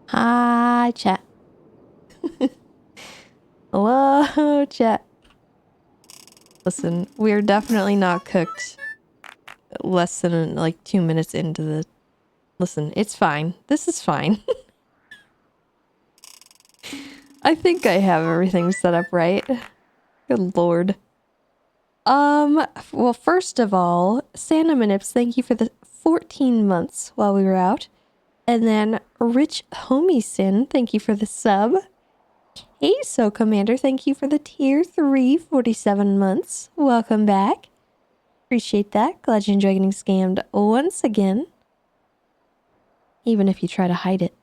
Hi, chat. Hello, chat. Listen, we're definitely not cooked less than like 2 minutes into the... Listen, it's fine. This is fine. I think I have everything set up right. Good lord. Well, first of all, Santa Minips, thank you for the 14 months while we were out. And then Rich Homie Sin, thank you for the sub. Queso Commander, thank you for the tier 3, 47 months. Welcome back. Appreciate that. Glad you enjoy getting scammed once again. Even if you try to hide it,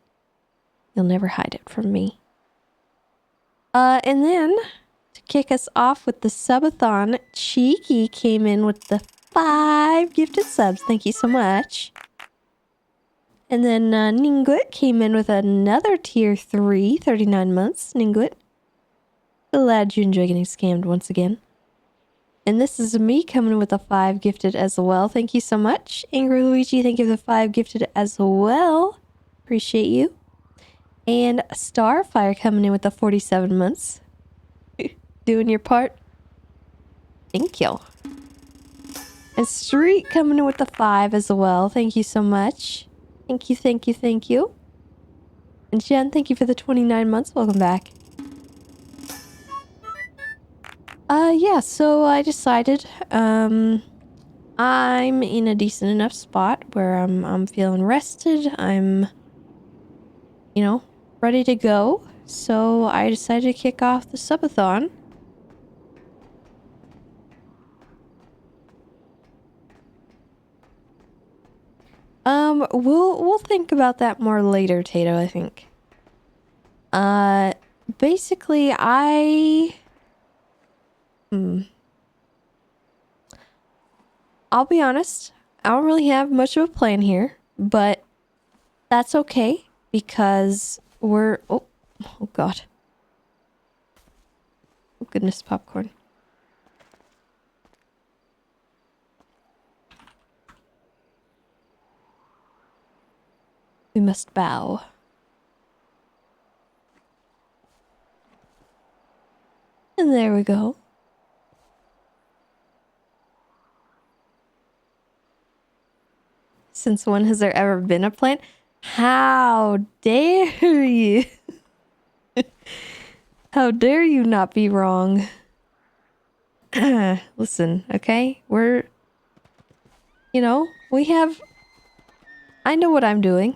you'll never hide it from me. And then to kick us off with the subathon, Cheeky came in with the 5 gifted subs. Thank you so much. And then Ningwit came in with another tier 3, 39 months. Ningwit, glad you enjoy getting scammed once again. And this is me coming with a 5 gifted as well. Thank you so much. Angry Luigi, thank you for the 5 gifted as well. Appreciate you. And Starfire coming in with the 47 months. Doing your part. Thank you. And Street coming in with the 5 as well. Thank you so much. Thank you, thank you, thank you. And Jen, thank you for the 29 months. Welcome back. Yeah, so I decided, I'm in a decent enough spot where I'm feeling rested. I'm, you know, ready to go. So I decided to kick off the subathon. We'll think about that more later, Tato, I think. Basically, I'll be honest, I don't really have much of a plan here, but that's okay because we're... Oh god. Oh goodness, popcorn. We must bow. And there we go. Since when has there ever been a plan? How dare you? How dare you not be wrong? Listen, okay? We're... You know, we have... I know what I'm doing.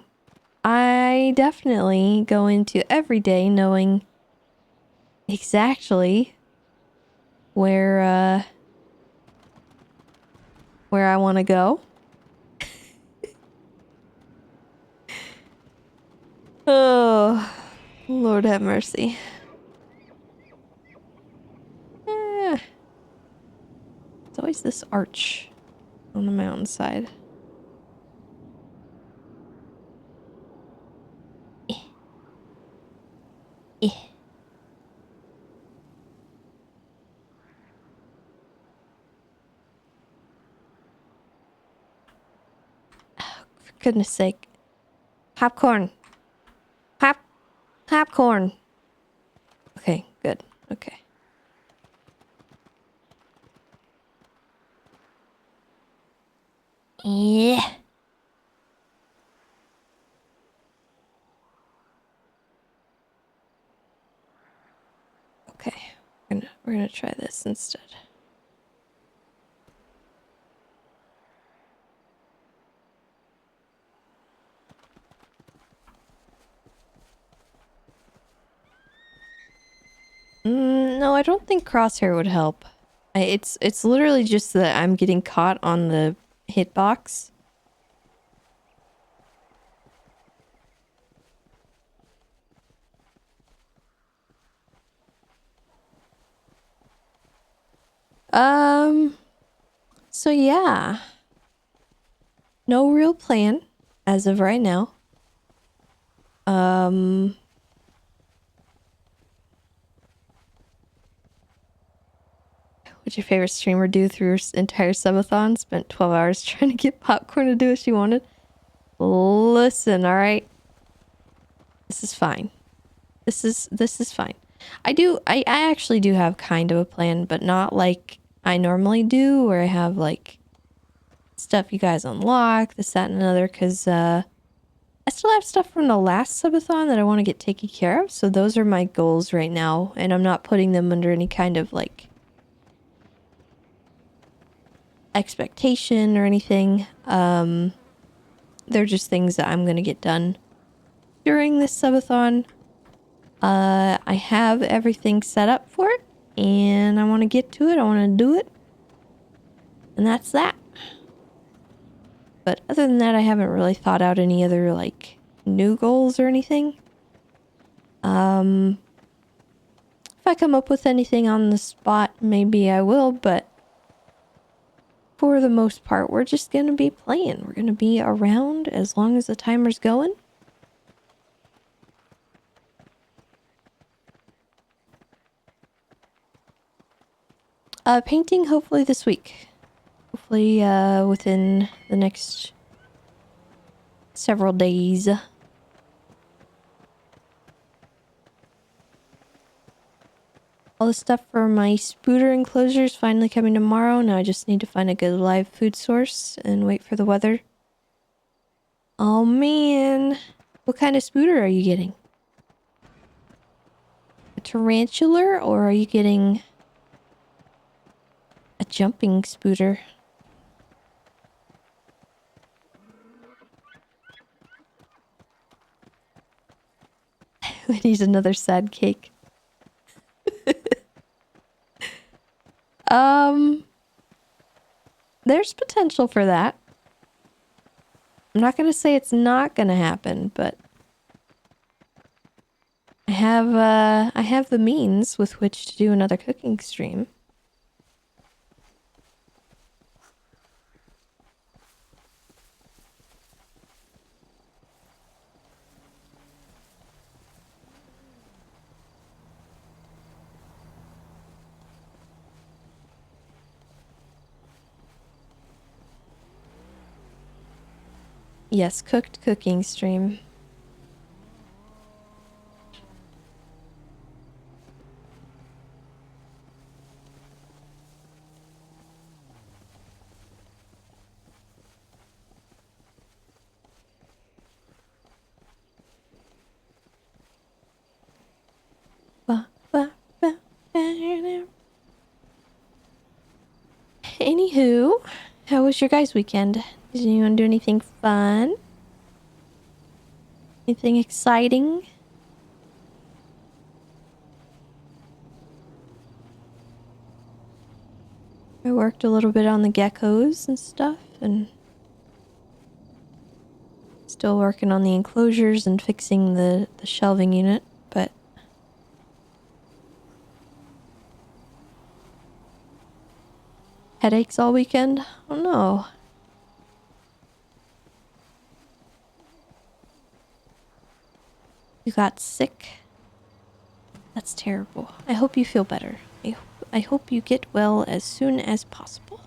I definitely go into every day knowing exactly where I want to go. Oh, Lord have mercy. It's always this arch on the mountainside. Oh, for goodness sake. Popcorn. Popcorn. Okay, good. Okay. Yeah. Okay. We're gonna try this instead. No, I don't think crosshair would help. It's literally just that I'm getting caught on the hitbox. So yeah. No real plan as of right now. What'd your favorite streamer do through her entire subathon? Spent 12 hours trying to get popcorn to do what she wanted. Listen, alright? This is fine. This is fine. I actually do have kind of a plan, but not like I normally do, where I have like stuff you guys unlock, this, that, and another, because I still have stuff from the last subathon that I want to get taken care of, so those are my goals right now, and I'm not putting them under any kind of like expectation or anything. They're just things that I'm gonna get done during this subathon. I have everything set up for it, and I want to get to it. I want to do it, and that's that. But other than that, I haven't really thought out any other like new goals or anything. If I come up with anything on the spot, maybe I will, but for the most part, we're just gonna be playing. We're gonna be around as long as the timer's going. Painting hopefully this week. Hopefully within the next several days. All the stuff for my spooter enclosure is finally coming tomorrow. Now I just need to find a good live food source and wait for the weather. Oh man. What kind of spooter are you getting? A tarantular, or are you getting a jumping spooter? We need another sad cake. There's potential for that. I'm not gonna say it's not gonna happen, but I have the means with which to do another cooking stream. Yes, cooked cooking stream. Anywho, how was your guys' weekend? Did anyone do anything fun? Anything exciting? I worked a little bit on the geckos and stuff, and still working on the enclosures and fixing the shelving unit, but headaches all weekend? Oh no. You got sick? That's terrible. I hope you feel better. I hope you get well as soon as possible.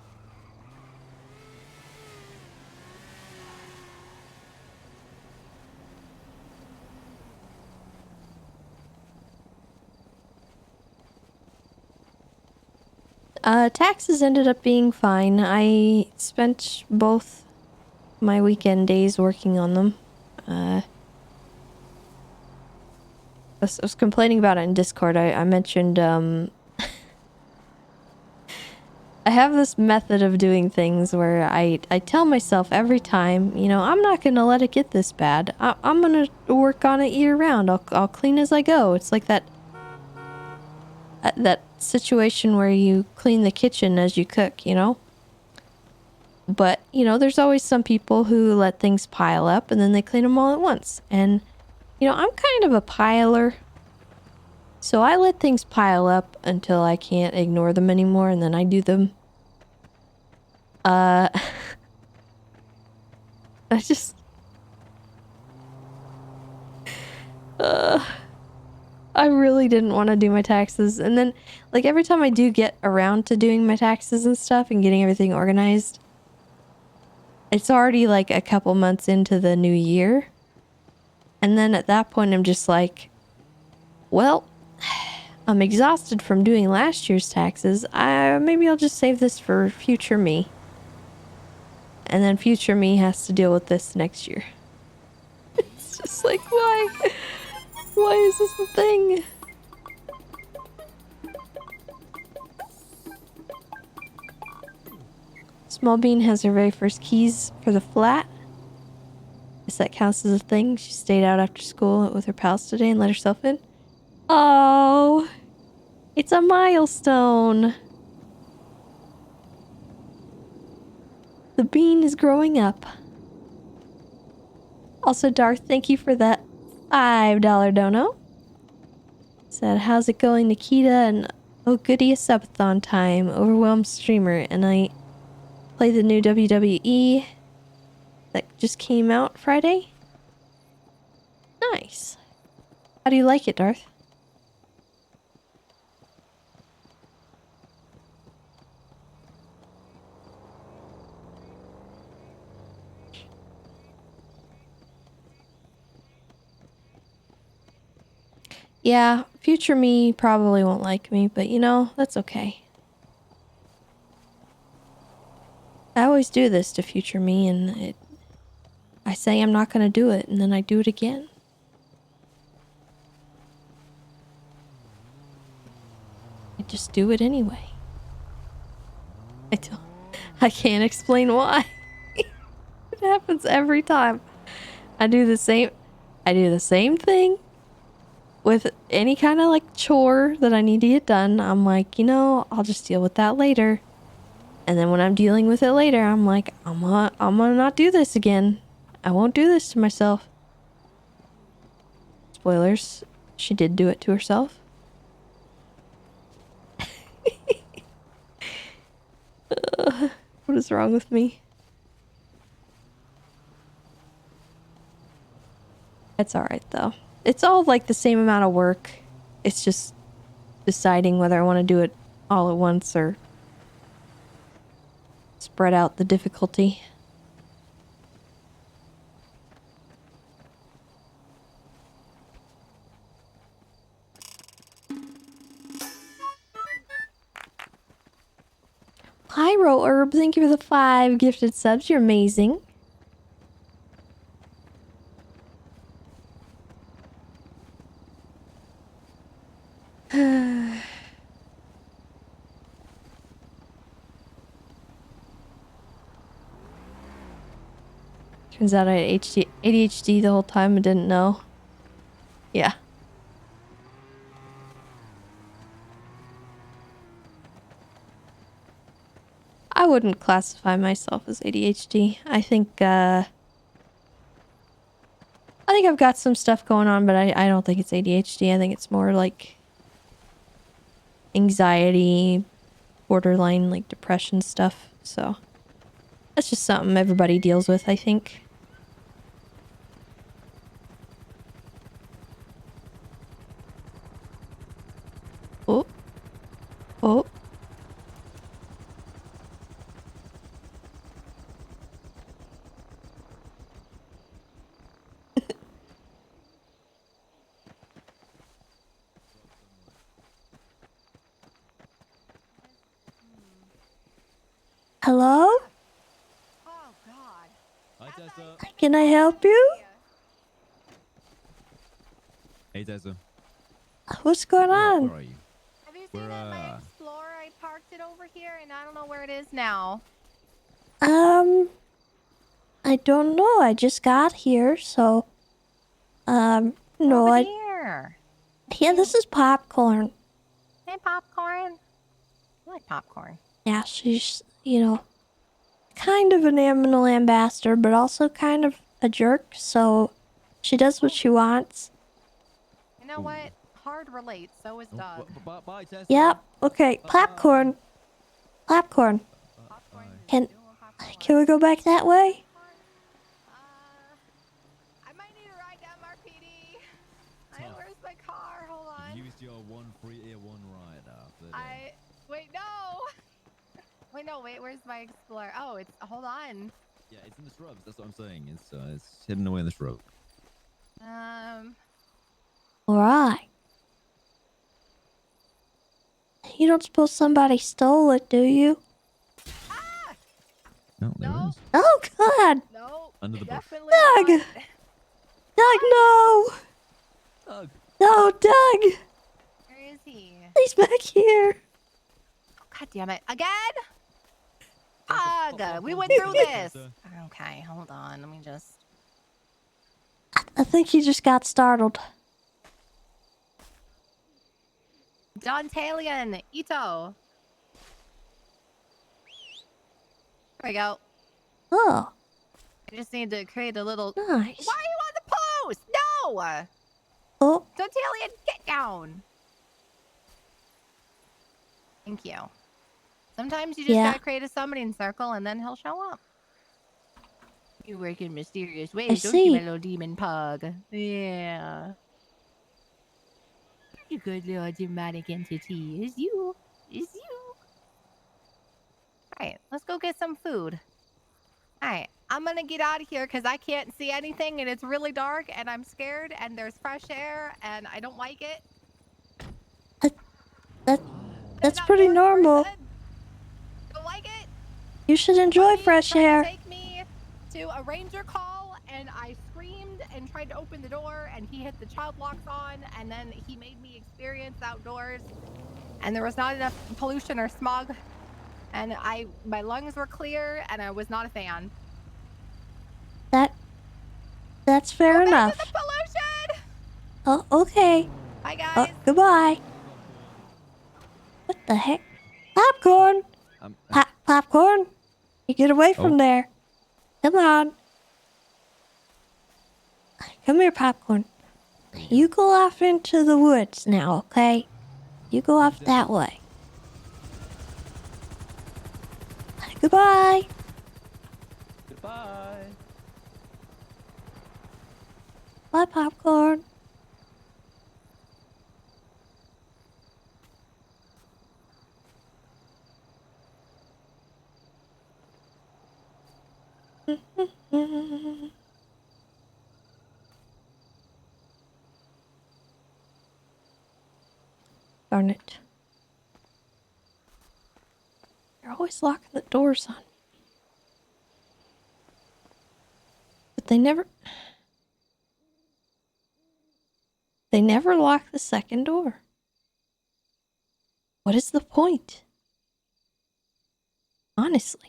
Taxes ended up being fine. I spent both my weekend days working on them. I was complaining about it in Discord. I mentioned, I have this method of doing things where I tell myself every time, you know, I'm not gonna let it get this bad. I'm gonna work on it year round. I'll clean as I go. It's like that situation where you clean the kitchen as you cook, you know? But, you know, there's always some people who let things pile up and then they clean them all at once. And, you know, I'm kind of a piler. So I let things pile up until I can't ignore them anymore, and then I do them. I just... I really didn't want to do my taxes. And then, like, every time I do get around to doing my taxes and stuff and getting everything organized, it's already, like, a couple months into the new year. And then at that point, I'm just like, well, I'm exhausted from doing last year's taxes. Maybe I'll just save this for future me. And then future me has to deal with this next year. It's just like, why? Why is this a thing? Small Bean has her very first keys for the flat. Guess that counts as a thing. She stayed out after school with her pals today and let herself in. Oh, it's a milestone. The bean is growing up. Also, Darth, thank you for that $5 dono. Said, how's it going, Nakkida? And oh goody, a subathon time. Overwhelmed streamer. And I play the new WWE that just came out Friday. Nice. How do you like it, Darth? Yeah, future me probably won't like me, but you know, that's okay. I always do this to future me, and I say I'm not going to do it, and then I do it again. I just do it anyway. I can't explain why. It happens every time. I do the same thing with any kind of like chore that I need to get done. I'm like, you know, I'll just deal with that later. And then when I'm dealing with it later, I'm like, I'm gonna not do this again. I won't do this to myself. Spoilers, she did do it to herself. What is wrong with me? It's alright though. It's all like the same amount of work. It's just deciding whether I want to do it all at once or spread out the difficulty. Pyro Herb, thank you for the 5 gifted subs. You're amazing. Turns out I had ADHD the whole time and didn't know. Yeah. I wouldn't classify myself as ADHD. I think I've got some stuff going on, but I don't think it's ADHD. I think it's more like anxiety, borderline like depression stuff. So that's just something everybody deals with, I think. Oh. Oh. Hello? Oh God. Hi, Tessa. Can I help you? Hey, Tessa. What's going Where on? are you? Have you seen that my Explorer? I parked it over here and I don't know where it is now. I don't know. I just got here, so no, over I here. yeah, this is popcorn. Hey, popcorn. I like popcorn. Yeah, she's, you know, kind of an animal ambassador, but also kind of a jerk, so she does what she wants. You know what? Hard relates. So is Doug. Bye, Tessa. Yep, okay, popcorn. Popcorn. Popcorn. Can we go back that way? I might need a ride down Marpidi. Where's my car? Hold on. Used your one free ear, one ride after. Wait, no. Wait, where's my Explorer? Oh, hold on. Yeah, it's in the shrubs. That's what I'm saying. It's hidden away in the shrubs. Alright. You don't suppose somebody stole it, do you? No, there No. is. Oh, God! No. Under the bush. Definitely Doug! not. Doug, no! Doug. No, Doug! Where is he? He's back here! God damn it. Again? Tessa, Ugh, we hold went on, through this. Tessa. Okay, hold on. Let me just... I think he just got startled. Dantalian, Ito. There we go. Oh, I just need to create a little... nice. Why are you on the post? No! Oh, Dantalian, get down. Thank you. Sometimes you just Yeah. gotta create a summoning circle and then he'll show up. You work in mysterious ways, I don't you, see. my little demon pug? Yeah. You good little demonic entity. It's you. It's you. Alright, let's go get some food. Alright, I'm gonna get out of here because I can't see anything and it's really dark and I'm scared and there's fresh air and I don't like it. That's Not pretty North normal. person. Don't like it. You should enjoy Buddy fresh tried air. to take me to a ranger call and I screamed and tried to open the door and he hit the child locks on and then he made me experience outdoors and there was not enough pollution or smog and my lungs were clear and I was not a fan. That's fair Go back enough. to the pollution. Oh, okay. Bye guys. Goodbye. What the heck? Popcorn! Popcorn! You get away from there. Come on. Come here, Popcorn. You go off into the woods now, okay? You go off that way. Goodbye. Goodbye. Bye, Popcorn. Darn it. You're always locking the doors on me. But they never lock the second door. What is the point? Honestly.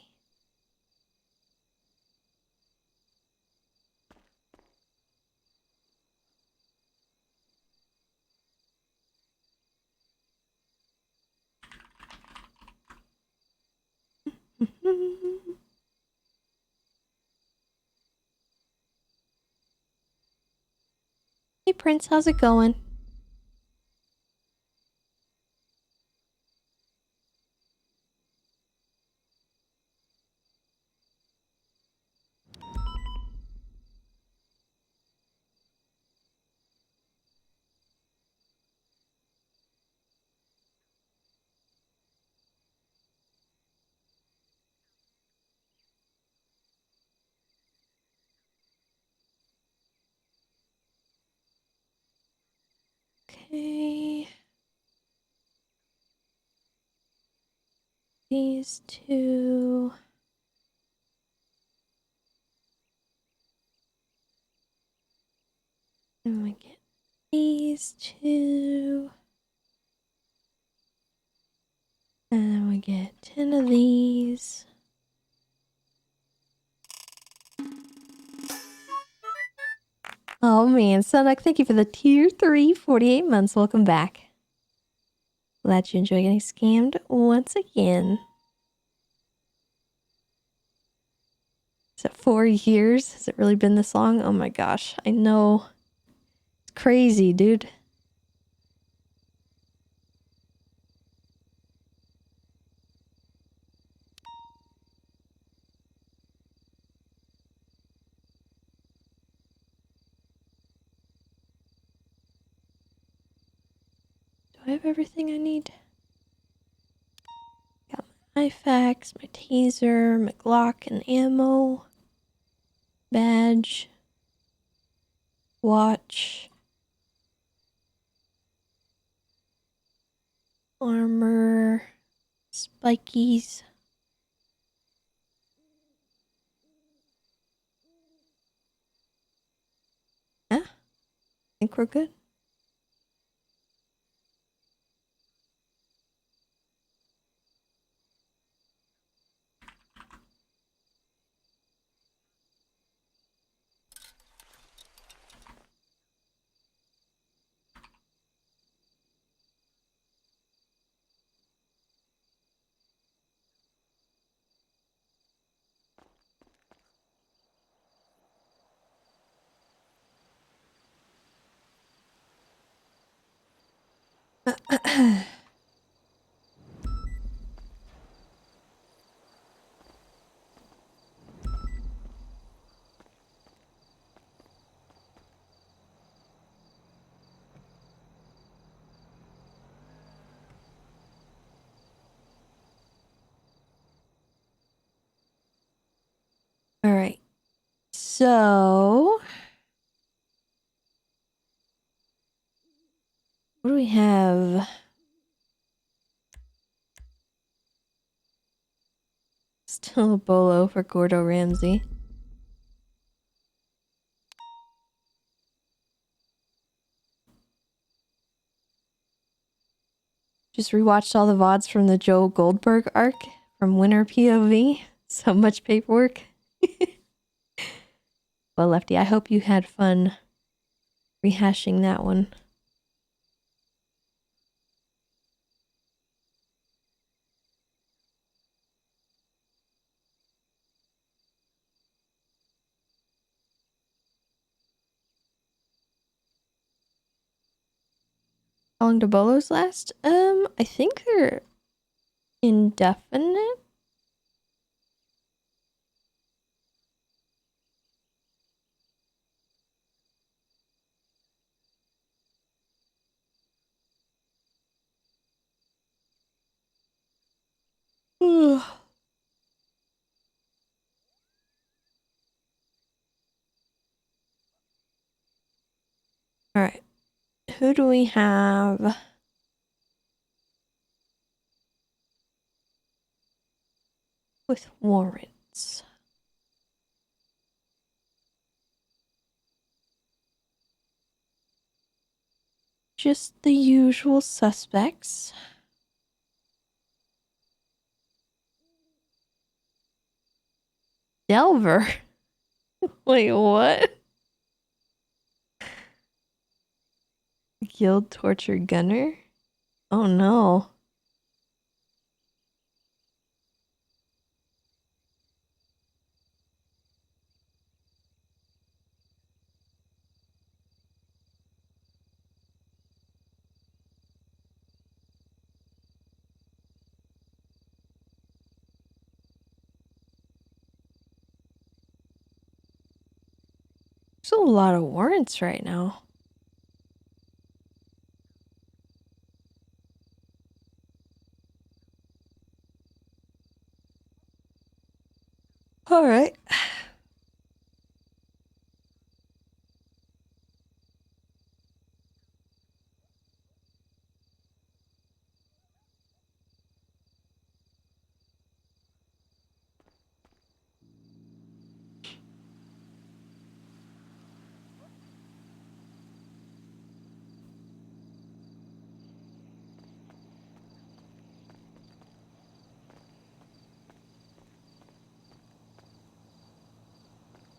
Hey, Prince, how's it going? Okay. These two. And we get these two. And then we get 10 of these. Oh man, Sunak, thank you for the tier 3, 48 months. Welcome back. Glad you enjoy getting scammed once again. Is it 4 years? Has it really been this long? Oh my gosh, I know. It's crazy, dude. Do I have everything I need? Got my IFAX, my taser, my Glock and ammo, badge. Watch. Armor. Spikies. Yeah, I think we're good. All right. So, what do we have? Still a bolo for Gordo Ramsay. Just rewatched all the VODs from the Joe Goldberg arc from Winter POV. So much paperwork. Well, Lefty, I hope you had fun rehashing that one. How long do bolos last? I think they're indefinite. All right. Who do we have? With warrants. Just the usual suspects. Delver. Wait, what? Guild torture gunner? Oh no. There's a lot of warrants right now. All right.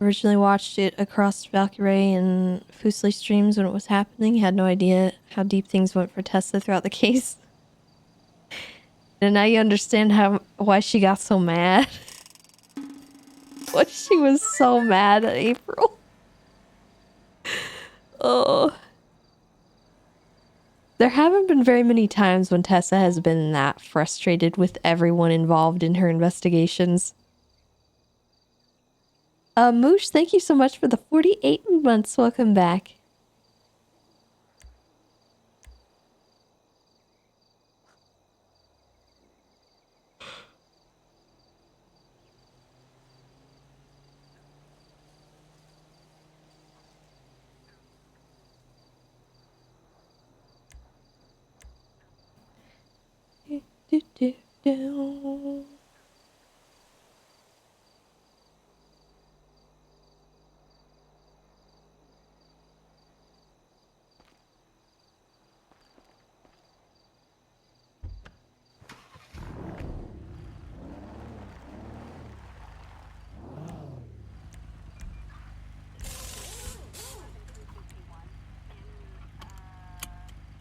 Originally watched it across Valkyrie and Fuseli streams when it was happening. Had no idea how deep things went for Tessa throughout the case. And now you understand why she got so mad. Why she was so mad at April. Oh. There haven't been very many times when Tessa has been that frustrated with everyone involved in her investigations. Moosh, thank you so much for the 48 months. Welcome back. do.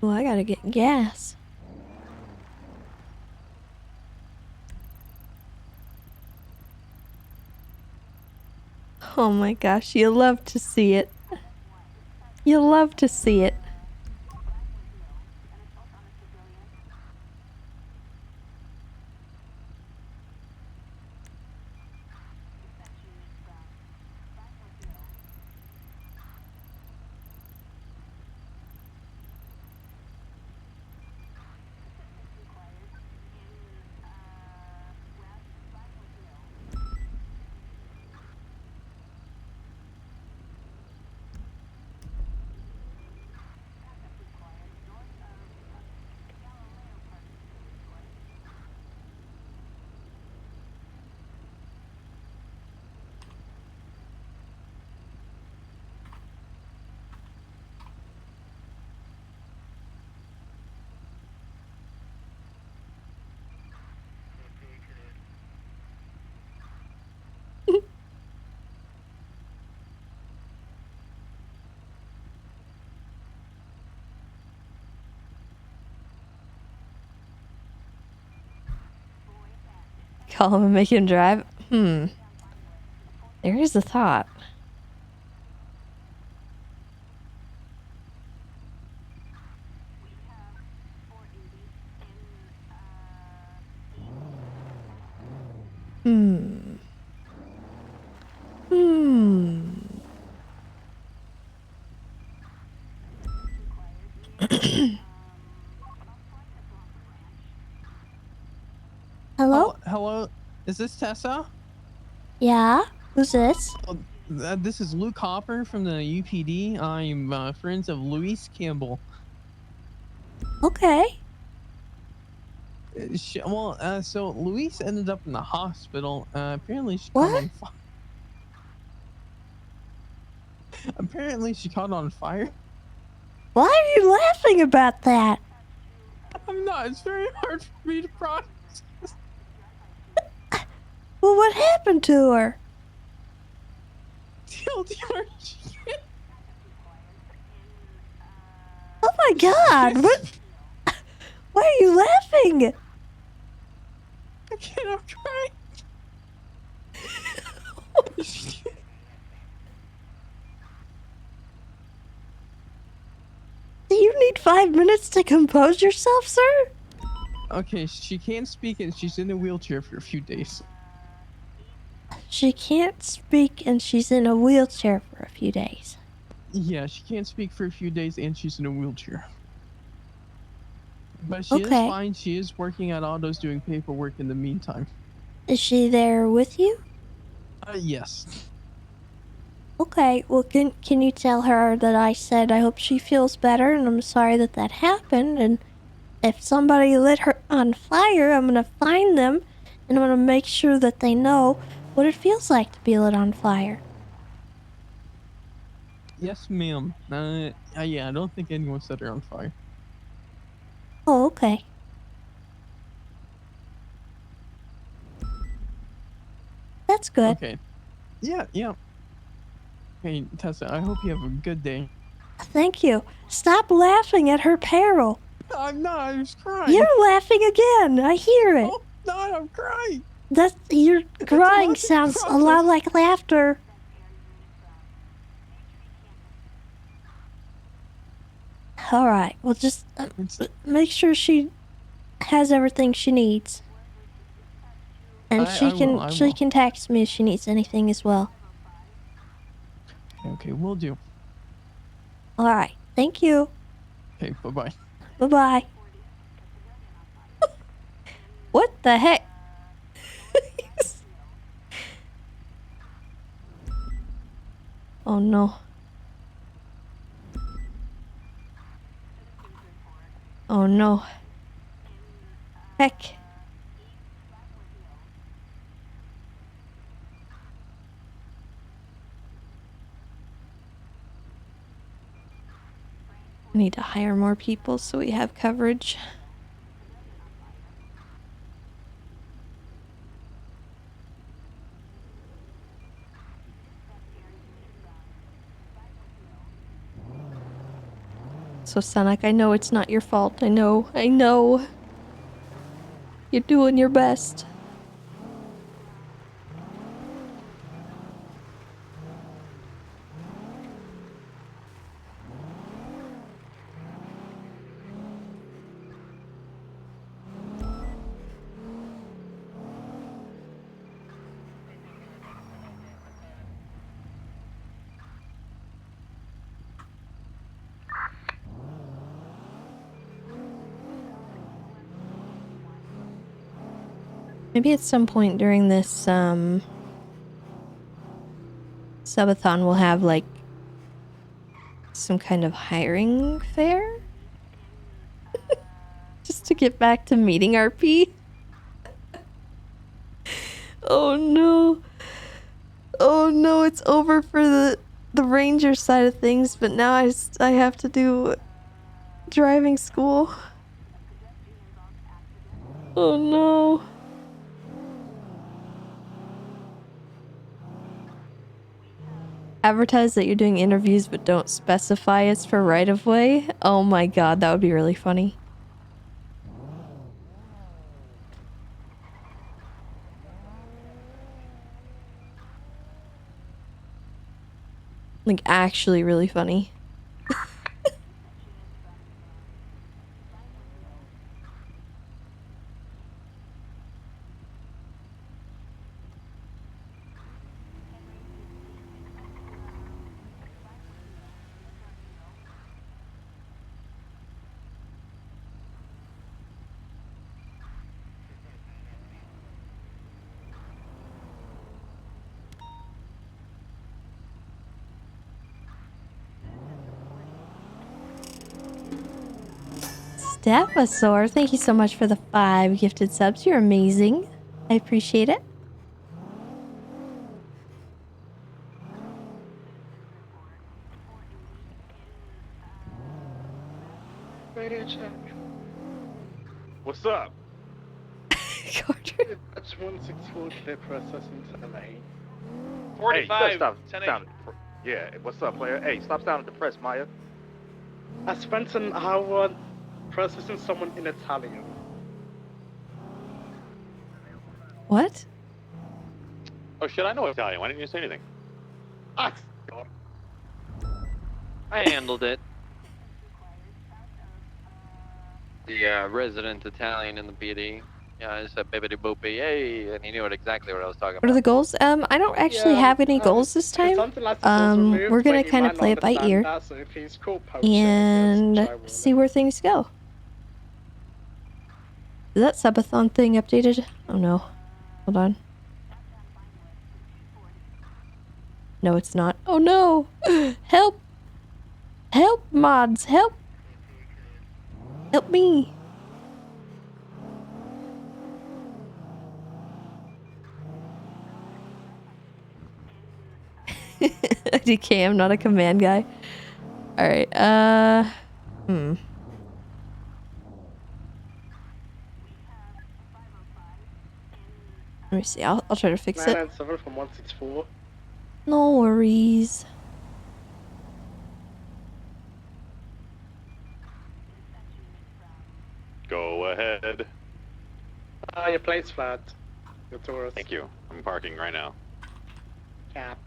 Well, I gotta get gas. Oh my gosh, you love to see it. You love to see it. Call him and make him drive? There is a thought. Hmm. Hello? Hello, is this Tessa? Yeah? Who's this? This is Luke Hopper from the UPD. I'm friends of Luis Campbell. Okay. So Luis ended up in the hospital. Apparently she caught What? on fire. Apparently she caught on fire. Why are you laughing about that? I'm not. It's very hard for me to process. Well, what happened to her? TLDR. Oh my god, what? Why are you laughing? I cannot cry. Do you need 5 minutes to compose yourself, sir? Okay, she can't speak and she's in a wheelchair for a few days. She can't speak and she's in a wheelchair for a few days. Yeah, she can't speak for a few days and she's in a wheelchair. But she is Okay. fine. She is working at autos doing paperwork in the meantime. Is she there with you? Yes. Okay, well, can you tell her that I said I hope she feels better and I'm sorry that that happened, and if somebody lit her on fire, I'm gonna find them and I'm gonna make sure that they know what it feels like to be lit on fire. Yes, ma'am. Yeah, I don't think anyone set her on fire. Oh, okay. That's good. Okay. Yeah, yeah. Hey, Tessa, I hope you have a good day. Thank you. Stop laughing at her peril. I'm not. I was crying. You're laughing again. I hear it. Oh, no, I'm crying. Your It's crying hard to sounds a lot process. like laughter. All right. Well, just make sure she has everything she needs, and I will. she can text me if she needs anything as well. Okay, we'll do. All right. Thank you. Okay, bye-bye. Bye bye. What the heck? Oh no. Oh no. Heck. need to hire more people so we have coverage. So Sonic, I know it's not your fault. I know. You're doing your best. Maybe at some point during this subathon we'll have like some kind of hiring fair just to get back to meeting RP. Oh no. Oh no, it's over for the ranger side of things, but now I have to do driving school. Oh no. Advertise that you're doing interviews but don't specify it's for right of way. Oh my god, that would be really funny. Like actually really funny. Stephasaur, thank you so much for the 5 gifted subs. You're amazing. I appreciate it. Radio check. What's up? Carter. That's 164 clear processing today. 45. Hey, stop, 10 stop. Yeah, what's up, player? Hey, stop sounding depressed, Maya. I spent an hour processing someone in Italian. What? Oh shit, I know Italian. Why didn't you say anything? Ah, I handled it. The resident Italian in the PD. Yeah, I said bibbidi boopy, yay, and he knew exactly what I was talking What are about. the goals? I don't actually have any goals this time. We're gonna kind of play it by ear and see where things go. Is that subathon thing updated? Oh no. Hold on. No, it's not. Oh no! Help! Help, mods! Help! Help me! DK, I'm not a command guy. Alright, Let me see, I'll try to fix it. 997 from 164. No worries. Go ahead. Your plate's flat. Your tourist. Thank you. I'm parking right now. Cap.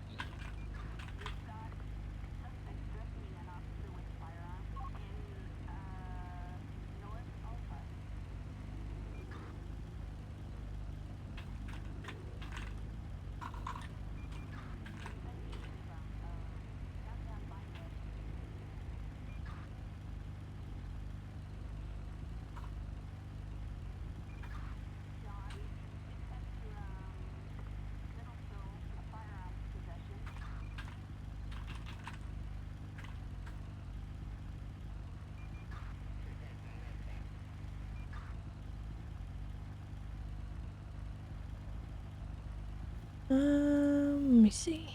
Let me see.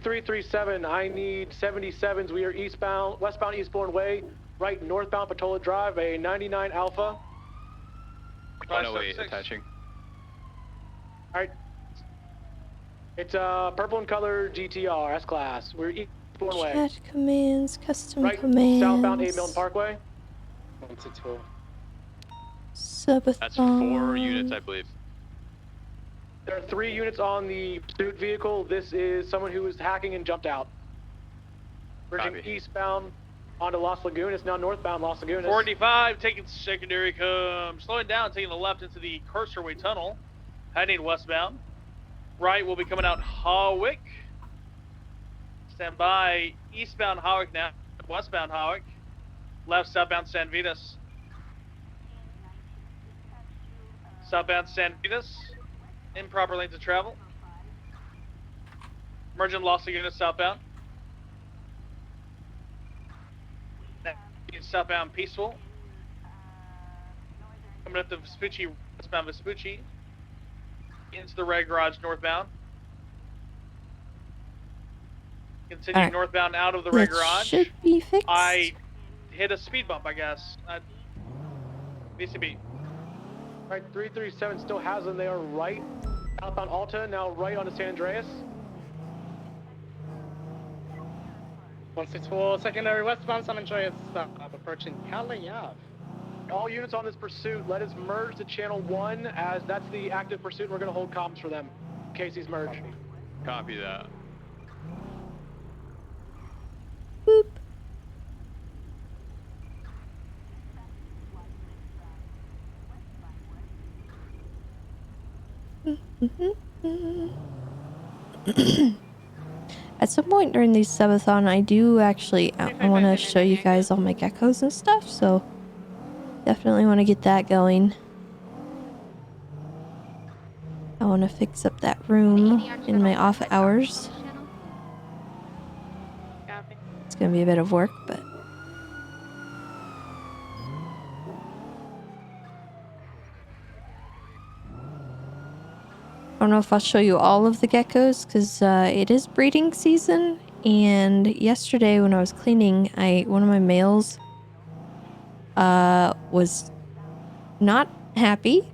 3337, I need 77s. We are westbound Eastbourne Way, right northbound Patola Drive, a 99 Alpha. 108 attaching. Alright. It's purple in color GTR S-Class. We're Eastbourne Way. Chat commands, custom Right, commands. southbound 8 Milton Parkway. 162. Subathon. That's 4 units, I believe. There are 3 units on the pursuit vehicle. This is someone who was hacking and jumped out. Bridging Copy. eastbound onto Los Lagunas, now northbound Los Lagunas. 45, taking secondary, slowing down, taking the left into the Cursor-Way Tunnel, heading westbound. Right, we'll be coming out Hawick. Stand by, eastbound Hawick now, westbound Hawick. Left, southbound San Vitas. Southbound San Vitas. Improper lanes of travel. Emerging Los Lagunas southbound. Southbound Peaceful. Coming up to Vespucci, westbound Vespucci. Into the Red Garage northbound. Continue Alright. northbound out of the Red That Garage. should be fixed. I hit a speed bump, I guess. BCB. Right, 337 still has them. They are right outbound Alta, now right onto San Andreas. 164, secondary westbound San Andreas, approaching Cali Ave. All units on this pursuit, let us merge to channel 1, as that's the active pursuit, and we're going to hold comms for them in case he's merged. Copy that. Boop. At some point during these subathon, I do actually I want to show you guys all my geckos and stuff, so definitely want to get that going. I want to fix up that room in my off hours. It's gonna be a bit of work, but I don't know if I'll show you all of the geckos because it is breeding season. And yesterday when I was cleaning, one of my males was not happy.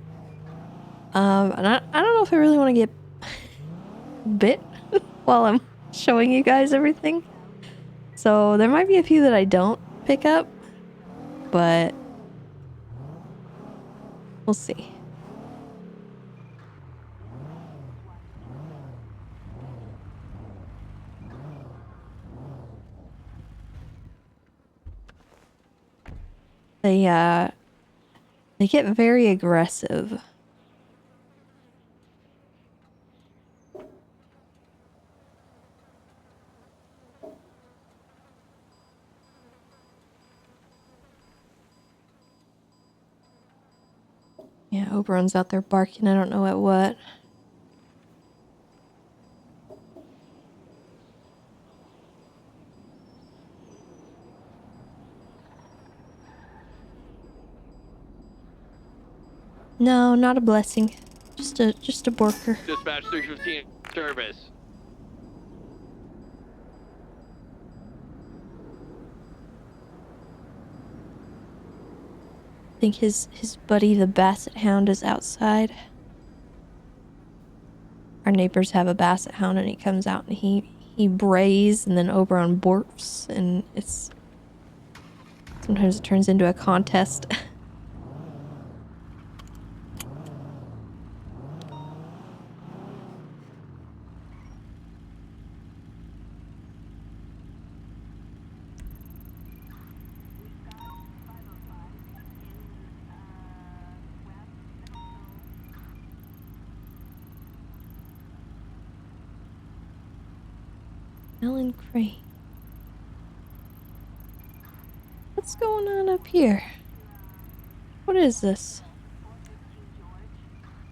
And I don't know if I really want to get bit while I'm showing you guys everything. So there might be a few that I don't pick up, but we'll see. They get very aggressive. Yeah, Oberon's out there barking. I don't know at what. No, not a blessing. Just a borker. Dispatch 315 service. I think his buddy the basset hound is outside. Our neighbors have a basset hound and he comes out and he brays and then Oberon borks and sometimes it turns into a contest. Ellen Crane. What's going on up here? What is this?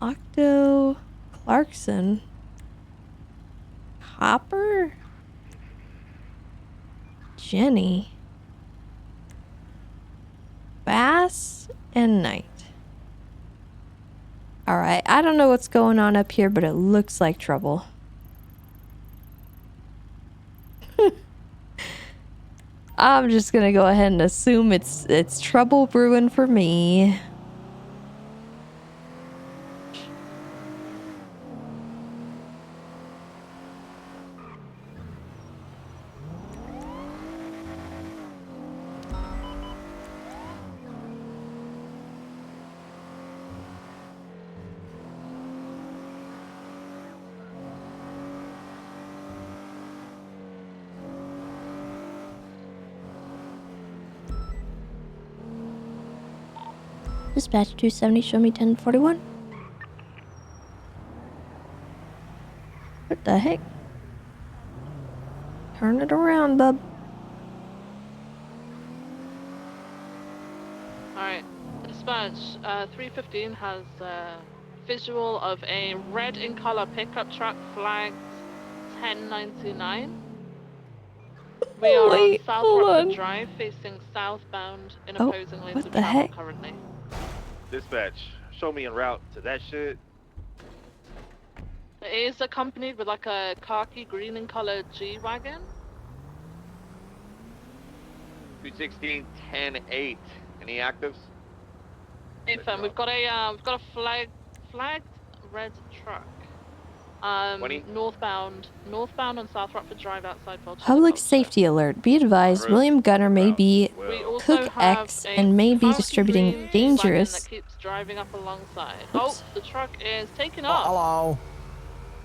Octo Clarkson. Hopper? Jenny. Bass and Knight. Alright, I don't know what's going on up here, but it looks like trouble. I'm just gonna go ahead and assume it's trouble brewing for me. Dispatch 270, show me 1041. What the heck? Turn it around, bub. Alright, dispatch 315 has visual of a red in color pickup truck flagged 1099. We are Wait, on South hold Rockford on. Drive facing southbound in Oh, opposing lanes what of the travel heck? currently. Dispatch, show me en route to that shit. It is accompanied with like a khaki green in color G-Wagon. 216 10-8. Any actives? Hey, fam, we've got a flagged red truck. 20? Northbound on South Rockford Drive outside Fulton. Public safety alert. Be advised, Road. William Gunner may be We also Cook have X a and may be khaki distributing green G-Wagon dangerous. that keeps driving up alongside. Oops. Oh, the truck is taking off. Hello.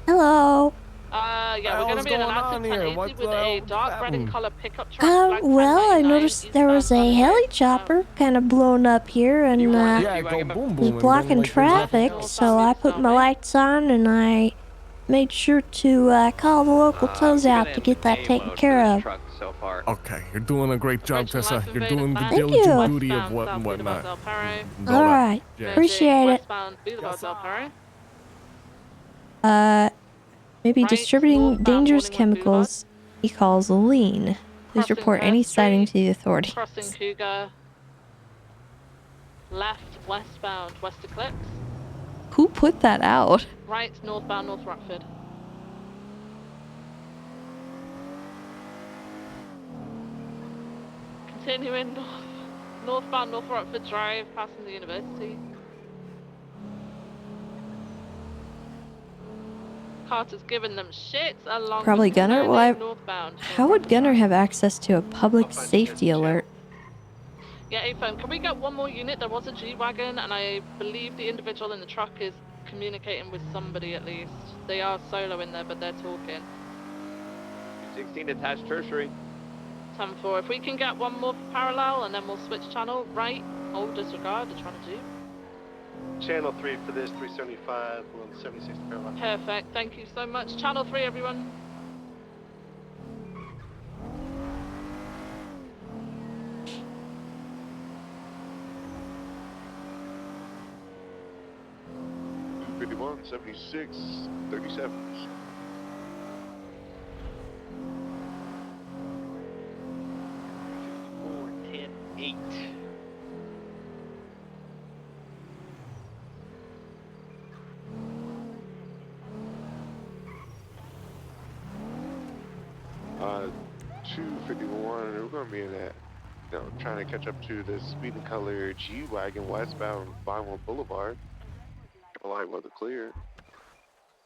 Hello. Yeah, we're going to be in an active 1080 with a dark red in color pickup truck. flagged Well, I 1099 noticed there was a eastbound heli Gunner. chopper kind of blown up here and Yeah, go boom was boom. blocking traffic, so I put my lights on and I made sure to call the local tows out to get that taken care of. So far. Okay, you're doing a great job, Tessa. Life You're invaded doing the van, Thank diligent you. duty of westbound what and South whatnot. Boulevard Del Perro. And all that Alright, jazz. appreciate it. Westbound Boulevard Del Perro. Maybe Right, distributing northbound dangerous Bollingwood chemicals. He calls lean. Please Crossing report Hurst any Street, sighting to the authorities. Crossing Cougar. Left westbound West Eclipse. Who put that out? Right northbound North Rockford. Continuing northbound North Rockford Drive, passing the university. Carter's giving them shit along Probably with Gunner? Well, northbound. how would Gunner have access to a public safety alert? Yeah, A-Phone, can we get one more unit? There was a G-Wagon, and I believe the individual in the truck is communicating with somebody at least. They are solo in there, but they're talking. 16 attached tertiary. 10-4. If we can get one more parallel, and then we'll switch channel. Right, hold, disregard, they're trying to do. Channel 3 for this, 375, we're on 76 parallel. Perfect, thank you so much. Channel 3, everyone. $51, 76, 37. Uh, 251, we're going to be in that, trying to catch up to the speeding color G-Wagon westbound Vinewood Boulevard. Light weather clear.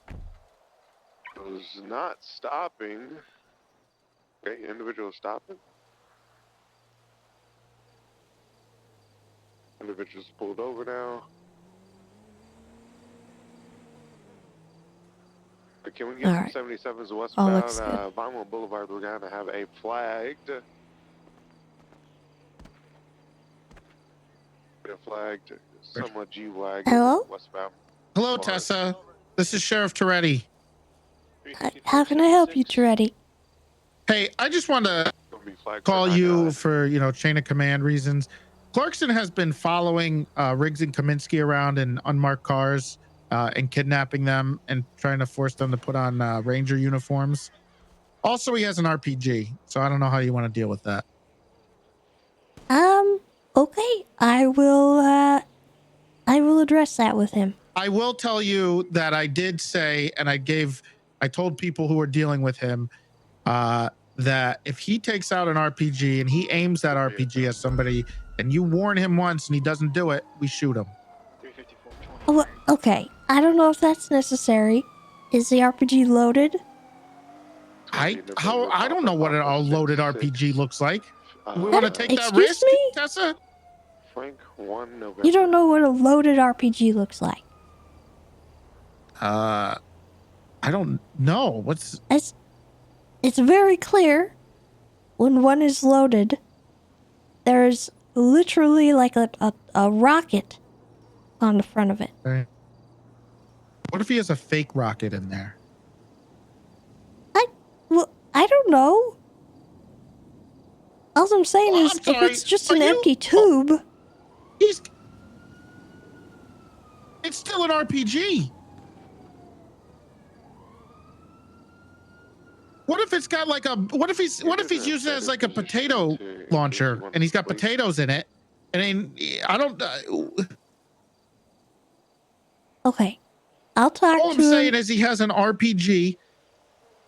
It was not stopping. Okay, individual stopping. Individuals pulled over now. Can we get All some right. 77s All westbound looks good. Vinewood Boulevard? We're going to have a flagged. Somewhat G-Wagon Hello? westbound. Hello, Tessa. This is Sheriff Toretti. How can I help you, Toretti? Hey, I just wanted to call you for, chain of command reasons. Clarkson has been following Riggs and Kaminsky around in unmarked cars and kidnapping them and trying to force them to put on Ranger uniforms. Also, he has an RPG, so I don't know how you want to deal with that. Okay. I will address that with him. I will tell you that I did say, and I told people who were dealing with him that that if he takes out an RPG and he aims that RPG at somebody and you warn him once and he doesn't do it, we shoot him. Oh, okay. I don't know if that's necessary. Is the RPG loaded? I don't know what a loaded RPG looks like. We want to take that Excuse risk, me? Tessa? Frank 1 November. You don't know what a loaded RPG looks like. I don't know. What's... It's very clear when one is loaded. There's literally like a rocket on the front of it. Right. What if he has a fake rocket in there? I don't know. All I'm saying is, if it's just an empty tube... It's still an RPG. What if it's got like a... What if he's using it as like a potato launcher and he's got potatoes in it? And then, I don't... Okay. I'll talk to him. All I'm saying is he has an RPG.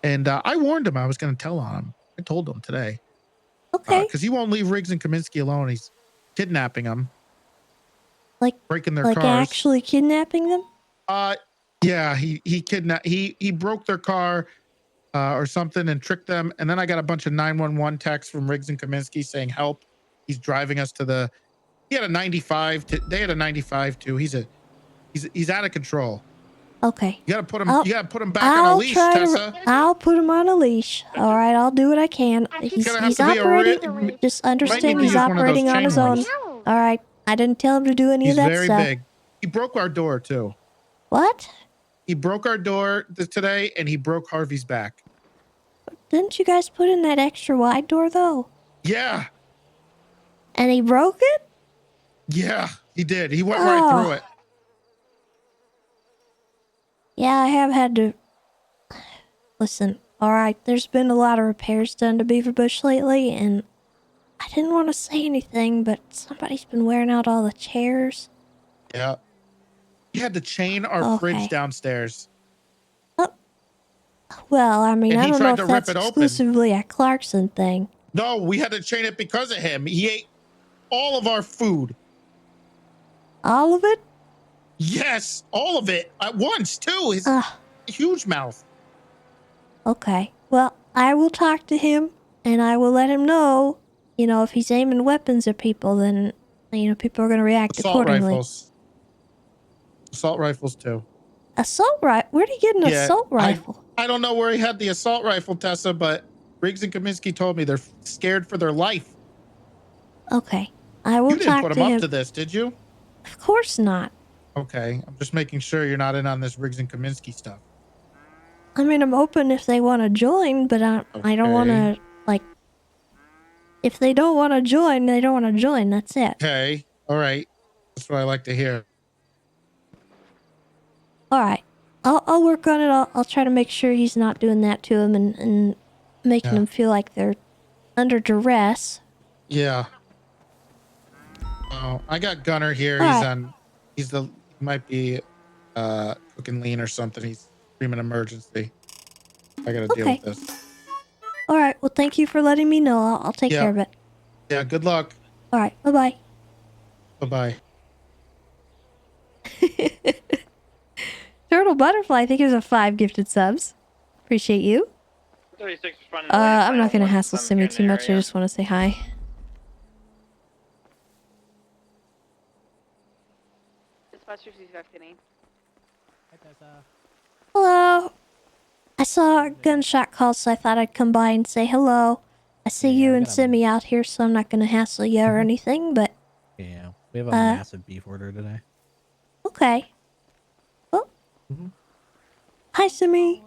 And I warned him I was going to tell on him. I told him today. Okay. Because he won't leave Riggs and Kaminsky alone. He's kidnapping them. Like breaking their cars. Like actually kidnapping them? Yeah, he broke their car or something and tricked them. And then I got a bunch of 911 texts from Riggs and Kaminsky saying help. He's driving us to the... He had a 95. They had a 95 too. He's out of control. Okay. You gotta put him back on a leash, Tessa. I'll put him on a leash. All right, I'll do what I can. He's operating. Just understand he's operating on his own. All right. I didn't tell him to do any of that stuff. He's very big. He broke our door too. What? He broke our door today, and he broke Harvey's back. Didn't you guys put in that extra wide door though? Yeah. And he broke it? Yeah, he did. He went right through it. Yeah, I have had to... Listen, alright, there's been a lot of repairs done to Beaver Bush lately, and I didn't want to say anything, but somebody's been wearing out all the chairs. Yeah. He had to chain our fridge downstairs. Well, I mean, I don't know if that's exclusively a Clarkson thing. No, we had to chain it because of him. He ate all of our food. All of it? Yes, all of it at once too. His huge mouth. Okay. Well, I will talk to him and I will let him know, you know, if he's aiming weapons at people, then, you know, people are going to react accordingly. Assault rifles too. Assault rifle? Where did he get an assault rifle? I don't know where he had the assault rifle, Tessa, but Riggs and Kaminsky told me they're scared for their life. Okay. I will talk to him. You didn't put him up to this, did you? Of course not. Okay, I'm just making sure you're not in on this Riggs and Kaminsky stuff. I mean, I'm open if they want to join, but I don't want to, like, if they don't want to join, they don't want to join. That's it. Okay, all right. That's what I like to hear. All right. I'll work on it. I'll try to make sure he's not doing that to him and making them feel like they're under duress. Yeah. Oh, I got Gunner here. He might be cooking lean or something. He's screaming emergency. I gotta deal with this. All right. Well, thank you for letting me know. I'll take care of it. Yeah. Good luck. All right. Bye-bye. Bye-bye. Turtle Butterfly, I think it was a 5 gifted subs. Appreciate you. 36 is running I'm not going to hassle Simi too much. I just want to say hi. Hello. I saw a gunshot call, so I thought I'd come by and say hello. I see you and Simi out here, so I'm not going to hassle you or anything, but... Yeah, we have a massive beef order today. Okay. Oh. Hi, Simi.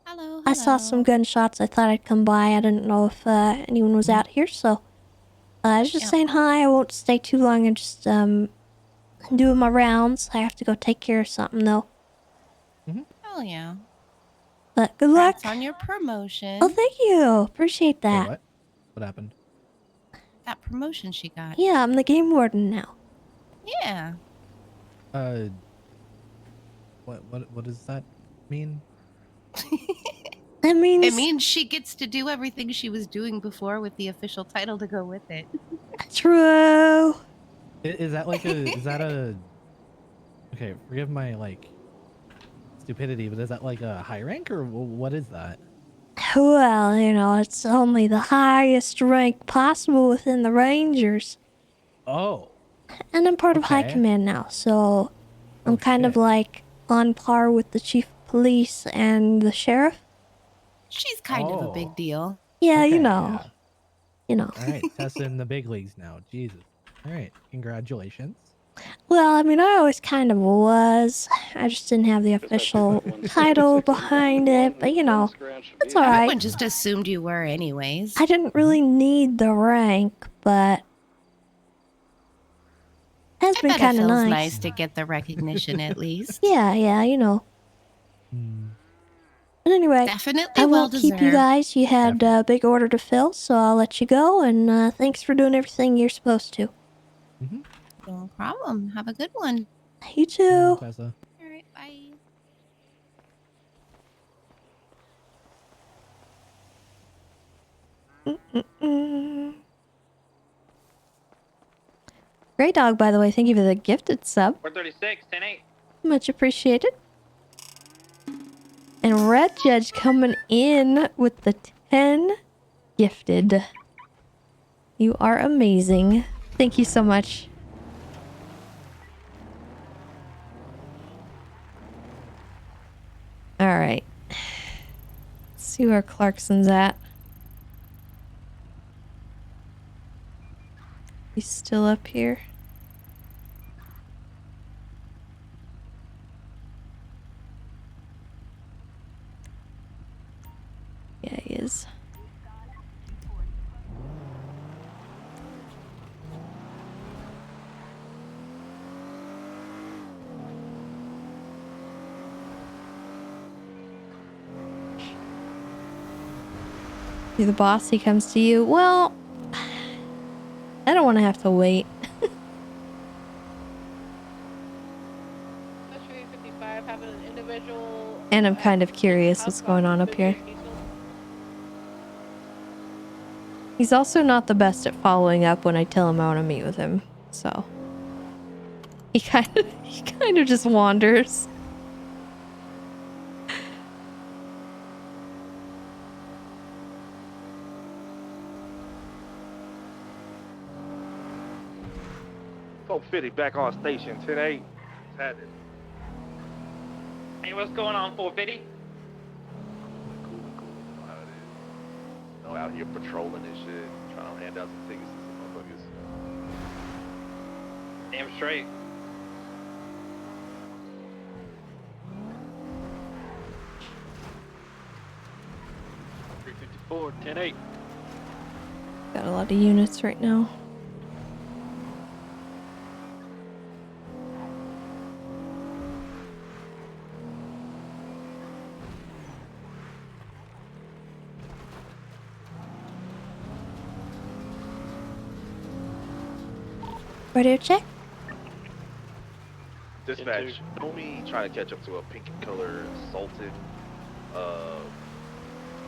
Hello. I saw some gunshots. I thought I'd come by. I didn't know if anyone was out here, so... I was just saying hi. I won't stay too long. I'm just doing my rounds. I have to go take care of something, though. Oh, yeah. But good luck. Congrats on your promotion. Oh, thank you. Appreciate that. Wait, what happened? That promotion she got. Yeah, I'm the game warden now. Yeah. What does that mean? I mean, It means she gets to do everything she was doing before with the official title to go with it. true. Is that like a? Is that a? Okay, forgive my like stupidity, but is that like a high rank or what is that? Well, you know, it's only the highest rank possible within the Rangers. Oh. And I'm part of High Okay. Command now, so I'm kind of shit. like on par with the chief of police and the sheriff. She's kind of a big deal. Yeah, you Okay, know. yeah. You know. All right, Tessa in the big leagues now. Jesus. All right, congratulations. Well, I mean, I always kind of was. I just didn't have the official title behind it, but you know, it's alright. Everyone just assumed you were anyways. I didn't really need the rank, but has I been bet it kind of feels nice. nice to get the recognition at least. Yeah, you know. But anyway, Definitely I well won't keep you deserved. guys. You had a big order to fill, so I'll let you go. And thanks for doing everything you're supposed to. No problem. Have a good one. You too. Tessa. All right, bye. Great dog, by the way. Thank you for the gifted sub. 436, 10-8. Much appreciated. And Red Judge coming in with the 10 gifted. You are amazing. Thank you so much. All right. Let's see where Clarkson's at. He's still up here. Yeah, he is. You're the boss, he comes to you. Well, I don't want to have to wait. Especially 55 having an individual. And I'm kind of curious what's going on up here. He's also not the best at following up when I tell him I want to meet with him, so he kind of just wanders. Folk 50 back on station, 10-8. Had it. Hey, what's going on, 450? No, out here patrolling and shit, trying to hand out some tickets to some motherfuckers. Damn straight. .354, 10-8. Got a lot of units right now. Radio check. Dispatch, homie trying to catch up to a pink color Sultan,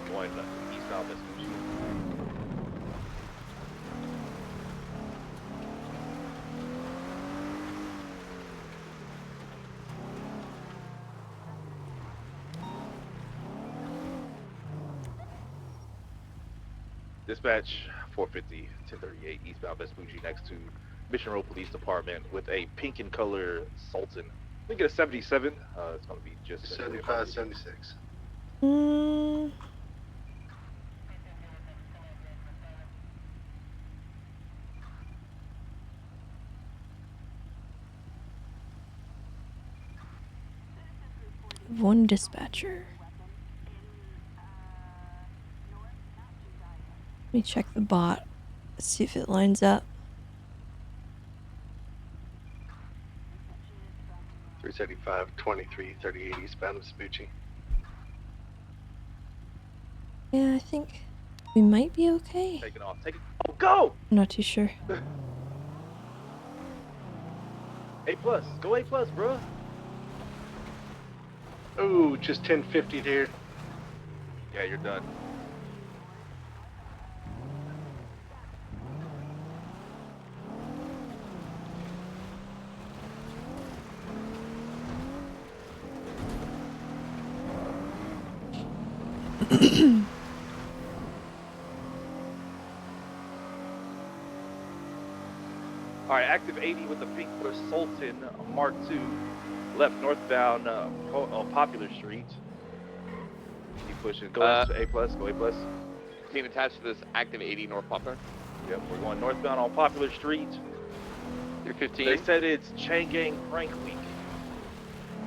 going eastbound Vespucci. Dispatch, 450, 1038, eastbound Vespucci, next to Mission Road Police Department with a pink in color Sultan. I think it's a 77. It's going to be just 75, 76. One dispatcher. Let me check the bot. See if it lines up. 375, 23, 38 eastbound Vespucci. Yeah, I think we might be okay. Taking off. Take it. Oh, go! I'm not too sure. A+. Go A+, bro. Ooh, just 1050 there. Yeah, you're done. All right, active 80 with the pink Bush Sultan Mark II, left northbound on Popular Street. Keep pushing. Go A plus. Go A plus. Team attached to this active 80 North Poplar. Yep, we're going northbound on Popular Street. You're 15. They said it's Chain Gang Prank Week.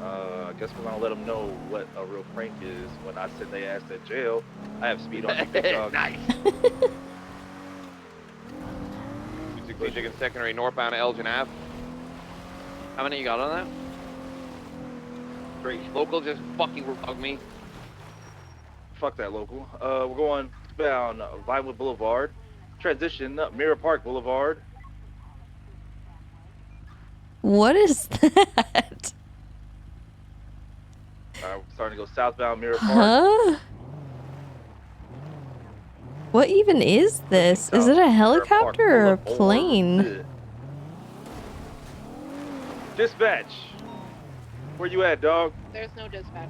I guess we're gonna let them know what a real prank is when I send their ass to jail. I have speed on the dog. Nice. 216 Chicken Secondary northbound Elgin Ave. How many you got on that? 3. Local just fucking bug me. Fuck that local. We're going down Vinewood Boulevard. Transition up Mirror Park Boulevard. What is that? We're starting to go southbound Mirror Park. Huh? What even is this? Is it a helicopter or a plane? Dispatch. Where you at, dog? There's no dispatch.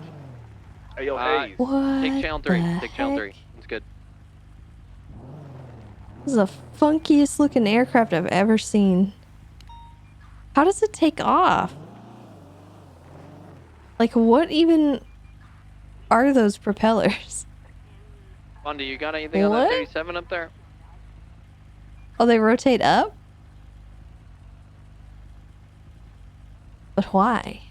Hey, yo, Hayes. What Take channel 3. the Take channel 3. heck? It's good. This is the funkiest looking aircraft I've ever seen. How does it take off? Like, what even are those propellers? Bundy, you got anything on that What? 37 up there? Oh, they rotate up? But why?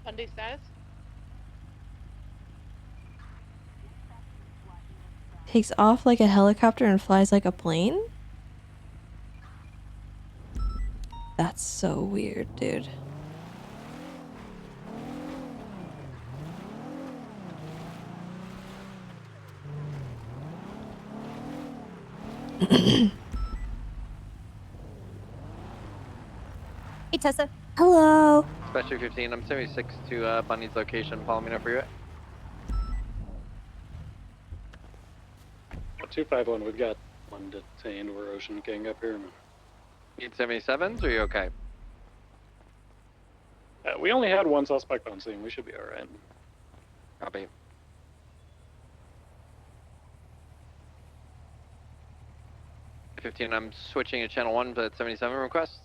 Bundy status? Takes off like a helicopter and flies like a plane? That's so weird, dude. Hey, Tessa. Hello. Special 15, I'm 76 to Bundy's location. Follow me now for you. 251, we've got one detained. We're Ocean King up here. Need 77s, or are you okay? We only had one suspect on scene. We should be all right. Copy. I'm switching to channel 1 to 77 request.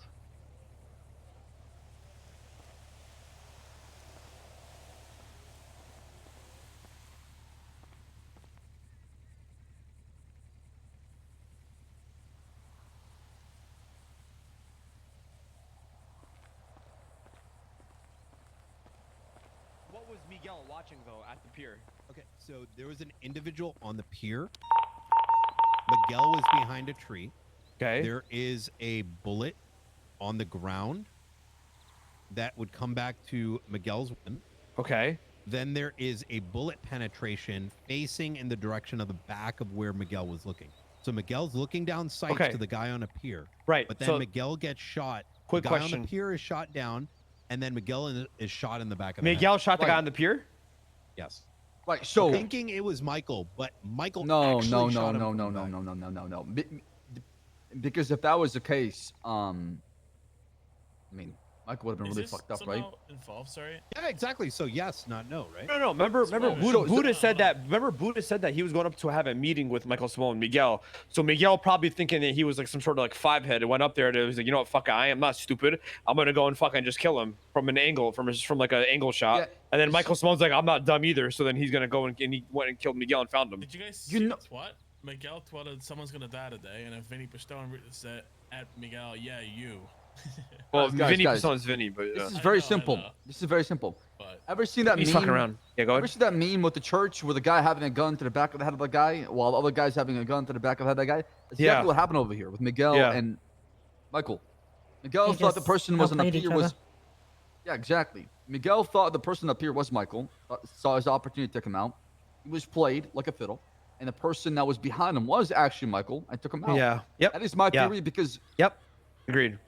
What was Miguel watching though at the pier? Okay, so there was an individual on the pier. Miguel was behind a tree. Okay. There is a bullet on the ground that would come back to Miguel's weapon. Okay. Then there is a bullet penetration facing in the direction of the back of where Miguel was looking. So Miguel's looking down sights Okay. to the guy on a pier. Right, But then so- Miguel gets shot. Quick the guy question. on the pier is shot down, and then Miguel is shot in the back of the Miguel head. shot the guy on the pier? Yes. Right, so thinking it was Michael, but Michael no, actually no, no, shot him no, from no, the no, back. no, no, no, no, no. Because if that was the case, I mean, Michael would have been Is really this fucked up, somehow right? Involved, sorry. Yeah, exactly. So yes, not no, right? No, remember So- Buddha said that. Remember Buddha said that he was going up to have a meeting with Michael Simone and Miguel. So Miguel probably thinking that he was like some sort of like five head and went up there and was like, you know what, fuck, I am not stupid. I'm gonna go and fucking just kill him from an angle, from like an angle shot. Yeah, and then Michael Simone's like, I'm not dumb either. So then he's gonna go and he went and killed Miguel and found him. Did you guys see the twat? Miguel twatted, someone's gonna die today, and if Vinny Pistone said at Miguel, yeah, you. Well, Vinny guys, Pison's Vinny, but this is I very know, I simple. know. This is very simple. Ever seen that He's meme? fucking around. Yeah, go ahead. Ever see that meme with the church where the guy having a gun to the back of the head of the guy while the other guy's having a gun to the back of the head of that guy? That's Yeah. exactly what happened over here with Miguel Yeah. and Michael. Miguel They thought the just person was on the outplayed pier each was. other. Yeah, exactly. Miguel thought the person up here was Michael. Saw his opportunity to come out. He was played like a fiddle. and the person that was behind him was actually Michael, I took him out. Yeah. Yep. That is my Yeah. theory because. Yep. Agreed.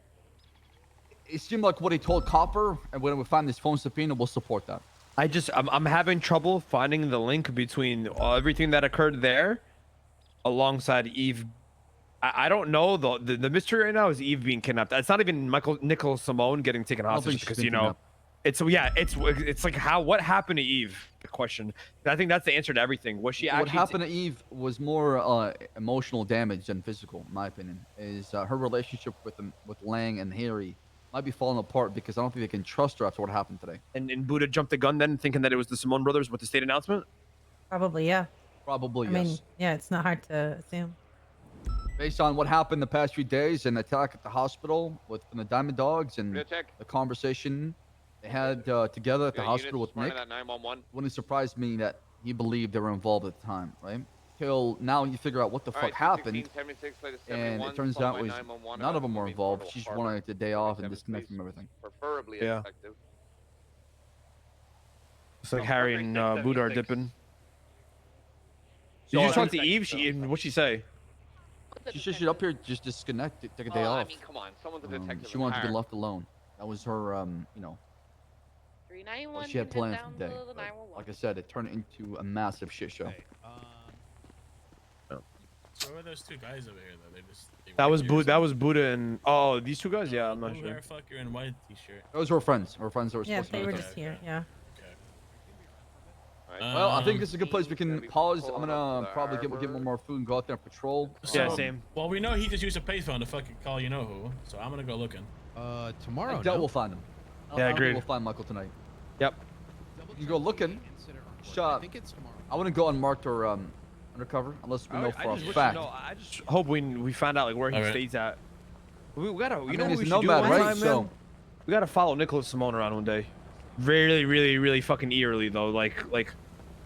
It seemed like what he told Copper, and when we find this phone subpoena, we'll support that. I'm having trouble finding the link between everything that occurred there, alongside Eve. I don't know the mystery right now is Eve being kidnapped. It's not even Nicholas Simone getting taken hostage because it's like what happened to Eve? The question. I think that's the answer to everything. Was she actually? What happened to Eve was more emotional damage than physical, in my opinion. Is her relationship with Lang and Harry might be falling apart because I don't think they can trust her after what happened today. And Buddha jumped the gun then, thinking that it was the Simone brothers with the state announcement. Probably, yeah. Probably, I yes. mean, yeah, it's not hard to assume. Based on what happened the past few days and the attack at the hospital with the Diamond Dogs and the conversation they had together at the hospital with Nick, wouldn't surprise me that he believed they were involved at the time, right? Till now you figure out what the fuck happened, and it turns out was none of them were involved. She just wanted the day off and disconnect from everything. Preferably Yeah. effective. It's like Harry and Buddha are dipping. Did So you I talk to think- Eve? What'd she say? She said she'd up here just disconnect, take a day off. I mean, come on, someone's a detective. She wanted to be left alone. That was her, what 391 she had can head planned down for the day. to the But 911. like I said, it turned into a massive shit show. So who are those two guys over here though? That was Buddha and these two guys. Yeah, I'm not Blue sure. hair fucker in white t-shirt. Those were friends. Her friends that were Yeah, supposed to they be were with just us. here. Yeah. Well, I think this is a good place we can pause. I'm gonna probably get one more food and go out there and patrol. Well, we know he just used a payphone to fucking call you know who, so I'm gonna go looking. Tomorrow. I doubt we'll find him. I don't think agreed. We'll find Michael tonight. Yep. You can go looking. Shot. I wouldn't go unmarked or undercover unless we know for a fact. I just hope we find out like where he Alright. stays at. We gotta, mean, know what he's we a should do nomad, one right? time, So- man? We gotta follow Nicholas Simone around one day. Really, really, really fucking eerily though, like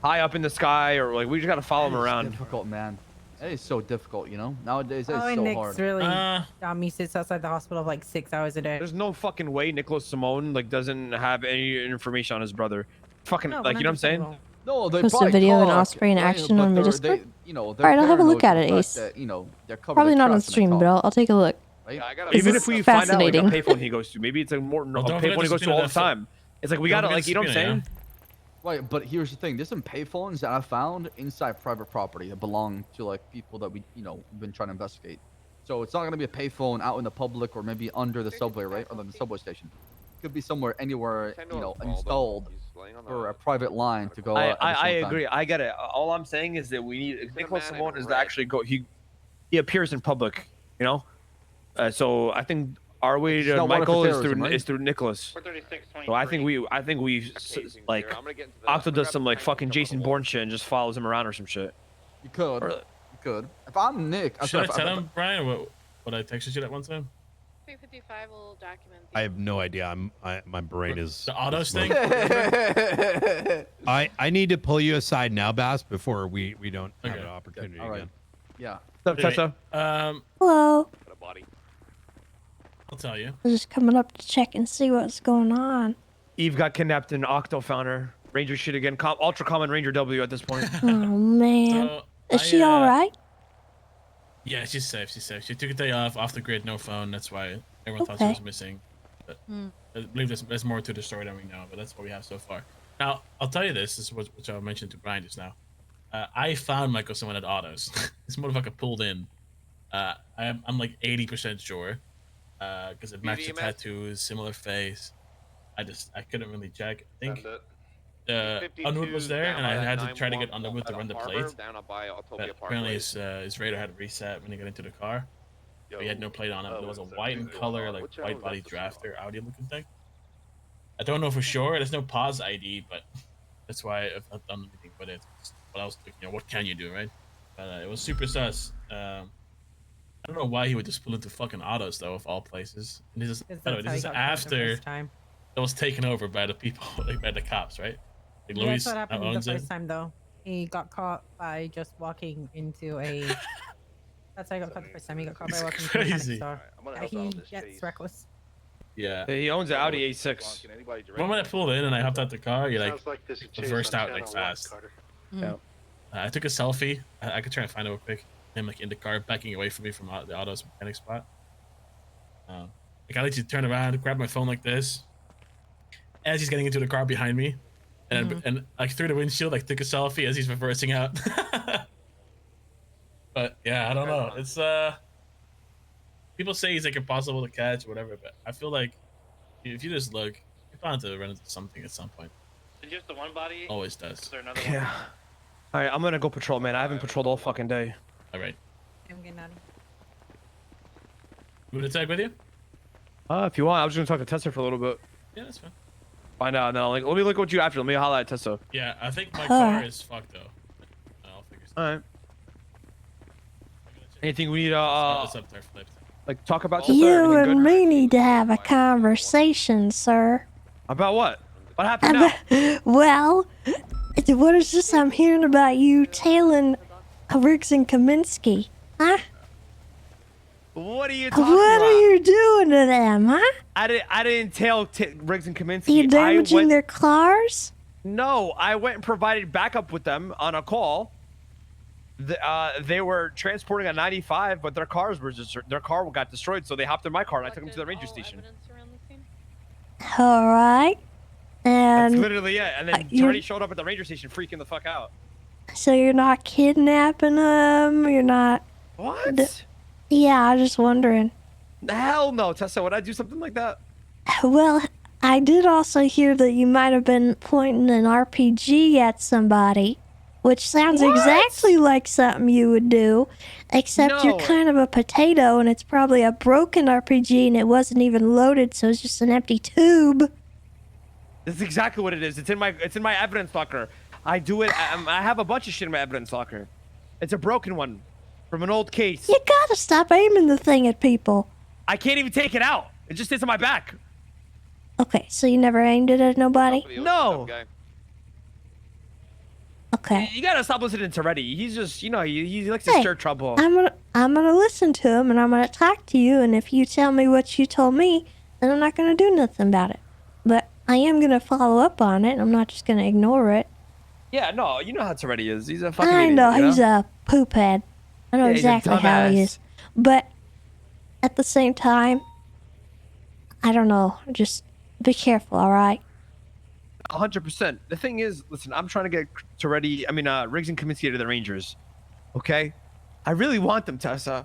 high up in the sky, or like we just gotta follow him It's around. difficult, man. It is so difficult, you know. Nowadays, it's Oh, and so Nick's hard. really got me sits outside the hospital like 6 hours a day. There's no fucking way Nicholas Simone like doesn't have any information on his brother. Fucking No, like you know what I'm saying? No, they Post a probably video of an talk, Osprey in right? action But on my they're- Discord. they- they're All right, I'll have a look at paranoid it, with the Ace. fact that, they're covered Probably their not on tracks and they stream, but talk, I'll take a look. right? Even if we find out like a fascinating. payphone he goes to, maybe it's a more Well, a don't forget payphone he the goes to all the subpoena, time. It's like we Don't gotta forget like the you know what I'm subpoena, saying? Right, but here's the thing. There's some payphones that I found inside private property that belong to like people that we've been trying to investigate. So it's not gonna be a payphone out in the public or maybe under the subway, right? Or the subway station. It could be somewhere anywhere, installed for a private line to go out. I agree. I get it. All I'm saying is that we need Nicholas Simone is to actually go. He appears in public, you know. So I think our way It's to not wanted for Michael is terrorism, right? through Nicholas. So I think we like Octo does some like fucking Jason Bourne shit and just follows him around or some shit. You could. You could. If I'm Nick, Should I if- tell him, Brian, what I texted you that one time? 355 will document. I have no idea. My brain is The autos is thing? I need to pull you aside now, Bass, before we don't have Okay. an opportunity All right. again. Yeah. What's up, Tessa? Hello. I'll tell you. I was just coming up to check and see what's going on. Eve got kidnapped and Octo found her. Ranger shit again. Ultra common Ranger W at this point. Oh man. So, Is she all right? Yeah, she's safe. She's safe. She took a day off the grid, no phone. That's why everyone thought she was Okay. missing. But I believe there's more to the story than we know, but that's what we have so far. Now, I'll tell you this is which I mentioned to Brian just now. I found Michael someone at autos. This motherfucker pulled in. I'm like 80% sure, because it matched the tattoos, similar face. I couldn't really check. I think Underwood was there, and I had to try to get Underwood to run the plate. But apparently his radar had reset when he got into the car. But he had no plate on it. There was a white in color, like white body drafter Audi looking thing. I don't know for sure. There's no pause ID, but that's why I've not done anything with it. What else? What can you do, right? But it was super sus. I don't know why he would just pull into fucking autos though, of all places. And this is, by the way, this is after it was taken over by the people, like by the cops, right? Like Yeah, Luis that's what now happened the owns it. first time though. He got caught by just walking into a. That's how he got caught the first time. He got caught by It's walking into a mechanic crazy. store. I'm gonna Yeah, help he out this gets case. reckless. Yeah. He owns an Audi A6. The moment I pulled in and I hopped out the car, you're like, Sounds like this is reversed Chase on out like Channel 1, fast. Carter. Yeah. I took a selfie. I could try and find it real quick. Him like in the car, backing away from me from the auto's mechanic spot. Like I literally turned around, grabbed my phone like this, as he's getting into the car behind me, and like through the windshield, like took a selfie as he's reversing out. But yeah, I don't know. It's people say he's like impossible to catch or whatever, but I feel like if you just look, you're bound to run into something at some point. Just the one body? Always does. Is there another Yeah. All right, I'm gonna go patrol, man. I haven't patrolled all fucking day. All right. I'm getting out of You want to tag with you? If you want, I was just gonna talk to Tessa for a little bit. Yeah, that's fine. Find out. No, like, let me look what you after. Let me holla at Tessa. Yeah, I think my car is fucked though. I'll figure All right. Anything we need like talk about? Tessa, You everything and good? me need to have a conversation, sir. About what? What happened now? Well, what is this I'm hearing about you tailing Riggs and Kaminsky? Huh? What are you talking What about? are you doing to them, huh? I didn't tail Riggs and Kaminsky. You damaging their cars? No, I went and provided backup with them on a call. They were transporting a 95, but their car got destroyed, so they hopped in my car and I took them to the ranger station. All right. That's And literally it. And then Tony showed up at the ranger station freaking the fuck out. so you're not kidnapping them? You're not... What? Yeah, I was just wondering. Hell no, Tessa. Would I do something like that? Well, I did also hear that you might have been pointing an RPG at somebody, which sounds exactly like something you would do, except you're No. kind of a potato and it's probably a broken RPG and it wasn't even loaded, so it's just an empty tube. That's exactly what it is. It's in my evidence locker. I do it. I have a bunch of shit in my evidence locker. It's a broken one from an old case. You gotta stop aiming the thing at people. I can't even take it out. It just sits on my back. Okay, so you never aimed it at nobody? No. Okay. You gotta stop listening to Reddy. He's just, he likes to stir trouble. I'm gonna listen to him and I'm gonna talk to you, and if you tell me what you told me, then I'm not gonna do nothing about it. But I am gonna follow up on it. I'm not just gonna ignore it. Yeah, no, you know how Reddy is. He's a fucking I idiot, know you he's a poop head. I know Yeah, he's a exactly how he dumbass. is. But at the same time, I don't know. Just be careful, all right? 100%. The thing is, listen, I'm trying to get Riggs and Kaminsky to the Rangers. Okay? I really want them, Tessa.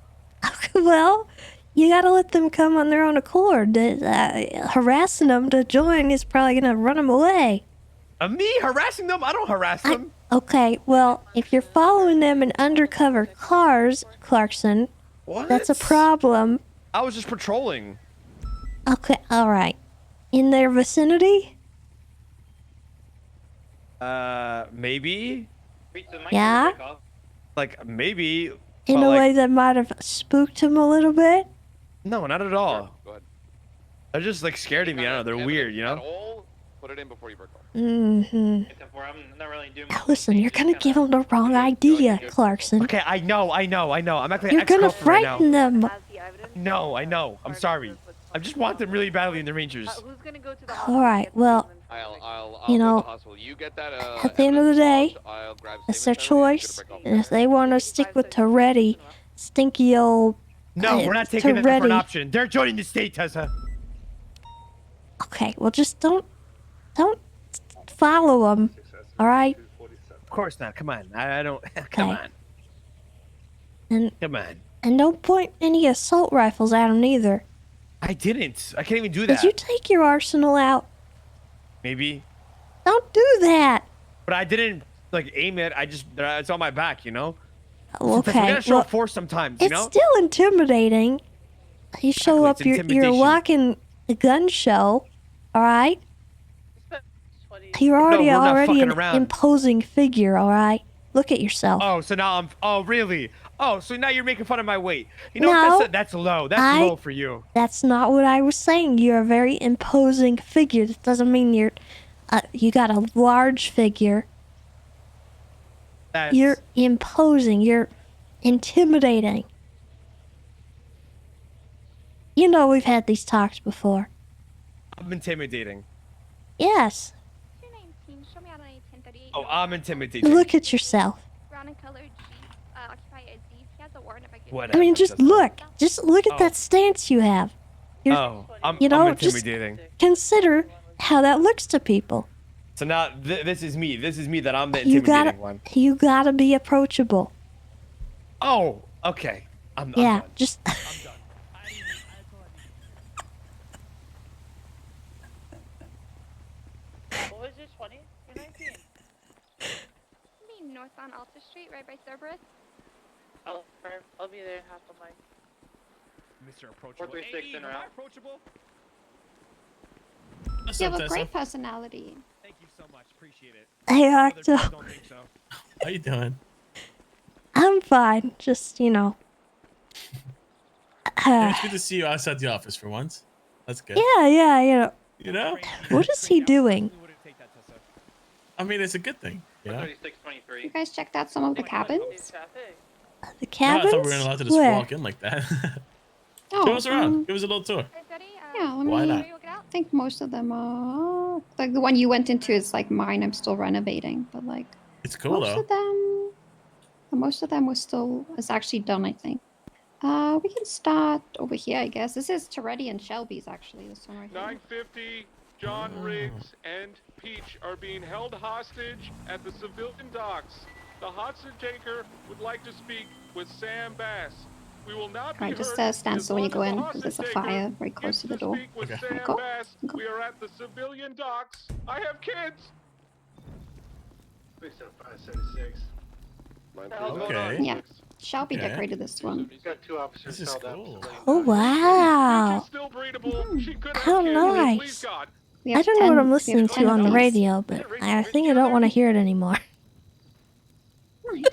Well, you gotta let them come on their own accord. Harassing them to join is probably gonna run them away. Me harassing them? I don't harass them. Okay, well, if you're following them in undercover cars, Clarkson, that's a problem. I was just patrolling. Okay, all right. In their vicinity? Maybe? Yeah? Like, maybe. In but, a like, way that might have spooked him a little bit? No, not at all. Go ahead. They're just like scared of me. I don't know. They're weird, you know? Put it in before you break off. Mm-hmm. Except for I'm not really doing Listen, you're gonna give them the wrong idea, Clarkson. Okay, I know. I'm acting You're like gonna ex-girlfriend right now. frighten them. No, I know. I'm sorry. I just want them really badly in the Rangers. All right, well, I'll you go to know, the hospital. You get that, at the end of the day, I'll grab it's their choice. And if they want to stick with Toretti, stinky old. No, we're not taking that for an Toretti. option. They're joining the state, Tessa. Okay, well, just don't follow them. All right. Of course not. Come on. I don't. Come on. And Come on. and don't point any assault rifles at them either. I didn't. I can't even do that. Did you take your arsenal out? Maybe. Don't do that. But I didn't like aim it. I just it's on my back, you know. Okay. We gotta show well, force sometimes, you it's know. still intimidating. You show up, it's you're intimidation. walking a gun show, all right? You're already we're not an fucking around. imposing figure, all right? Look at yourself. Oh, so now I'm. Oh, really? Oh, so now you're making fun of my weight. You know No, what? That's low. That's I- low for you. That's not what I was saying. You're a very imposing figure. That doesn't mean you're. You got a large figure. That's, You're imposing. You're intimidating. You know we've had these talks before. I'm intimidating. Yes. Oh, I'm intimidating. Look at yourself. brownie colored Jeep, Occupy SZ. He has a warrant if I get Whatever. I mean, just look at Oh. that stance you have. You're, I'm you know, just intimidating. consider how that looks to people. So now this is me. This is me that I'm the You intimidating one. you gotta be approachable. Oh, okay. I'm Yeah, done. just. I'm done. What was your 20? You're 19. Me north on Alta Street, right by Cerberus. I'll be there in half a mic. Mr. Approachable. 436 in route. Approachable. You have a great personality. Thank you so much. Appreciate it. Hey, Other people Octo. don't think so. How you doing? I'm fine. Just, you know. Yeah, it's good to see you outside the office for once. That's good. Yeah, you know. You know? What is he doing? I mean, it's a good thing. You know? You guys checked out some of the cabins? The No, cabins? I thought we were allowed to just Where? walk in like that. Oh, Show us around. Give us a little tour. Yeah, let Why me. not? I think most of them are like the one you went into is like mine. I'm still renovating, but like It's cool most though. most of them is actually done. I think. We can start over here, I guess. This is Toretti and Shelby's actually. This one right here. 950, John Riggs and Peach are being held hostage at the civilian docks. The hostage taker would like to speak with Sam Bass. We will not be Alright, just hurt stand as still when you long go as in the because there's a hostage fire taker very close to the gets door. speak with Okay. Sam Go. Bass. We are at the civilian docks. I have kids. 576. Okay. Yeah, Shelby Okay. decorated this one. Got 2 officers This is held cool. up. Oh, wow. Still breedable. She could have How kids. nice. Please God. We I have don't know what 10 I'm we listening have to 10 on of the these. radio, but I think I don't want to hear it anymore. Nice.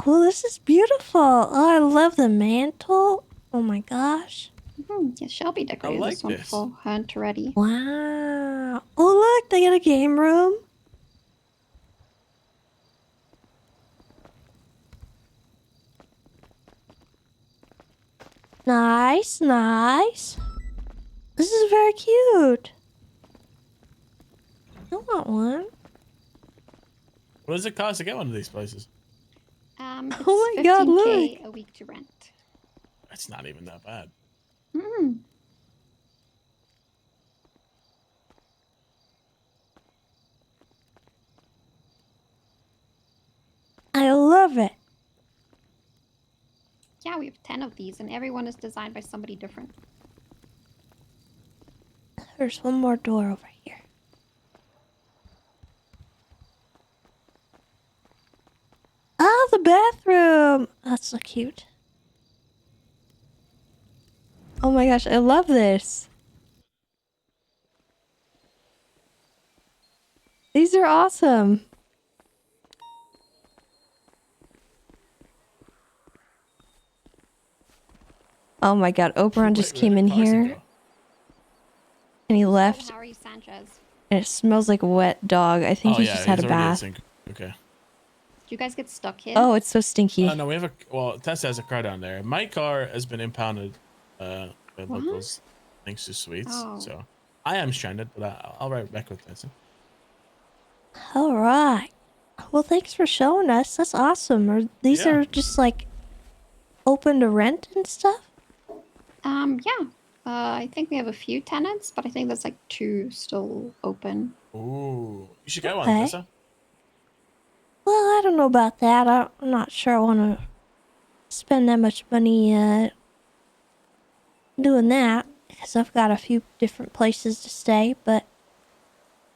Well, this is beautiful. Oh, I love the mantle. Oh my gosh. Yeah, Shelby decorated like this one this. for her and Toretti. Wow. Oh, look, they got a game room. Nice, nice. This is very cute. I want one. What does it cost to get one of these places? It's Oh my God, 15K a week to rent. That's not even that bad. Mm. I love it. Yeah, we have 10 of these, and everyone is designed by somebody different. There's one more door over here. Oh, the bathroom. That's so cute. Oh my gosh, I love this. These are awesome. Oh my god, Oberon just came in here. And he left. Harry Sanchez. And it smells like a wet dog. I think Oh, he's yeah, just had a already at bath. sink. Okay. Did you guys get stuck here? Oh, it's so stinky. No, we have a. Well, Tessa has a car down there. My car has been impounded by What? locals thanks to sweets. Oh. So I am stranded, but I'll ride back with Tessa. All right. Well, thanks for showing us. That's awesome. These Yeah. are just like open to rent and stuff? Yeah. I think we have a few tenants, but I think there's like 2 still open. Ooh, you should get one, Okay. Tessa. Well, I don't know about that. I'm not sure I want to spend that much money doing that because I've got a few different places to stay, but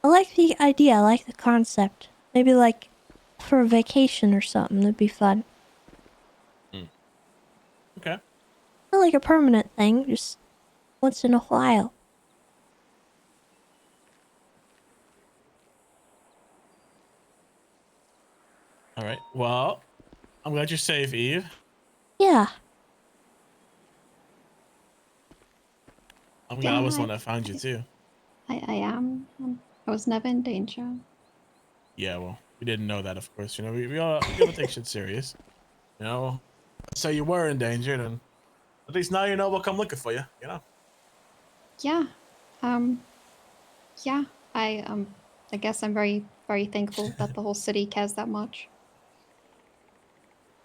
I like the idea. I like the concept. Maybe like for a vacation or something. That'd be fun. Okay. Not like a permanent thing, just once in a while. All right. Well, I'm glad you're safe, Eve. Yeah. I'm glad I was the Yeah, one that found you too. I am. I was never in danger. Yeah, well, we didn't know that, of course. You know, we gotta take shit serious. You know, so you were in danger, then at least now you know we'll come looking for you. You know. Yeah. Yeah. I guess I'm very very thankful that the whole city cares that much.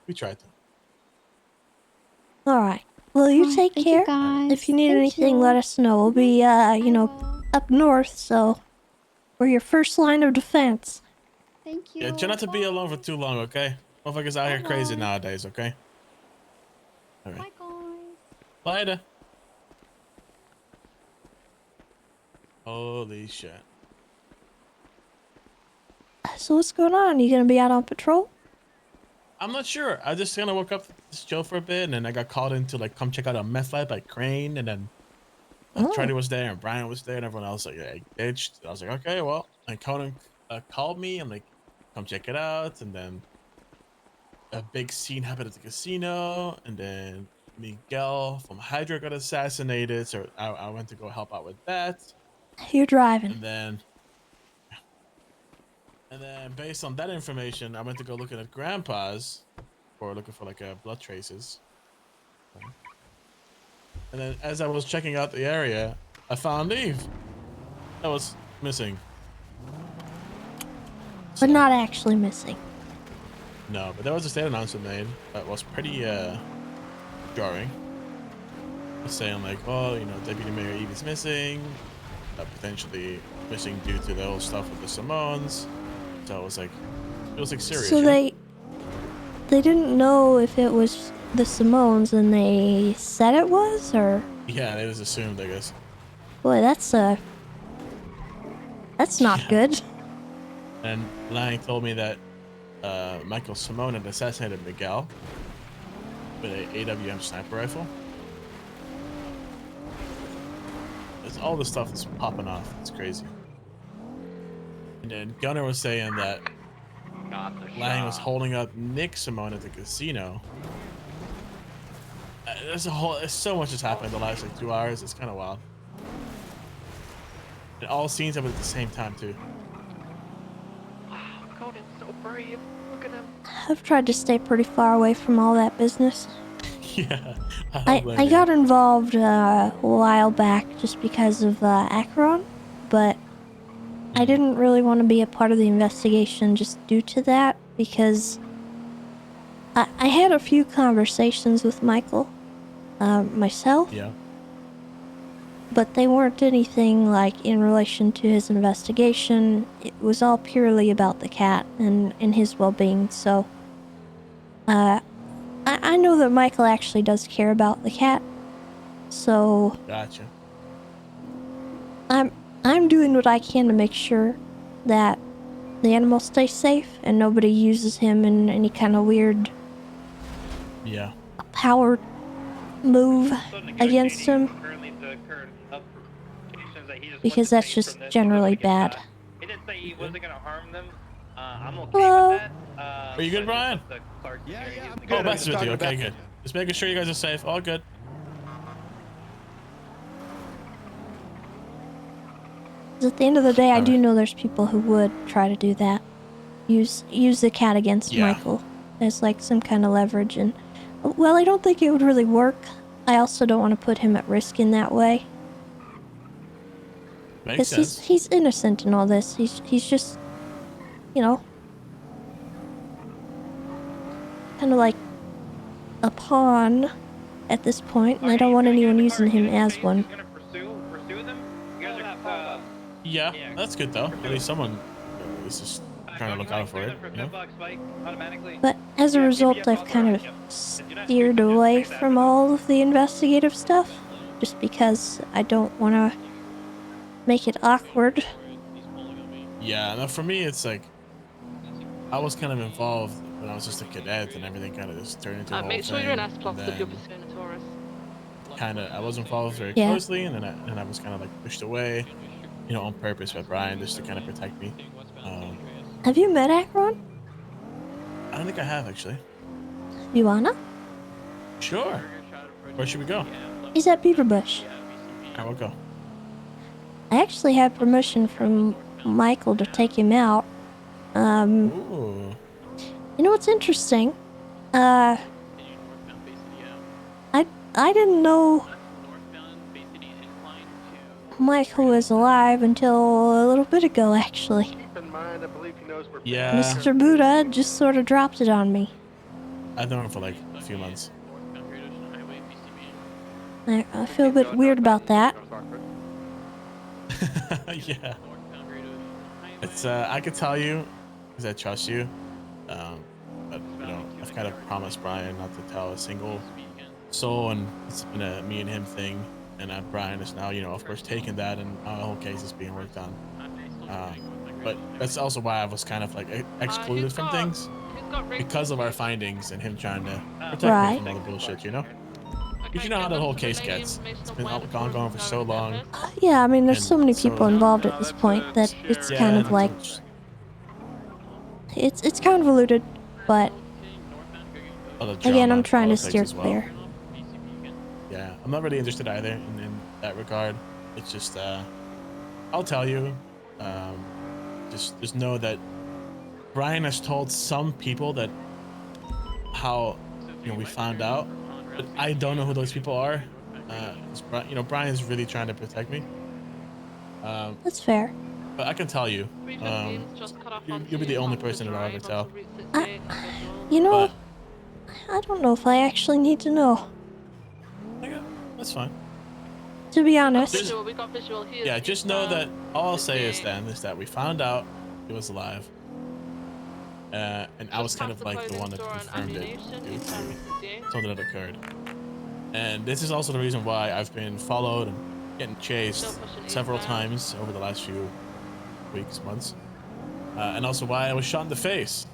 We tried to. All right. Well, you Alright, take thank care. you guys. If you need Thank anything, you. let us know. We'll be, you know, up north, so we're your first line of defense. Thank you. Yeah, try not to be alone for too long, okay? Motherfuckers out here crazy nowadays, okay? All right. Bye, guys. Later. Holy shit. So what's going on? You gonna be out on patrol? I'm not sure. I just kind of woke up to this Joe for a bit, and then I got called in to like come check out a meth lab by Crane, and then Charlie was there, and Brian was there, and everyone else like ditched. I was like, okay, well, and Conan called me, and like, come check it out, and then a big scene happened at the casino, and then Miguel from Hydra got assassinated, so I went to go help out with that. You're driving. And then based on that information, I went to go looking at Grandpa's, or looking for like blood traces. And then as I was checking out the area, I found Eve. That was missing. But not actually missing. No, but there was a state announcement made that was pretty jarring. Saying like, oh, you know, Deputy Mayor Eve is missing, potentially missing due to the whole stuff with the Simones. So it was like serious. So they didn't know if it was the Simones, and they said it was, or Yeah, they just assumed, I guess. boy, that's not good. And Lang told me that Michael Simone had assassinated Miguel with an AWM sniper rifle. All the stuff is popping off. It's crazy. And then Gunner was saying that Lang was holding up Nick Simone at the casino. There's so much has happened in the last like 2 hours. It's kind of wild. And all scenes happen at the same time too. Conan's so brave. Look at him. I've tried to stay pretty far away from all that business. Yeah. I got involved a while back just because of Acheron, but I didn't really want to be a part of the investigation just due to that, because I had a few conversations with Michael myself. Yeah. But they weren't anything like in relation to his investigation. It was all purely about the cat and his well-being. So I know that Michael actually does care about the cat. So Gotcha. I'm doing what I can to make sure that the animal stays safe and nobody uses him in any kind of weird power move against him. Because that's just generally bad. He did say he wasn't gonna harm them. I'm okay Hello? with that. Are you good, Brian? Yeah, I'm Oh, Beth's with you. Okay, good. Just making sure you guys are safe. All good. 'Cause at the end of the day, I do know there's people who would try to do that. Use the cat against Michael as like some kind of leverage, and well, I don't think it would really work. I also don't want to put him at risk in that way. Makes Because he's innocent in all this. He's just, you know, kind of like a pawn at this point, and I don't want anyone using him as one. Yeah, that's good though. At least someone is just trying to look out for it. You know? But as a result, I've kind of steered away from all of the investigative stuff, just because I don't want to make it awkward. Yeah, no, for me, it's like I was kind of involved when I was just a cadet, and everything kind of just turned into a whole Make sure thing. you're an S+ if And you're then pursuing a Taurus. I was involved very Yeah. closely, and then I was kind of like pushed away, you know, on purpose by Brian, just to kind of protect me. Have you met Acheron? I don't think I have actually. You wanna? Sure. Where should we go? He's at Beaverbush. I will go. I actually had permission from Michael to take him out. Ooh. You know what's interesting? I didn't know Michael was alive until a little bit ago, actually. in mind. I believe he knows we're Yeah. Mr. Buddha just sort of dropped it on me. I've known him for like a few months. I feel a bit weird about that. Yeah. It's I could tell you because I trust you, but you know I've kind of promised Brian not to tell a single soul, and it's been a me and him thing, and Brian is now of course taking that, and our whole case is being worked on. But that's also why I was kind of like excluded from things because of our findings and him trying to protect me from all the bullshit, Because you know how the whole case gets. It's been going for so long. Yeah, I mean, there's so And many so- people involved at this point that it's Yeah, kind of that's like it's convoluted, but other again, I'm drama, trying to politics steer as well. clear. Yeah, I'm not really interested either in that regard. It's just, I'll tell you, just know that Brian has told some people that how, we found out, but I don't know who those people are. Brian's really trying to protect me. That's fair. But I can tell you, you'll be the only person that I'll ever tell. You know, I don't know if I actually need to know. That's fine. To be honest. We got visual here. Yeah, just know that all I'll say is that we found out he was alive. And I was kind of like the one that confirmed it due to something that occurred. And this is also the reason why I've been followed and getting chased several times over the last few weeks, months. And also why I was shot in the face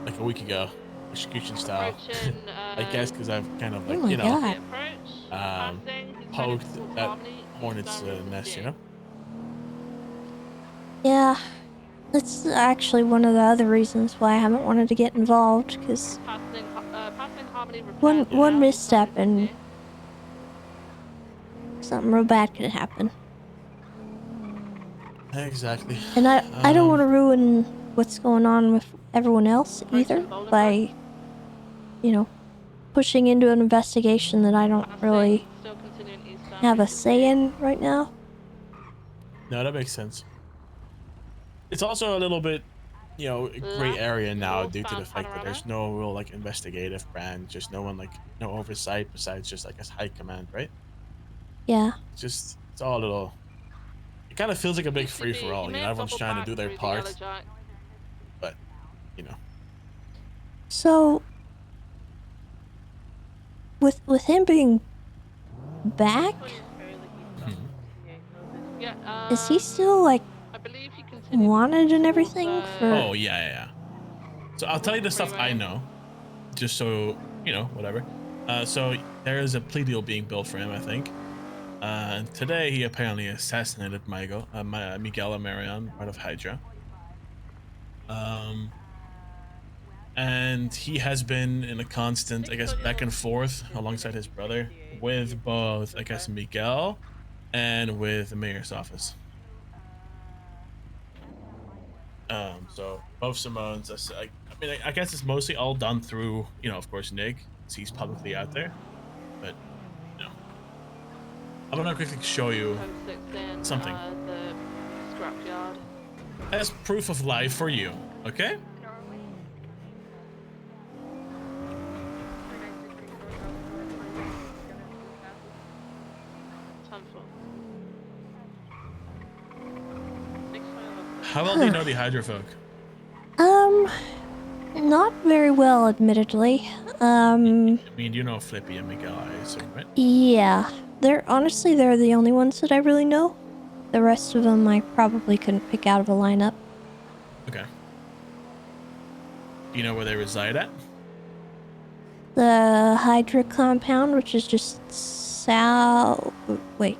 like a week ago, execution style. I guess because I've kind of like, poked that hornet's nest, Yeah, that's actually one of the other reasons why I haven't wanted to get involved, because one misstep and something real bad could happen. Exactly. And I don't want to ruin what's going on with everyone else either by, pushing into an investigation that I don't really have a say in right now. No, that makes sense. It's also a little bit, gray area now due to the fact that there's no real like investigative branch, just no oversight besides just like high command, right? Yeah. It's all a little. It kind of feels like a big free for all. Everyone's trying to do their part, but So, with him being back, is he still like wanted and everything for? Oh yeah. So I'll tell you the stuff I know, just so whatever. So there is a plea deal being built for him, I think. And today he apparently assassinated Miguel Amarion, part of Hydra. And he has been in a constant, I guess, back and forth alongside his brother with both, I guess, Miguel and with the mayor's office. So both Simone's, I guess it's mostly all done through, of course, Nick, since he's publicly out there. But, I'm gonna quickly show you something The scrapyard. as proof of life for you, okay? How well do you know the Hydra folk? Not very well, admittedly. I mean, you know Flippy and Miguel, I assume, right? Yeah. They're the only ones that I really know. The rest of them I probably couldn't pick out of a lineup. Okay. Do you know where they reside at? The Hydra compound, which is just south... Wait.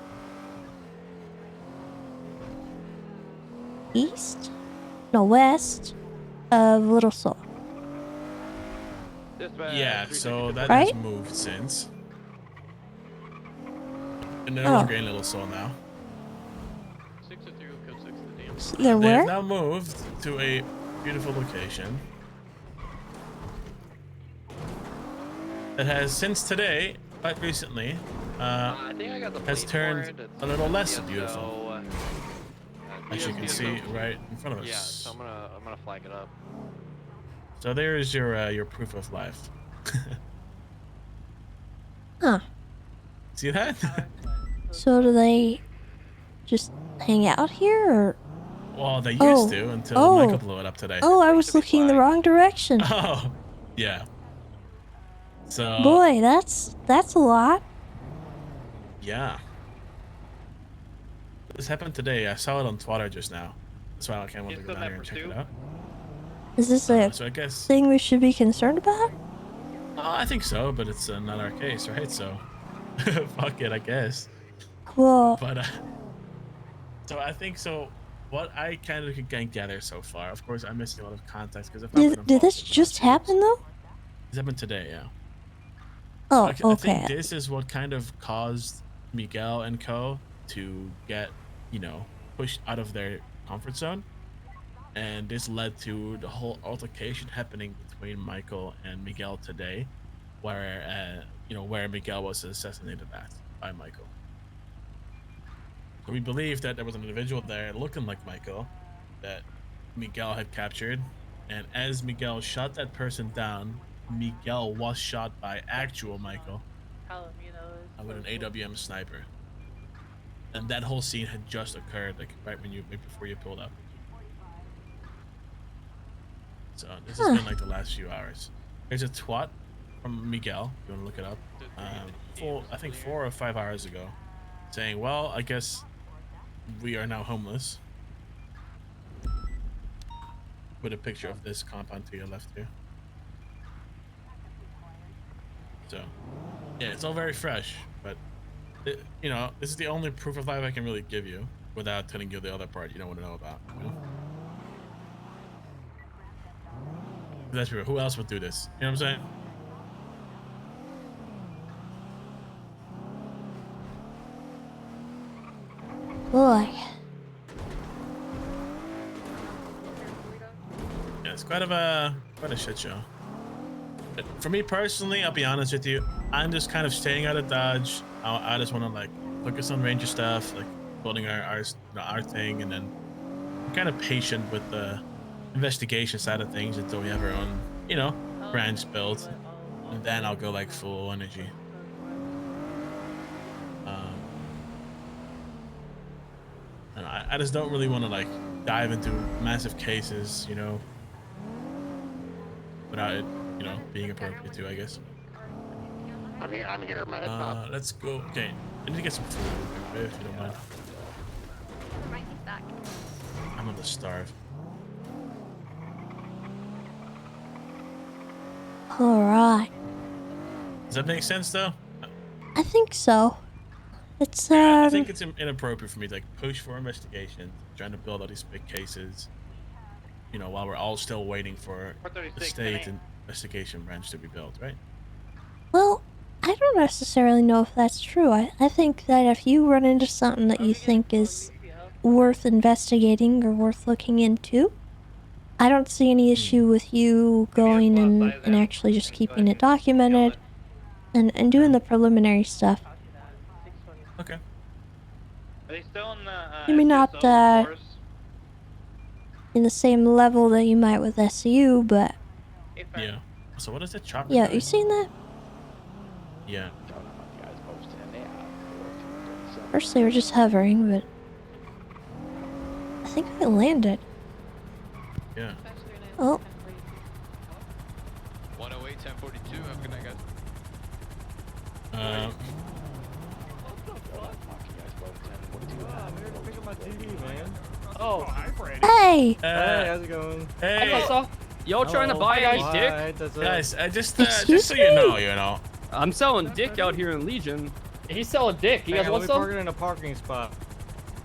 East? No, west of Little Soul. Yeah, so that Right? has moved since. And they're Oh. no longer in Little Soul now. So they're They where? have now moved to a beautiful location that has, since today, quite recently, has turned a little less beautiful. as you can see right in front of us. Yeah, so I'm gonna flag it up. So there's your proof of life. Huh. See that? So do they just hang out here, or? Well, they used to until Michael blew it up today. Oh, I was looking the wrong direction. Oh, yeah. So. Boy, that's a lot. Yeah. This happened today. I saw it on Twitter just now. That's why I kind of wanted to go down here and check it out. Is this a So I guess. thing we should be concerned about? I think so, but it's not our case, right? So, fuck it, I guess. Cool. But so I think so. What I kind of can gather so far, of course, I'm missing a lot of context because Did this just happen though? This happened today, yeah. Oh, I think this is what kind of caused Miguel and co to get, pushed out of their comfort zone, and this led to the whole altercation happening between Michael and Miguel today, where where Miguel was assassinated by Michael. So we believe that there was an individual there looking like Michael that Miguel had captured, and as Miguel shot that person down, Miguel was shot by actual Michael with an AWM sniper. And that whole scene had just occurred, like right before you pulled up. So this has been like the last few hours. There's a twat from Miguel. If you want to look it up? I think 4 or 5 hours ago, saying, "Well, I guess we are now homeless." With a picture of this compound to your left here. So, yeah, it's all very fresh, but this is the only proof of life I can really give you without telling you the other part you don't want to know about. That's true. Who else would do this? You know what I'm saying? Boy. Yeah, it's quite a shit show. But for me personally, I'll be honest with you, I'm just kind of staying out of Dodge. I just want to like focus on Ranger stuff, like building our thing, and then I'm kind of patient with the investigation side of things until we have our own, branch built, and then I'll go like full energy. And I just don't really want to like dive into massive cases, without it, being appropriate too, I guess. I'm here, man. Let's go. Okay, I need to get some food, if you don't mind. I'm gonna starve. All right. Does that make sense, though? I think so. It's I think it's inappropriate for me to like push for investigation, trying to build all these big cases, while we're all still waiting for the state investigation branch to be built, right? Well, I don't necessarily know if that's true. I think that if you run into something that you think is worth investigating or worth looking into, I don't see any issue with you going and actually just keeping it documented and doing the preliminary stuff. Okay. Are they still in the Maybe not in the same level that you might with SU, but Yeah. So what is that chopper? yeah, doing? you seen that? Yeah. First they were just hovering, but I think I landed. Yeah. Oh. 108, 1042. Have a good night, guys. Oh, hi, Brady. Hey! Hey, how's it going? Hey! Y'all trying to buy any dick? Guys, just so you know. I'm selling dick out here in Legion. He's selling dick. You guys want some? Parking in a parking spot.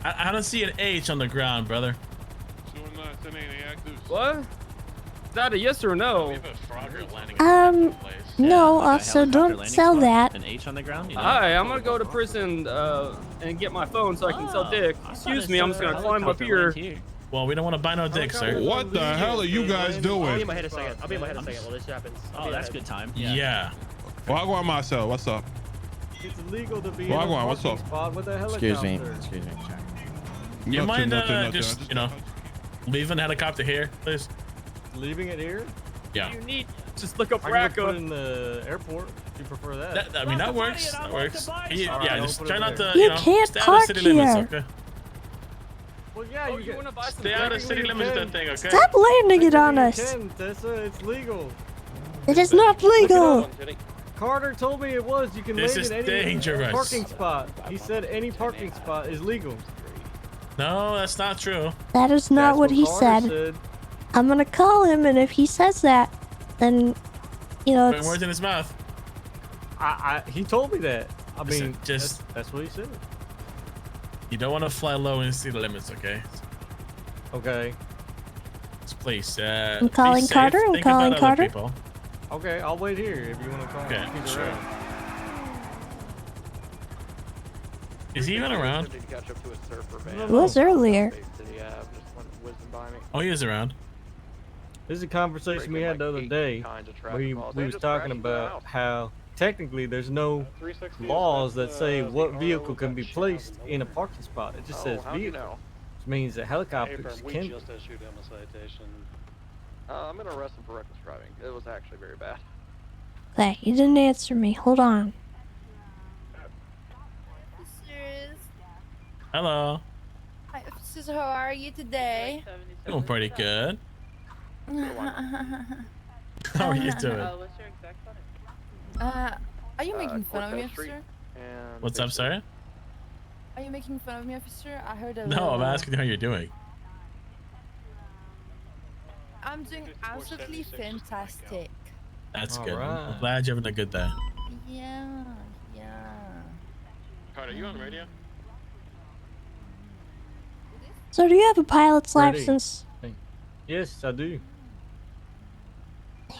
I don't see an H on the ground, brother. What? Is that a yes or no? No, so don't sell that. An H on the ground? Hi, I'm gonna go to prison and get my phone so I can sell dick. Excuse me, I'm just gonna climb up here. Well, we don't want to buy no dick, sir. What the hell are you guys doing? I'll be in my head a second. While this happens. Oh, that's good time. Yeah. Wagwan myself, what's up? It's illegal to be Wagwan, in a what's parking up? spot with a helicopter. Excuse me. You Nothing, mind nothing. just leaving the helicopter here, please? Leaving it here? Yeah. You need just look up I can Racco. put it in the airport. If you prefer that. I mean, that works. That works. Yeah, Alright, just I'll try put it not there. to, You can't stay out of city limits, park okay? Well, yeah, you want to buy some Stay out of city limits with that thing, okay? Stop landing it on us. Tessa, it's legal. It is not legal. Carter told me it was. You can This land is in any dangerous. parking spot. He said any parking spot is legal. No, that's not true. That is not That's what he Carter said. I'm gonna call him, and if he says that, then, Putting it's... words in his mouth. He told me that. I Listen, mean, just that's what he said. you don't want to fly low in city limits, okay? Okay. Just please. I'm calling be safe. Carter, I'm Think calling about other Carter. people. Okay, I'll wait here if you want to call. Okay, He's sure. around. Is he even around? It was earlier. Oh, he is around. This is a conversation we had the other day. We was talking about how technically there's no laws that say what vehicle can be placed in a parking spot. It just says vehicle, which means that helicopters We can. just issued him a citation. I'm gonna arrest him for reckless driving. It was actually very bad. Okay, you didn't answer me. Hold on. Hello. Hi, officers, how are you today? Doing pretty good. How are you doing? Are you making fun of me, officer? What's up, sir? Are you making fun of me, officer? I heard a No, I'm asking how you're doing. I'm doing absolutely fantastic. That's good. Alright. I'm glad you're having a good day. Yeah, yeah. Carter, you on the radio? So do you have a pilot's Ready. license? Yes, I do.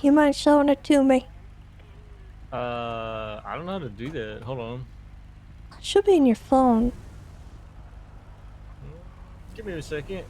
You mind showing it to me? I don't know how to do that. Hold on. It should be in your phone. Give me a second.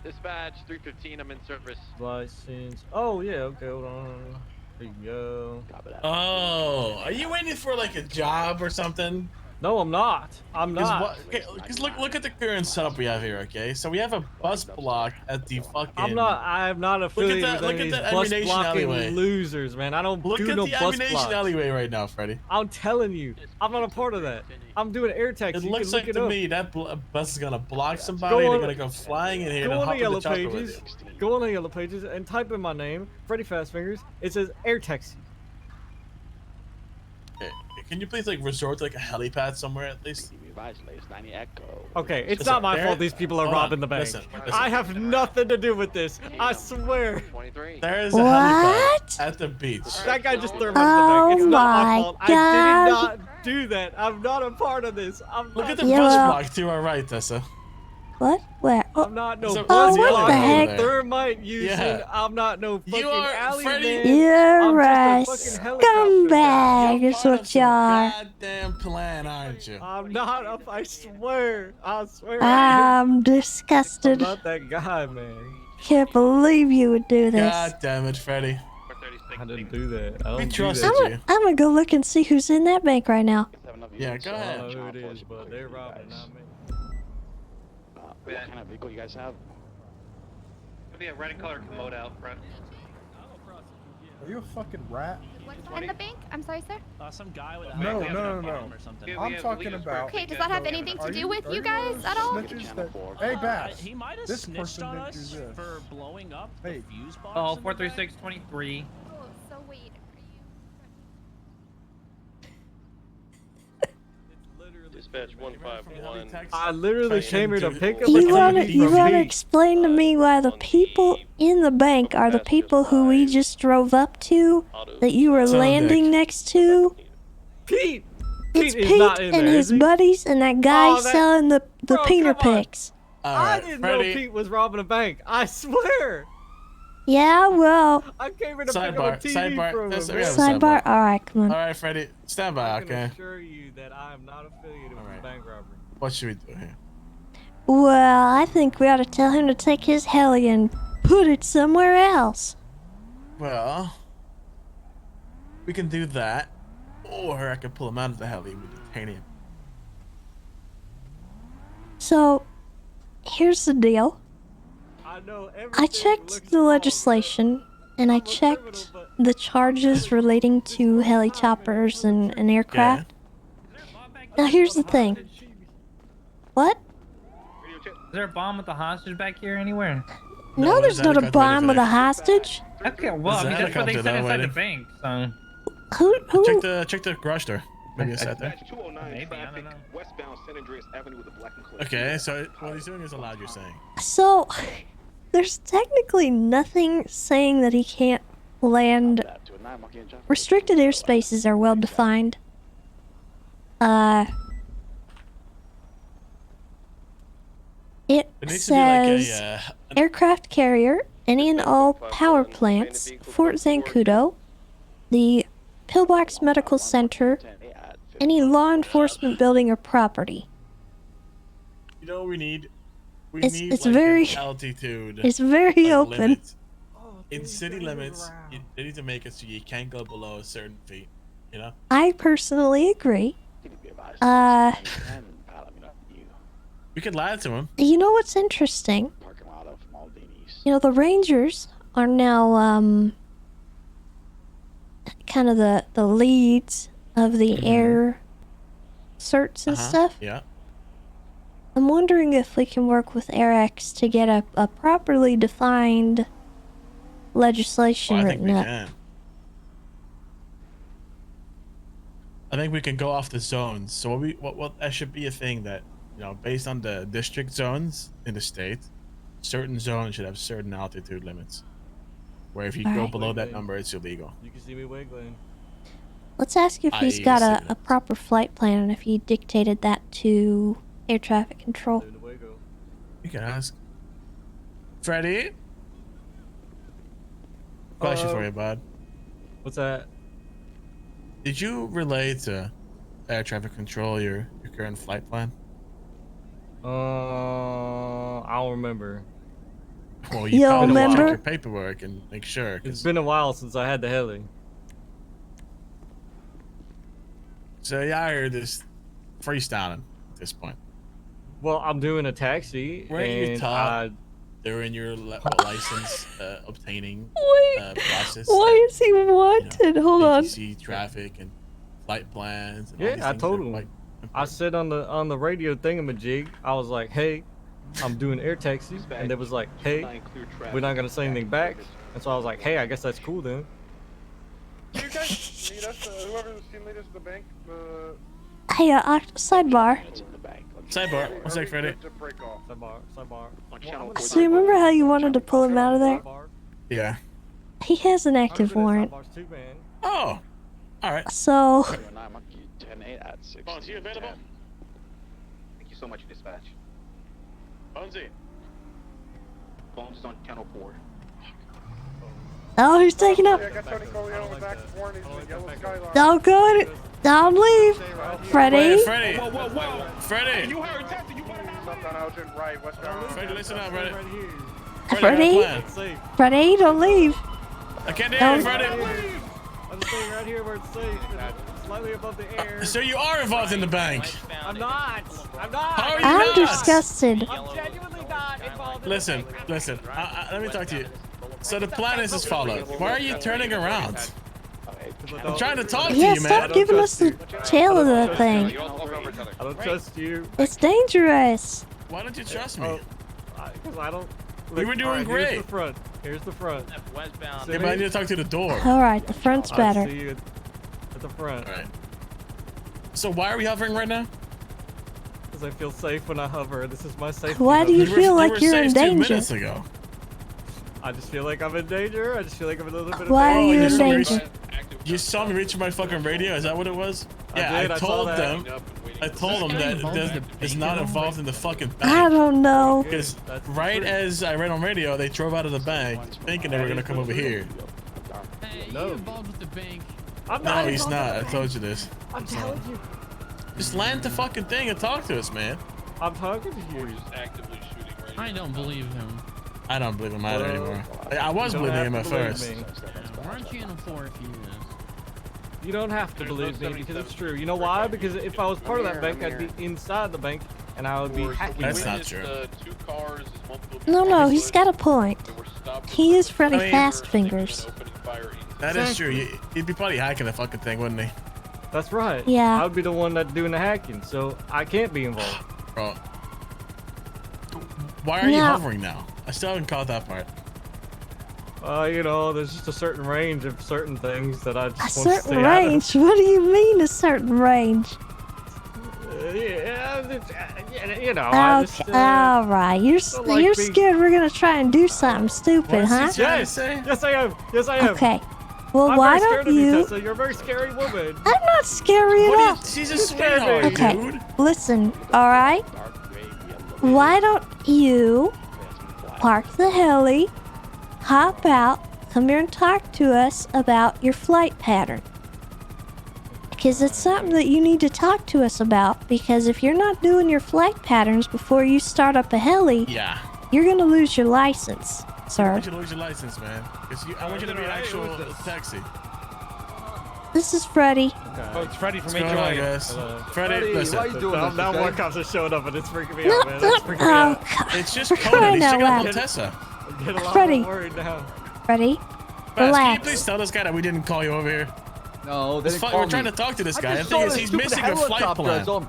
Dispatch 315. I'm in service. License. Oh yeah. Okay. Hold on. There you go. Oh, are you waiting for like a job or something? No, I'm not. I'm not. Because look at the current setup we have here, okay? So we have a bus block at the fucking... I'm not affiliated with any of these bus ammunition blocking alleyway. losers, man. I don't Look do at no the bus ammunition blocks. alleyway right now, Freddy. I'm telling you, I'm not a part of that. I'm doing air taxi. It You looks can like look it to up. me that bus is gonna block somebody. Go They're on- gonna go flying in here Go and on hop the in the yellow chopper with pages. you. Go on the yellow pages and type in my name, Freddy Fastfingers. It says air taxi. Okay. Can you please like resort to like a helipad somewhere at least? Okay, it's Listen, not my there- fault these people are hold on, robbing the bank. listen. I have nothing to do with this. I swear. There is a What? helipad at the beach. That guy just threw him under the bank. It's not my my fault. I gosh. did not do that. I'm not a part of this. Look at the Yeah, bus well- block to our right, Tessa. What? Where? Oh, I'm not no So- bus Oh, what the blocking, heck? thermite using. Yeah. I'm not no fucking You are alley Freddy. man. you're a I'm just a fucking helicopter guy. scumbag is what you are. Goddamn plan, aren't you? I'm not. I swear. I swear. I'm I'm disgusted. not that guy, man. Can't believe you would do this. God damn it, Freddy. I didn't do that. I don't We do trusted that. you. I'm gonna go look and see who's in that bank right now. Yeah, go I ahead. don't know who it is, but they're robbing, not me. What kind of vehicle you guys have? There'll be a red and color commode out front. Are you a fucking rat? What's in the bank? I'm sorry, sir. Some guy with a No, we have no, an no, alarm no. or something. I'm talking about. Okay, does that have anything to do with you guys at all? Snitches that, hey, Bass. He might have This snitched person on didn't us do this. for blowing up Hey. the fuse box. Oh, in the back. 43623. Oh, so wait, are you... Dispatch 151. I literally came here to pick up a You wanna TV from wanna Pete. explain to me why the people in the bank are the people who we just drove up to that you were Sound landing dick. next to? Pete. It's Pete is Pete not in and there, his is he? buddies and that guy Oh, that- selling the Bro, peanut come on. picks. All I right, didn't Freddy. know Pete was robbing a bank. I swear. Yeah, well, I came here to pick up a Sidebar, TV sidebar. from This- him. we have a man. sidebar. All right, come All on. right, Freddy, stand by, I can okay? assure you that I am not affiliated with Alright. bank robbery. What should we do here? Well, I think we ought to tell him to take his heli and put it somewhere else. Well, we can do that, or I can pull him out of the heli and we detain him. So, here's the deal. I know I checked the legislation, and I checked the charges relating to helicopters and aircraft. Now, here's the thing. What? Is there a bomb with the hostage back here anywhere? No, there's not a bomb with a hostage. Okay, well, I mean, that's what they said inside the bank, so... Who? Check the garage door. Maybe it's out there. Maybe, I don't know. Westbound San Andreas Avenue with the black and Okay, so what he's doing is allowed, you're saying. So, there's technically nothing saying that he can't land. Restricted airspaces are well defined. It needs to be like says aircraft carrier, any and all power plants, Fort Zancudo, the Pillbox Medical Center, any law enforcement building or property. You know what we need? We It's- need it's like very- an altitude. it's very open. limit. In city limits, they need to make it so you can't go below a certain feet. You know? I personally agree. We could lie to him. You know what's interesting? You know, the Rangers are now, kind of the leads of the air certs and stuff. Yeah. I'm wondering if we can work with AirX to get a properly defined legislation I think written we up. can. I think we can go off the zones. So what that should be a thing that, you know, based on the district zones in the state, certain zones should have certain altitude limits. Where if you go Alright. below that number, it's illegal. You can see me wiggling. Let's ask if he's got a proper flight plan and if he dictated that to air traffic control. You can ask. Freddy? Question for you, bud. What's that? Did you relay to air traffic control your current flight plan? I don't remember. Well, you probably want to check your paperwork and make sure. It's been a while since I had the heli. So yeah, you're just freestyling at this point. Well, I'm doing a taxi. Where you and taught during your license obtaining process? Why is he wanted? Hold on. ATC traffic and flight plans. And all Yeah, these I things told are him. quite I said on the radio thingamajig, I was like, hey, I'm doing air taxis, and they was like, hey, we're not gonna say anything back, and so I was like, hey, I guess that's cool then. You guys need us, whoever's team leaders at the bank, Hey, sidebar. Sidebar. One sec, Freddy. Sidebar. So you remember how you wanted to pull him out of there? Yeah. He has an active warrant. Oh. All right. So. 10-8 at 6. Bones, you available? Thank you so much, dispatch. Bonesy. Bones is on channel 4. Oh, he's taking up. Don't go. Don't leave. Freddie. Freddy. Whoa. Freddy. You heard Tessa, you better have something out in right, westbound. Freddie, listen up, Freddy. Freddie. Freddie, don't leave. I can't hear you, Freddy. I'm staying right here where it's safe, slightly above the air. So you are involved in the bank. I'm not. I'm not. How are you I'm not? disgusted. I'm genuinely not involved. Listen. Let me talk to you. So the plan is as follows. Why are you turning around? I'm trying to talk to Yeah, you, man. stop giving us the tail of the thing. I don't trust you. It's dangerous. Why don't you trust me? Because I don't. We were doing Alright, great. Here's the front. Here's the front. Yeah, but I need to talk to the door. All right, the front's I better. see you at the front. All right. So why are we hovering right now? Because I feel safe when I hover. This is my safety. Why do you hover. feel like you're in safe 2 danger? minutes ago. I just feel like I'm in danger. I just feel like I'm in a little bit of Why are danger. you in danger? You saw me reaching my fucking radio. Is that what it was? Yeah, did, I saw told that. them. I told them that is not involved in the fucking bank. I don't know. Because right as I read on radio, they drove out of the bank thinking they were gonna come over here. Hey, you involved with the bank? No, he's not. I told you this. I'm telling you. Just land the fucking thing and talk to us, man. I'm talking to you. I don't believe him. I don't believe him either anymore. I was believing him at first. We're on channel 4 if you know. You don't have to believe me because it's true. You know why? Because if I was part of that bank, I'd be inside the bank and I would be hacking. That's not true. No, he's got a point. He is Freddy Fastfingers. That is true. He'd be probably hacking the fucking thing, wouldn't he? That's right. Yeah. I would be the one that's doing the hacking, so I can't be involved. Bro. Why are you hovering now? I still haven't caught that part. You know, there's just a certain range of certain things that I just A want to stay certain out of. range? What do you mean a certain range? You know, I Okay, just, all right. You're being- scared we're gonna try and do something stupid, huh? Yes, yes I am. Yes I am. Okay. Well, I'm why very scared don't of you? Tessa. You're a very scary woman. I'm not scary at all. She's a sweetheart, Okay, dude. listen. All right. Why don't you park the heli, hop out, come here and talk to us about your flight pattern? Because it's something that you need to talk to us about. Because if you're not doing your flight patterns before you start up a heli, Yeah. you're gonna lose your license, I sir. want you to lose your license, man. I want you to be an actual taxi. This is Freddy. Oh, it's Freddy from What's going on, HOA. guys? Freddy, listen. Why are you doing this? Now more cops are showing up and it's freaking me No, out, man. That's freaking me out. It's just For Conan. crying He's out checking up on loud. Tessa. I'm getting a lot Freddy. more worried now. Freddy, Baz, can you relax. please tell this guy that we didn't call you over here? No, they It's didn't fine. call We're trying me. to talk to this I guy. The just thing saw is, that he's stupid missing a flight helicopter. plan. I saw him.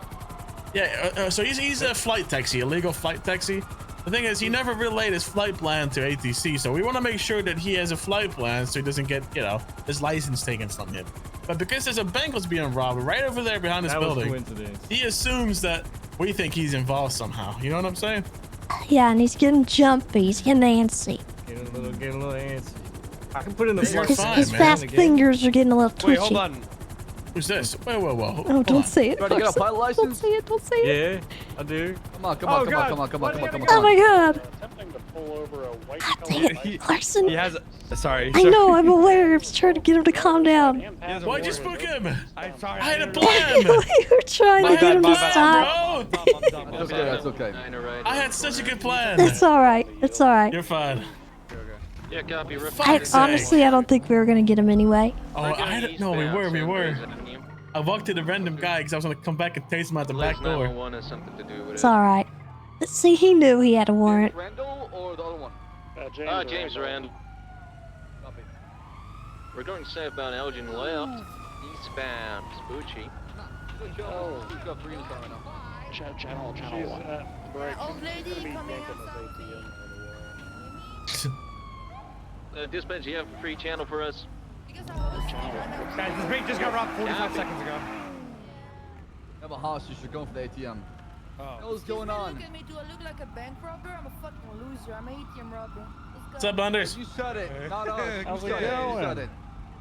Yeah, so he's a flight taxi, a legal flight taxi. The thing is, he never relayed his flight plan to ATC, so we want to make sure that he has a flight plan so he doesn't get, you know, his license taken from him. But because there's a bank was being robbed right over there behind this That was building, coincidence. he assumes that we think he's involved somehow. You know what I'm saying? Yeah, and he's getting jumpy. He's getting antsy. Getting a little antsy. I can put in the You're His, fine, his man. fast fingers are getting a little twitchy. Wait, hold on. Who's this? Whoa. Oh, Hold don't on. say it. Trying to get a Carson. pilot license? Don't say it. Don't say it. Yeah, I do. Come on, come Oh, on, come God. on, come on, come on, come on, come on. Oh my god. Attempting to pull over a white Dang it, Carson. He has. Sorry. I know, I'm aware. I was trying to get him to calm down. Why'd you spook him? I'm sorry. I had a plan. You were trying to get him to stop. Bro. That's okay, that's okay. I had such a good plan. It's alright. It's alright. You're fine. Yeah, copy. Honestly, I don't think we were gonna get him anyway. Oh, no, we were. I walked to the random guy because I was gonna come back and taste him at the back door. Has something to do with It's alright. See, he knew he had a warrant. Randall or the other one? James Randall. Copy. We're going southbound Elgin left, eastbound Spoochie. Oh, we've got 3 in the car right now. Channel one. Old lady coming outside. Dispatch, you have a free channel for us? Guys, this bank just got robbed 45 seconds ago. Have a hostage. You're going for the ATM. Oh. What's going on? Look at me. Do I look like a bank robber? I'm a fucking loser. I'm an ATM robber. What's up, Blunders? You said it. Not us. How's You it said it. You going? said it.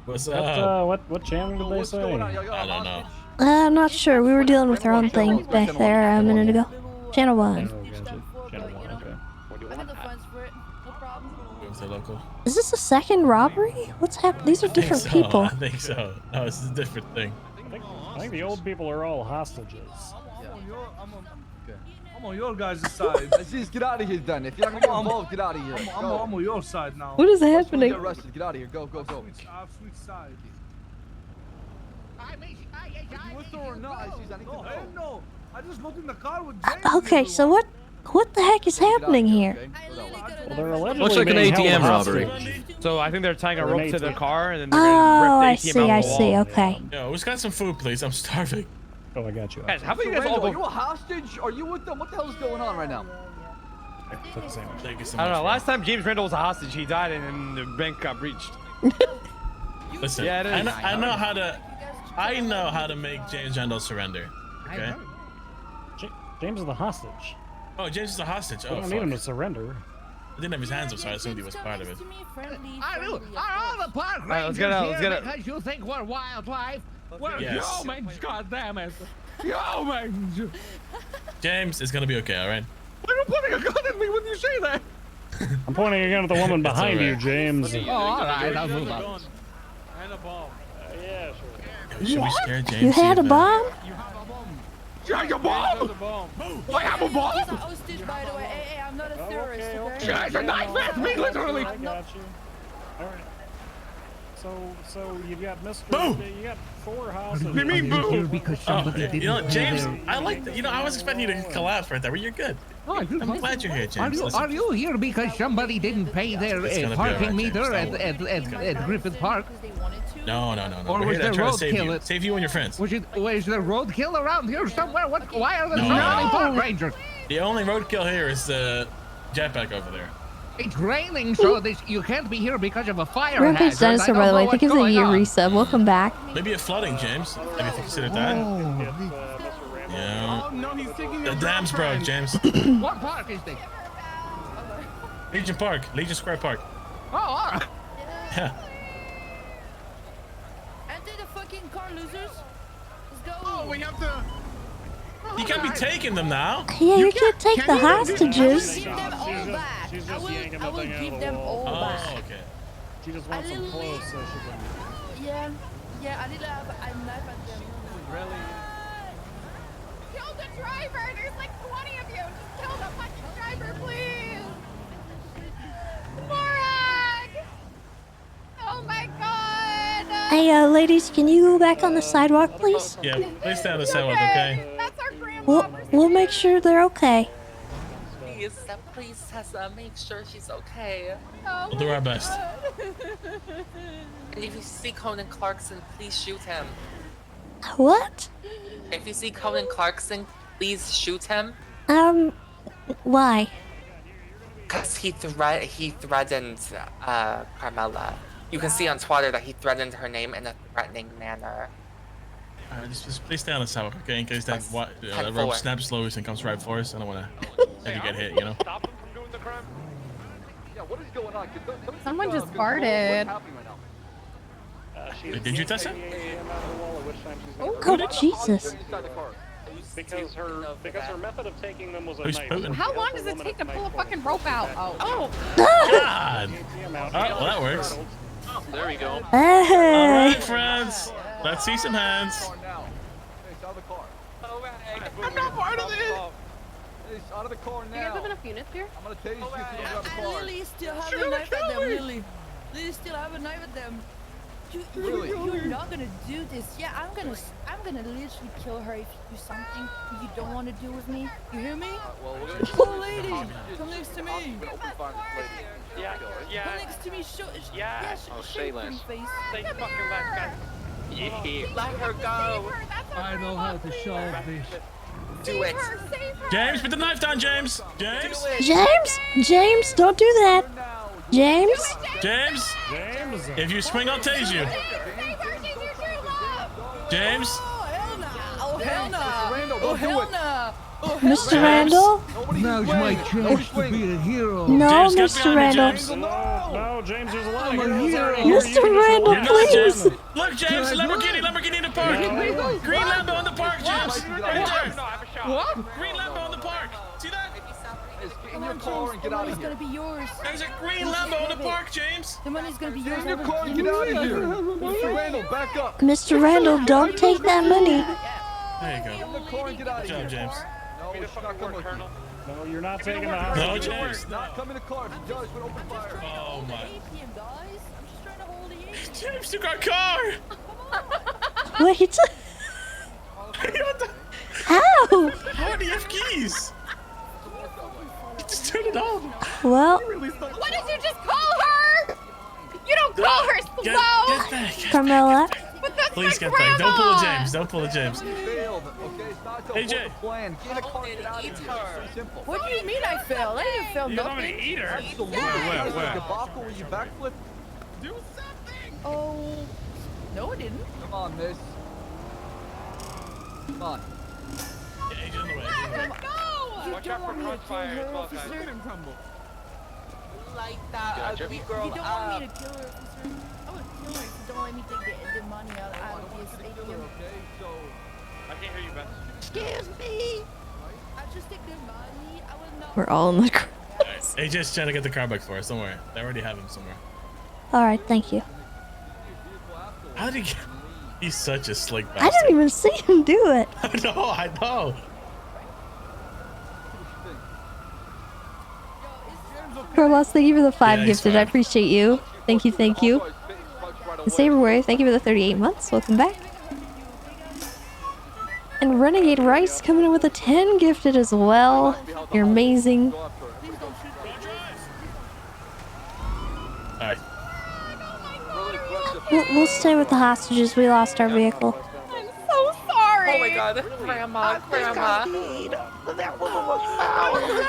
What's What, up? what channel did they What's say? going on? Y'all got I a don't know. hostage? I'm not sure. We were dealing with our own thing back there a minute ago. Channel 1. Oh, gotcha. Channel 1, okay. I got the funds for it. No problem. What's the local? Is this a second robbery? What's happening? These are different so. people. I think so. No, this is a different thing. I think the old people are all hostages. I'm on your guys' side. Aziz, get out of here then. If you're not gonna get involved, get out of here. I'm on your side now. What is Get happening? arrested. Get out of here. Go, go, go. Switch side. What's or not, Aziz? I need to No, know. hell no. I just looked in the car with James. Okay, so what the heck is happening here? Well, they're allegedly Looks like an being held ATM hostage. robbery. So I think they're tying a Or an rope to their ATM. car and then they're Oh, gonna I rip the ATM see, out I of the wall. see. Okay. Yo, who's got some food, please? I'm starving. Oh, I got you. Guys, how about you guys all Randall, are go? you a hostage? Are you with them? What the hell is going on right now? Took the sandwich. Thank you so I much. don't know. bro. Last time James Randall was a hostage, he died and then the bank got breached. Listen, Yeah, it is. I know how to make James Randall surrender. Okay. James is the hostage. Oh, James is a hostage. We Oh, don't need him to fuck. surrender. I didn't have his hands up, so I assumed he was part of it. All the park Alright, let's get out. Let's get out. because you think we're wildlife. We're Yes. humans, goddammit. Humans. James, it's gonna be okay, all right? Why are you pointing a gun at me when you say that? I'm pointing again at the woman It's behind you, alright. James. Oh, all right. I'll move on. And a bomb. Yeah, sure. Yo, should we scare James? You see had a if, bomb? You have a bomb? I have a bomb? He's a hostage, by the way. Hey, I'm not a terrorist, okay? There's a knife at me, literally. I got you. All right. So you've got Mr. Boom. You got 4 houses. What do you mean, boo? Because Oh, somebody didn't you know, pay James, their- I like that. You know, I was expecting you to collapse right there, but you're good. Oh, I'm glad you're here, James. Listen. Are you here because somebody didn't pay their It's gonna be parking alright, meter James, don't at Griffith Park? No. Or We're was here there to try to save you. roadkill? Save you and your friends. Was there roadkill around here somewhere? Why are there No. not any park rangers? The only roadkill here is the jetpack over there. It's raining, so you can't be here because of a fire Rampage hazard. Dinosaur, by the way, thank you for the year resub. Welcome back. Maybe a flooding, James. Have you considered that? Yeah. Oh, no, he's taking The dam's broke, James. What park is this? Legion Park. Legion Square Park. Oh, all right. Yeah. Aren't they the fucking car losers? Let's go. Oh, we have to... You can't be taking them now. Yeah, you can't take the hostages. Give them all back. I will give them all back. Oh, okay. She just wants some clothes so she can. Yeah, I didn't have a knife at them. Really? Kill the driver! There's like 20 of you! Just kill the fucking driver, please! Morag! Oh my god! Hey, ladies, can you go back on the sidewalk, please? Yeah, please stay on the sidewalk, okay? That's our grandma. We'll make sure they're okay. Please, Tessa, make sure she's okay. Oh We'll do our best. And if you see Conan Clarkson, please shoot him. What? If you see Conan Clarkson, please shoot him. Why? Cause he threatened Carmela. You can see on Twitter that he threatened her name in a threatening manner. Alright, just please stay on the sidewalk, okay? In case that rope 10-4. snaps loose and comes right for us. I don't want to have you get hit, you know? Stop him from doing the crime. Yeah, what is going on? Someone just farted. Did you, Tessa? Oh, Jesus. Because her method of taking them was a Who's knife. Putin? How long does it take to pull a fucking rope out? Oh. God! Alright, well that works. There we go. Alright, friends. Let's see some hands. I'm not part of this. Out of the car Do you guys have enough units here? I'm gonna tell you if you grab the car. Lily still have a knife at them, Lily. Lily still have a knife at them. You're not gonna do this. Yeah, I'm gonna literally kill her if you do something you don't want to do with me. You hear me? Oh, lady, come next to me. Yeah. Come next to me. Show say pretty less. face. Say fucking less, guys. Yeah. Let her go. I know how to solve this. Do it. James, put the knife down, James. James. James, don't do that. James. James. If you swing, I'll tase you. James. Oh hell no! Oh hell no! Mr. Randall? Now's my chance to be a hero. No, James, get Mr. behind me, Randall. James. No, James, there's a lot I'm of a heroes hero. out here. Mr. Randall, You're not, please. James. Look, James, Lamborghini in the park. Green Lambo in the park, James. Right there. What? Green Lambo in the park. See that? Get in your car and get out of It's here. gonna be yours. There's a green Lambo in the park, James. The money's gonna be Get yours. in your car and get out of here. Mr. Randall, back up. Mr. Randall, don't take that money. There you go. Get in the car and get out of Good here. job, James. No, it's not coming with you. No, you're not taking the house. No, James. Not come in the car. The judge would open fire. Oh my. ATM, guys. I'm just trying to hold the ATM. James took our car. Wait. What the? How? How do you have keys? Just turn it on. Well, What did you just call her? You don't call her slow! Get back. Carmela. But that's Please my get back. Don't pull a grandma! James. Don't pull a James. Failed. Okay, it's not the AJ. whole plan. Get in the car and get out of here. It's so simple. What do you mean I failed? I didn't fail You want me nothing. to eat her? Absolutely. Where? That was a debacle where you backflip. Oh, no, I didn't. Come on, miss. Come on. Get AJ in the way. Let's go! You Watch don't out for want me to kill crossfire as her, well, guys. officer. Like that Gotcha. ugly You girl don't want me to kill her, officer. I would kill her if you don't let me take the money out of this ATM. Okay, so I can't hear you, Beth. Excuse me. I just take the money. I will not. We're all in the car. AJ's trying to get the car back for us. Don't worry. They already have him somewhere. All right, thank you. How did he get... He's such a slick I bastard. didn't even see him do it. I know. Carlos, thank you for the 5 Yeah, he's gifted. I fine. appreciate you. Thank you, thank you. And Saberware, thank you for the 38 months. Welcome back. And Renegade Rice coming in with a 10 gifted as well. You're amazing. Alright. We'll stay with the hostages. We lost our vehicle. I'm so sorry. Oh my god, Grandma.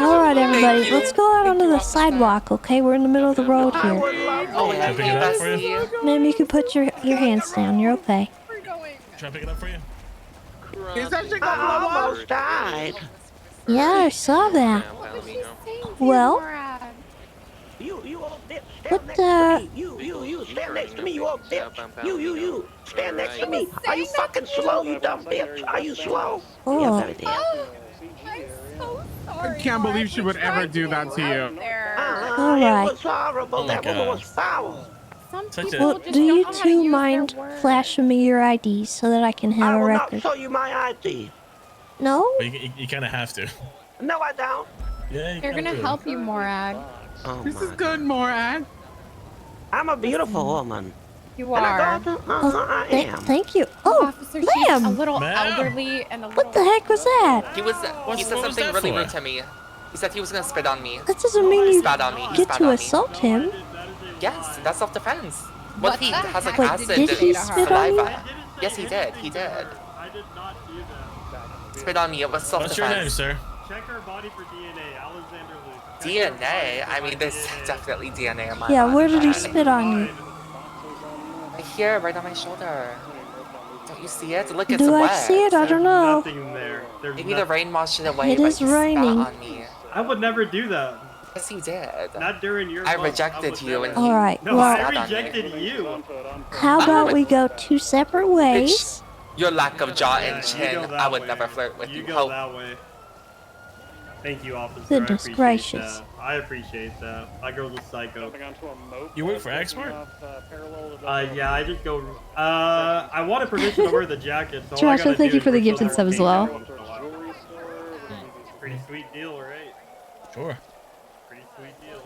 Alright, everybody. Let's go out onto the sidewalk, okay? We're in the middle of the road here. Oh, thank you, Bessie. Ma'am, you can put your hands down. You're okay. Should I pick it up for you? Is that shit gonna blow up? Almost died. Yeah, I saw that. Well, You up there, what stand next to me. You stand next to me, you up there. You stand next to me. Are you fucking slow, you dumb bitch? Are you slow? Oh. Yes, I did. Sorry. I can't believe she would ever do that to you. All right. It was horrible. Oh my That woman was God. foul. Well, do you two mind flashing me your IDs so that I can have I a will not record? show you my ID. No? But you kind of have to. No, I don't. Yeah, They're gonna help you, Morag. Oh, This is good, Morag. I'm a beautiful woman. You And are. I am. Thank you. Oh, Officer, she's a ma'am. little Ma'am. elderly and a little. What the heck was that? He what said was something that really for? rude to me. He said he was gonna spit on me. That doesn't mean you Spat on me. He get spat to on me. assault him. Yes, that's self-defense. What if he has like Wait, acid did he and spit on you? saliva? Yes, he did. He did. Spit on me. It was What's your name, self-defense. sir? Check our body for DNA. Alexander Luke. DNA? I mean, there's definitely DNA in my Yeah, body. where did he spit on you? Right here, right on my shoulder. Don't you see it? Look, it's Do wet. I see it? I don't know. Nothing there. There's Maybe the rain washed it away, It but is he spat raining. on me. I would never do that. Yes, he did. Not during your I month. rejected would you, never. and he Alright, No, well, I spat on me. rejected you. how about we go two separate ways? Your lack of jaw Yeah, and you chin, go that I would way. never flirt with you. You go Hope. that way. Thank you, officer. Goodness I appreciate gracious. That. I appreciate that. My girl's a psycho. You work for Export? Yeah, I just go. I wanted permission to wear the jacket, so all I Joshua, gotta thank do you for is the wear gifted silver sub as tape well. every once in a while. Pretty sweet deal, right? Sure. Pretty sweet deal.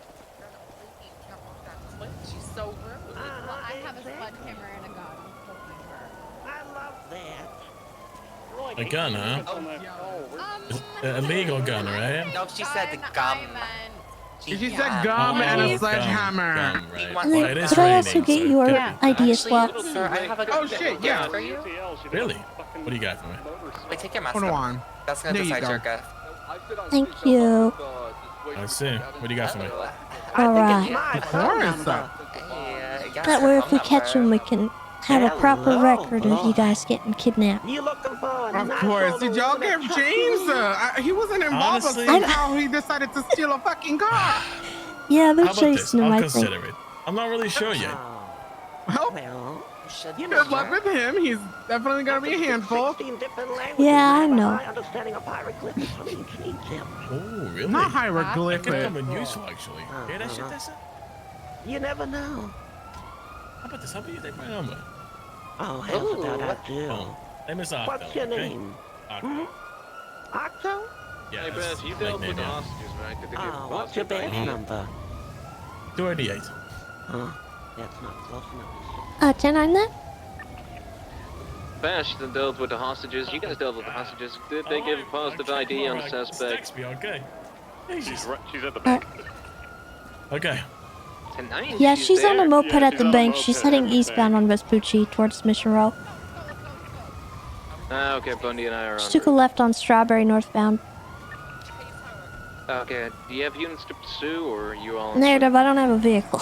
She's so rude. Well, I have a sledgehammer and a gun. I love that. A gun, huh? Oh. It's a legal gun, right? No, she said the gum. She said gum and a sledgehammer. Gum, right. And Well, then, it is could I also raining, get so your it ID as well? Sir, I have a Oh shit, yeah. for you. could be. Really? What do you got for me? Wait, take your mask Hold off. on. That's gonna There you decide go. your gift. Thank you. Let's see. What do you got for me? Alright. My Of phone course. number. Yes, That her way, if phone we catch him, number. we can have a proper Hello, record of you boy. guys getting kidnapped. You looking for a Of nice course. old Did y'all woman give that James? truck you? He wasn't involved, Honestly- but somehow he decided to steal a fucking car. Yeah, they're How about this? chasing him, I'll I think. consider it. I'm not really sure yet. Well, Well, You good luck with him. He's definitely gonna be a handful. 16 different languages. Yeah, I have a know. high understanding of hieroglyphics from ancient Egypt. Oh, really? Not That could hieroglyphic. come in useful, actually. Hear that shit, Tessa? You never know. How about this? How about you take my number? Oh, hell Ooh. that I do. Oh, name is Octo. What's your okay? name? Octo. Octo? Yeah, Hey, that's Beth, you the dealt with nickname, the yeah. hostages, right? Did they give Oh, what's your badge Mhm. number? 288. Huh? That's not close enough. 10-9 then? Bash dealt with the hostages. You guys dealt with the hostages. Did they give a positive ID on the suspect? Text me, okay? She's at the bank. Okay. Tonight? Yeah, she's on a there? moped Yeah, at she's the on a bank. moped She's at heading the eastbound on Vespucci towards Mission Row. Ah, okay, Bundy and I are She on. took a left on Strawberry northbound. Okay, do you have units to pursue, or are you all? on Narrative, I don't have a vehicle.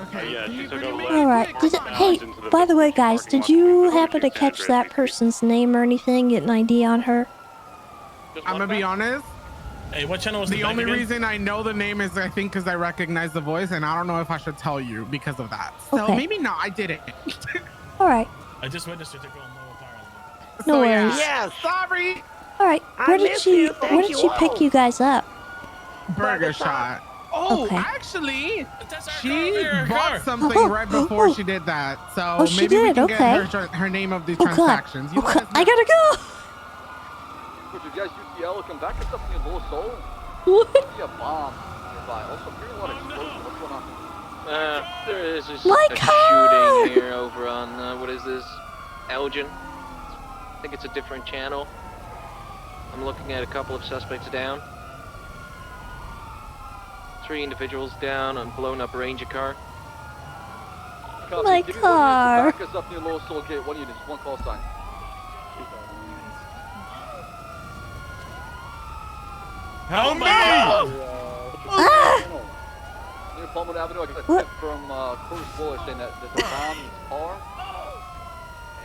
Okay. Yeah, she took a left. Alright. Hey, by the way, guys, did you happen to catch that person's name or anything? Get an ID on her? I'm gonna be honest. Hey, what channel was The the only again? reason I know the name is I think because I recognize the voice, and I don't know if I should tell you because of that. So Okay. maybe not. I didn't. Alright. I just witnessed her to go on lower power. No worries. Yes. Sorry. Alright. Where did miss she you, thank where did you she pick all. you guys up? Burger shot. Oh, Okay. actually, That's our she car, our bought car. something Oh, right oh, before oh. she did that. So Oh, she maybe we did, can okay. get her name of the Oh god. transactions. You Oh let god. us I know. gotta go. ATL, come back up in your low soul. What? See a bomb nearby. Also, hearing a lot of explosions. What's going on? There is just My a car! shooting here over on, what is this? Elgin. I think it's a different channel. I'm looking at a couple of suspects down. 3 individuals down on blown up Ranger car. Copy. My Give me car. 1 unit to back us up near Lower Soul Gate. 1 unit, just 1 call sign. Help me! Near Plumwood Avenue, I got a What? tip from Corus Buller saying that there's a bomb in his car.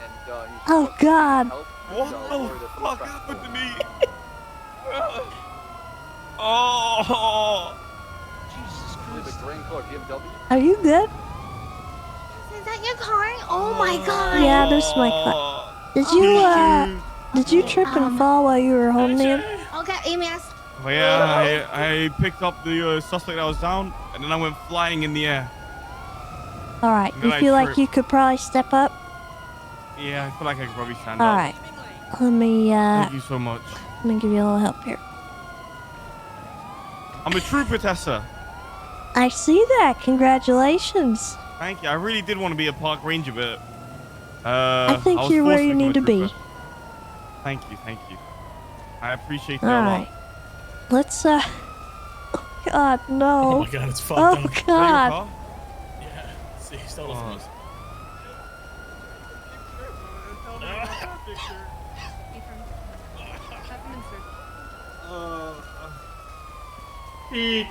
And he's Oh, God. help. What Worried the that fuck police happened to back. me? Oh! There's a green car, BMW. Are you good? Is that your car? Oh my god. Yeah, this is my car. Did you trip and fall while you were holding him? Okay, EMS. Well, yeah, I picked up the suspect that was down, and then I went flying in the air. All right. And You then I feel like tripped. you could probably step up? Yeah, I feel like I could probably stand All up. right. Let me Thank you so much. give you a little help here. I'm a trooper, Tessa. I see that. Congratulations. Thank you. I really did want to be a park ranger, but I think was you're forced where you become a need to be. trooper. Thank you. I appreciate All that a right. lot. Let's Oh God, no. Oh my god, it's fucked Oh up. Is that your God. car? Yeah, see, he stole it from us. Peach!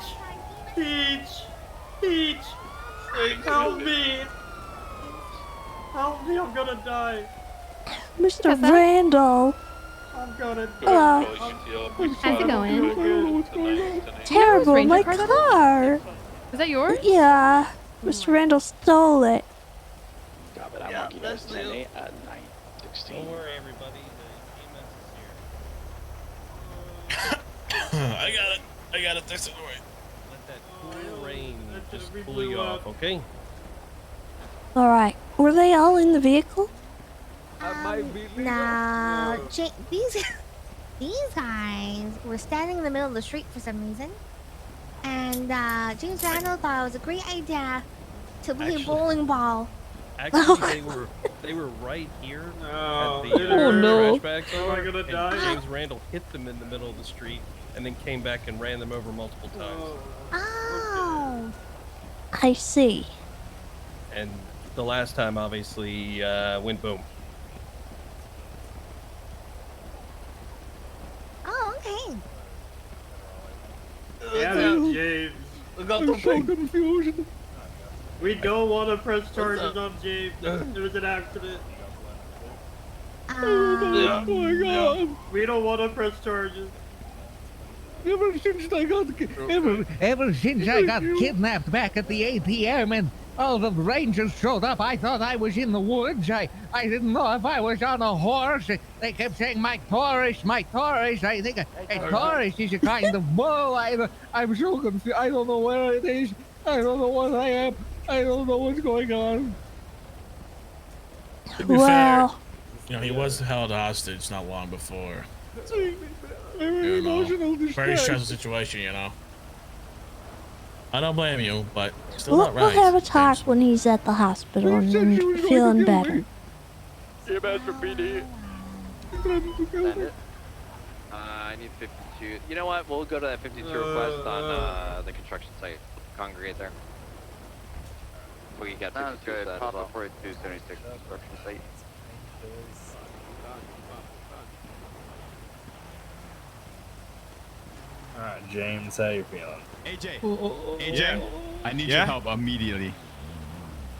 Help me! Help me, I'm gonna die! Mr. Randall. I'm gonna Hello. How's it going? Terrible. Ranger My car that car. Is that yours? Yeah. Mr. Randall stole it. Yeah, that's Leo. At 9:16. Don't worry, everybody. I got it. This away. Let that cool rain just cool you off, okay? All right. Were they all in the vehicle? No, these guys were standing in the middle of the street for some reason, and James Randall thought it was a great idea to play bowling ball. Actually, they were right here at the Oh, no. trash bags. Am I gonna die? James Randall hit them in the middle of the street and then came back and ran them over multiple times. Oh, I see. And the last time, obviously, went boom. oh, okay. Damn it, James. I got the so confusion. We don't want to press charges on James. It was an accident. Oh my god. We don't want to press charges. Ever since I got kidnapped back at the ATM and all the rangers showed up, I thought I was in the woods. I didn't know if I was on a horse. They kept saying, my Taurus. I think a Taurus is a kind of bull. I'm so confused. I don't know where it is. I don't know what I am. I don't know what's going on. To be fair, he was held hostage not long before. Very emotional distress. Very stressful situation, I don't blame you, but still We'll not right. have a talk when he's at the hospital and feeling better. Yeah, bad for PD. I need 52. You know what? We'll go to that 52 request on the construction site. Congregate there. We got 52 for that as well. 4276 construction site. Alright, James, how you feeling? AJ, AJ, I need your help immediately.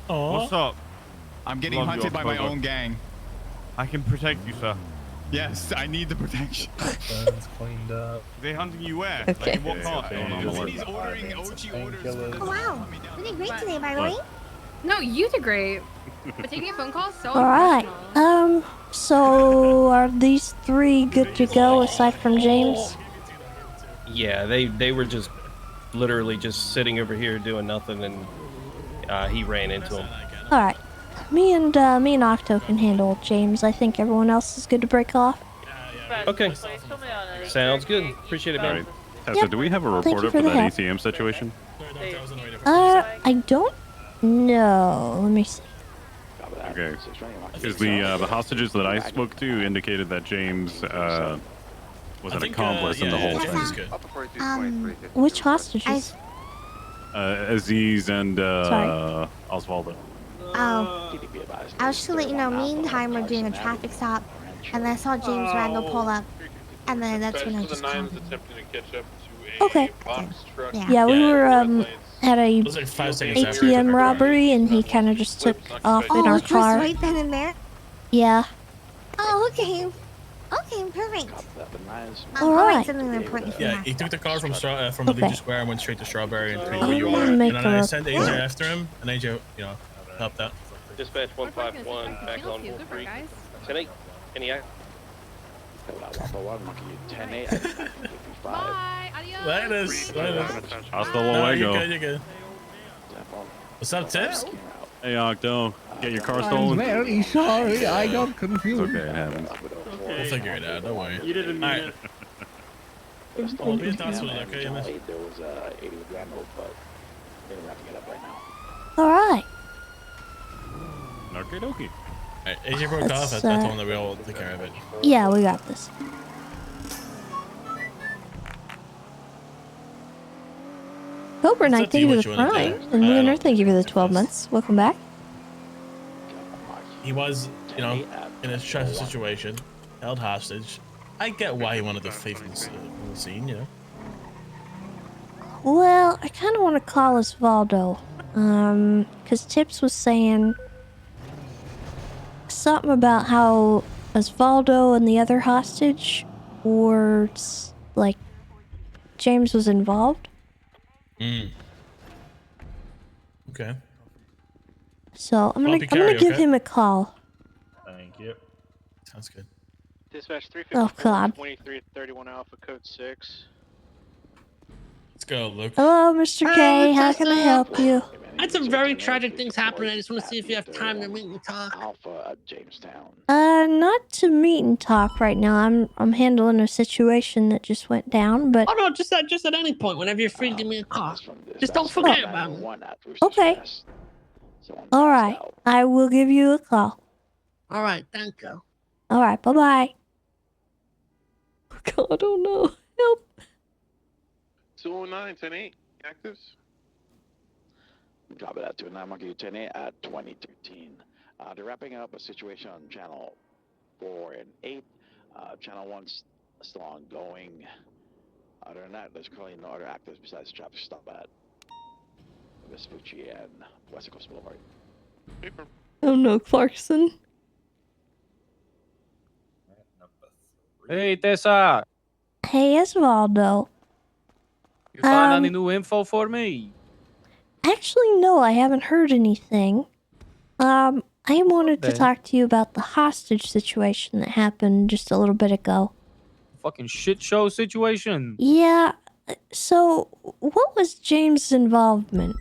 What's up? I'm getting Love you, hunted by my October. own gang. I can protect you, sir. Yes, I need the protection. Guns cleaned up. They hunting you where? Okay. Like in what part? He's ordering OG orders. Oh wow, you did great today, by the way. No, you did great. But taking a phone call is so All right. unprofessional. So are these 3 good to go aside from James? Yeah, they were just literally just sitting over here doing nothing, and he ran into him. All right. Me and Octo can handle James. I think everyone else is good to break off. Yeah, Okay. Sounds good. Appreciate it, man. All right. Tessa, Yep. do we have a Thank you reporter for for the that help. ATM situation? I don't know. Let me see. Okay. Because the hostages that I spoke to indicated that James was an accomplice in the whole thing. Which hostages? Aziz and Sorry. Osvaldo. Oh. I was just to let you know, meantime, we're doing a traffic stop, and I saw James Randall pull up, and then that's when I just called him. Okay. Yeah. Yeah, we were at a Those are 5 seconds after ATM robbery, and he kind of just took off in our it was car. right then and there? Yeah. Oh, okay. Okay, perfect. All I'll right. write something important for Yeah, you. he took the car from Okay. Allegiant Square and went straight to Strawberry and where you I'm are. gonna And make then a I sent AJ report. after him, and AJ, helped out. Dispatch 151 back on Wolf Creek. 10-8. Any act? Bye. Adios. Laters. Hasta No, luego. you're good. What's up, Tips? Hey, Octo. Get your car I'm stolen? very sorry. I got confused. It's okay, it happens. We'll figure it out. Don't worry. You didn't mean Alright. We'll be in touch with it, okay? Miss? All right. Okie dokie. Alright, AJ broke off. I Let's, told him that we all take care of it. Yeah, we got this. Cobra Knight, thank you for the prime. And Lunar, thank you for the 12 months. Welcome back. He was, in a stressful situation, held hostage. I get why he wanted to flee from the scene, Well, I kind of want to call Osvaldo. Because Tips was saying something about how Osvaldo and the other hostage were, like, James was involved. Okay. So I'm Well, gonna give okay? him a call. Thank you. Sounds good. Dispatch Oh, 354 God. 2331 Alpha Code 6. Let's go, Luke. Hello, Mr. K. How can I help you? I had some very tragic things happen. I just want to see if you have time to meet and talk. Not to meet and talk right now. I'm handling a situation that just went down, but Oh no, just at any point, whenever you're free, give me a call. Just don't forget about me. okay. All right, I will give you a call. All right, thank you. All right, bye bye. God, I don't know. Help. 209 10-8. Actives. Copy that, 209 Monkey 10-8 at 2013. They're wrapping up a situation on channel 4 and 8. Channel 1's still ongoing. Other than that, there's currently no other actives besides traffic stop at Vespucci and West Coast Boulevard. Oh no, Clarkson. Hey, Tessa. Hey, Osvaldo. You find any new info for me? Actually, no, I haven't heard anything. I wanted to Okay. talk to you about the hostage situation that happened just a little bit ago. Fucking shit show situation. Yeah, so what was James' involvement?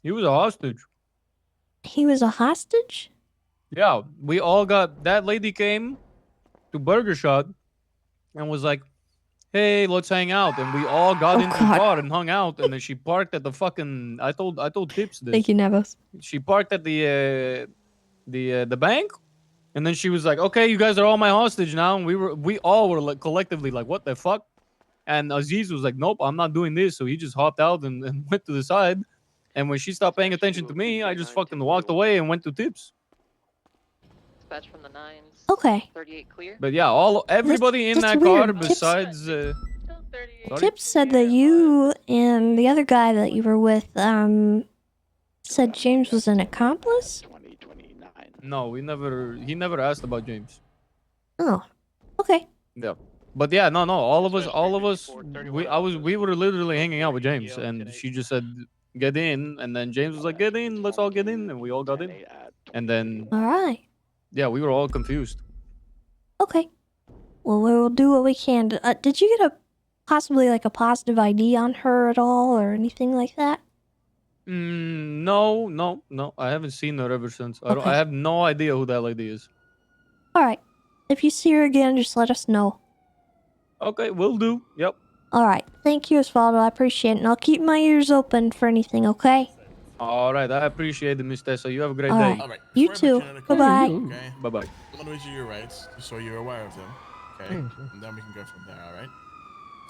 He was a hostage. He was a hostage? Yeah, we all got... That lady came to Burger Shot and was like, hey, let's hang out. And we all got into the car and hung out. And then she parked at the fucking... I told Tips this. Thank you, Nevos. She parked at the bank. And then she was like, okay, you guys are all my hostage now. And we all were like collectively like, what the fuck? And Aziz was like, nope, I'm not doing this. So he just hopped out and went to the side. And when she stopped paying attention to me, I just fucking walked away and went to Tips. Dispatch from the 9s. Okay. 38 clear. But yeah, everybody in that's that car weird. besides... sorry? Tips said that you and the other guy that you were with, said James was an accomplice? No, he never asked about James. Oh, okay. Yeah. But yeah, no, all of us, we were literally hanging out with James, and she just said, get in, and then James was like, get in, let's all get in, and we all got in. And then... All right. Yeah, we were all confused. Okay. Well, we'll do what we can. Did you get possibly like a positive ID on her at all or anything like that? No. I haven't seen her ever since. Okay. I have no idea who that lady is. All right. If you see her again, just let us know. Okay, will do. Yep. All right. Thank you, Osvaldo. I appreciate it. And I'll keep my ears open for anything, okay? All right, I appreciate it, Miss Tessa. You have a great All day. right. All right. You before I put too. in the car, Bye-bye. Okay. Bye-bye. I'm gonna read you your rights, just so you're aware of them. Okay. And then we can go from there. All right.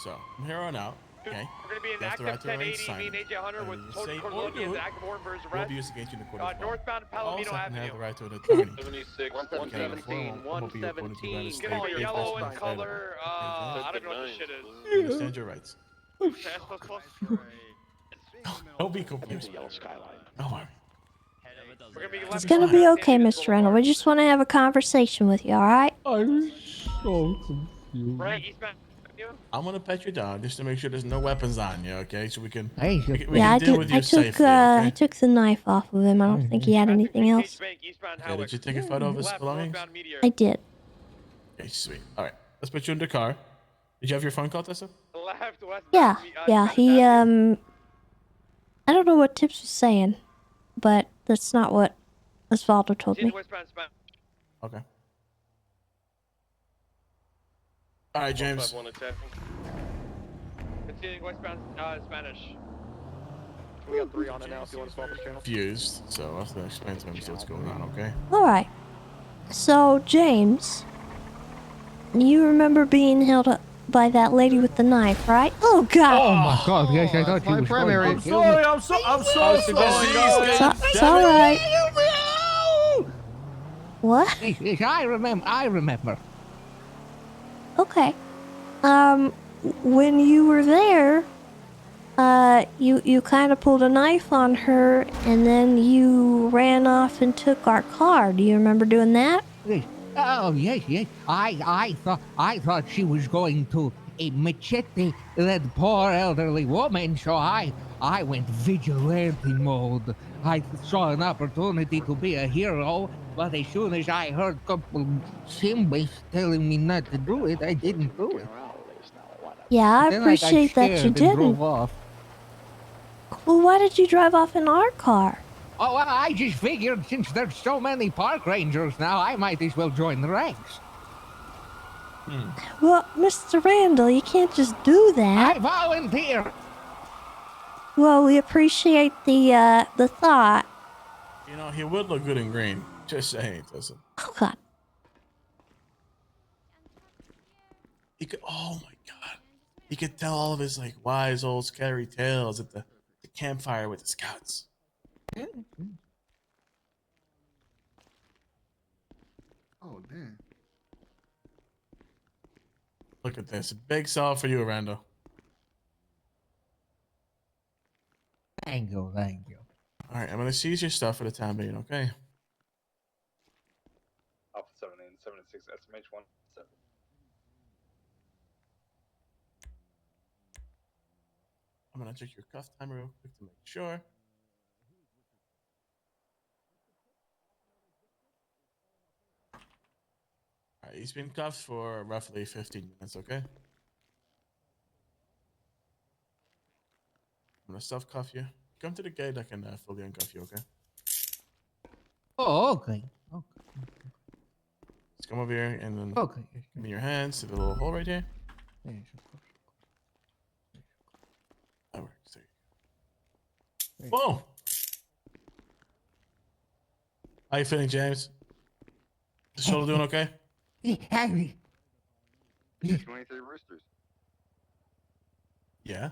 So from here on out, okay. We're going to be in You have the active right to remain 1080, me silent. and AJ Hunter with Anything you total say court or looking do at active warrant for his will arrest. be used against you in the court as well. Northbound Palomino Also, you have Avenue. the right to an attorney. 76, 117, 117. It's gonna be yellow in color. I don't know what this shit is. You understand your rights. Don't be confused. Don't worry. It's gonna be okay, Mr. Randall. We just want to have a conversation with you, all right? I'm so confused. Right, eastbound. I'm gonna pet you down just to make sure there's no weapons on you, okay? So we can. Hey, we Yeah, can deal with you safely. I took the knife off of him. I don't think he had anything else. Okay, did you take a photo of his belongings? I did. Okay, sweet. All right, let's put you in the car. Did you have your phone call, Tessa? Yeah, yeah. He I don't know what Tips was saying, but that's not what Osvaldo told me. Okay. All right, James. Continuing westbound Spanish. We got 3 on it now if you want to swap this channel. Confused, so I'll have to explain to him what's going on, okay? All right. So, James, you remember being held up by that lady with the knife, right? Oh God! Oh my God! Yes, I thought you was primary. going to kill me. I'm so sorry. It's all right. What? Yes, I remember. Okay. When you were there, you kind of pulled a knife on her, and then you ran off and took our car. Do you remember doing that? Yes. Oh yes. I thought she was going to machete that poor elderly woman, so I went vigilante mode. I saw an opportunity to be a hero, but as soon as I heard a couple Simbas telling me not to do it, I didn't do it. Yeah, I Then appreciate I got that you scared and didn't. drove off. Well, why did you drive off in our car? Oh, well, I just figured since there's so many park rangers now, I might as well join the ranks. Well, Mr. Randall, you can't just do that. I volunteer. Well, we appreciate the thought. You know, he would look good in green. Just saying, Tessa. Oh God. He could. Oh my God. He could tell all of his like wise old scary tales at the campfire with the scouts. Oh, damn. Look at this. A big sell for you, Randall. Thank you. All right, I'm gonna seize your stuff for the time being, okay? Alpha 76, SMH 17. I'm gonna check your cuff timer real quick to make sure. All right, he's been cuffed for roughly 15 minutes, okay? I'm gonna self-cuff you. Come to the gate, I can fully uncuff you, okay? Oh, okay. Just come over here and then Okay. give me your hands to the little hole right here. Yes, of course. That works. There you go. Boom! How you feeling, James? The shoulder doing okay? Harry. 23 roosters. Yeah.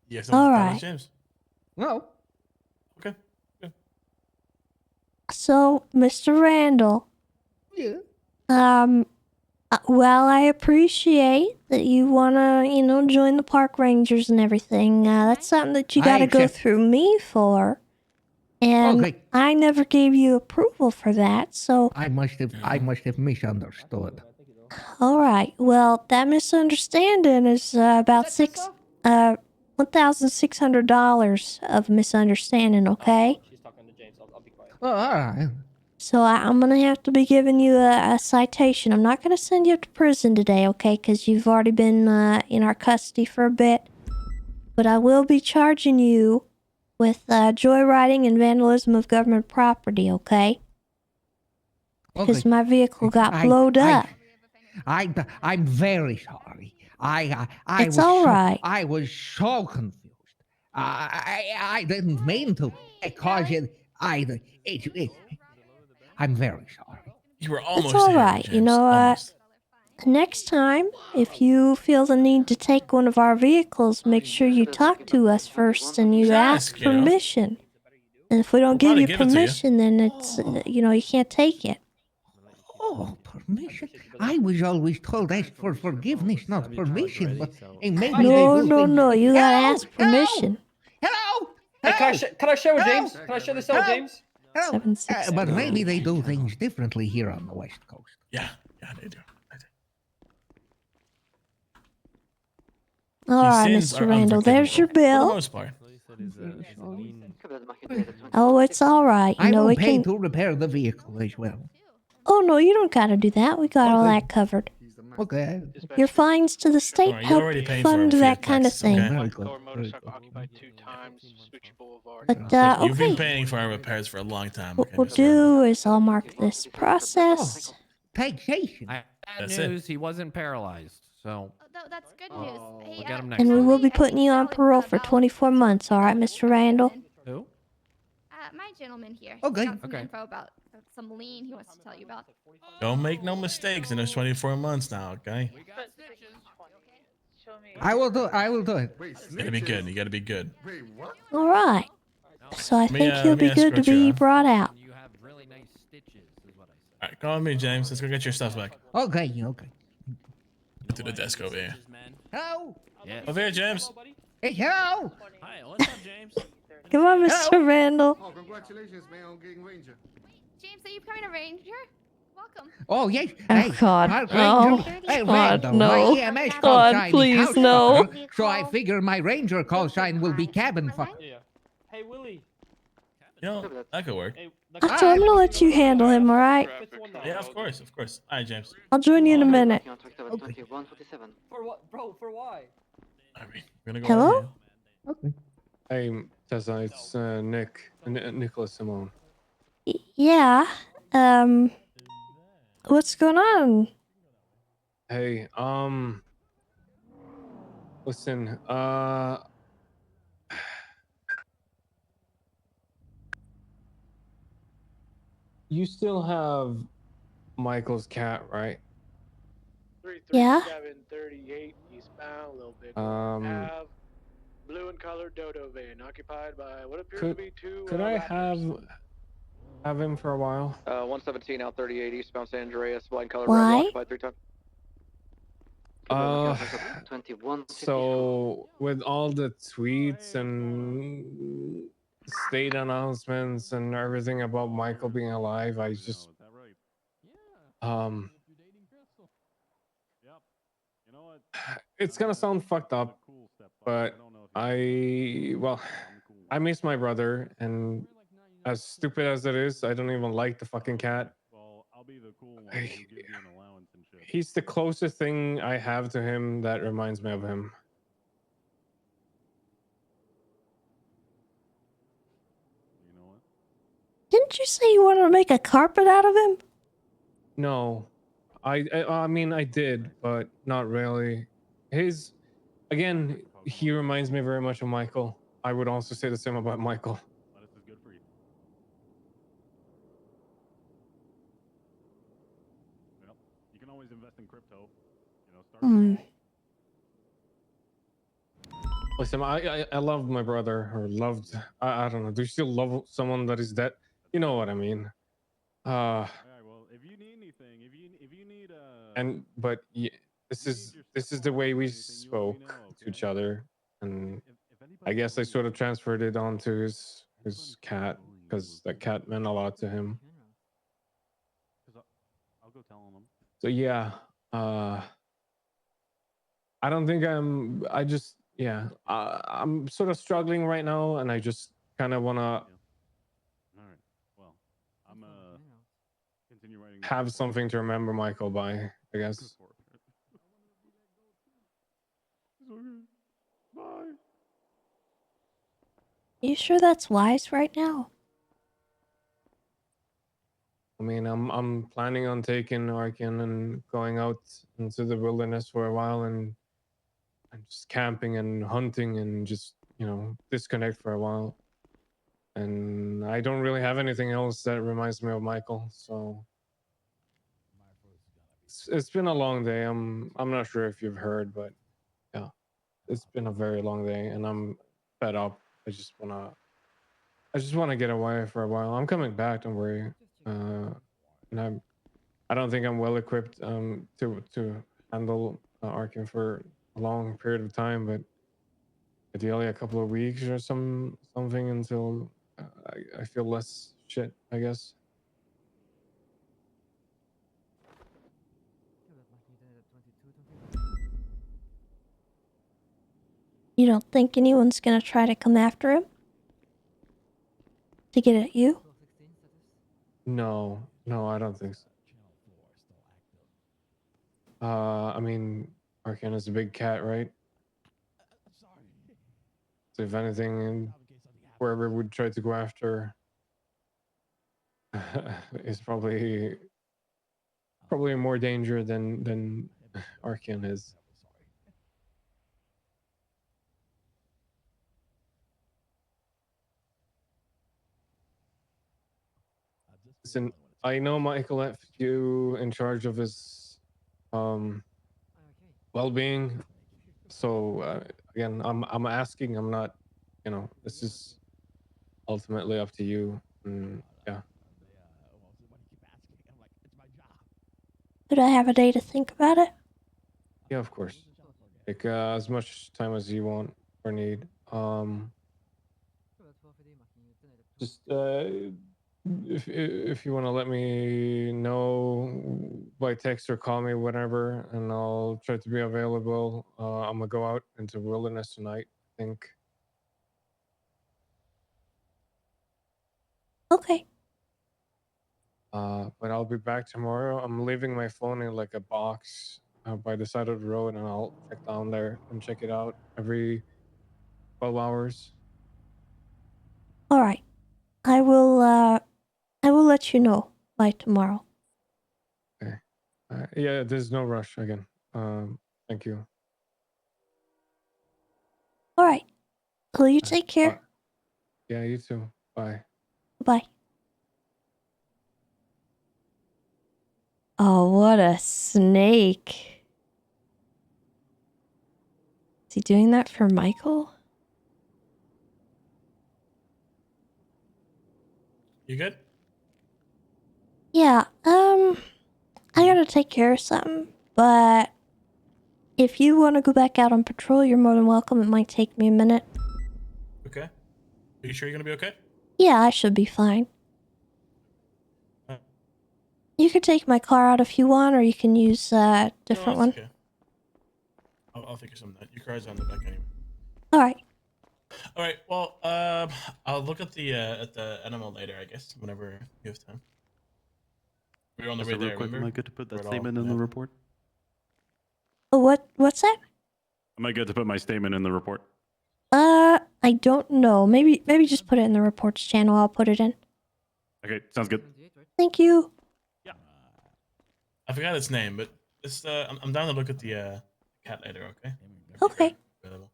Yes. All right. James. No. Okay. Good. So, Mr. Randall. Yeah. Well, I appreciate that you wanna, join the park rangers and everything. That's something that you gotta go through me for. And Okay. I never gave you approval for that, so... I must have misunderstood. All right. Well, that misunderstanding is about $1,600 of misunderstanding, okay? Oh, all right. So I'm going to have to be giving you a citation. I'm not going to send you up to prison today, okay? Because you've already been in our custody for a bit. But I will be charging you with joyriding and vandalism of government property, okay? because my vehicle got blowed up. I'm very sorry. I It's was all right. I was so confused. I didn't mean to cause it either. I'm very sorry. You were It's almost all there, right. You James. know what? Almost. Next time, if you feel the need to take one of our vehicles, make sure you talk to us first and you ask you know. permission. And if we don't give probably you give it to you. permission, then it's, you can't take it. Oh, permission? I was always told ask for forgiveness, not permission. But maybe No. You gotta ask permission. Hello. Hey, can I share with James? Can I share this out with James? Hello. 760. But maybe they do things differently here on the West Coast. Yeah, they do. All right, sins Mr. are Randall, there's your For the bill. most part. Oh, it's all right. I will we pay can. to repair the vehicle as well. Oh no, you don't gotta do that. We got all that covered. Okay. Your fines to the state Alright, you're help already paying for fund it, that Fiat kind of taxes, thing. okay? Very good. But You've been okay. paying for our repairs for a long time. What Okay, we'll just do is I'll mark this process. Taxation. Bad That's news, he wasn't paralyzed, so That's good news. Hey, we'll get him next And we time. will be putting you on parole for 24 months, all right, Mr. Randall? Who? My gentleman here. Okay. He's got some Okay. info about some lien he wants to tell you about. don't make no mistakes in those 24 months now, okay? I will do it. You gotta be good. You gotta be good. All right. So I think he'll let me be good to escort you be out. brought out. Alright, call me, James. Let's go get your stuff back. Okay. Go to the desk over here. Hello. Yeah. Over here, James. Hey, hello. Hi, what's up, James? Come on, Mr. Randall. Oh, congratulations, man, on getting Ranger. James, are you becoming a ranger? Welcome. Oh yes. Oh, Hey, God. Park Oh, Ranger. Hey, God, Randall, no. my EMS call God, sign please, is house no. fucker, so I figure my Ranger call sign will be cabin fucker. Yeah. Hey, Willie. You know, that could work. So I'm gonna let you handle him, all right? Yeah, of course. Alright, James. I'll join you in a minute. For what, bro? For why? Alright, we're gonna go Hello? over here. Okay. Hey, Tessa, it's Nicholas Simone. Yeah. What's going on? Hey, listen, you still have Michael's cat, right? Yeah. 3738 eastbound, Little Big Um, Ave, blue and colored dodo van occupied by what appears to be two. Could I have him for a while? 117 out 38 eastbound San Andreas, blind color Why? red, occupied 3 times. So with all the tweets and state announcements and everything about Michael being alive, I just it's gonna sound fucked up, but I miss my brother, and as stupid as it is, I don't even like the fucking cat. He's the closest thing I have to him that reminds me of him. Didn't you say you wanted to make a carpet out of him? No, I mean I did, but not really. Again, he reminds me very much of Michael. I would also say the same about Michael. You can always invest in crypto. Listen, I love my brother, or loved. I don't know. Do you still love someone that is dead? You know what I mean. Well, if you need anything, if you need But yeah, this is the way we spoke to each other, and I guess I sort of transferred it onto his cat, because that cat meant a lot to him. I'll go tell him. So yeah, I don't think I'm sort of struggling right now, and I just kind of want to continue writing. have something to remember Michael by, I guess. Bye. You sure that's wise right now? mean, I'm planning on taking Arkin and going out into the wilderness for a while and just camping and hunting and just, you know, disconnect for a while. And I don't really have anything else that reminds me of Michael, so it's been a long day. I'm not sure if you've heard, but yeah, it's been a very long day, and I'm fed up. I just wanna get away for a while. I'm coming back, don't worry. And I don't think I'm well equipped to handle Arkin for a long period of time, but ideally a couple of weeks or something until I feel less shit, I guess. You don't think anyone's gonna try to come after him? To get at you? No, I don't think so. I mean, Arkin is a big cat, right? So if anything, whoever would try to go after is probably more danger than Arkin is. Listen, I know Michael left you in charge of his well-being. So again, I'm asking. I'm not. You know, this is ultimately up to you. Yeah. Could I have a day to think about it? Yeah, of course. Take as much time as you want or need. Just if you want to let me know by text or call me whenever, and I'll try to be available. I'm gonna go out into wilderness tonight, I think. Okay. But I'll be back tomorrow. I'm leaving my phone in like a box by the side of the road, and I'll check down there and check it out every 12 hours. All right. I will let you know by tomorrow. Okay. Yeah, there's no rush again. Thank you. All right. Will you take care? Yeah, you too. Bye. Bye. Oh, what a snake. Is he doing that for Michael? You good? Yeah, I gotta take care of something, but if you want to go back out on patrol, you're more than welcome. It might take me a minute. Okay. Are you sure you're gonna be okay? Yeah, I should be fine. You could take my car out if you want, or you can use a different one. Okay. I'll figure something out. Your car's on the back anyway. All right. All right. Well, I'll look at the animal later, I guess, whenever you have time. We're on the way Real there. quick, Remember? am I good to put that We're all statement in the report? Oh, what's that? Am I good to put my statement in the report? I don't know. Maybe just put it in the reports channel. I'll put it in. Okay, sounds good. Thank you. I forgot its name, but it's I'm down to look at the cat later. Okay. Okay. Available.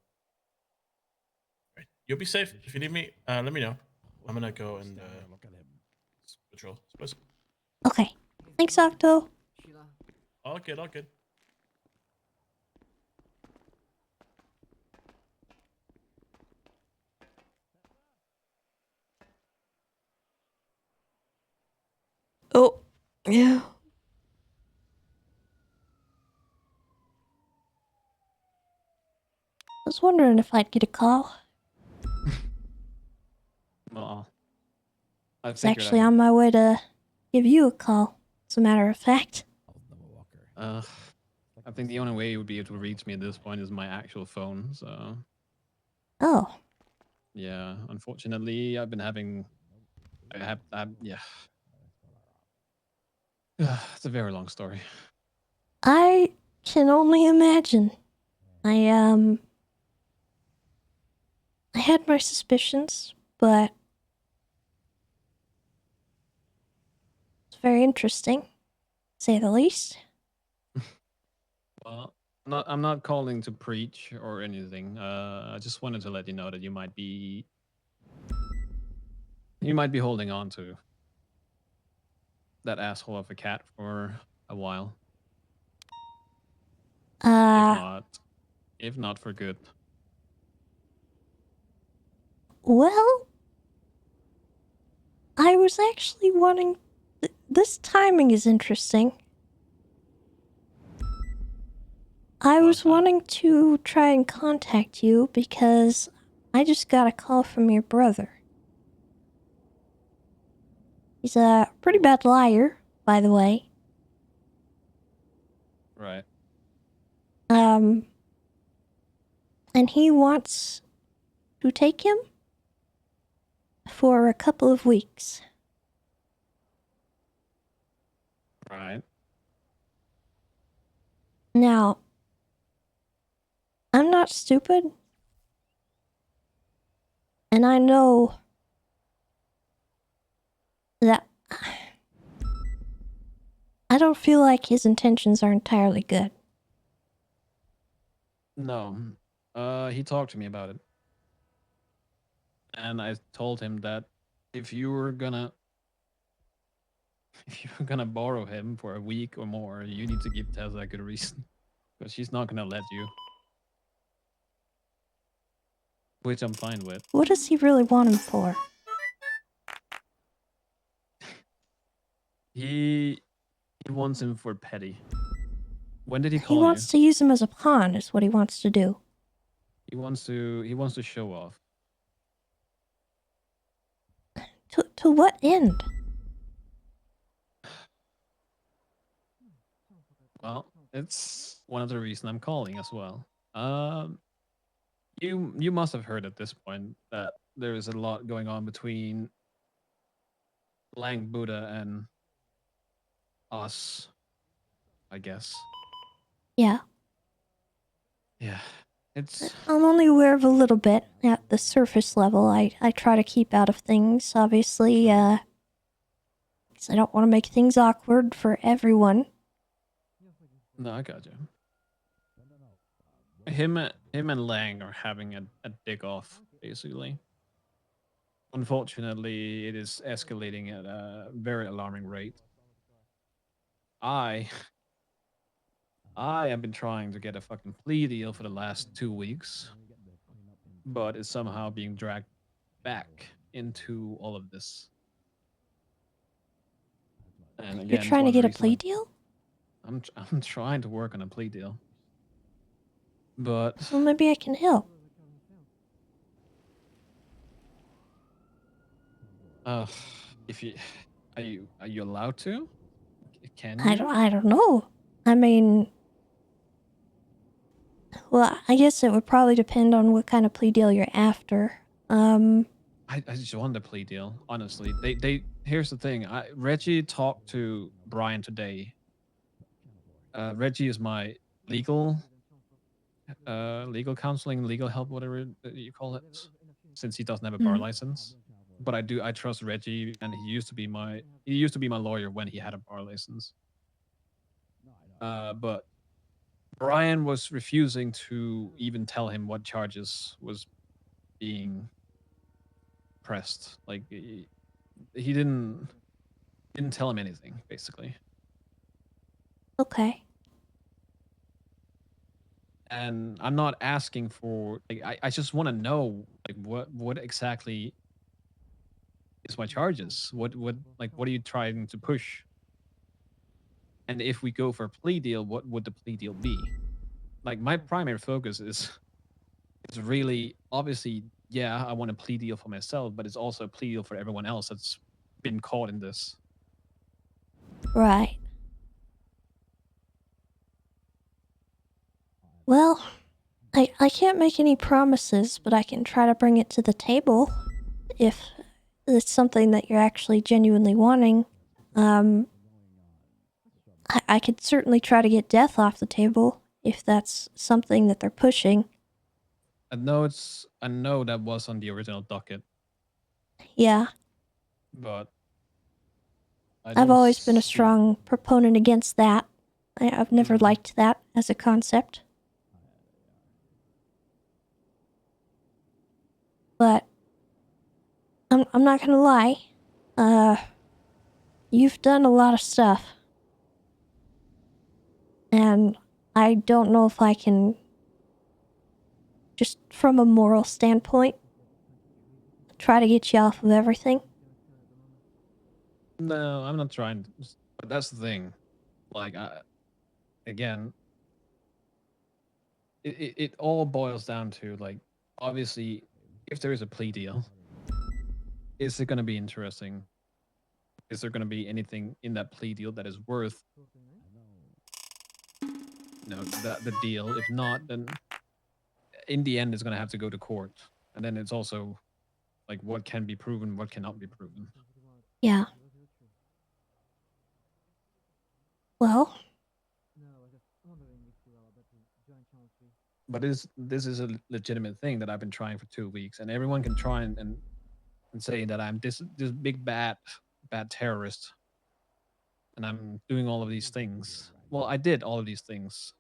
Right. You'll be safe. If you need me, let me know. I'm gonna go and patrol. Suppose. Okay. Thanks, Octo. All good. All good. Oh, yeah. I was wondering if I'd get a call. Well, I was actually on my way to give you a call, as a matter of fact. I think the only way you would be able to reach me at this point is my actual phone. So. Oh. Yeah, unfortunately, I've been having. Yeah. It's a very long story. I can only imagine. I had my suspicions, but it's very interesting, to say the least. Well, I'm not calling to preach or anything. I just wanted to let you know that you might be holding on to that asshole of a cat for a while. If not for good. Well, I was actually wanting... This timing is interesting. I was wanting to try and contact you because I just got a call from your brother. He's a pretty bad liar, by the way. Right. And he wants to take him for a couple of weeks. Right. Now, I'm not stupid. And I know that I don't feel like his intentions are entirely good. No. He talked to me about it. And I told him that if you were gonna borrow him for a week or more, you need to give Tessa a good reason. Because she's not gonna let you. Which I'm fine with. What does he really want him for? He wants him for petty. When did he He call wants to use him as a pawn, is what he wants to do. He wants to show off. To what end? Well, it's one of the reasons I'm calling as well. You must have heard at this point that there is a lot going on between Lang Buddha and us, I guess. Yeah. Yeah. It's... I'm only aware of a little bit at the surface level. I try to keep out of things, obviously, 'cause I don't want to make things awkward for everyone. No, I got you. Him and Lang are having a dig off, basically. Unfortunately, it is escalating at a very alarming rate. I have been trying to get a fucking plea deal for the last 2 weeks, but it's somehow being dragged back into all of this. And again, You're trying to get a plea deal? I'm trying to work on a plea deal, but Well, maybe I can help. if you are you allowed to? Can you? I don't know. I mean, well, I guess it would probably depend on what kind of plea deal you're after. I just want a plea deal, honestly. Here's the thing. Reggie talked to Brian today. Reggie is my legal counseling, legal help, whatever you call it, since he doesn't have a bar license. But I trust Reggie, and he used to be my lawyer when he had a bar license. But Brian was refusing to even tell him what charges was being pressed. Like he didn't tell him anything, basically. Okay. And I'm not asking for, like, I just want to know, like, what exactly is my charges? What are you trying to push? And if we go for a plea deal, what would the plea deal be? Like, my primary focus is really, obviously, yeah, I want a plea deal for myself, but it's also a plea deal for everyone else that's been caught in this. Right. Well, I can't make any promises, but I can try to bring it to the table if it's something that you're actually genuinely wanting. I could certainly try to get death off the table if that's something that they're pushing. I know that was on the original docket, Yeah. but I've always been a strong proponent against that. I've never liked that as a concept. But I'm not gonna lie. You've done a lot of stuff. And I don't know if I can, just from a moral standpoint, try to get you off of everything. No, I'm not trying. But that's the thing. Like, again, it all boils down to, like, obviously, if there is a plea deal, is it going to be interesting? Is there going to be anything in that plea deal that is worth, the deal? If not, then in the end, it's going to have to go to court. And then it's also, like, what can be proven, what cannot be proven. Yeah. Well. But this is a legitimate thing that I've been trying for 2 weeks, and everyone can try and say that I'm this big bad terrorist, and I'm doing all of these things. Well, I did all of these things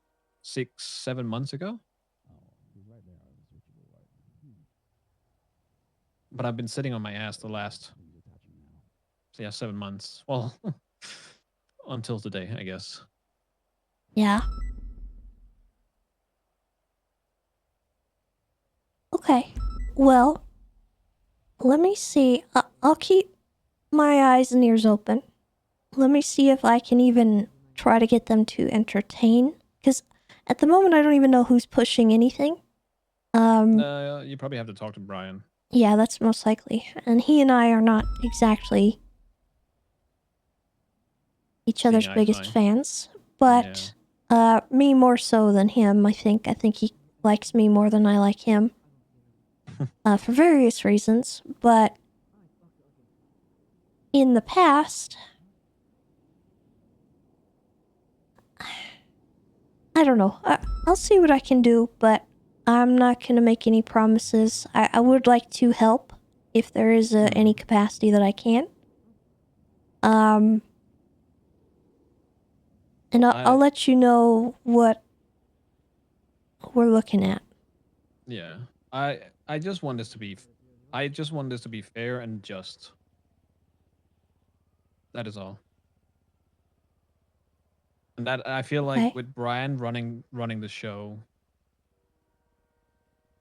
6-7 months ago, but I've been sitting on my ass the last 7 months. Well, until today, I guess. Yeah. Okay. Well, let me see. I'll keep my eyes and ears open. Let me see if I can even try to get them to entertain. Because at the moment, I don't even know who's pushing anything. You probably have to talk to Brian. Yeah, that's most likely. And he and I are not exactly each other's biggest fans. But me more so than him, I think. I think he likes me more than I like him. For various reasons. But in the past, I don't know. I'll see what I can do, but I'm not going to make any promises. I would like to help if there is any capacity that I can. And I'll let you know what we're looking at. Yeah. I just want this to be fair and just. That is all. And that I feel like with Brian running the show,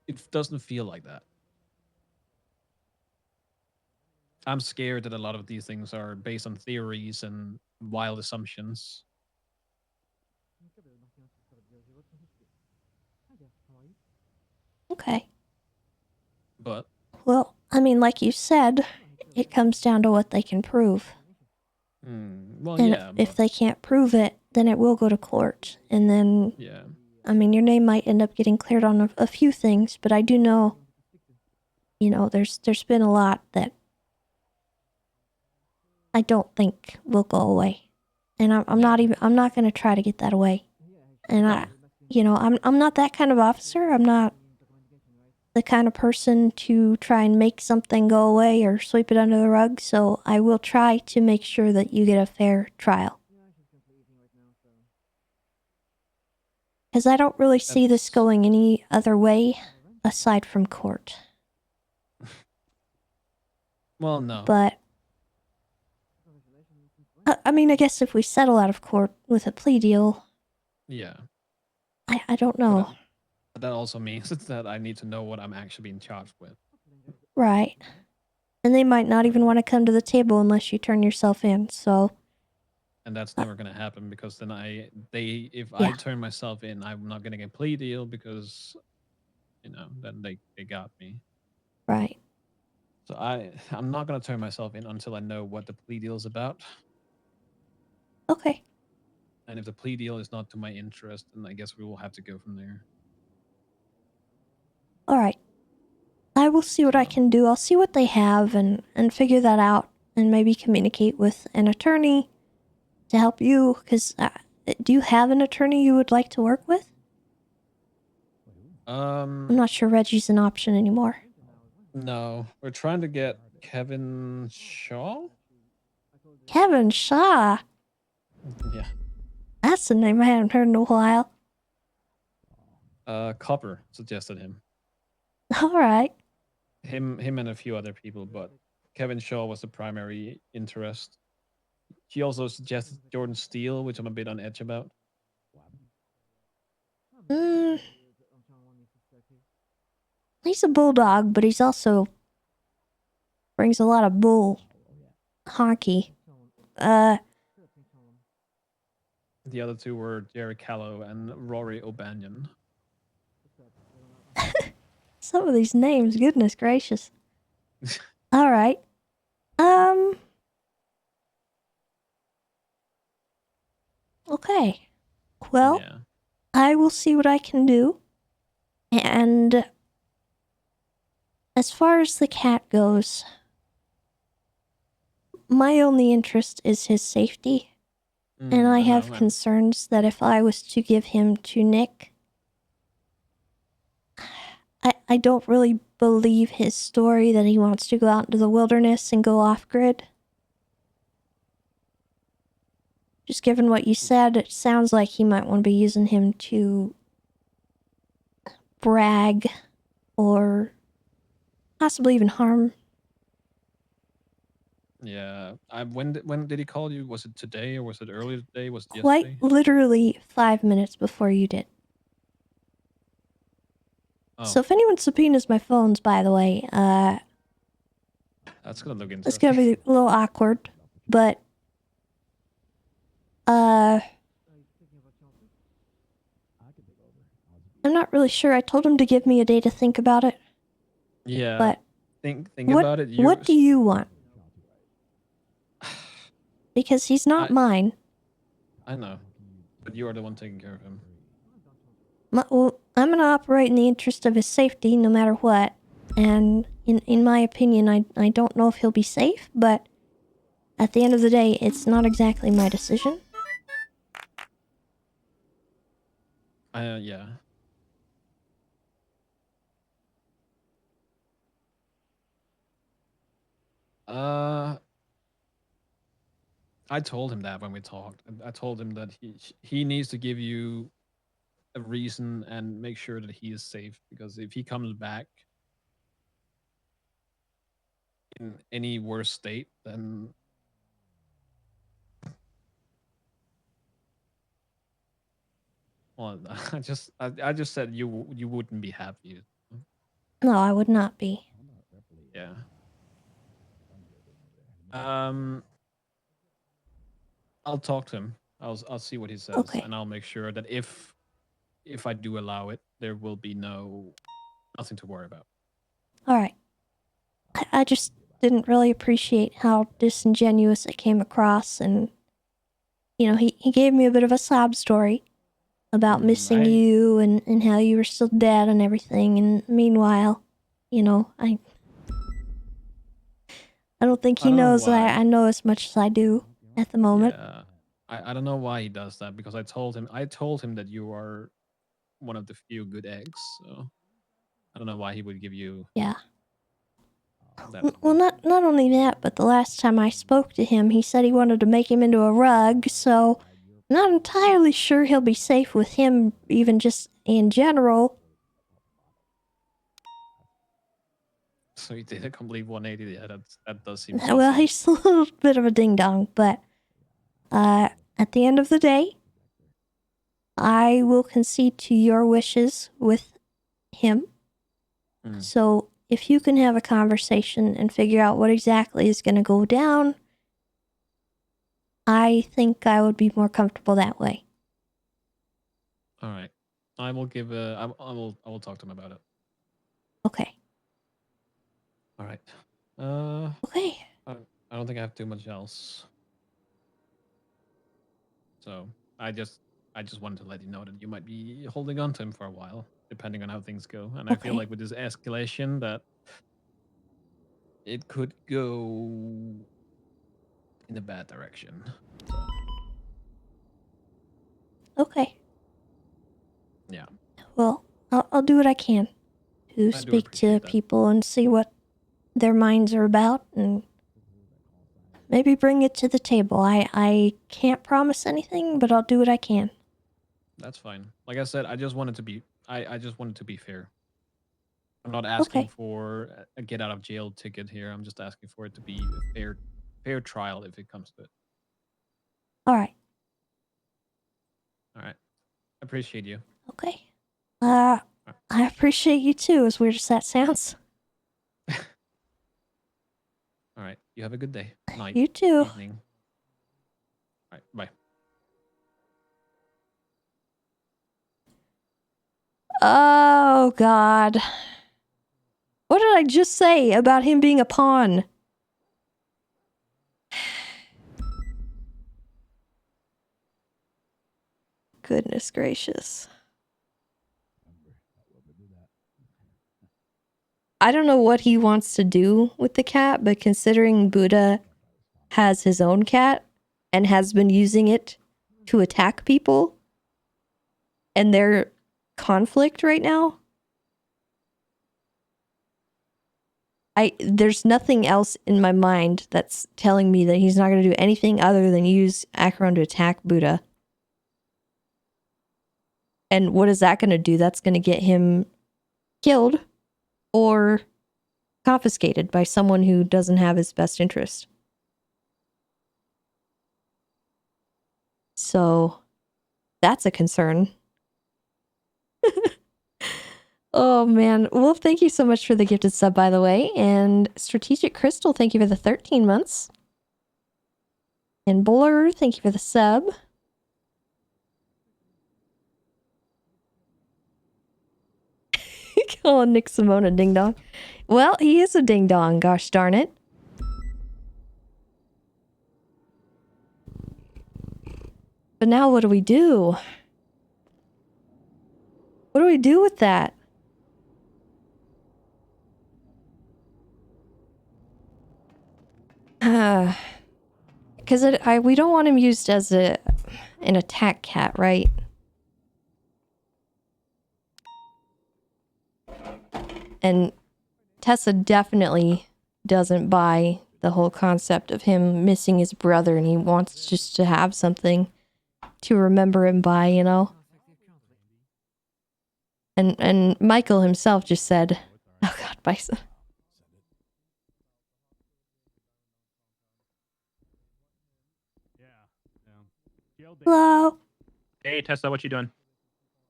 it doesn't feel like that. I'm scared that a lot of these things are based on theories and wild assumptions. Okay. But well, I mean, like you said, it comes down to what they can prove. Well, and yeah. if they can't prove it, then it will go to court, and then I mean, your name might end up getting cleared on a few things, but I do know, there's been a lot that I don't think will go away, and I'm not going to try to get that away, and I'm not that kind of officer. I'm not the kind of person to try and make something go away or sweep it under the rug, so I will try to make sure that you get a fair trial. Because I don't really see this going any other way aside from court. Well, no. But, I mean, I guess if we settle out of court with a plea deal... Yeah. I don't know. But that also means that I need to know what I'm actually being charged with. Right. And they might not even want to come to the table unless you turn yourself in, so... And that's never going to happen, because then if I turn myself in, I'm not getting a plea deal because, then they got me. Right. So I'm not going to turn myself in until I know what the plea deal is about. Okay. And if the plea deal is not to my interest, then I guess we will have to go from there. All right. I will see what I can do. I'll see what they have and figure that out, and maybe communicate with an attorney to help you, because do you have an attorney you would like to work with? I'm not sure Reggie's an option anymore. No, we're trying to get Kevin Shaw. Kevin Shaw. Yeah. That's a name I haven't heard in a while. Copper suggested him. All right. Him and a few other people, but Kevin Shaw was the primary interest. He also suggested Jordan Steele, which I'm a bit on edge about. He's a bulldog, but he's also brings a lot of bull hockey. The other two were Jerry Callow and Rory O'Banion. Some of these names, goodness gracious. All right. Okay. Well, I will see what I can do. And as far as the cat goes, my only interest is his safety. And I have concerns that if I was to give him to Nick, I don't really believe his story that he wants to go out into the wilderness and go off-grid. Just given what you said, it sounds like he might want to be using him to brag or possibly even harm. Yeah. When did he call you? Was it today or was it earlier today? Was it Quite yesterday? literally 5 minutes before you did. Oh. So if anyone subpoenas my phones, by the way, That's gonna look it's interesting. gonna be a little awkward, but I'm not really sure. I told him to give me a day to think about it. Yeah. But think what, about it. what do you want? Because he's not mine. I know, but you are the one taking care of him. Well, I'm going to operate in the interest of his safety no matter what. And in my opinion, I don't know if he'll be safe, but at the end of the day, it's not exactly my decision. Yeah. I told him that when we talked. I told him that he needs to give you a reason and make sure that he is safe, because if he comes back in any worse state, then well, I just said you wouldn't be happy. No, I would not be. Yeah. I'll talk to him. I'll see what he says, Okay. and I'll make sure that if I do allow it, there will be nothing to worry about. All right. I just didn't really appreciate how disingenuous it came across, and he gave me a bit of a sob story about missing you and how you were still dead and everything, and meanwhile, I don't think he knows that I know as much as I do at the moment. Yeah. I don't know why he does that, because I told him that you are one of the few good eggs, so I don't know why he would give you Yeah. that. Well, not only that, but the last time I spoke to him, he said he wanted to make him into a rug, so I'm not entirely sure he'll be safe with him, even just in general. So he did a complete 180. Yeah, that does seem Well, he's a little bit of a ding-dong, but at the end of the day, I will concede to your wishes with him. So if you can have a conversation and figure out what exactly is going to go down, I think I would be more comfortable that way. All right. I will give I will talk to him about it. Okay. All right. Okay. I don't think I have too much else. So I just wanted to let you know that you might be holding on to him for a while, depending on how things go. And I feel like with this escalation that it could go in a bad direction. So. Okay. Yeah. Well, I'll do what I can to speak to people and see what their minds are about, and maybe bring it to the table. I can't promise anything, but I'll do what I can. That's fine. Like I said, I just wanted to be I just wanted to be fair. I'm not asking for a get out of jail ticket here. I'm just asking for it to be a fair trial if it comes to it. All right. All right. I appreciate you. Okay. I appreciate you too, as weird as that sounds. All right. You have a good day. Night. You too. Evening. All right. Bye. Oh, God. What did I just say about him being a pawn? Goodness gracious. I don't know what he wants to do with the cat, but considering Buddha has his own cat and has been using it to attack people and their conflict right now, there's nothing else in my mind that's telling me that he's not going to do anything other than use Acheron to attack Buddha. And what is that going to do? That's going to get him killed or confiscated by someone who doesn't have his best interest. So that's a concern. Oh man. Wolf, thank you so much for the gifted sub, by the way. And Strategic Crystal, thank you for the 13 months. And Blur, thank you for the sub. Calling Nick Simone a ding dong. Well, he is a ding dong, gosh darn it. But now what do we do? What do we do with that? Because we don't want him used as an attack cat, right? And Tessa definitely doesn't buy the whole concept of him missing his brother, and he wants just to have something to remember him by, you know? And Michael himself just said, oh God, Bison. Hello? Hey, Tessa, what you doing?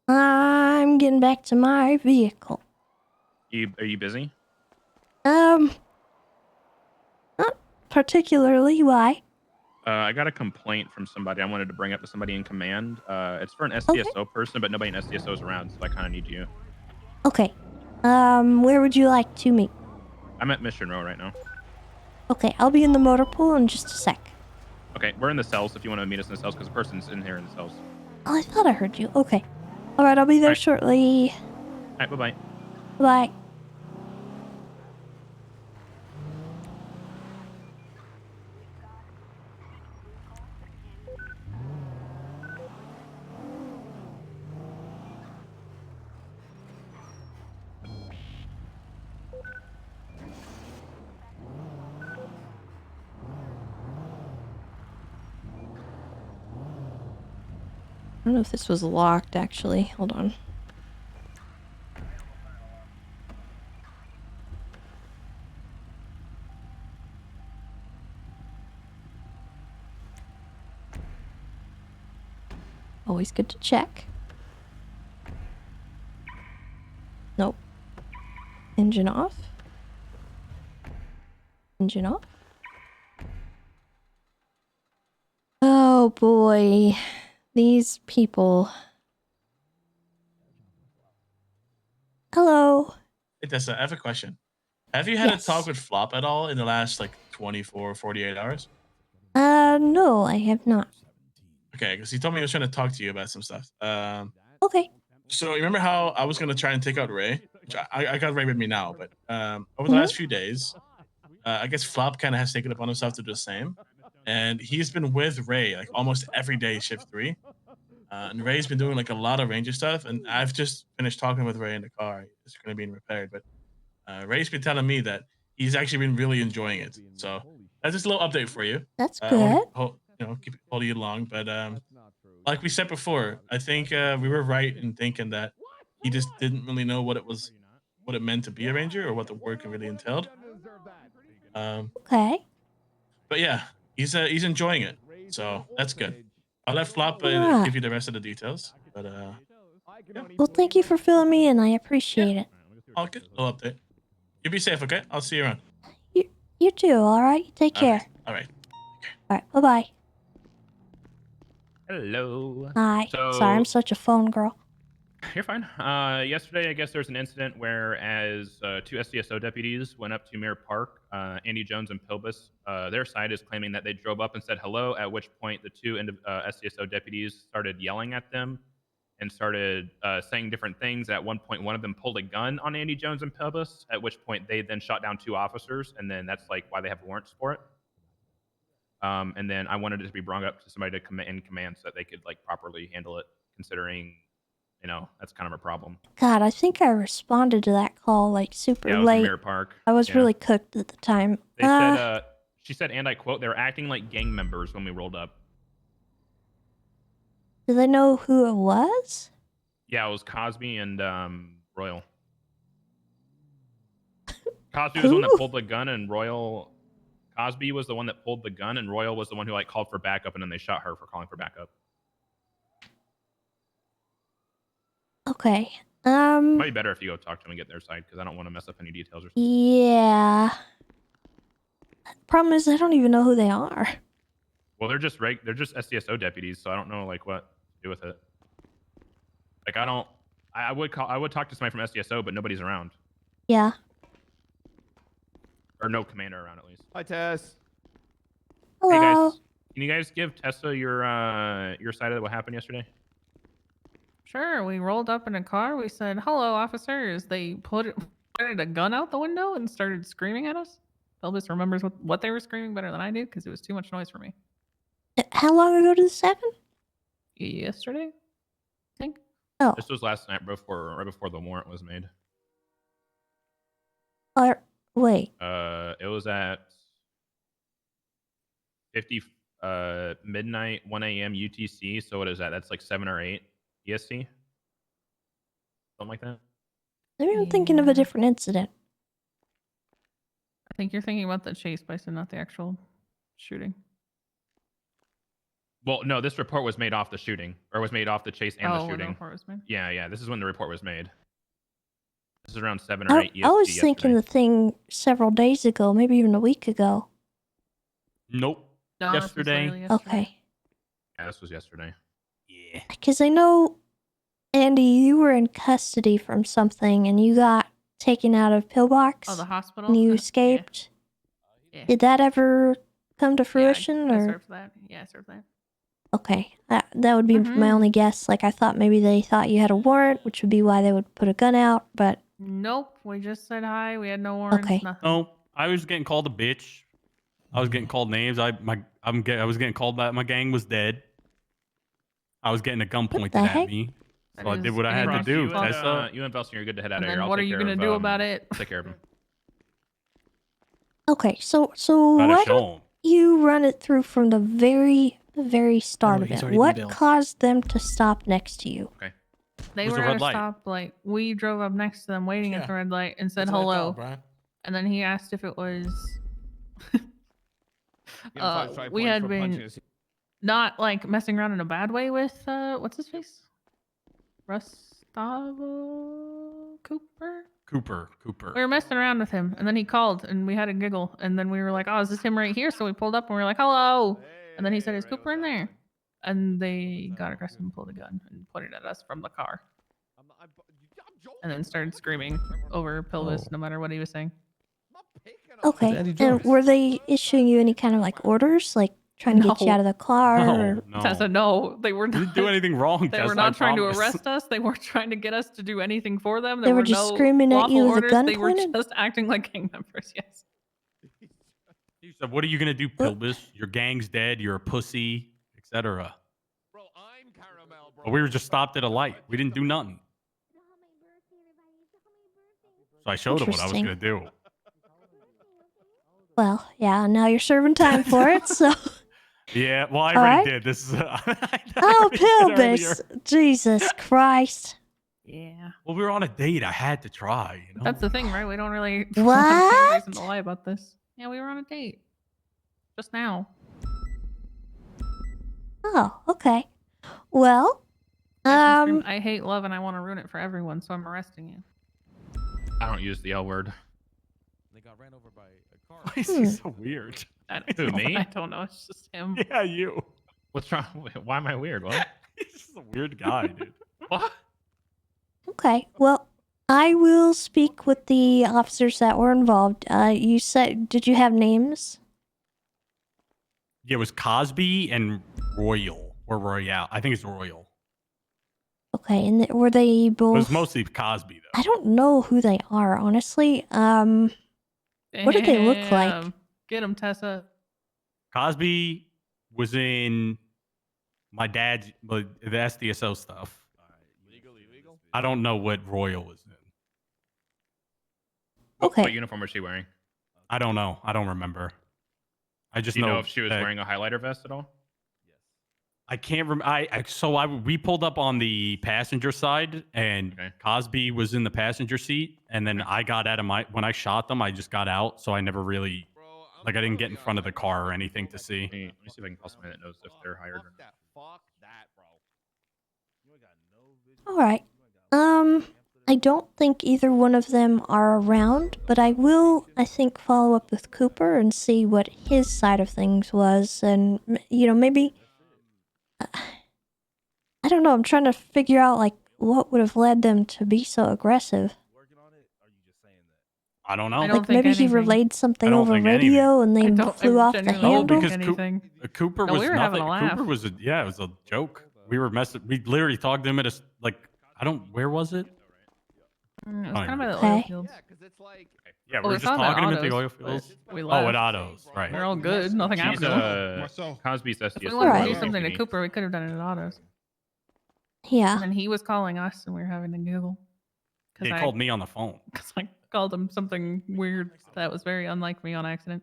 I'm getting back to my vehicle. Are you busy? Not particularly. Why? I got a complaint from somebody I wanted to bring up to somebody in command. It's for an SDSO person, but nobody in SDSO is around, so I kind of need you. Okay. Where would you like to meet? I'm at Mission Row right now. Okay, I'll be in the motor pool in just a sec. Okay, we're in the cells if you want to meet us in the cells, because the person's in here in the cells. Oh, I thought I heard you. Okay. Alright, I'll be there shortly. Alright, bye-bye. Bye. I don't know if this was locked, actually. Hold on. Always good to check. Nope. Engine off. Engine off. Oh boy. These people. Hello. Hey, Tessa, I have a question. Have you had a talk with Flop at all in the last, like, 24, 48 hours? No, I have not. Okay, because he told me he was trying to talk to you about some stuff. Okay. So, you remember how I was going to try and take out Ray? Which I got Ray with me now, but over the last few days, I guess Flop kind of has taken it upon himself to do the same. And he's been with Ray, like, almost every day, shift 3. And Ray's been doing, like, a lot of Ranger stuff, and I've just finished talking with Ray in the car. It's going to be repaired, but Ray's been telling me that he's actually been really enjoying it. So That's just a little update for you. That's I good. won't keep holding you long, but like we said before, I think we were right in thinking that he just didn't really know what it meant to be a ranger or what the work really entailed. Okay. But yeah, he's enjoying it, so that's good. I'll let Flop Alright. give you the rest of the details. But Well, thank you for filling me in. I appreciate it. all good. Little update. You be safe, okay? I'll see you around. You too, alright? Take care. All right. Alright, bye-bye. Hello. Hi. So, Sorry, I'm such a phone girl. You're fine. Yesterday, I guess there was an incident where as two SDSO deputies went up to Mirror Park, Andy Jones and Pilbus, their side is claiming that they drove up and said hello, at which point the two SDSO deputies started yelling at them and started saying different things. At one point, one of them pulled a gun on Andy Jones and Pilbus, at which point they then shot down two officers, and then that's like why they have warrants for it. And then I wanted it to be brought up to somebody in command so that they could like properly handle it, considering, you know, that's kind of a problem. God, I think I responded to that call like super Yeah, it was in late. Mirror Park. I was Yeah. really cooked at the time. They said, she said, and I quote, "They're acting like gang members when we rolled up." Do they know who it was? Yeah, it was Cosby and Royal. Cosby was the one that pulled the gun, and Cosby was the one that pulled the gun, and Royal was the one who like called for backup, and then they shot her for calling for backup. Okay. Might be better if you go talk to them and get their side, because I don't want to mess up any details or something. Yeah. Problem is, I don't even know who they are. Well, they're just SDSO deputies, so I don't know like what to do with it. Like I would talk to somebody from SDSO, but nobody's around, Yeah. or no commander around at least. Hi, Tess. Hello. Hey guys, can you guys give Tessa your side of what happened yesterday? Sure, we rolled up in a car. We said, "Hello, officers." They pointed a gun out the window and started screaming at us. Elvis remembers what they were screaming better than I do because it was too much noise for me. How long ago did this happen? Yesterday, I think. Oh. This was last night right before the warrant was made. Wait. It was at 50 midnight, 1 a.m. UTC. So what is that? That's like 7 or 8 EST, something like that. Maybe I'm thinking of a different incident. I think you're thinking about the chase bison, not the actual shooting. Well, no, this report was made off the shooting, or was made off the chase and the when the shooting. report was made? Yeah. This is when the report was made. This is around 7 or 8 EST. I was thinking the thing several days ago, maybe even a week ago. Nope. No, yesterday. Okay. Yeah, this was yesterday. Yeah. Because I know, Andy, you were in custody from something and you got taken out of Pillbox. Oh, the hospital? And you escaped. Yeah. Did that ever come to fruition? I or served that. Yeah, I served that. Okay. That would be my only guess. Like, I thought maybe they thought you had a warrant, which would be why they would put a gun out, but... Nope. We just said hi. We had no warrants. Okay. Nothing. No, I was getting called a bitch. I was getting called names. I was getting called that my gang was dead. I was getting a gun pointed at me. So I did what I had to do. Tessa. You and Velson, you're good to head out And of here. then I'll what take are you care gonna of, do about it? I'll take care of him. Okay, so Gotta why show don't 'em. you run it through from the very, very start No, of he's it? already What been bailed. caused them to stop next to you? Okay. They It was were a at red a light. stoplight. We drove up next to them, waiting at the red light, and said That's what I hello. thought, Brian. And then he asked if it was. Give him 5 We points had for punching been us. not like messing around in a bad way with what's his face, Gustavo Cooper. Cooper. We were messing around with him, and then he called, and we had a giggle, and then we were like, "Oh, is this him right here?" So we pulled up, and we were like, "Hello," and then he said, "Is Cooper in there?" And they got aggressive and pulled a gun and pointed at us from the car, and then started screaming over Pilvis, no matter what he was saying. Okay, and were they issuing you any kind of like orders, like trying to get you No. out of the car? No, or... no. Tessa, no, they were We not. didn't do anything wrong. They were not trying to arrest us. They weren't trying to get us to do anything for them. They were were just no screaming at you lawful with a orders. gun They were pointed? just acting like gang members. Yes. He said, "What are you gonna do, Pilbus? Your gang's dead. You're a pussy, etc." But we were just stopped at a light. We didn't do nothing. So I showed him what I was Interesting. gonna do. Well, yeah, now you're serving time for it, so. Yeah, well, I All already right. did. This is. Oh, Pilbus! Jesus Christ. Yeah. Well, we were on a date. I had to try. You know. That's the thing, right? We don't really have What? a reason to lie about this. Yeah, we were on a date. Just now. Oh, okay. Well, I hate love and I want to ruin it for everyone, so I'm arresting you. I don't use the L word. They got ran over by a car. Why is he so weird? Who, me? I don't know. It's just him. Yeah, you. What's wrong? Why am I weird? What? He's just a weird guy, dude. What? okay. Well, I will speak with the officers that were involved. You said, did you have names? Yeah, it was Cosby and Royal or Royale. I think it's Royal. Okay, and were they It both? was mostly Cosby though. I don't know who they are, honestly. What did they look like? Damn. Get him, Tessa. Cosby was in my dad's the SDSO stuff. I don't know what Royal was in. Okay. What uniform was she wearing? I don't know. I don't remember. I just Do you know know if she was that- wearing a highlighter vest at all? I can't remember. We pulled up on the passenger side, and Cosby was in the passenger seat, and then I got out of when I shot them, I just got out, so I never really, I didn't get in front of the car or anything to see. Let me see if I can call somebody that knows if they're hired or not. All right. I don't think either one of them are around, but I will, I think, follow up with Cooper and see what his side of things was, and maybe. I don't know. I'm trying to figure out what would have led them to be so aggressive. I don't know. I don't think maybe he anything. relayed something I don't over think radio and they flew off the genuinely handle. don't because think anything. Cooper No, was we were having nothing. a laugh. Cooper was it was a joke. We were messing. We literally talked to him at where was it? It was I kind of by the Okay. oil fields. Yeah, we Well, were we just saw them at talking to him at the Autos, oil fields. but we Oh, left. at Autos, right. They're all good. Nothing She's happened. Cosby's If we SDSO. wanted to Alright. do something to Cooper, we could have done it at Autos. Yeah. And then he was calling us, and we were having to giggle. He called me on the phone. Because I called him something weird that was very unlike me on accident.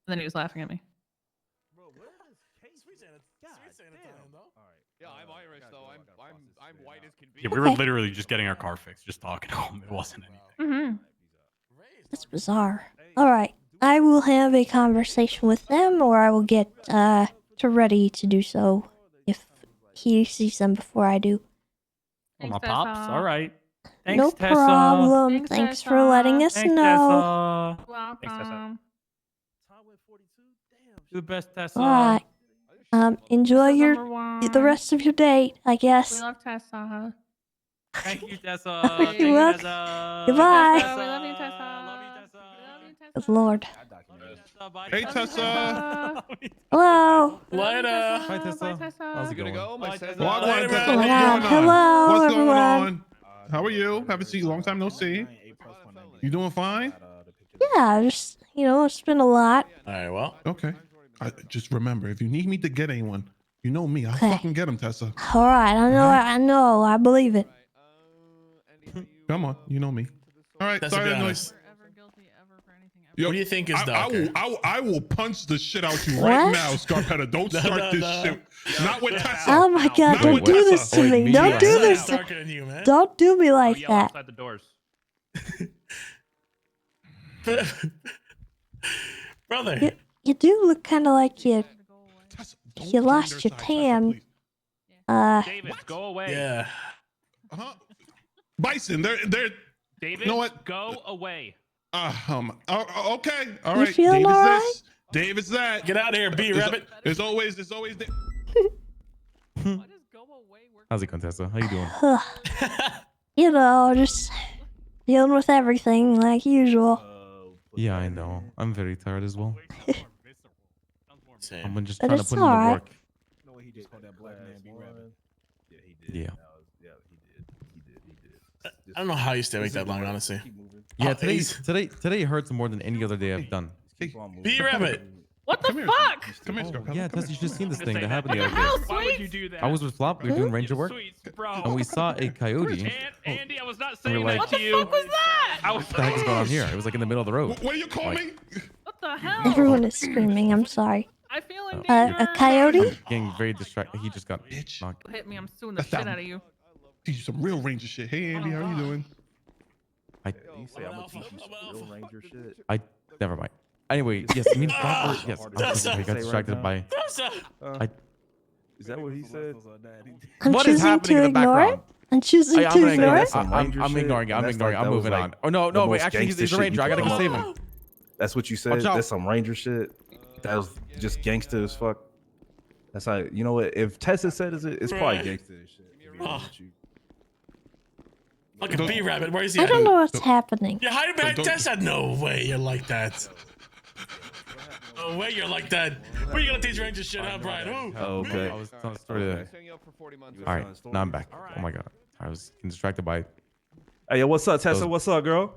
And then he was laughing at me. Yeah, I'm Irish though. I'm white as can be. Yeah, we were literally just getting our car fixed, just talking to him. It wasn't anything. Mm-hmm. That's bizarre. All right. I will have a conversation with them, or I will get to ready to do so if he sees them before I do. Oh, my pops. All right. Thanks, No Tessa. problem. Thanks for letting us Thanks, know. Tessa. Welcome. Thanks, Tessa. You're the best, Tessa. All right. Enjoy the rest of your date, I We guess. love Tessa. Thank you, Tessa. You're Thank you, welcome. Tessa. Goodbye. We love you, Tessa. Good Lord. Hey, Tessa. Hello. Later. Hi, Tessa. Tessa. How's it going? What's What's going on? Hello, What's going everyone. on? How are you? Haven't seen you. Long time no see. You doing fine? Yeah, just, it's been a lot. All right, well. Okay. Just remember, if you need me to get anyone, you know me. I'll Okay. fucking get him, Tessa. All right. I know. I believe it. Come on. You know me. All right. Tessa, Sorry, be that honest. noise. Yo, What do you think is Doku? I will punch the shit out you What? right now, Scarpetta. Don't No, start no, this no. shit. Not with Tessa. Oh my God! Not Don't with do Tessa. this to me. Don't do this. Darker than you, man. Don't do me like Yell that. outside the doors. Brother. You do look kind of like you Don't lost your join their side, Tessa, tan. please. David, go away. Yeah. Bison, they're David, you know what? go away. Okay. All You right. feeling David's all right? this. David's that. Get out of here, B Rabbit. There's always How's it going, Tessa? How you doing? Just dealing with everything like usual. Yeah, I know. I'm very tired as well. I'm just But trying to it's put in the alright. work. Yeah. I don't know how you stay awake that long, honestly. Yeah, Oh, today hurts more than any other day I've done. B Rabbit. What the fuck? Come here, Scarpetta. Yeah, Tessa, you should have seen this thing that happened the other How day. Why would sweet? you do that? I was with Flop. We were doing ranger work, Sweet, bro. and we saw a coyote. Andy, I was not We're saying like- that What to the you. fuck was that? What the heck is going on here? It was like in the middle of the road. What do you call me? What the hell? Everyone is screaming. I'm sorry. I feel in A danger. coyote? Getting very distracted. He just got knocked. Hit me. I'm suing the shit out of you. Teach you some real ranger shit. Hey Andy, how you doing? I never mind. Anyway, yes, me and Flop were, yes, I got distracted by. Is that what he said? I'm What is choosing happening to in the ignore it. background? I'm choosing I'm to gonna ignore ignore it. it. I'm ignoring it. I'm ignoring it. I'm moving on. Oh no, wait. Actually, he's a ranger. I gotta go save him. That's what you said. Watch out. That's some ranger shit. That was just gangster as fuck. That's how, you know what? If Tessa said it's probably gangster as shit. Fucking B-Rabbit, where is he I at? don't know what's happening. You're hiding behind Tessa? No way you're like that. No way you're like that. Where are you gonna teach Ranger shit, huh, Brian? Who? Oh, okay. I was telling the story there. All right, now I'm back. Oh my god, I was distracted by. Hey, yo, what's up, Tessa? What's up, girl?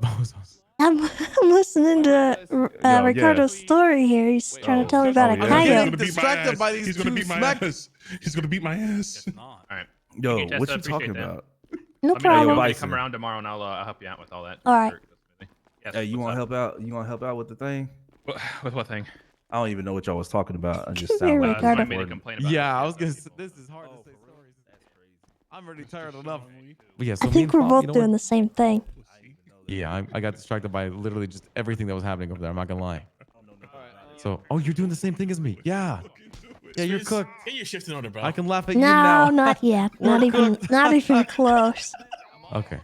I'm listening to Ricardo's story here. He's trying to tell me about a coyote. Distracted by these He's gonna two beat my smack- ass. He's gonna beat my ass. All right. Yo, Thank you, what Tessa. you talking Appreciate that. about? No Let me know if you problem. want me to come around tomorrow, and I'll help you out with all that. All right. Yes, Hey, you what's want to up? help out? You want to help out with the thing? With what thing? I don't even know what y'all was talking about. I just Come here, sound like Ricardo. Made a complaint about Yeah, it. I was gonna. This is hard to say stories. I'm already tired enough. But yeah, so I me think and we're Flop, both you know doing what? the same thing. Yeah, I got distracted by literally just everything that was happening over there. I'm not gonna lie. So, oh, you're doing the same thing as me. Yeah. Yeah, you're cooked. Get your shift in order, bro. I can laugh at you No, now. not yet. Not even. Not even close. Okay.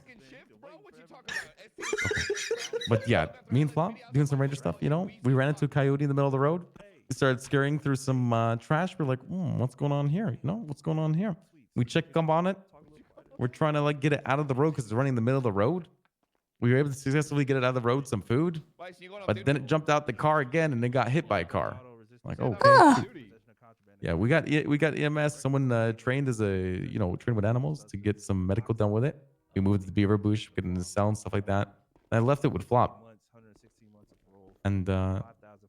But yeah, me and Flop doing some ranger stuff. You know, we ran into a coyote in the middle of the road. We started scurrying through some trash. We're like, what's going on here? You know, what's going on here? We check up on it. We're trying to like get it out of the road because it's running in the middle of the road. We were able to successfully get it out of the road, some food, but then it jumped out the car again and then got hit by a car. Like, okay. Yeah, we got EMS. Someone trained as trained with animals to get some medical done with it. We moved to the beaver bush, getting the cell and stuff like that. And I left it with Flop, and it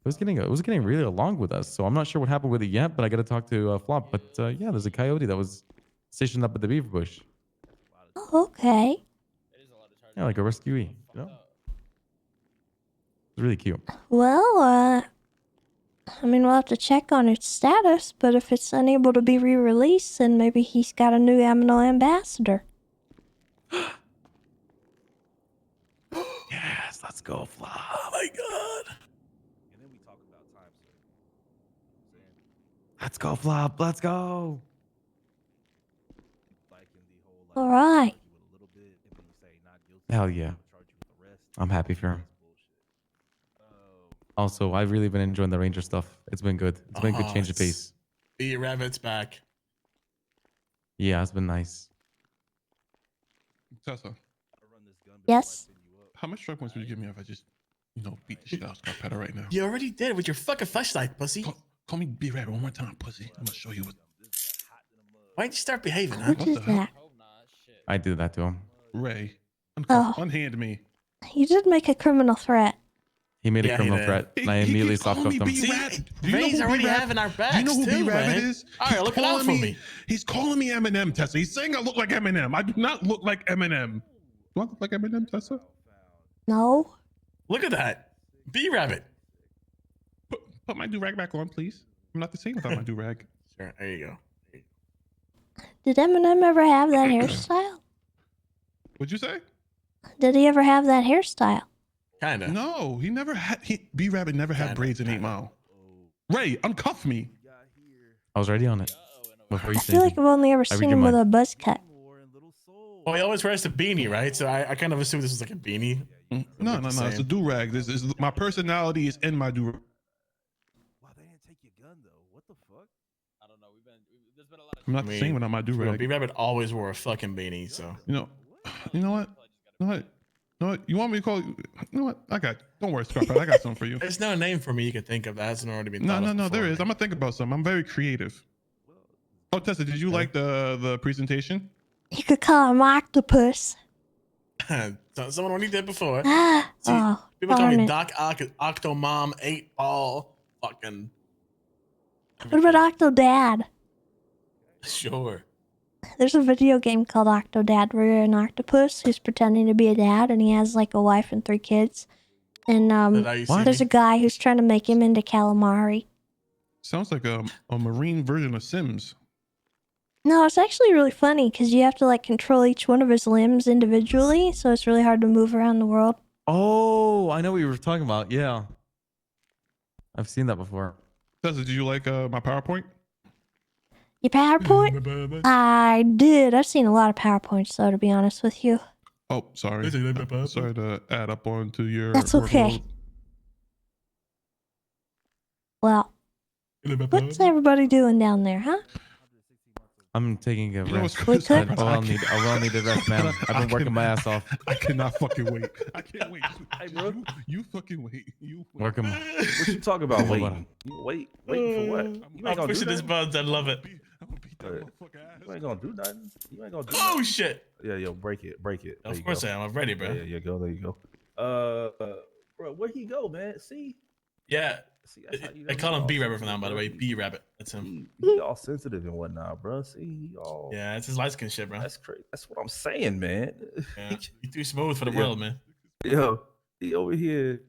was getting really along with us. So I'm not sure what happened with it yet, but I got to talk to Flop. But yeah, there's a coyote that was stationed up at the beaver bush. Oh, okay. Yeah, like a rescuee. You know, it's really cute. Well, I mean, we'll have to check on its status, but if it's unable to be re-released, then maybe he's got a new aminal ambassador. Yes, let's go, Flop. Oh my god. Let's go, Flop. Let's go. All right. Hell yeah. I'm happy for him. Also, I've really been enjoying the Ranger stuff. It's been good. It's been a good change of pace. B-Rabbit's back. Yeah, it's been nice. Tessa, Yes. how much strike points would you give me if I just, beat the shit out of Scarpetta right now? You already did with your fucking flashlight, pussy. Call me B-Rabbit one more time, pussy. I'm gonna show you what. Why'd you start behaving, huh? What is that? I did that to him. Ray, Oh. unhand me. You did make a criminal threat. He made a Yeah, he criminal did. threat, and I immediately soft cuffed him. Ray's already having our backs, Do you know who too, B-Rabbit man. is? All right, look out for me. He's calling me Eminem, Tessa. He's saying I look like Eminem. I do not look like Eminem. Do I look like Eminem, Tessa? No. Look at that. B-Rabbit. Put my do-rag back on, please. I'm not the same without my do-rag. Sure, there you go. Did Eminem ever have that hairstyle? What'd you say? Did he ever have that hairstyle? Kinda. No, he never had. B-Rabbit never had braids in 8 Mile. Ray, uncuff me. I was already on it. Before you I feel like I've only ever seen him with a buzz cut. Well, he always wears the beanie, right? So I kind of assume this is like a beanie. No. It's a do-rag. This is my personality is in my do-rag. I'm not the same without my do-rag. B-Rabbit always wore a fucking beanie, so. You know what? You want me to call you? You know what? Don't worry, Scarpetta. I got something for you. There's no name for me you could think of that hasn't already been thought No. of There before. is. I'm gonna think about something. I'm very creative. Oh, Tessa, did you like the presentation? You could call him Octopus. Someone already did before. Ah, See, oh, people call me darn it. Doc Octomom 8-ball fucking What about Octodad? sure. There's a video game called Octodad where you're an octopus who's pretending to be a dad, and he has like a wife and 3 kids. And there's a guy who's trying to make him into calamari. Sounds like a marine version of Sims. No, it's actually really funny because you have to like control each one of his limbs individually, so it's really hard to move around the world. Oh, I know what you were talking about. Yeah. I've seen that before. Tessa, did you like my PowerPoint? Your PowerPoint? I did. I've seen a lot of PowerPoints, though, to be honest with you. Oh, sorry. Sorry to add up onto your. That's okay. Well, what's everybody doing down there, huh? I'm taking a rest. We could. I'll need a rest, man. I've been working my ass off. I cannot fucking wait. I can't wait. Hey, bro. You fucking wait. You wait. Working. What you talking about? Waiting for what? You I'm pushing this buttons. I love it. You ain't gonna do nothing. You ain't gonna do Oh nothing. shit! Yeah, yo, break it. Of course I am. I'm ready, bro. Yeah, you go. There you go. Bro, where he go, man? See? Yeah. See, that's how you I call him all B Rabbit sensitive, from now, by the way. bro. B Rabbit. That's him. He all sensitive and whatnot, bro. See, he all. Yeah, it's his light skin shit, bro. That's crazy. That's what I'm saying, man. Yeah. You too smooth for the Yeah. world, man. Yo, he over here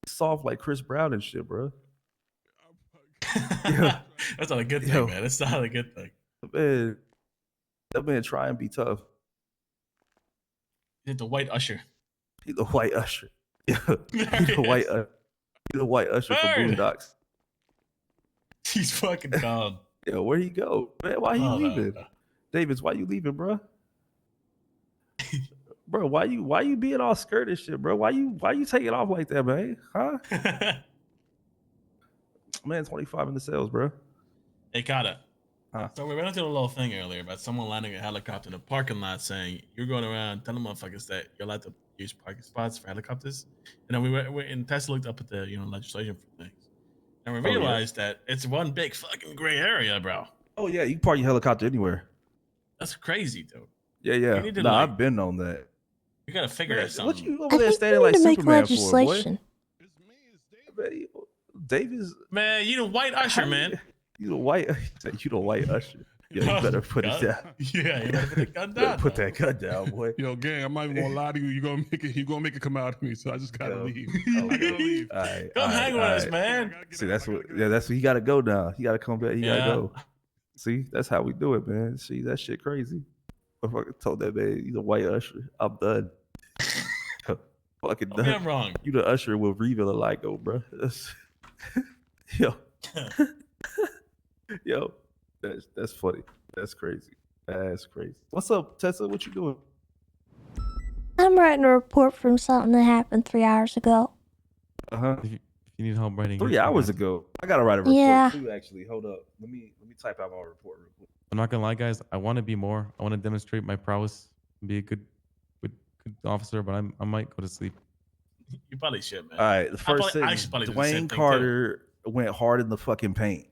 soft like Chris Brown and shit, bro. That's not a good thing, man. That's not a good thing. That man try and be tough. He's the white usher. He's the white usher. Yeah, he's the white. He's the white usher from Bird. Boondocks. He's fucking calm. Yo, where he go? Man, why he leaving? Davis, why you leaving, bro? Bro, why you being all skirt and shit, bro? Why you taking off like that, man? Huh? Man, 25 in the sales, bro. Hey, Kata. So we went into a little thing earlier about someone landing a helicopter in a parking lot saying you're going around telling motherfuckers that you're allowed to use parking spots for helicopters. And then we and Tessa looked up at the legislation for things. And we realized that it's one big fucking gray area, bro. Oh yeah, you can park your helicopter anywhere. That's crazy, dude. Yeah, You yeah. need to, Nah, like- I've been on that. You gotta figure out something. What you I over there think standing we like need to make Superman for, boy? legislation. Davis, Man, you the white usher, man. You the white. You the white usher. Yeah, you better put it down. Yeah, you better put the gun Better down. put that gun down, boy. Yo, gang, I'm not even gonna lie to you. You're gonna make it come out of me. So I just gotta leave. Okay. I gotta leave. All right, Come all right, hang with all us, right. man. See, that's what he got to go now. He got to come back. He got to Yeah. go. See, that's how we do it, man. See, that shit crazy. I fucking told that man, you the white usher. I'm done. Fucking Don't be done. I'm wrong. You the usher with Reveal Ligo, bro. That's, yo, yo, that's funny. That's crazy. That's crazy. What's up, Tessa? What you doing? I'm writing a report from something that happened 3 hours ago. If you need help writing, 3 hours ago. I gotta write a report Yeah. too. Actually, hold up. Let me type out my report real quick. I'm not gonna lie, guys. I want to be more. I want to demonstrate my prowess and be a good officer, but I might go to sleep. You probably should, man. All right, the I first probably- I sentence. should probably do the same Dwayne thing, Carter went hard in the fucking paint.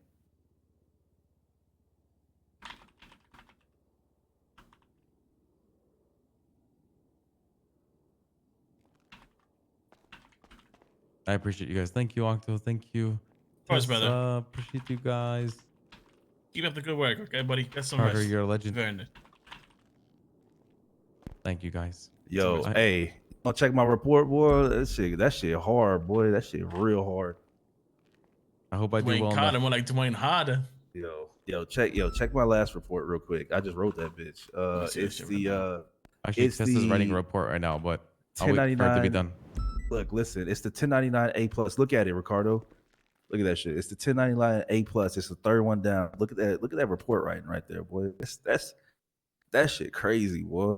I appreciate you guys. Thank you, Octo. Thank you. Of course, brother. Appreciate you guys. Keep up the good work, okay, buddy? Get some Carter, rest. you're a legend. You've earned it. Thank you, guys. Yo, I- hey, I'll check my report, boy. That shit hard, boy. That shit real hard. I hope I do Dwayne well Carter, enough. more like Dwayne Harder. Check my last report real quick. I just wrote that bitch. see It's this shit the Actually, it's Tessa's writing a the report right now, but I'll wait for it to be 1099. done. Look, listen, it's the 1099 A plus. Look at it, Ricardo. Look at that shit. It's the 1099 A plus. It's the third one down. Look at that. Look at that report writing right there, boy. That's that shit crazy, boy.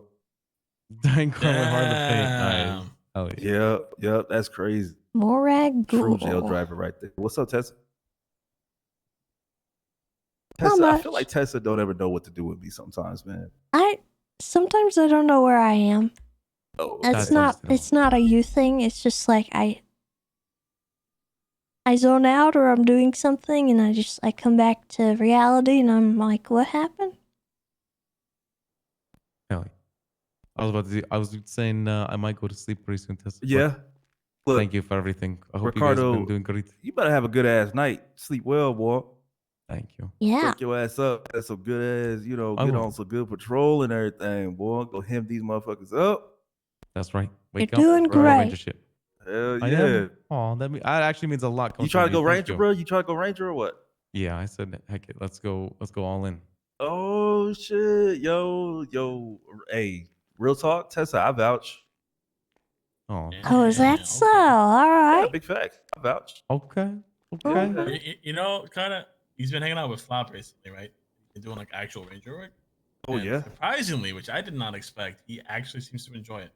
Dwayne Carter went hard in the paint. Damn. Nice. Oh yeah. Yep, that's crazy. Morag True jail Google. driver right there. What's up, Tessa? Not Tessa, I much. feel like Tessa don't ever know what to do with me sometimes, man. Sometimes I don't know where I am. Oh, It's not a you thing. It's just like I zone out or I'm doing something and I come back to reality and I'm like, what happened? Hell yeah. I was saying I might go to sleep pretty soon, Tessa. but Yeah. Look, thank you for everything. I hope you guys Ricardo, have been doing great. you better have a good ass night. Sleep well, boy. Thank you. Yeah. Wake your ass up. That's some good ass, I get will. on some good patrol and everything, boy. Go hem these motherfuckers up. That's right. Wake You're up. doing Go great. Ranger shit. Hell I yeah. am. Oh, that actually means a lot. You coming trying to from go Thank Ranger, you. bro? You trying to go Ranger or what? Yeah, I said, heck it. Let's go all in. Oh shit, yo, hey, real talk, Tessa, I vouch. Oh, Oh, is that so? All right. Yeah, big facts. I vouch. Okay. You know, kind of. He's been hanging out with Flop recently, right? He's been doing like actual Ranger work. Oh And yeah. Surprisingly, which I did not expect, he actually seems to enjoy it.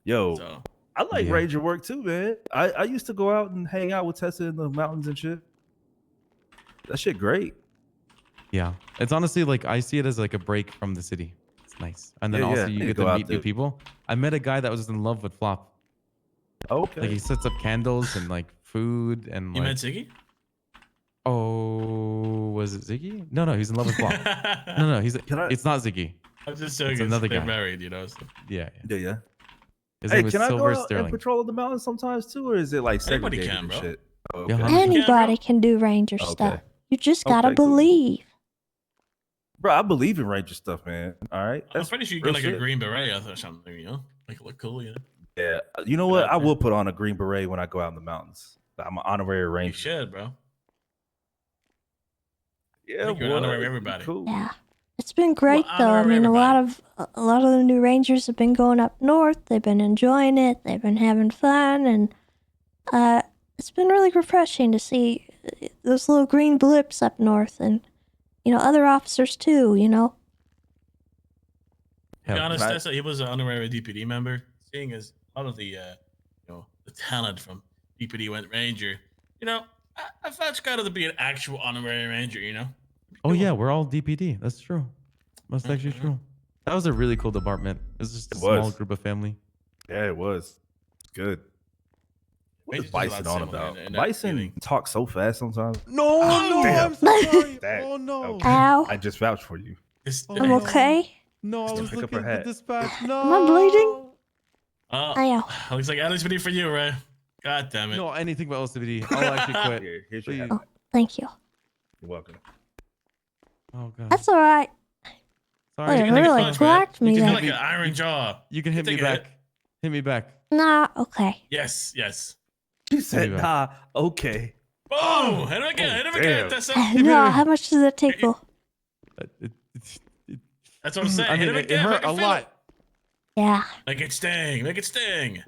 Yo, So, I like Yeah. Ranger work too, man. I used to go out and hang out with Tessa in the mountains and shit. That shit great. Yeah. It's honestly like I see it as like a break from the city. It's nice. And then Yeah, also yeah. you Need to get go to out meet new there. people. I met a guy that was in love with Flop. Okay. Like he sets up candles and like food and you like met Ziggy? Oh, was it Ziggy? No, he's in love with Flop. No, it's not Ziggy. I'm just It's joking. another They're guy. married, you know. So. Yeah. Yeah. His Hey, name was can I go Silver out and Sterling. patrol the mountains sometimes too, or is it like Anybody segregated can, and bro. shit? Oh, Yeah, okay. Anybody can do Ranger Okay. stuff. You just gotta Okay, cool. believe. Bro, I believe in Ranger stuff, man. All right. I'm pretty sure you real get like a shit. green beret or something, you know? Make it look cool, you know? Yeah. You know what? I will put on a green beret when I go out in the mountains. I'm an honorary Ranger. You should, bro. Yeah, You're an boy. honorary everybody. Cool. Yeah. It's been great Well, though. I honorary mean, everybody. a lot of the new Rangers have been going up north. They've been enjoying it. They've been having fun, and it's been really refreshing to see those little green blips up north, and other officers too. To be honest, Tessa, he was an honorary DPD member. Seeing as a lot of the, the talent from DPD went Ranger, I thought it's got to be an actual honorary Ranger, you know? Oh yeah, we're all DPD. That's true. That's actually true. That was a really cool department. It was just a small group of family. Yeah, it was. It's good. What is Rangers is a lot Bison on similar about? in that Bison feeling. talks so fast sometimes. No, Damn. I'm so sorry. That- Oh no. okay. Ow. I just vouched for you. I'm okay. No, I was Pick up looking her at the hat. dispatch. No. Am I bleeding? Oh, looks like Alex video for you, Ray. God damn it. No, anything but LCBD. I'll actually quit. Here's your Please. hat. Thank you. You're welcome. Oh god. That's all right. Sorry. It really cracked me You can there. do like an iron jaw. You can hit me Take a back. hit. Hit me back. Nah, okay. Yes, yes. She said, back. nah, okay. Oh, hit him again, hit him again, damn. Tessa. No, how much does that take, Bill? That's what I'm saying. I hit mean, him it again. hurt make him a feel lot. it. Yeah. Make it sting. Make it sting.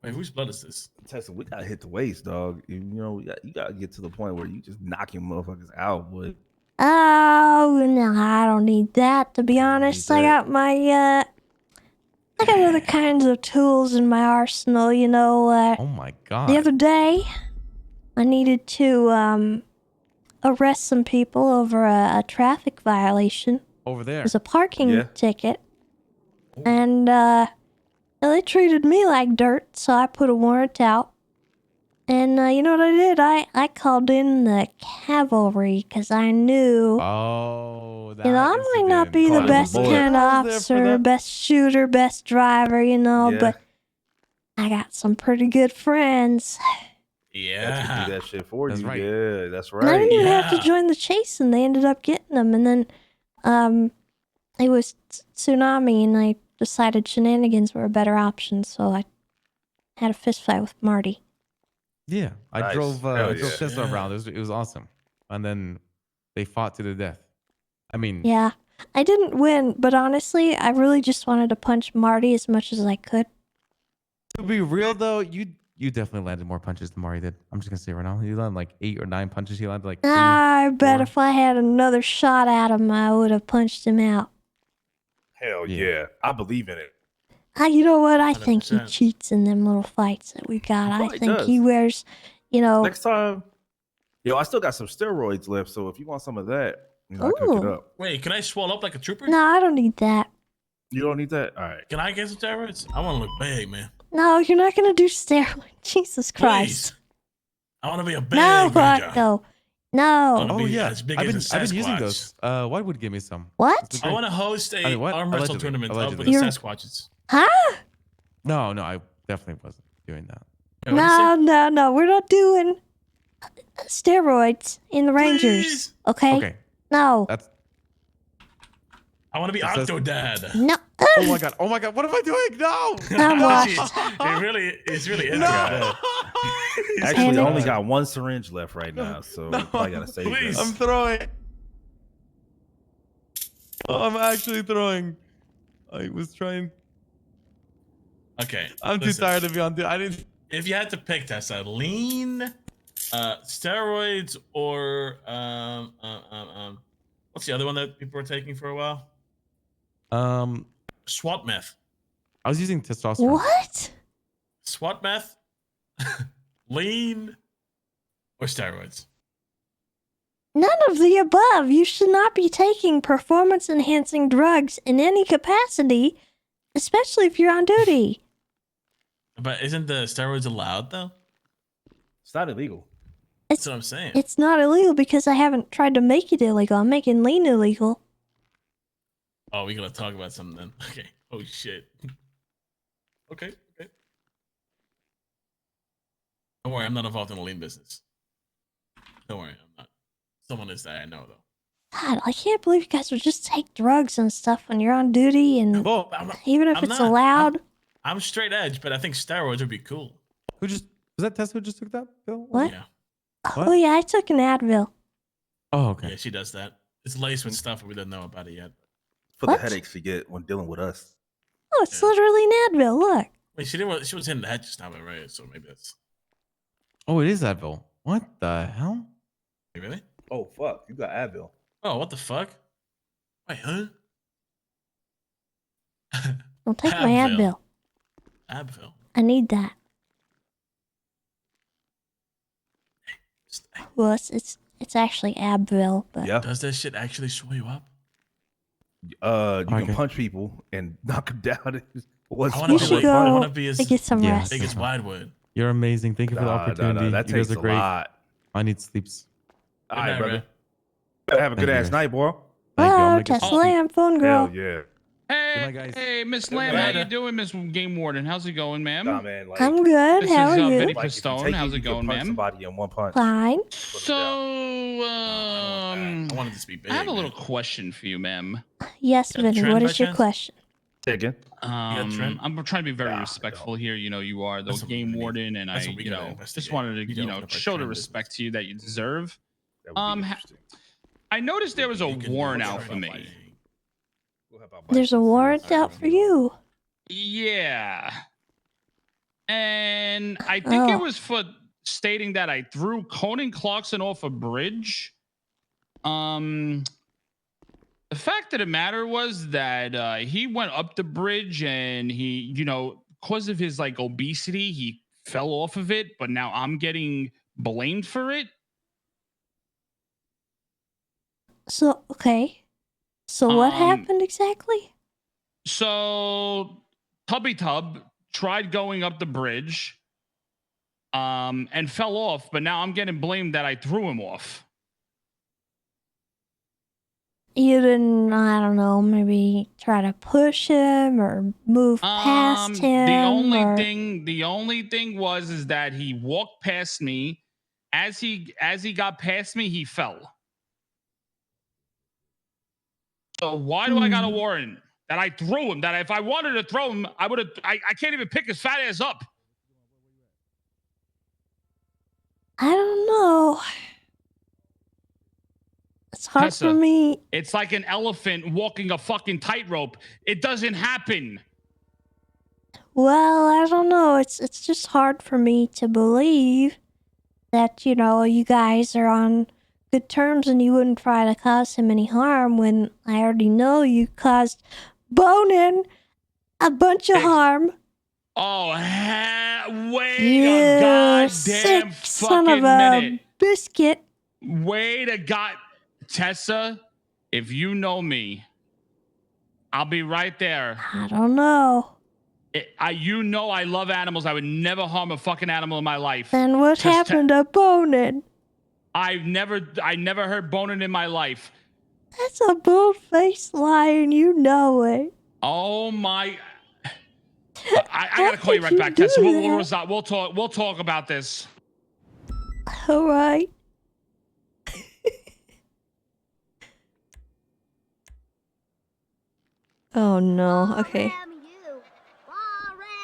Wait, whose blood is this? Tessa, we gotta hit the waist, dog. You know, you gotta get to the point where you just knocking motherfuckers out, boy. Oh, no, I don't need that, to be honest. I got my, I got other kinds of tools in my arsenal, Oh my god. The other day, I needed to, arrest some people over a traffic violation. Over there. It was a parking Yeah. ticket. And, they treated me like dirt, so I put a warrant out. And, you know what I did? I called in the cavalry, because I knew... Oh, that I might not be the Called in best the boy. kind of I was there for officer, that. best shooter, best driver, Yeah. but I got some pretty good friends. Yeah. Do that shit for That's you. right. Yeah, that's And I right. didn't even have to Yeah. join the chase, and they ended up getting them. And then, it was tsunami, and I decided shenanigans were a better option, so I had a fist fight with Marty. Yeah, I Nice. drove Hell I drove yeah. Tesla Yeah. around. It was awesome. And then they fought to the death. I mean, Yeah, I didn't win, but honestly, I really just wanted to punch Marty as much as I could. to be real though, you definitely landed more punches than Mari did. I'm just gonna say right now, you landed like 8 or 9 punches. He landed like 3. I bet 4. if I had another shot at him, I would have punched him out. Hell Yeah. yeah. I believe in it. You know what? I think he 100%. cheats in them little fights that we got. I probably think does. he wears, Next time, I still got some steroids left, so if you want some of that, I cook it Ooh. up. Wait, can I swell up like a trooper? No, I don't need that. You don't need that? All right. Can I get some steroids? I want to look big, man. No, you're not gonna do steroids. Jesus Christ. Please. I want to be a big No, Ranger. Rocco. No. Oh, Oh be yeah, as big I've as been a using Sasquatch. those. White would give me some. What? It's I great. want to host a I mean, what? arm wrestle Allegedly. tournament Allegedly. with the You're- Sasquatches. Huh? No, I definitely wasn't doing that. Wait, what'd you say? No, we're not doing. Steroids in the Rangers. Okay? Okay. No. That's. I want to be Octodad. No. Oh my god! Oh my god! What am I doing? No! I'm washed. It's really into No. that. Actually, I only got one syringe left right now, so we probably gotta save this. I'm throwing. Oh, I'm actually throwing. I was trying. Okay. I'm too tired to be on. I didn't. If you had to pick, Tessa, lean, steroids, or what's the other one that people were taking for a while? SWAT meth. I was using testosterone. What? SWAT meth, lean, or steroids? None of the above. You should not be taking performance-enhancing drugs in any capacity, especially if you're on duty. But isn't the steroids allowed though? It's not illegal. That's what I'm saying. It's not illegal because I haven't tried to make it illegal. I'm making lean illegal. Oh, we gotta talk about something then. Okay. Oh shit. Okay. Don't worry, I'm not involved in the lean business. Don't worry, I'm not. Someone is that I know though. God, I can't believe you guys would just take drugs and stuff when you're on duty, and even if it's allowed. I'm straight edge, but I think steroids would be cool. Who just was that? Tessa who just took that pill? What? Yeah. Oh yeah, I took an Advil. Oh okay. Yeah, she does that. It's laced with stuff, and we don't know about it yet. For the headaches you get when dealing with us. Oh, it's literally an Advil. Look. Wait, she didn't. She was hitting the head just now, right? So maybe that's. Oh, it is Advil. What the hell? Wait, really? Oh fuck, you got Advil. Oh, what the fuck? Wait, huh? Don't take my Advil. Advil. I need that. Well, it's actually Advil, but Does that shit actually swell you up? You can punch people and knock them down. You should go and get some rest. Big as Widewood. You're amazing. Thank you for the opportunity. That you guys takes are great. A lot. I need sleeps. All right, brother. man. Better have a Thank good you, ass guys. night, boy. Hello, Tessa Lamb, phone girl. Hell yeah. Hey, Miss Lamb, how you doing, Miss Game Warden? How's it going, ma'am? Nah, man, like, I'm good. This How is, are you? Betty Like, if you Pistone. take How's it, it you can going, punch ma'am? somebody in one punch. Fine. So, I wanted this to be big. I have a little question for you, ma'am. Yes, You got a Vinny. trend What by is your chance? question? Say again. I'm trying to be very respectful here. You know, you are the That's what we Game need. Warden, and That's I, what we you gotta know, investigate. just wanted to, We you gotta know, open up our show the trend respect to you that you deserve. That would be interesting. I noticed there was a You can do warrant whatever out for you me. like. There's a warrant out for you. Yeah. And I think it was for stating that I threw Conan Clarkson off a bridge. The fact of the matter was that he went up the bridge and he, you know, because of his like obesity, he fell off of it, but now I'm getting blamed for it. So, okay. So what happened exactly? So Tubby Tub tried going up the bridge and fell off, but now I'm getting blamed that I threw him off. You didn't, I don't know, maybe try to push him or move past him? The only thing was is that he walked past me. As he got past me, he fell. So why do I got a warrant that I threw him? That if I wanted to throw him, I would have. I can't even pick his fat ass up. I don't know. It's hard Tessa, for me. It's like an elephant walking a fucking tightrope. It doesn't happen. Well, I don't know. It's just hard for me to believe that, you know, you guys are on good terms and you wouldn't try to cause him any harm when I already know you caused Bonin a bunch of harm. Oh, wait You a goddamn sick fucking son of a minute. biscuit. Wait a god, Tessa, if you know me, I'll be right there. I don't know. You know I love animals. I would never harm a fucking animal in my life. Then what happened to Bonin? I never heard Bonin in my life. That's a bold-faced lie and you know it. Oh my! I gotta call you right back, Tessa. We'll talk about this. All right. Oh no. Okay.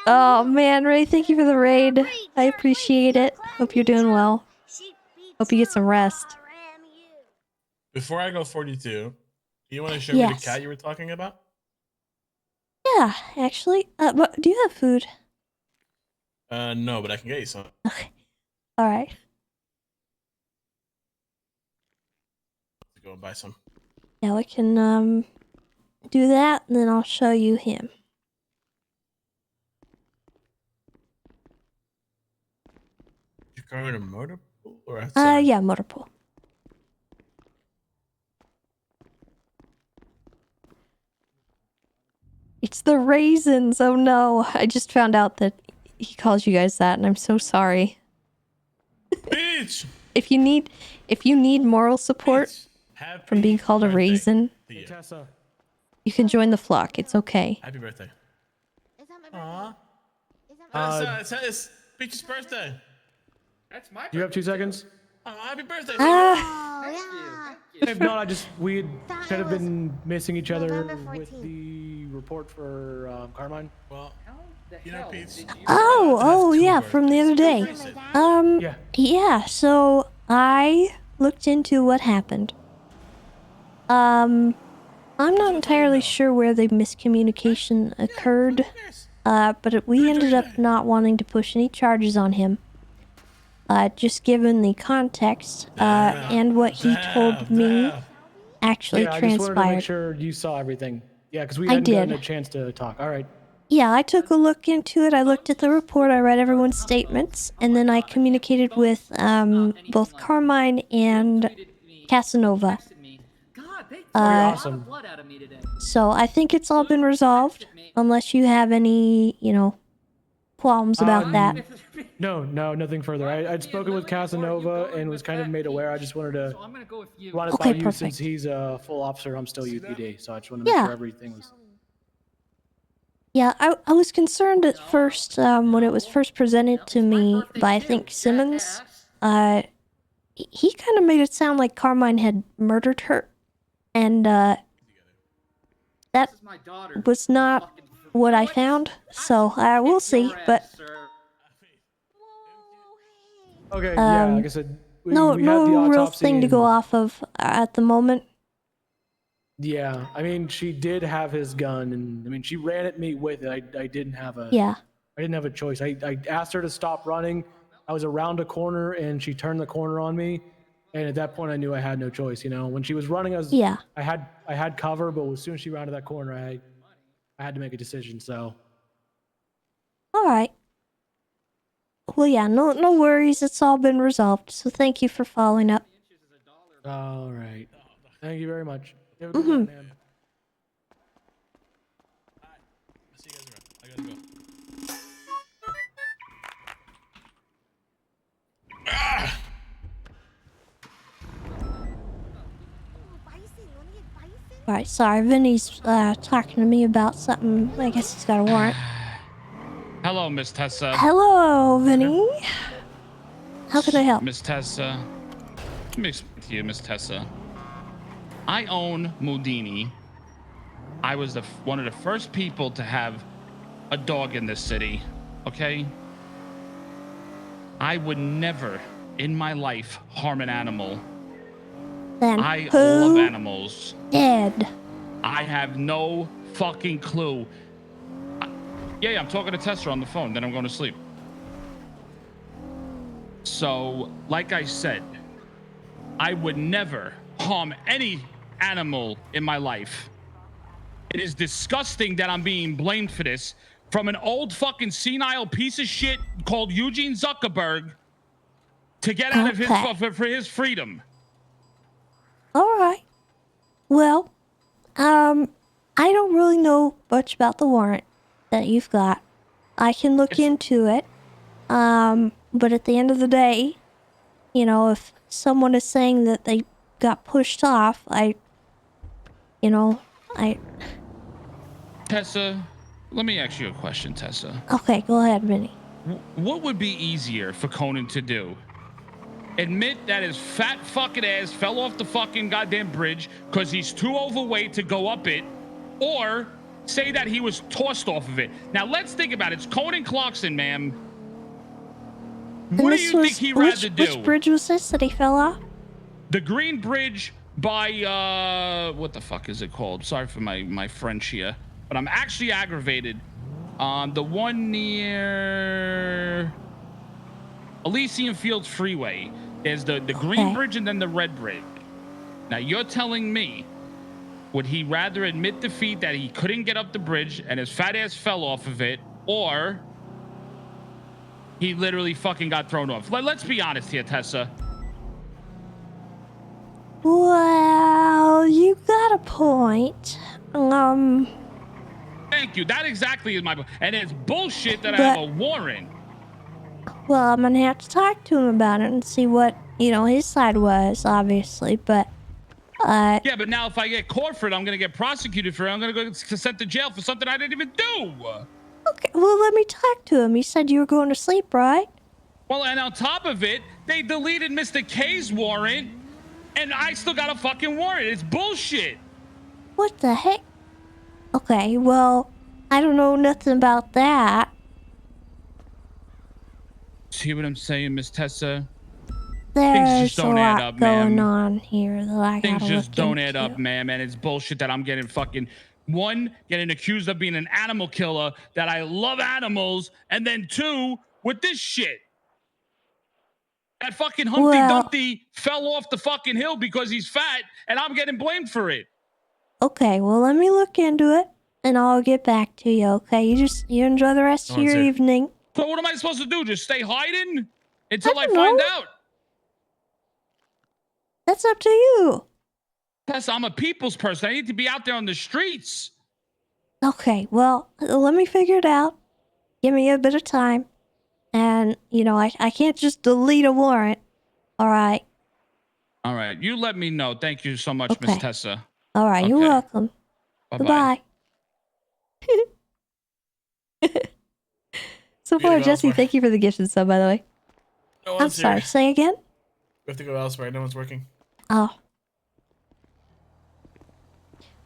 Oh man, Ray, thank you for the raid. I appreciate it. Hope you're doing well. Hope you get some rest. Before I go 42, you want to show me the Yes. cat you were talking about? Yeah, actually. But do you have food? No, but I can get you some. All right. Go and buy some. Yeah, we can do that, and then I'll show you him. You car in a motor pool or outside? Yeah, motor pool. It's the raisins. Oh no, I just found out that he calls you guys that, and I'm so sorry. Bitch! If you need moral support from being called a raisin, Hey, Tessa. you can join the flock. It's okay. Happy birthday. Aww. Uh, It's Peach's birthday. That's my. Do you have 2 seconds? Oh, happy birthday. If not, we could have been missing each other with the report for Carmine. Well, you know, Peach. Oh, yeah, from the other day. Yeah, so I looked into what happened. I'm not entirely sure where the miscommunication occurred, but we ended up not wanting to push any charges on him. Just given the context, and what he told me actually I just wanted to make transpired. sure you saw everything. Yeah, because we I hadn't gotten did. a chance to talk. All right. Yeah, I took a look into it. I looked at the report. I read everyone's statements, and then I communicated with both Carmine and Casanova. Awesome. So I think it's all been resolved, unless you have any, qualms about that. No, nothing further. I'd spoken with Casanova and was kind of made aware. I just wanted to run it by you perfect. since he's a full officer. I'm still UPD, so I just wanted to make Yeah. sure everything was. Yeah, I was concerned at first when it was first presented to me by, I think, Simmons. He kind of made it sound like Carmine had murdered her. And that was not what I found. So we'll see. But Okay, yeah, like I said, we no had the real autopsy thing to go and- off of at the moment. Yeah, I mean, she did have his gun, and I mean, she ran at me with it. I didn't have a. Yeah. I didn't have a choice. I asked her to stop running. I was around a corner, and she turned the corner on me, and at that point, I knew I had no choice. When she was running, Yeah. I had cover, but as soon as she rounded that corner, I had to make a decision. So. All right. Well, yeah, no worries. It's all been resolved. So thank you for following up. All right. Thank you very much. Have a good one, man. All right, sorry. Vinny's talking to me about something. I guess he's got a warrant. Hello, Miss Tessa. Hello, Vinny. How can I help? Miss Tessa. Let me explain to you, Miss Tessa. I own Mudini. I was one of the first people to have a dog in this city, okay? I would never in my life harm an animal. Then I who love animals. dead? I have no fucking clue. Yeah, I'm talking to Tessa on the phone, then I'm going to sleep. So, like I said, I would never harm any animal in my life. It is disgusting that I'm being blamed for this from an old fucking senile piece of shit called Eugene Zuckerberg to get out of his for his freedom. All right. Well, I don't really know much about the warrant that you've got. I can look into it. But at the end of the day, if someone is saying that they got pushed off, Tessa, let me ask you a question, Tessa. Okay, go ahead, Vinny. What would be easier for Conan to do? admit that his fat fucking ass fell off the fucking goddamn bridge because he's too overweight to go up it, or say that he was tossed off of it. Now let's think about it. It's Conan Clarkson, ma'am. What do you think he rather do? Which bridge was this that he fell off? The Green Bridge by what the fuck is it called? Sorry for my French here, but I'm actually aggravated. The one near Elysian Fields Freeway. There's the Green Bridge and then the Red Bridge. Now you're telling me, would he rather admit defeat that he couldn't get up the bridge and his fat ass fell off of it, or he literally fucking got thrown off? Let's be honest here, Tessa. Well, you got a point. Thank you. That exactly is my point. And it's bullshit that I have a warrant. Well, I'm gonna have to talk to him about it and see what, his side was, obviously, but yeah, but now if I get caught for it, I'm gonna get prosecuted for it. I'm gonna go sent to jail for something I didn't even do. Okay, well, let me talk to him. You said you were going to sleep, right? Well, and on top of it, they deleted Mr. K's warrant, and I still got a fucking warrant. It's bullshit. What the heck? Okay, well, I don't know nothing about that. See what I'm saying, Miss Tessa? There's a lot going ma'am. on here that I Things gotta just look don't into. add up, ma'am, and it's bullshit that I'm getting fucking getting accused of being an animal killer, that I love animals, and then 2, with this shit. That fucking Humpty Dumpty fell off the fucking hill because he's fat, and I'm getting blamed for it. Okay, well, let me look into it, and I'll get back to you, okay? You enjoy the rest of your evening. So what am I supposed to do? Just stay hiding until I find out? That's up to you. Tess, I'm a people's person. I need to be out there on the streets. Okay, well, let me figure it out. Give me a bit of time. And, I can't just delete a warrant. All right. All right. You let me know. Thank you so much, Miss Tessa. All right, you're welcome. Bye-bye. Goodbye. So far, Jesse, thank you for the gift and sub, by the way. No I'm one's sorry, here. say again? We have to go elsewhere. No one's working. Oh.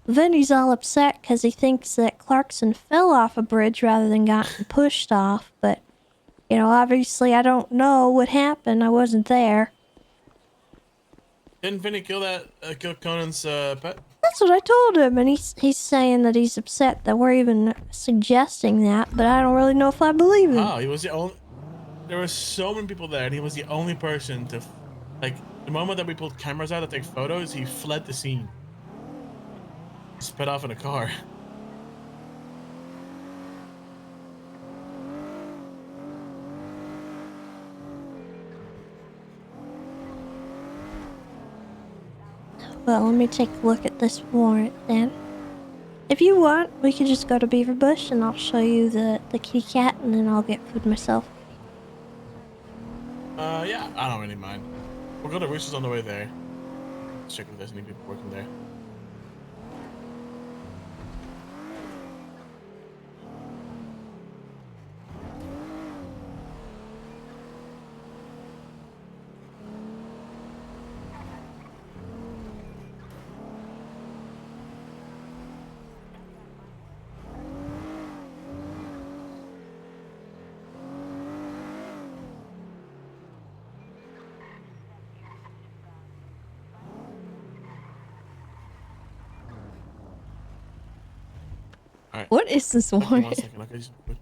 Then he's all upset because he thinks that Clarkson fell off a bridge rather than gotten pushed off. But, obviously I don't know what happened. I wasn't there. Didn't Vinny kill kill Conan's pet? That's what I told him, and he's saying that he's upset that we're even suggesting that, but I don't really know if I believe him. Oh, he was the only. There were so many people there, and he was the only person to, the moment that we pulled cameras out to take photos, he fled the scene. He sped off in a car. Well, let me take a look at this warrant then. If you want, we could just go to Beaver Bush and I'll show you the kitty cat and then I'll get food myself. Yeah, I don't really mind. We'll go to Roosters on the way there. Let's check if there's any people working there. What is this One warrant? second, okay, just wait.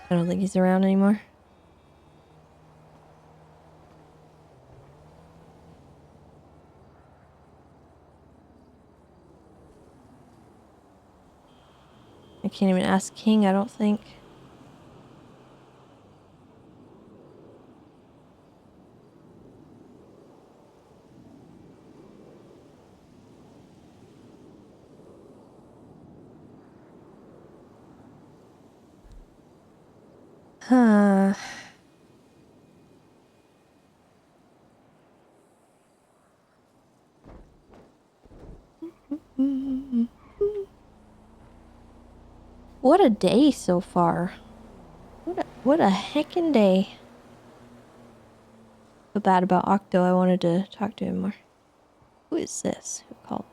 I don't think he's around anymore. I can't even ask King, I don't think. Huh. What a day so far. What a heckin' day. So bad about Octo, I wanted to talk to him more. Who is this? Who called?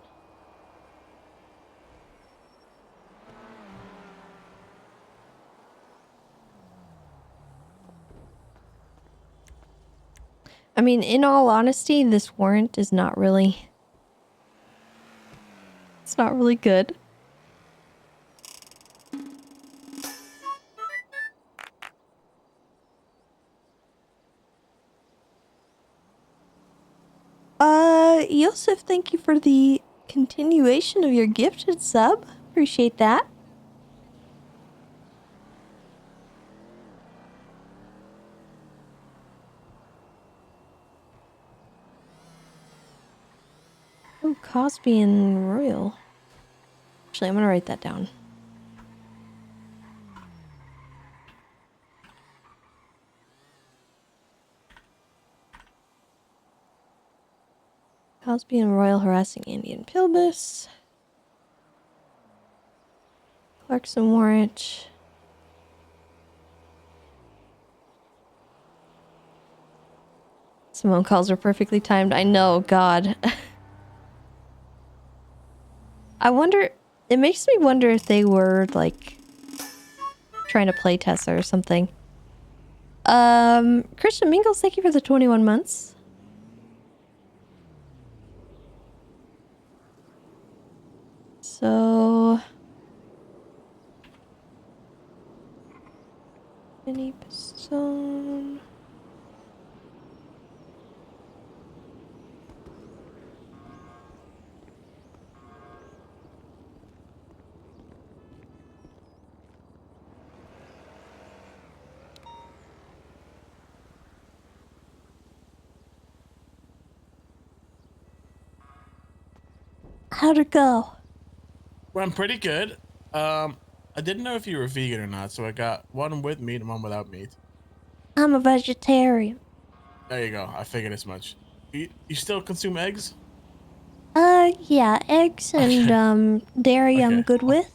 I mean, in all honesty, this warrant is not really... It's not really good. Yosef, thank you for the continuation of your gifted sub. Appreciate that. Oh, Cosby and Royal. Actually, I'm gonna write that down. Cosby and Royal harassing Andy and Pilbus. Clarkson warrant. Simone calls are perfectly timed. I know, God. I wonder... It makes me wonder if they were, like, trying to play Tessa or something. Christian Mingles, thank you for the 21 months. So... Mini Piston... How'd it go? Went pretty good. I didn't know if you were vegan or not, so I got one with meat and one without meat. I'm a vegetarian. There you go. I figured as much. You still consume eggs? Yeah, eggs and, dairy I'm good with.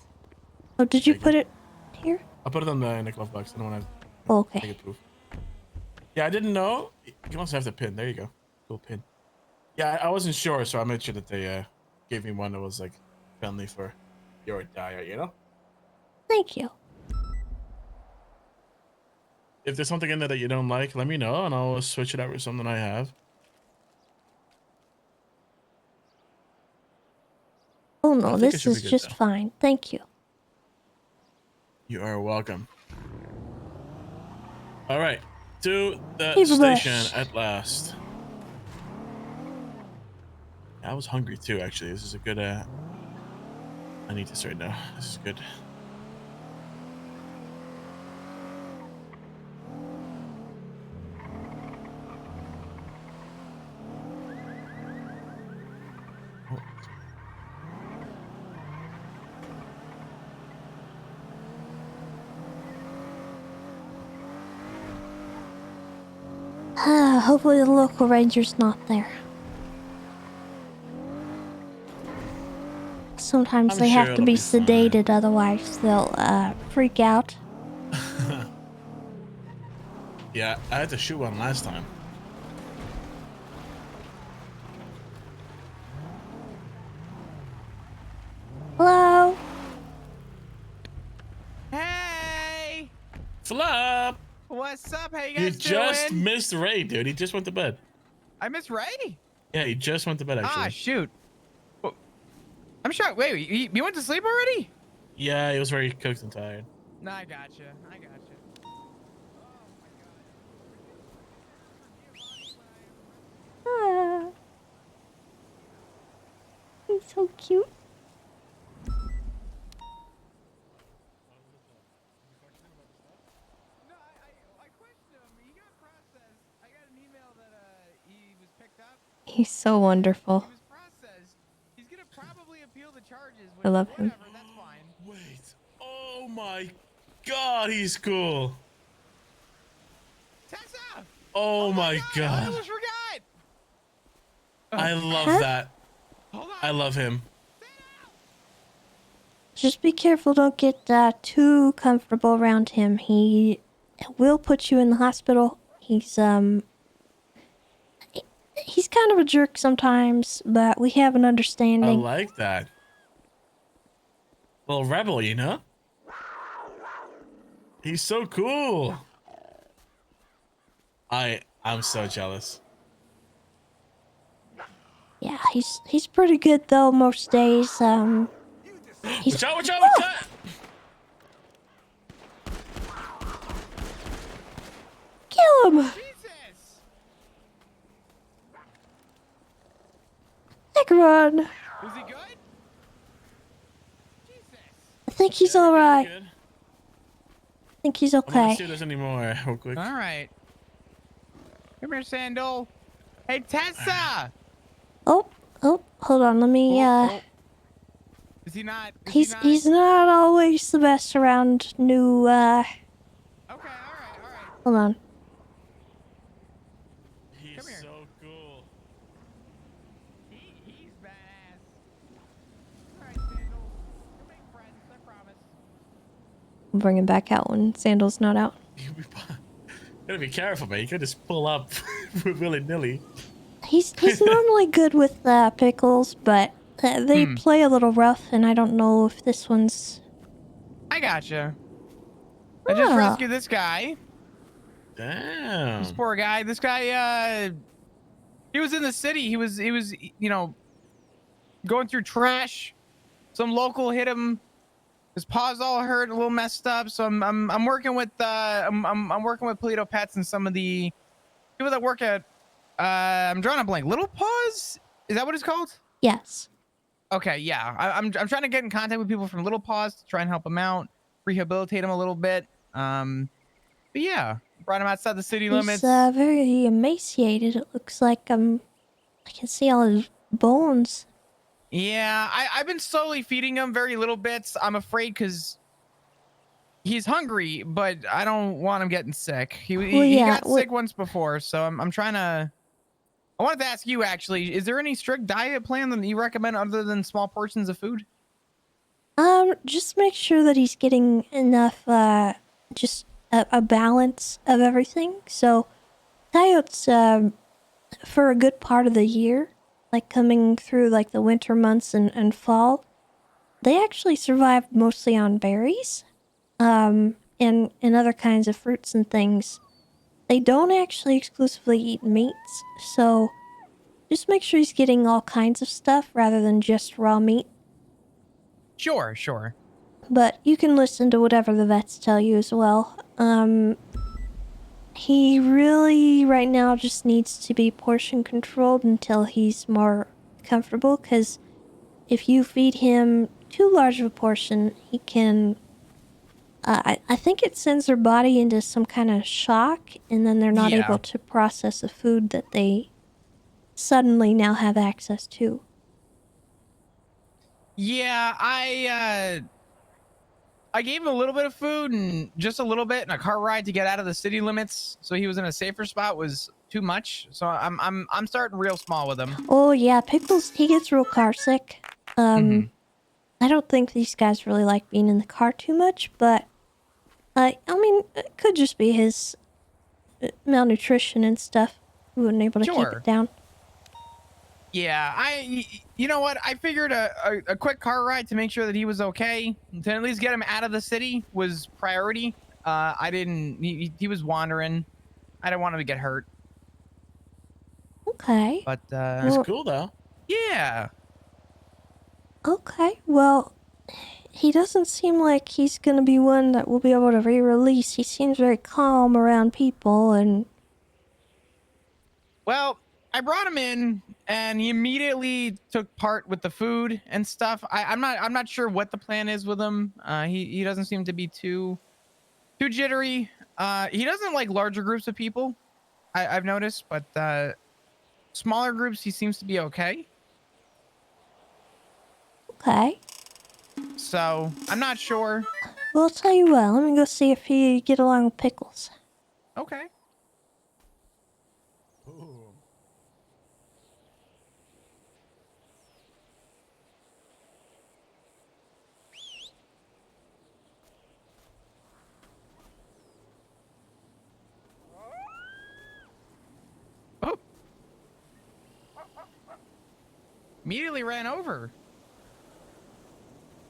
Oh, did you put it here? I'll put it in the glove box. I don't want to Okay. take it poof. Yeah, I didn't know. You also have the pin. There you go. Cool pin. Yeah, I wasn't sure, so I made sure that they gave me one that was like friendly for your diet, you know? Thank you. If there's something in there that you don't like, let me know and I'll switch it out with something I have. Oh no, this is just fine. Thank you. You are welcome. All right, to the Hey, station Babush. at last. I was hungry too, actually. This is a good. I need this right now. This is good. Hopefully the local ranger's not there. Sometimes I'm they sure have to it'll be be fine. sedated, otherwise they'll freak out. Yeah, I had to shoot one last time. Hello? Hey! Flop! What's up? How you You guys just doing? missed Ray, dude. He just went to bed. I miss Ray? Yeah, he just went to bed, actually. Ah, shoot. Well, I'm shocked. Wait, you went to sleep already? Yeah, he was very cooked and tired. No, I gotcha. I gotcha. Ah. He's so cute. so wonderful. I love him. Wait. Oh my God, he's cool. Tessa! Oh, my I God. almost forgot. I love Huh? that. I love him. Just be careful, don't get too comfortable around him. He will put you in the hospital. He's kind of a jerk sometimes, but we have an I understanding. like that. Little rebel, you know? He's so cool. I'm so jealous. Yeah, he's pretty good though most days. He's Watch out, watch out, Oh! watch out! Kill him! Heck run! Is he good? I think he's alright. Good. I think he's I'm not okay. see if there's any more real quick. All right. Come here, Sandal. Hey, Tessa! Oh, hold on, let me Is he not? He's not always the best around new Okay, all right. hold on. He's so cool. He's badass. All right, Sandal. We'll make friends, I promise. I'll bring him back out when Sandal's not out. Gotta be careful, man. You could just pull up willy-nilly. He's normally good with pickles, but they play a little rough, and I don't know if this one's... I gotcha. I just Ah. rescued this guy. Damn. This poor guy. This guy, he was in the city. He was, you know, going through trash. Some local hit him. His paws all hurt, a little messed up. So I'm working with I'm working with Polito Pets and some of the people that work at I'm drawing a blank. Little Paws? Is that what it's called? Yes. Okay, yeah. I'm trying to get in contact with people from Little Paws to try and help him out, rehabilitate him a little bit. But yeah, brought him outside the city limits. He's very emaciated. It looks like I can see all his bones. Yeah, I've been slowly feeding him very little bits. I'm afraid because he's hungry, but I don't want him getting sick. He got sick once before, so I'm trying to... I wanted to ask you, actually, is there any strict diet plan that you recommend other than small portions of food? Just make sure that he's getting enough, just a balance of everything. So, coyotes, for a good part of the year, like coming through like the winter months and fall, they actually survive mostly on berries, and other kinds of fruits and things. They don't actually exclusively eat meats, so just make sure he's getting all kinds of stuff rather than just raw meat. Sure. But you can listen to whatever the vets tell you as well. He really, right now, just needs to be portion controlled until he's more comfortable, because if you feed him too large of a portion, he can... I think it sends their body into some kind of shock, and then they're not able to process the food that they suddenly now have access to. Yeah, I gave him a little bit of food and just a little bit, and a car ride to get out of the city limits, so he was in a safer spot was too much. So I'm starting real small with him. Oh yeah, Pickles, he gets real car sick. I don't think these guys really like being in the car too much, but I mean, it could just be his malnutrition and stuff. He wasn't able to keep it down. Yeah, you know what? I figured a quick car ride to make sure that he was okay, to at least get him out of the city was priority. He was wandering. I didn't want him to get hurt. Okay. But, It's cool though. Yeah. Okay, well, he doesn't seem like he's gonna be one that will be able to re-release. He seems very calm around people, and... Well, I brought him in, and he immediately took part with the food and stuff. I'm not sure what the plan is with him. He doesn't seem to be too jittery. He doesn't like larger groups of people, I've noticed, but Smaller groups, he seems to be okay. Okay. So I'm not sure. Well, I'll tell you what. Let me go see if he get along with Pickles. Okay. Oh. Immediately ran over.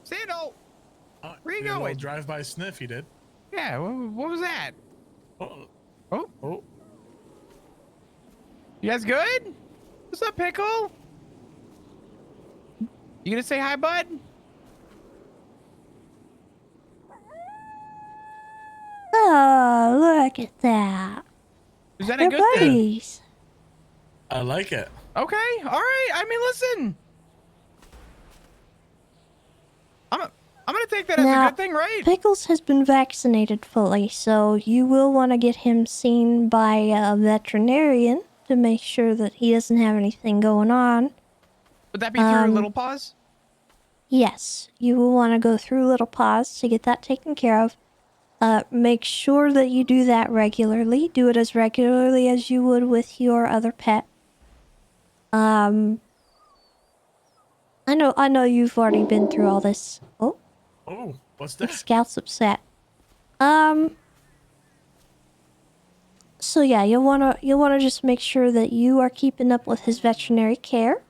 Sandal! Where you Did a little going? drive-by sniff, he did. Yeah, what was that? Oh. Oh. Oh. You guys good? What's up, Pickle? You gonna say hi, bud? Oh, look at that. Is that They're a good thing? buddies. I like it. Okay, all right. I mean, listen. I'm gonna take that as Now, a good thing, right? Pickles has been vaccinated fully, so you will want to get him seen by a veterinarian to make sure that he doesn't have anything going on. Would that be through Little Paws? Yes, you will want to go through Little Paws to get that taken care of. Make sure that you do that regularly. Do it as regularly as you would with your other pet. I know you've already been through all this. Oh. Oh, what's The that? Scout's upset. So yeah, you'll wanna just make sure that you are keeping up with his veterinary care.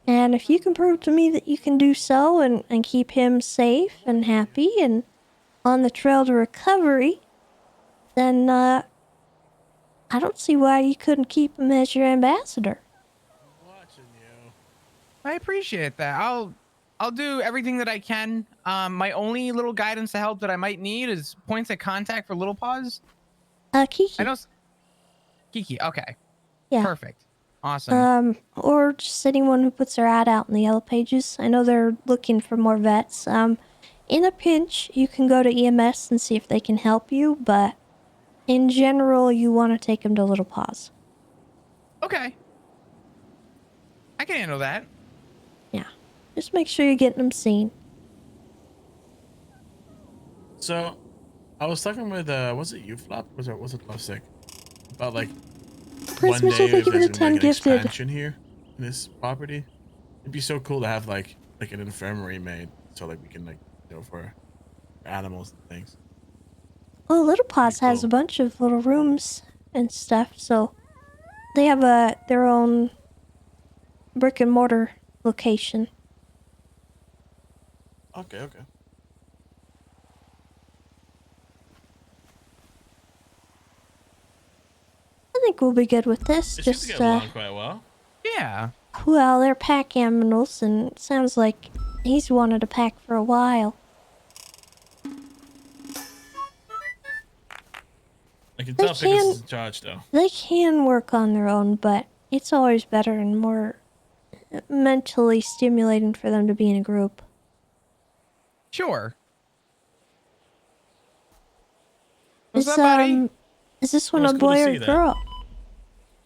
And if you can prove to me that you can do so and keep him safe and happy and on the trail to recovery, then I don't see why you couldn't keep him as your ambassador. I appreciate that. I'll do everything that I can. My only little guidance to help that I might need is points of contact for Little Paws. Kiki. I know. Kiki. Okay. Yeah. Perfect. Awesome. Or just anyone who puts their ad out in the Yellow Pages. I know they're looking for more vets. In a pinch, you can go to EMS and see if they can help you, but in general, you want to take them to Little Paws. Okay. I can handle that. Yeah. Just make sure you're getting them seen. So, I was talking with was it you, Flop? Was it Lovesick? About like Prince one Mitchell, day thank you for there's the gonna be 10 like an gifted. expansion here in this property. It'd be so cool to have like an infirmary made, so like we can like for animals and things. Well, Little Paws has a bunch of little rooms and stuff, so they have their own brick and mortar location. Okay. I think we'll be good with this. It Just seems to get along quite well. Yeah. Well, they're pack animals, and it sounds like he's wanted a pack for a while. I can They tell Pickles is in charge though. They can work on their own, but it's always better and more mentally stimulating for them to be in a group. Sure. Is, What's up, buddy? is this one Well, a it's cool to boy or see a that. girl?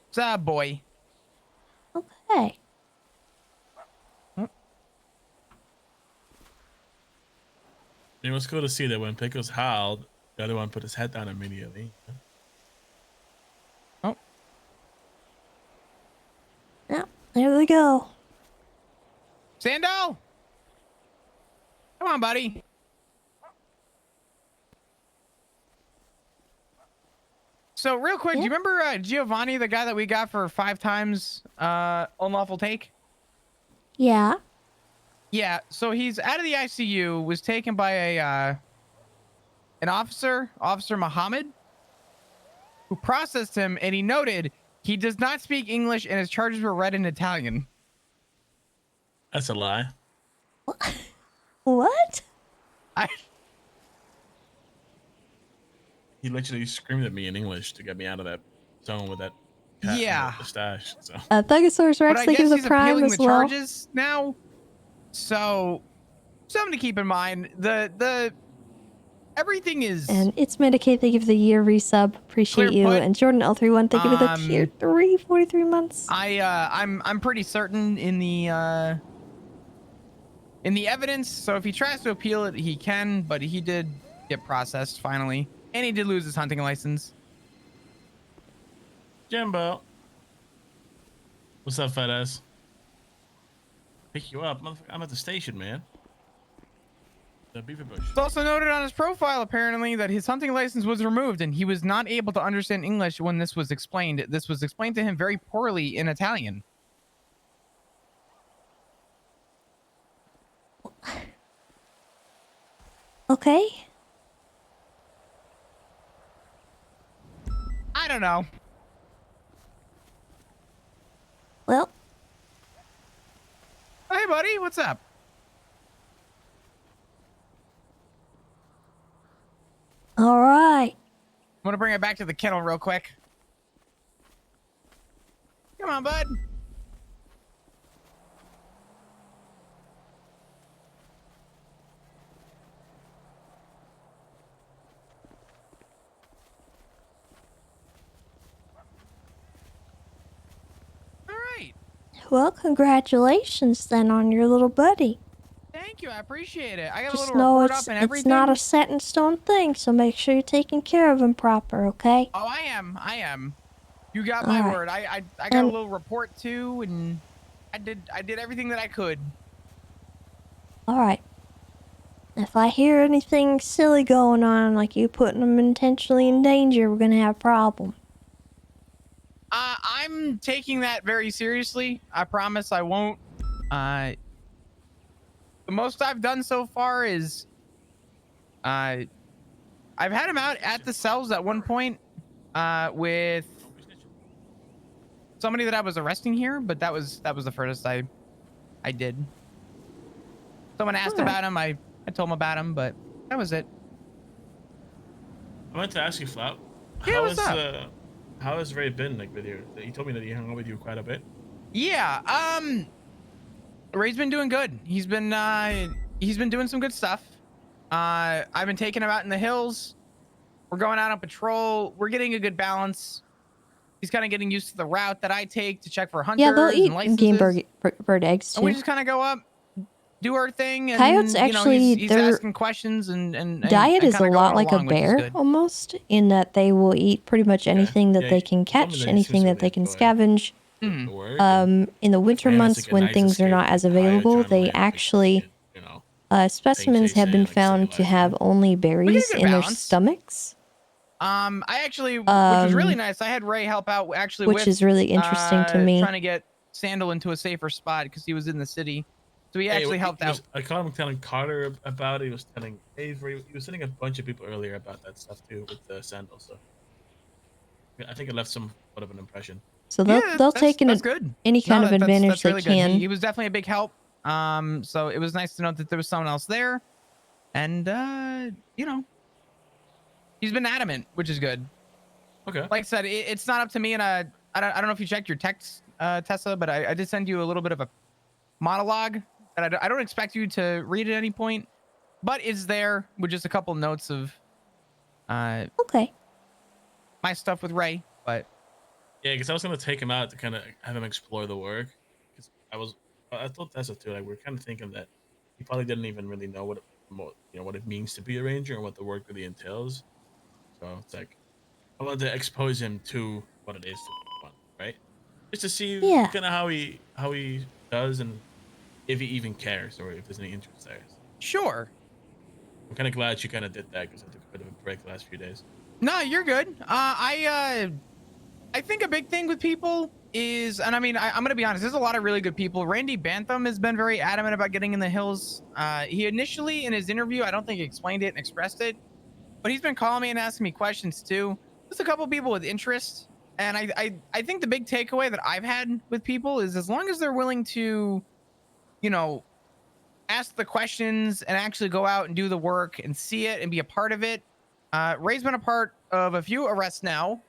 It's a boy. Okay. It was cool to see that when Pickles howled, the other one put his head down immediately. Yeah, there we go. Sando! Come on, buddy. So real quick, do you remember Giovanni, the guy that we got for 5 times unlawful take? Yeah. Yeah, so he's out of the ICU, was taken by an officer, Officer Muhammad, who processed him, and he noted he does not speak English and his charges were read in Italian. That's a lie. What? He literally screamed at me in English to get me out of that zone with that cat Yeah. and the stash. So Thugosaurus But Rex, I they guess give the he's prime appealing as the well. charges now. So something to keep in mind. The everything is And it's Medicaid, thank you for the year resub. Appreciate you. put. And Jordan L31, thank you for the tier 3, 43 months. I'm pretty certain in the evidence. So if he tries to appeal it, he can, but he did get processed finally. And he did lose his hunting license. Jimbo. What's up, fat ass? Pick you up. Motherfucker, I'm at the station, man. The beaver bush. It's also noted on his profile, apparently, that his hunting license was removed and he was not able to understand English when this was explained. This was explained to him very poorly in Italian. Okay. I don't know. Well. Hey, buddy, what's up? All right. I'm gonna bring it back to the kennel real quick. Come on, bud. All right. Well, congratulations then on your little buddy. Thank you. I appreciate it. I got a Just little know report up and everything. it's not a set in stone thing, so make sure you're taking care of him proper, okay? Oh, I am. You got All my right. word. I got a little report too, and I did everything that I could. All right. If I hear anything silly going on, like you putting him intentionally in danger, we're gonna have a problem. I'm taking that very seriously. I promise I won't. The most I've done so far is, I've had him out at the cells at one point, with somebody that I was arresting here, but that was the furthest I did. Someone asked about him. I told him about him, but that was it. I meant to ask you, Flap. Yeah, what's up? How has Ray been like with you? He told me that he hung out with you quite a bit. Yeah, Ray's been doing good. He's been doing some good stuff. I've been taking him out in the hills. We're going out on patrol. We're getting a good balance. He's kind of getting used to the route that I take to check for hunters Yeah, they'll and eat licenses. game bird eggs too. And we just kind of go up, do our thing, and Coyotes actually, he's their asking questions and diet is a kinda lot going like a along, which is bear good. almost, in that they will eat pretty much anything that they can catch, anything that they can scavenge. In the winter months when things are not as available, they actually specimens have been found to have only berries in their stomachs. I actually, which was really Um, nice. I had Ray help out actually, which with, is really interesting to me. trying to get Sandal into a safer spot because he was in the city, so he actually helped out. I caught him telling Carter about it. He was telling Avery. He was telling a bunch of people earlier about that stuff too with the sandals. So I think it left some sort of an impression. So they'll take that's good. any kind of advantage that's they really can. Good. He was definitely a big help. So it was nice to know that there was someone else there, and he's been adamant, which is good. Okay. Like I said, it's not up to me, and I don't know if you checked your text, Tessa, but I did send you a little bit of a monologue that I don't expect you to read at any point, but it's there with just a couple notes of okay, my stuff with Ray. But yeah, because I was gonna take him out to kind of have him explore the work. Because I thought Tessa too. Like we're kind of thinking that he probably didn't even really know what it means to be a ranger and what the work really entails. So it's like I wanted to expose him to what it is to be one, right? Just to see kind of how he does and if he even cares or if there's any interest there. Sure. I'm kind of glad you kind of did that because I took a bit of a break the last few days. No, you're good. I think a big thing with people is, and I mean, I'm gonna be honest. There's a lot of really good people. Randy Bantham has been very adamant about getting in the hills. He initially in his interview, I don't think he explained it and expressed it, but he's been calling me and asking me questions too. There's a couple people with interest, and I think the big takeaway that I've had with people is as long as they're willing to, ask the questions and actually go out and do the work and see it and be a part of it. Ray's been a part of a few arrests now,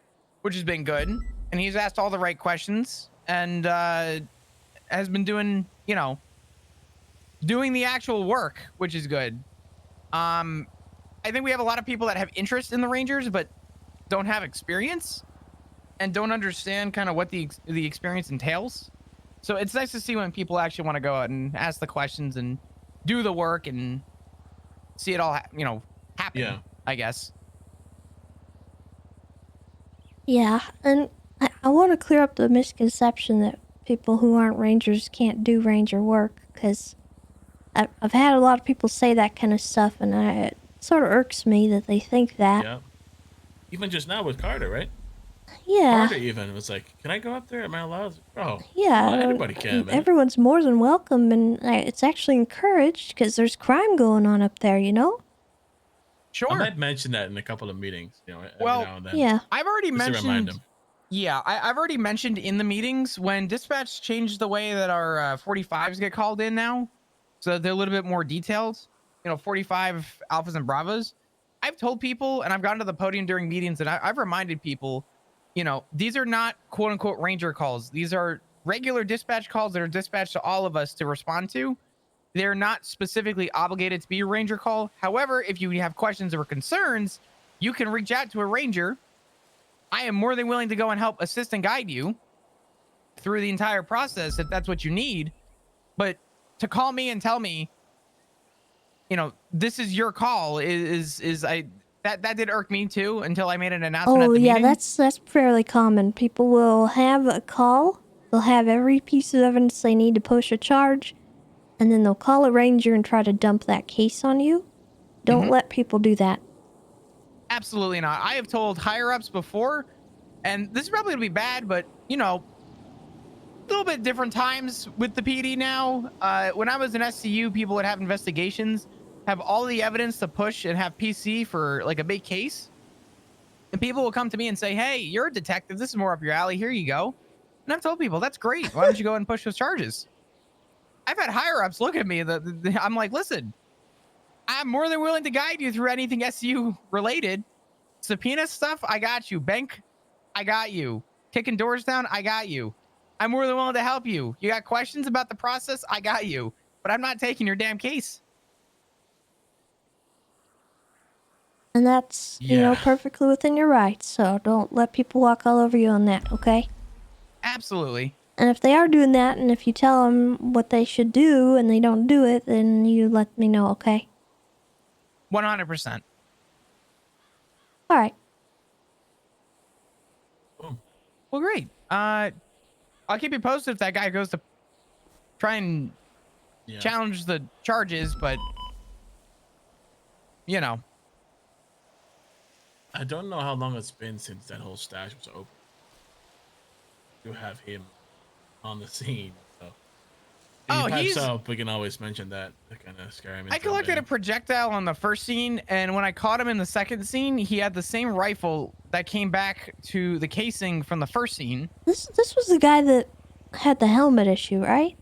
which has been good, and he's asked all the right questions and has been doing, doing the actual work, which is good. I think we have a lot of people that have interest in the Rangers, but don't have experience and don't understand kind of what the experience entails. So it's nice to see when people actually want to go out and ask the questions and do the work and see it all, happen. Yeah. I guess. Yeah, and I want to clear up the misconception that people who aren't rangers can't do ranger work, because I've had a lot of people say that kind of stuff, and it sort of irks me that they think that. Yeah. Even just now with Carter, right? Yeah. Carter even was like, "Can I go up there? Am I allowed?" Oh, Yeah, well, anybody can, man. everyone's more than welcome, and it's actually encouraged because there's crime going on up there, you know? Sure. I might mention that in a couple of meetings, every Well, now and then. Yeah. I've already Just to remind mentioned. them. Yeah, I've already mentioned in the meetings when dispatch changed the way that our 45s get called in now, so they're a little bit more detailed. 45 alphas and bravos. I've told people, and I've gone to the podium during meetings, and I've reminded people, these are not quote unquote ranger calls. These are regular dispatch calls that are dispatched to all of us to respond to. They're not specifically obligated to be a ranger call. However, if you have questions or concerns, you can reach out to a ranger. I am more than willing to go and help assist and guide you through the entire process if that's what you need. But to call me and tell me, this is your call that did irk me too until I made an announcement at the meeting. that's fairly common. People will have a call, they'll have every piece of evidence they need to push a charge, and then they'll call a ranger and try to dump that case on you. Don't let people do that. Absolutely not. I have told higher ups before, and this is probably gonna be bad, but a little bit different times with the PD now. When I was in SCU, people would have investigations, have all the evidence to push and have PC for like a big case. And people will come to me and say, "Hey, you're a detective. This is more up your alley. Here you go." And I've told people, "That's great. Why don't you go and push those charges?" I've had higher ups look at me. I'm like, "Listen, I'm more than willing to guide you through anything SU related. Subpoena stuff, I got you. Bank, I got you. Kicking doors down, I got you. I'm more than willing to help you. You got questions about the process, I got you. But I'm not taking your damn case." And that's, perfectly within your rights, so don't let people walk all over you on that, okay? Absolutely. And if they are doing that, and if you tell them what they should do and they don't do it, then you let me know, okay? 100%. All right. Well, great. I'll keep you posted if that guy goes to try and challenge the charges, but I don't know how long it's been since that whole stash was open. You have him on the scene, so if he pipes up, we can always mention that to kind of scare him. I collected a projectile on the first scene, and when I caught him in the second scene, he had the same rifle that came back to the casing from the first scene. This was the guy that had the helmet issue, right?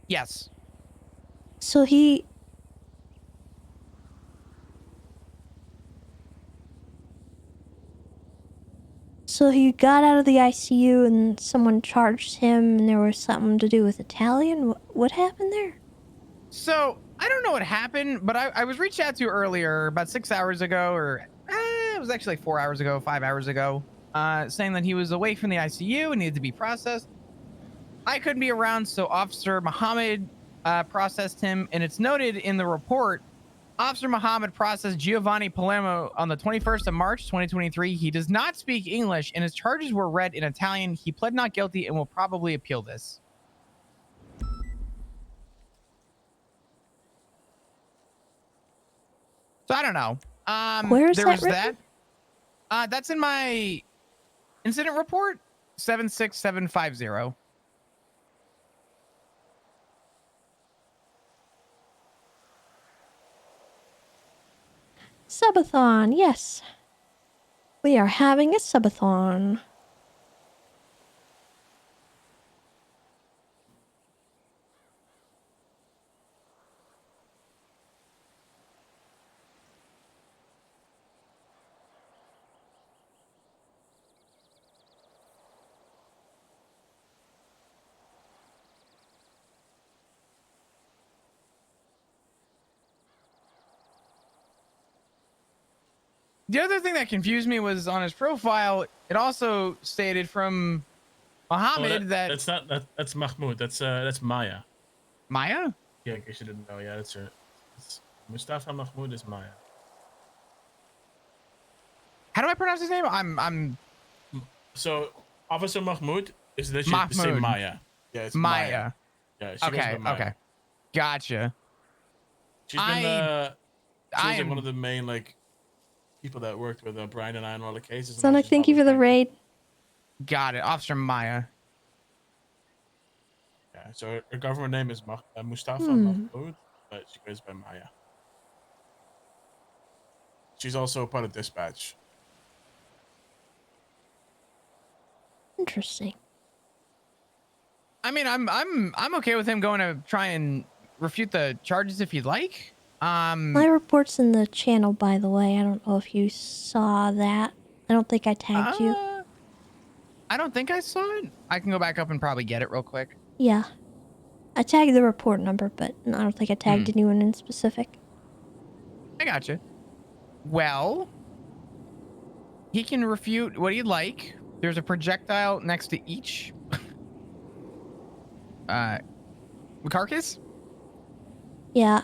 Yes. So he got out of the ICU and someone charged him, and there was something to do with Italian. What happened there? So I don't know what happened, but I was reached out to earlier about 6 hours ago, or it was actually like 4 hours ago, 5 hours ago, saying that he was away from the ICU and needed to be processed. I couldn't be around, so Officer Muhammad processed him, and it's noted in the report, Officer Muhammad processed Giovanni Palermo on the 21st of March, 2023. He does not speak English, and his charges were read in Italian. He pled not guilty and will probably appeal this. So I don't know. Where is there that was that. That's in my incident report, 76750. Subathon, yes. We are having a subathon. The other thing that confused me was on his profile. It also stated from Mohammed that that's not that's Mahmoud. That's Maya. Maya. Yeah, in case you didn't know. Yeah, that's her. It's Mustafa Mahmoud is Maya. How do I pronounce his name? I'm. So Officer Mahmoud is literally the same Mahmoud. Maya. Yeah, it's Maya. Yeah, she goes Okay. by Maya. Okay. Gotcha. She's been she was like one am- of the main like people that worked with Brian and I on all the cases. and Sonic, she's thank you for always the like- raid. Got it. Officer Maya. Yeah, so her government name is Mustafa Hmm. Mahmoud, but she goes by Maya. She's also part of dispatch. Interesting. I mean, I'm okay with him going to try and refute the charges if you'd like. My report's in the channel, by the way. I don't know if you saw that. I don't think I tagged you. I don't think I saw it. I can go back up and probably get it real quick. Yeah. I tagged the report number, but I don't think I tagged anyone in specific. I gotcha. Well, he can refute what he'd like. There's a projectile next to each carcass. Yeah.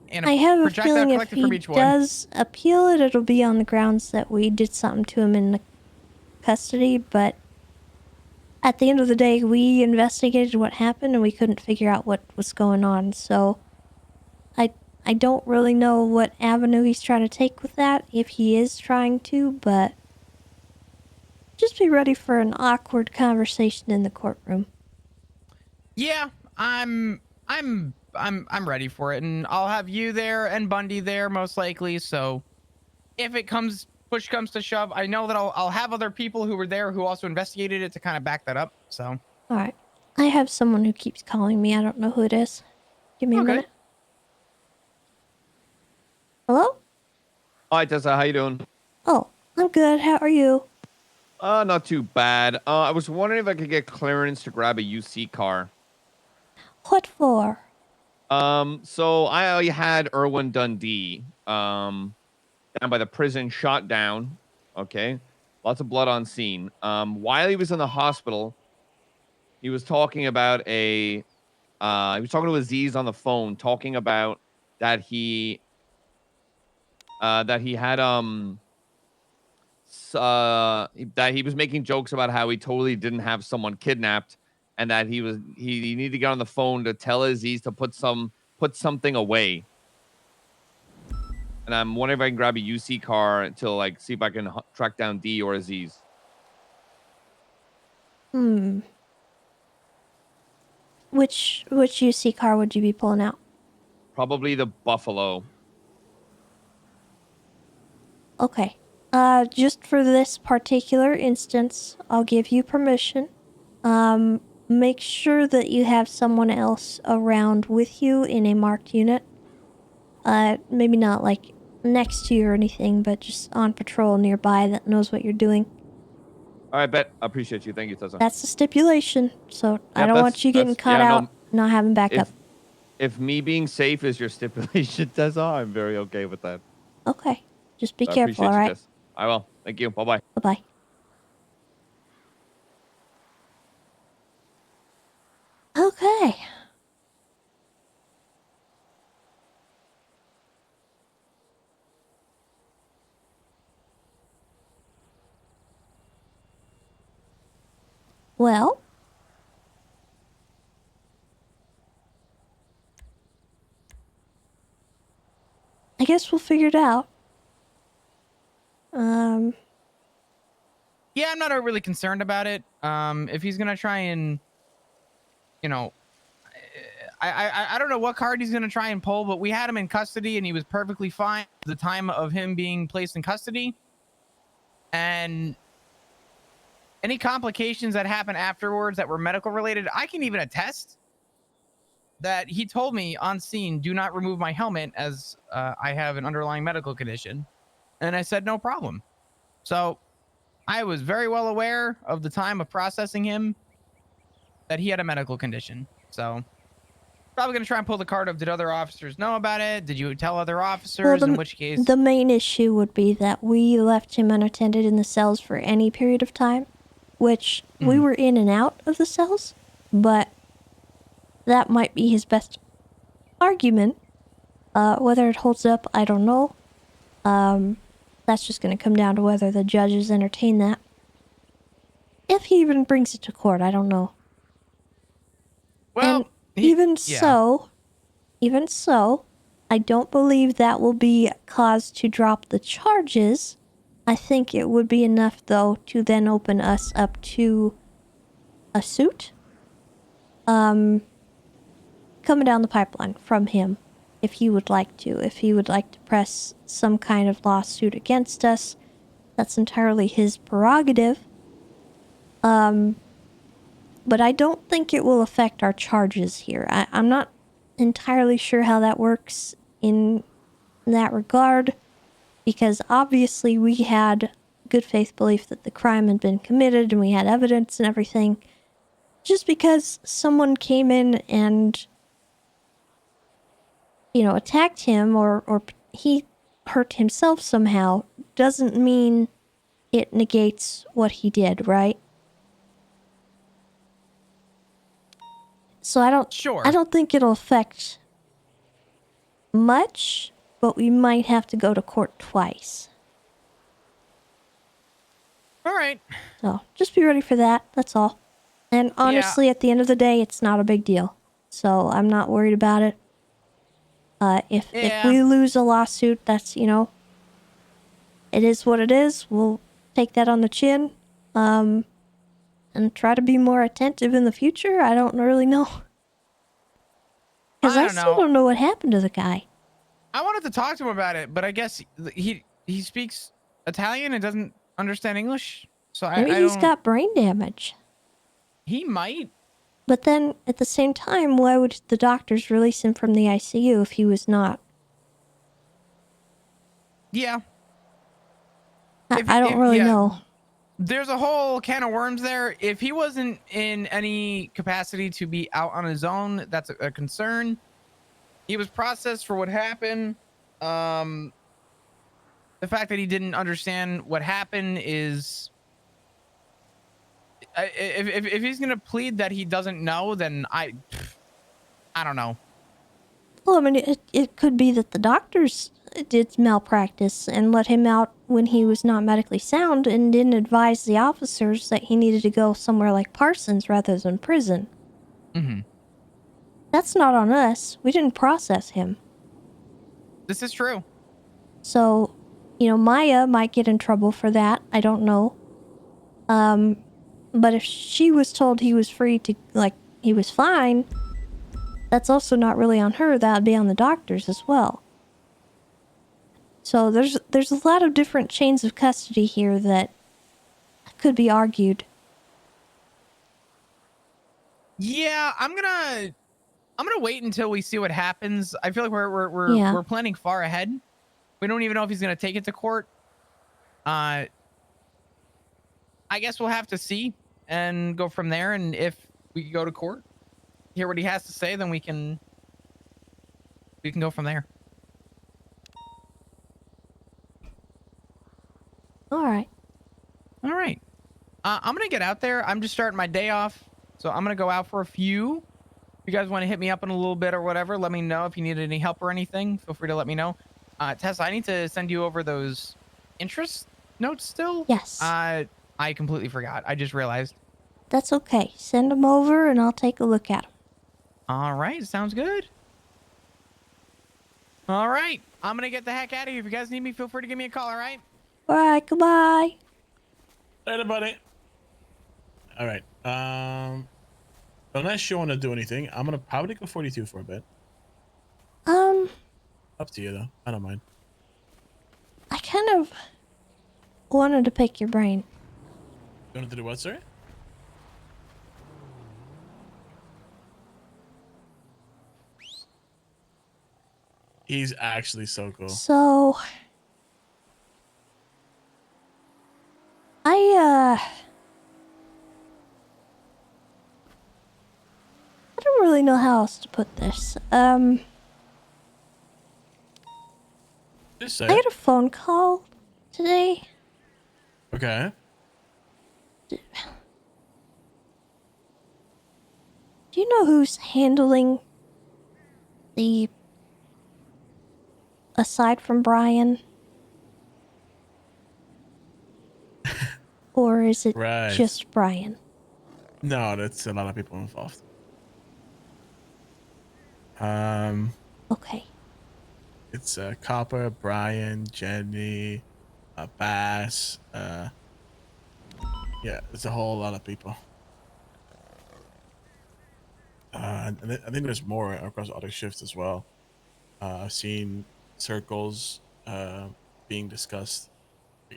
And a I have a projectile feeling if collected from he each one. does appeal it, it'll be on the grounds that we did something to him in the custody, but at the end of the day, we investigated what happened and we couldn't figure out what was going on, so I don't really know what avenue he's trying to take with that, if he is trying to, but just be ready for an awkward conversation in the courtroom. Yeah, I'm ready for it, and I'll have you there and Bundy there most likely. So, if push comes to shove, I know that I'll have other people who were there who also investigated it to kind of back that up. So, Alright. I have someone who keeps calling me. I don't know who it is. Give me a minute. Hello? Hi, Tessa. How you doing? Oh, I'm good. How are you? Not too bad. I was wondering if I could get clearance to grab a UC car. What for? So I had Erwin Dundee, down by the prison shot down. Okay. Lots of blood on scene. While he was in the hospital, he was talking about he was talking to Aziz on the phone, talking about that he had that he was making jokes about how he totally didn't have someone kidnapped, and that he needed to get on the phone to tell Aziz to put something away. And I'm wondering if I can grab a UC car until like see if I can track down D or Aziz. Which UC car would you be pulling out? Probably the Buffalo. Okay. Just for this particular instance, I'll give you permission. Make sure that you have someone else around with you in a marked unit. Maybe not like next to you or anything, but just on patrol nearby that knows what you're doing. All right, bet. I appreciate you. Thank you, Tessa. That's the stipulation, so I don't want you getting caught out not having backup. If me being safe is your stipulation, Tessa, I'm very okay with that. Okay. Just be I careful, appreciate you, alright? Tess. I will. Thank you. Bye-bye. Bye-bye. Okay. Well, I guess we'll figure it out. yeah, I'm not overly concerned about it. If he's gonna try and, you know, I don't know what card he's gonna try and pull, but we had him in custody and he was perfectly fine at the time of him being placed in custody. And any complications that happened afterwards that were medical related, I can even attest that he told me on scene, do not remove my helmet as I have an underlying medical condition. And I said, no problem. So I was very well aware of the time of processing him that he had a medical condition. So probably gonna try and pull the card of, did other officers know about it? Did you tell other officers? Well, In which case, the main issue would be that we left him unattended in the cells for any period of time, which we were in and out of the cells, but that might be his best argument. Whether it holds up, I don't know. That's just going to come down to whether the judges entertain that. If he even brings it to court, I don't know. well, and even so, I don't believe that will be cause to drop the charges. I think it would be enough, though, to then open us up to a suit. Coming down the pipeline from him, if he would like to. If he would like to press some kind of lawsuit against us, that's entirely his prerogative. But I don't think it will affect our charges here. I'm not entirely sure how that works in that regard, because obviously we had good faith belief that the crime had been committed and we had evidence and everything. Just because someone came in and, attacked him or he hurt himself somehow doesn't mean it negates what he did, right? So I don't think it'll affect much, but we might have to go to court twice. all right. So just be ready for that, that's all. And honestly, at the end of the day, it's not a big deal. So I'm not worried about it. If we lose a lawsuit, that's, it is what it is. We'll take that on the chin. And try to be more attentive in the future. I don't really know. Because I still don't know what happened to the guy. I wanted to talk to him about it, but I guess he speaks Italian and doesn't understand English. So Maybe he's got brain damage. He might. But then, at the same time, why would the doctors release him from the ICU if he was not? Yeah. I don't really know. There's a whole can of worms there. If he wasn't in any capacity to be out on his own, that's a concern. He was processed for what happened. The fact that he didn't understand what happened is... If he's gonna plead that he doesn't know, then I don't know. Well, I mean, it could be that the doctors did malpractice and let him out when he was not medically sound and didn't advise the officers that he needed to go somewhere like Parsons rather than prison. Mm-hmm. That's not on us. We didn't process him. This is true. So, Maya might get in trouble for that. I don't know. But if she was told he was free to, he was fine, that's also not really on her. That would be on the doctors as well. So there's a lot of different chains of custody here that could be argued. Yeah, I'm gonna wait until we see what happens. I feel like we're planning far ahead. We don't even know if he's gonna take it to court. I guess we'll have to see and go from there. And if we go to court, hear what he has to say, then we can go from there. All right. I'm gonna get out there. I'm just starting my day off, so I'm gonna go out for a few. If you guys want to hit me up in a little bit or whatever, let me know. If you need any help or anything, feel free to let me know. Tessa, I need to send you over those interest notes still. Yes. I completely forgot. I just realized. That's okay. Send them over and I'll take a look at them. All right. Sounds good. All right. I'm going to get the heck out of here. If you guys need me, feel free to give me a call. All right. All right. Goodbye. Later, buddy. All right. Unless you want to do anything, I'm going to probably go 42 for a bit. Up to you, though. I don't mind. I kind of wanted to pick your brain. You wanted to do what, sir? He's actually so cool. So, I don't really know how else to put this. Just I say. had a phone call today. Okay. Do you know who's handling the... aside from Brian? Or is it Right. just Brian? No, that's a lot of people involved. Okay. It's Copper, Brian, Jenny, Bass. Yeah, it's a whole lot of people. I think there's more across other shifts as well. I've seen circles being discussed.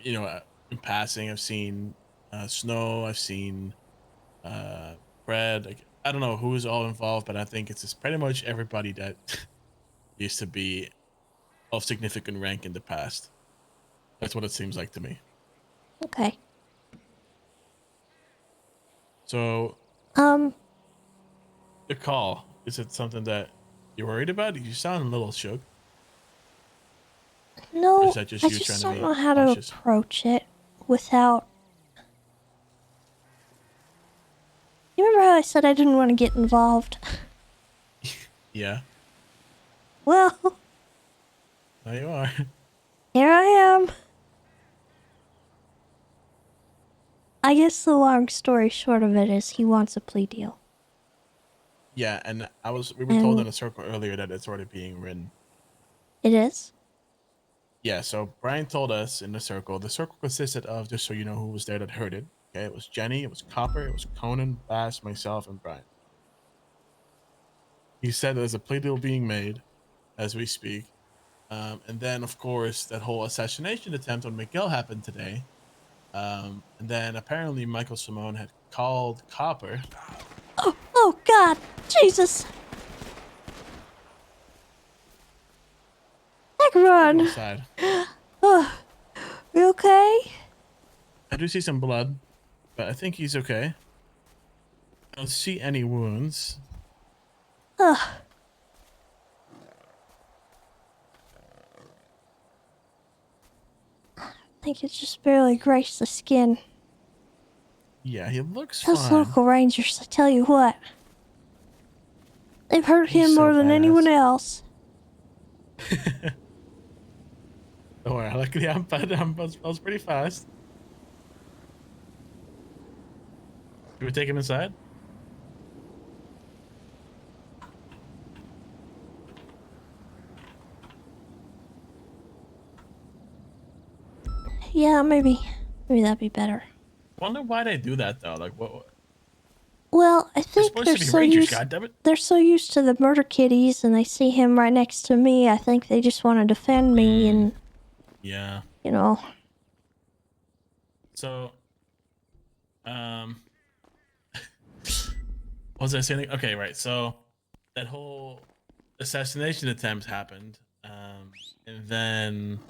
You know, in passing, I've seen Snow. I've seen Brad. Like, I don't know who is all involved, but I think it's just pretty much everybody that used to be of significant rank in the past. That's what it seems like to me. Okay. So, Um, the call, is it something that you're worried about? You sound a little shook. Or no, is that just I you just trying to don't be know how cautious? to approach it without... You remember how I said I didn't want to get involved? Yeah. Well, There you are. here I am. I guess the long story short of it is he wants a plea deal. Yeah, and we were told And- in a circle earlier that it's already being written. It is? Yeah, so Brian told us in the circle consisted of, just so you know who was there that heard it. Okay, it was Jenny, it was Copper, it was Conan, Bass, myself, and Brian. He said there's a plea deal being made as we speak. And then, of course, that whole assassination attempt on Miguel happened today. And then apparently Michael Simone had called Copper. Oh God, Jesus! Heck, run! Outside. Oh, you okay? I do see some blood, but I think he's okay. I don't see any wounds. Ugh. I think it just barely grazed the skin. Yeah, he looks Those fine. local rangers, I tell you what. They've hurt He's him so more than badass. anyone else. Don't worry, luckily I was pretty fast. Should we take him inside? Yeah, maybe that'd be better. Wonder why they do that though. Like, what? Well, I think supposed they're to be so rangers, goddammit. they're so used to the murder kitties, and they see him right next to me. I think they just want to defend me, and Yeah. you know. So, what was I saying? Okay, right. So, that whole assassination attempt happened, and then,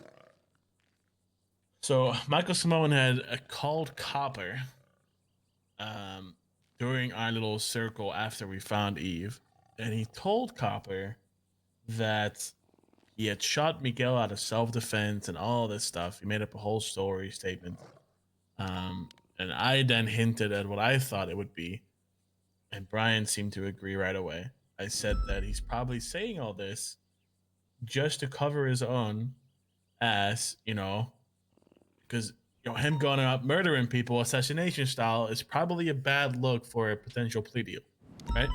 so Michael Simone had called Copper, during our little circle after we found Eve, and he told Copper that he had shot Miguel out of self-defense and all this stuff. He made up a whole story statement. And I then hinted at what I thought it would be, and Brian seemed to agree right away. I said that he's probably saying all this just to cover his own ass, you know, because him going out murdering people assassination style is probably a bad look for a potential plea deal, right?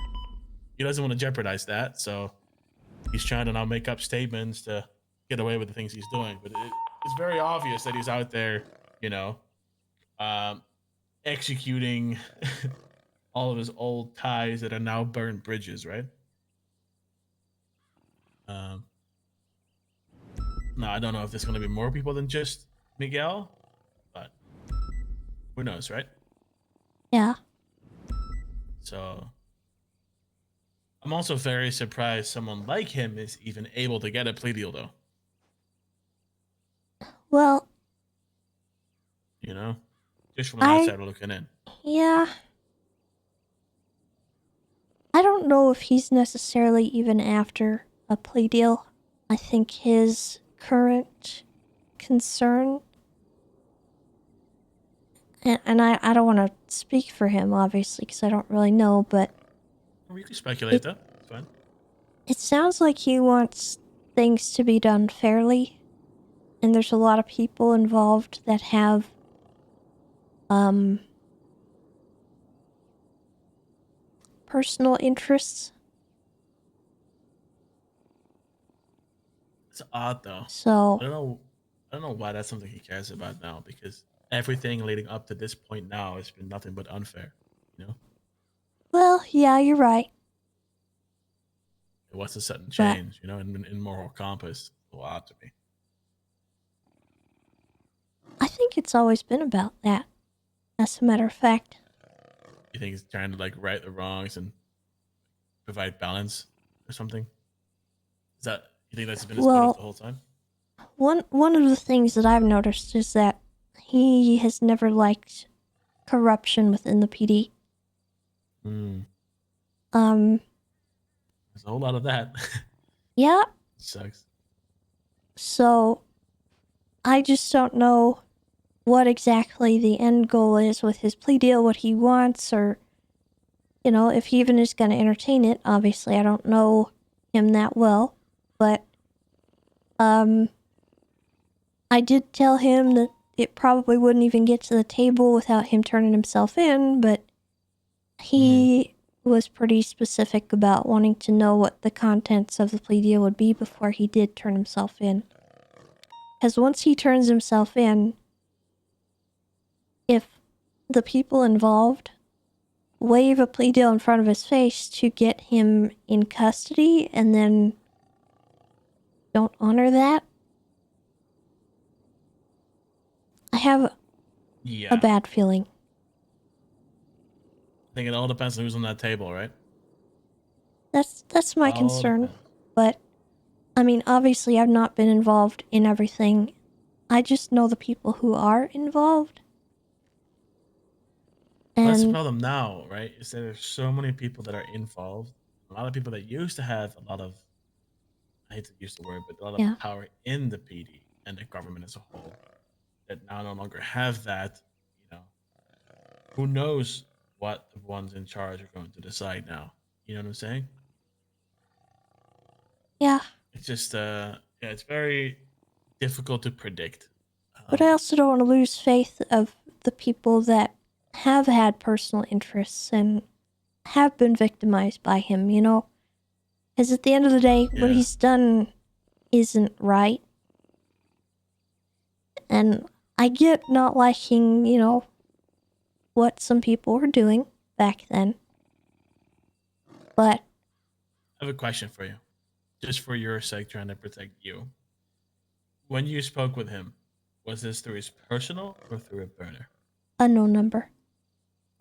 He doesn't want to jeopardize that, so he's trying to now make up statements to get away with the things he's doing. But it's very obvious that he's out there, you know, executing all of his old ties that are now burnt bridges, right? Now, I don't know if there's going to be more people than just Miguel, but who knows, right? Yeah. So I'm also very surprised someone like him is even able to get a plea deal, though. Well, You know, just from an I- outsider looking in. yeah. I don't know if he's necessarily even after a plea deal. I think his current concern, and I don't want to speak for him, obviously, because I don't really know, but We can speculate though. It's fine. it sounds like he wants things to be done fairly, and there's a lot of people involved that have, personal interests. It's odd though. So I don't know why that's something he cares about now, because everything leading up to this point now has been nothing but unfair. You know, well, yeah, you're right. it was a sudden change. You know, in moral compass. A little odd to me. I think it's always been about that, as a matter of fact. You think he's trying to like right the wrongs and provide balance or something? Is that you think that's been his motive the whole time? One of the things that I've noticed is that he has never liked corruption within the PD. There's a whole lot of that. Yeah. Sucks. So I just don't know what exactly the end goal is with his plea deal, what he wants, or, you know, if he even is going to entertain it. Obviously, I don't know him that well, but I did tell him that it probably wouldn't even get to the table without him turning himself in, but he was pretty specific about wanting to know what the contents of the plea deal would be before he did turn himself in. Because once he turns himself in, if the people involved waive a plea deal in front of his face to get him in custody and then don't honor that, I have a bad feeling. I think it all depends on who's on that table, right? That's my All concern. depends. But, I mean, obviously I've not been involved in everything. I just know the people who are involved. That's the And problem now, right? Is that there's so many people that are involved. A lot of people that used to have a lot of, I hate to use the word, but a lot Yeah. of power in the PD and the government as a whole, that now no longer have that. You know, who knows what the ones in charge are going to decide now? You know what I'm saying? yeah, It's just, yeah, it's very difficult to predict. but I also don't want to lose faith of the people that have had personal interests and have been victimized by him, you know? Because at the end of the day, what Yeah. he's done isn't right. And I get not liking, you know, what some people were doing back then. But I have a question for you, just for your sake, trying to protect you. When you spoke with him, was this through his personal or through a burner? unknown number.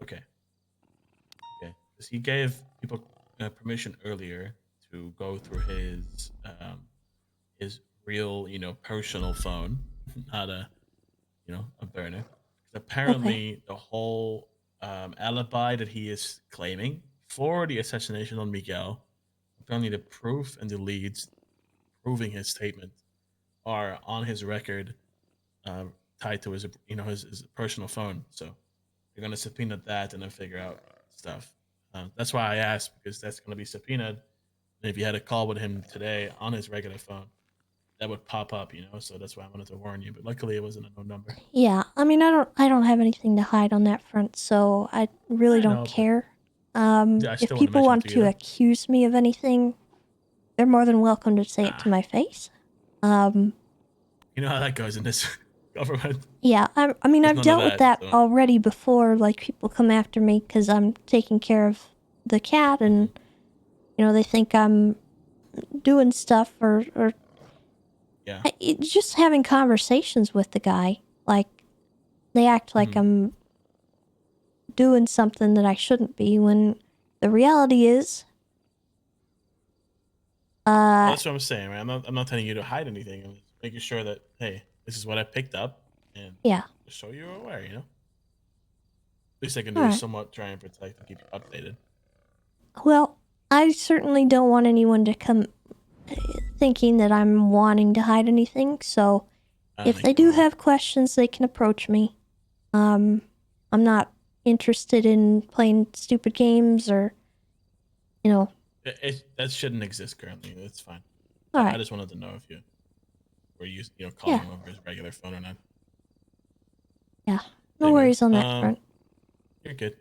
Okay. Okay. Because he gave people permission earlier to go through his real, you know, personal phone, not a, you know, a burner. 'Cause apparently, the whole alibi that he is claiming for the assassination on Miguel, apparently the proof and the leads proving his statement are on his record, tied to his, you know, his personal phone. So they're gonna subpoena that and then figure out stuff. That's why I asked, because that's gonna be subpoenaed. And if you had a call with him today on his regular phone, that would pop up, you know. So that's why I wanted to warn you. But luckily, it wasn't a no number. Yeah, I mean, I don't have anything to hide on that front, so I really I don't know, but- care. Yeah, I If still wanna people mention want it to to you. accuse me of anything, they're more than welcome to say it to my face. You know how that goes in this government. Yeah, I mean, There's I've none of dealt with that so- already before. Like, people come after me because I'm taking care of the cat, and, you know, they think I'm doing stuff or Yeah. just having conversations with the guy. Like, they act like I'm doing something that I shouldn't be, when the reality is, Well, that's what I'm saying, man. I'm not telling you to hide anything. I'm just making sure that, hey, this is what I picked up, and Yeah. just so you're aware, you know. Least I can do Alright. is somewhat try and protect and keep you updated. well, I certainly don't want anyone to come thinking that I'm wanting to hide anything, so if they do have questions, they can approach me. I'm not interested in playing stupid games or, you know. That shouldn't exist currently. It's fine. All I right. just wanted to know if you were calling Yeah. him over his regular phone or not. Yeah, no worries on that front. You're good.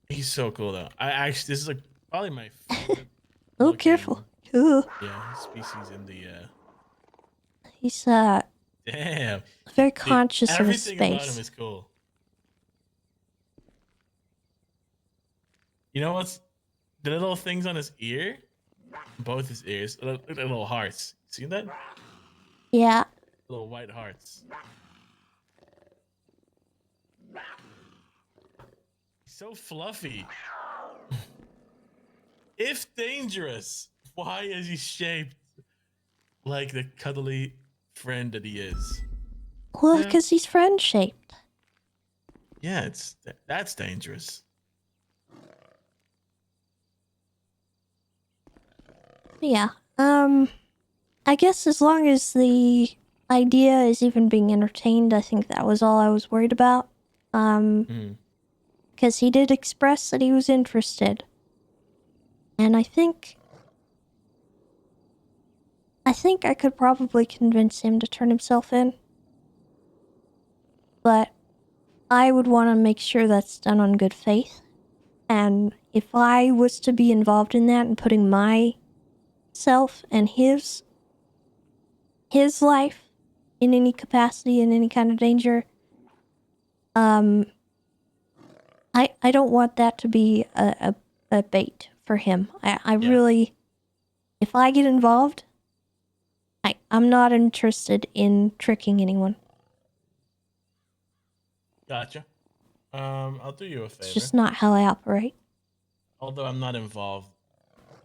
He's so cool though. This is like probably my favorite. Oh, careful. Ooh. Yeah, species in the. He's Damn. very Dude, conscious of his everything about him space. is cool. You know what's the little things on his ear? Both his ears. Look at the little hearts. See that? Yeah. Little white hearts. He's so fluffy. If dangerous, why is he shaped like the cuddly friend that he is? Well, because he's friend-shaped. Yeah, that's dangerous. Yeah. I guess as long as the idea is even being entertained, I think that was all I was worried about. Because he did express that he was interested. And I think I could probably convince him to turn himself in. But I would want to make sure that's done on good faith. And if I was to be involved in that and putting myself and his life in any capacity, in any kind of danger, I don't want that to be a bait for him. I really, if I get involved, I'm not interested in tricking anyone. Gotcha. I'll do you a favor. It's just not how I operate. Although I'm not involved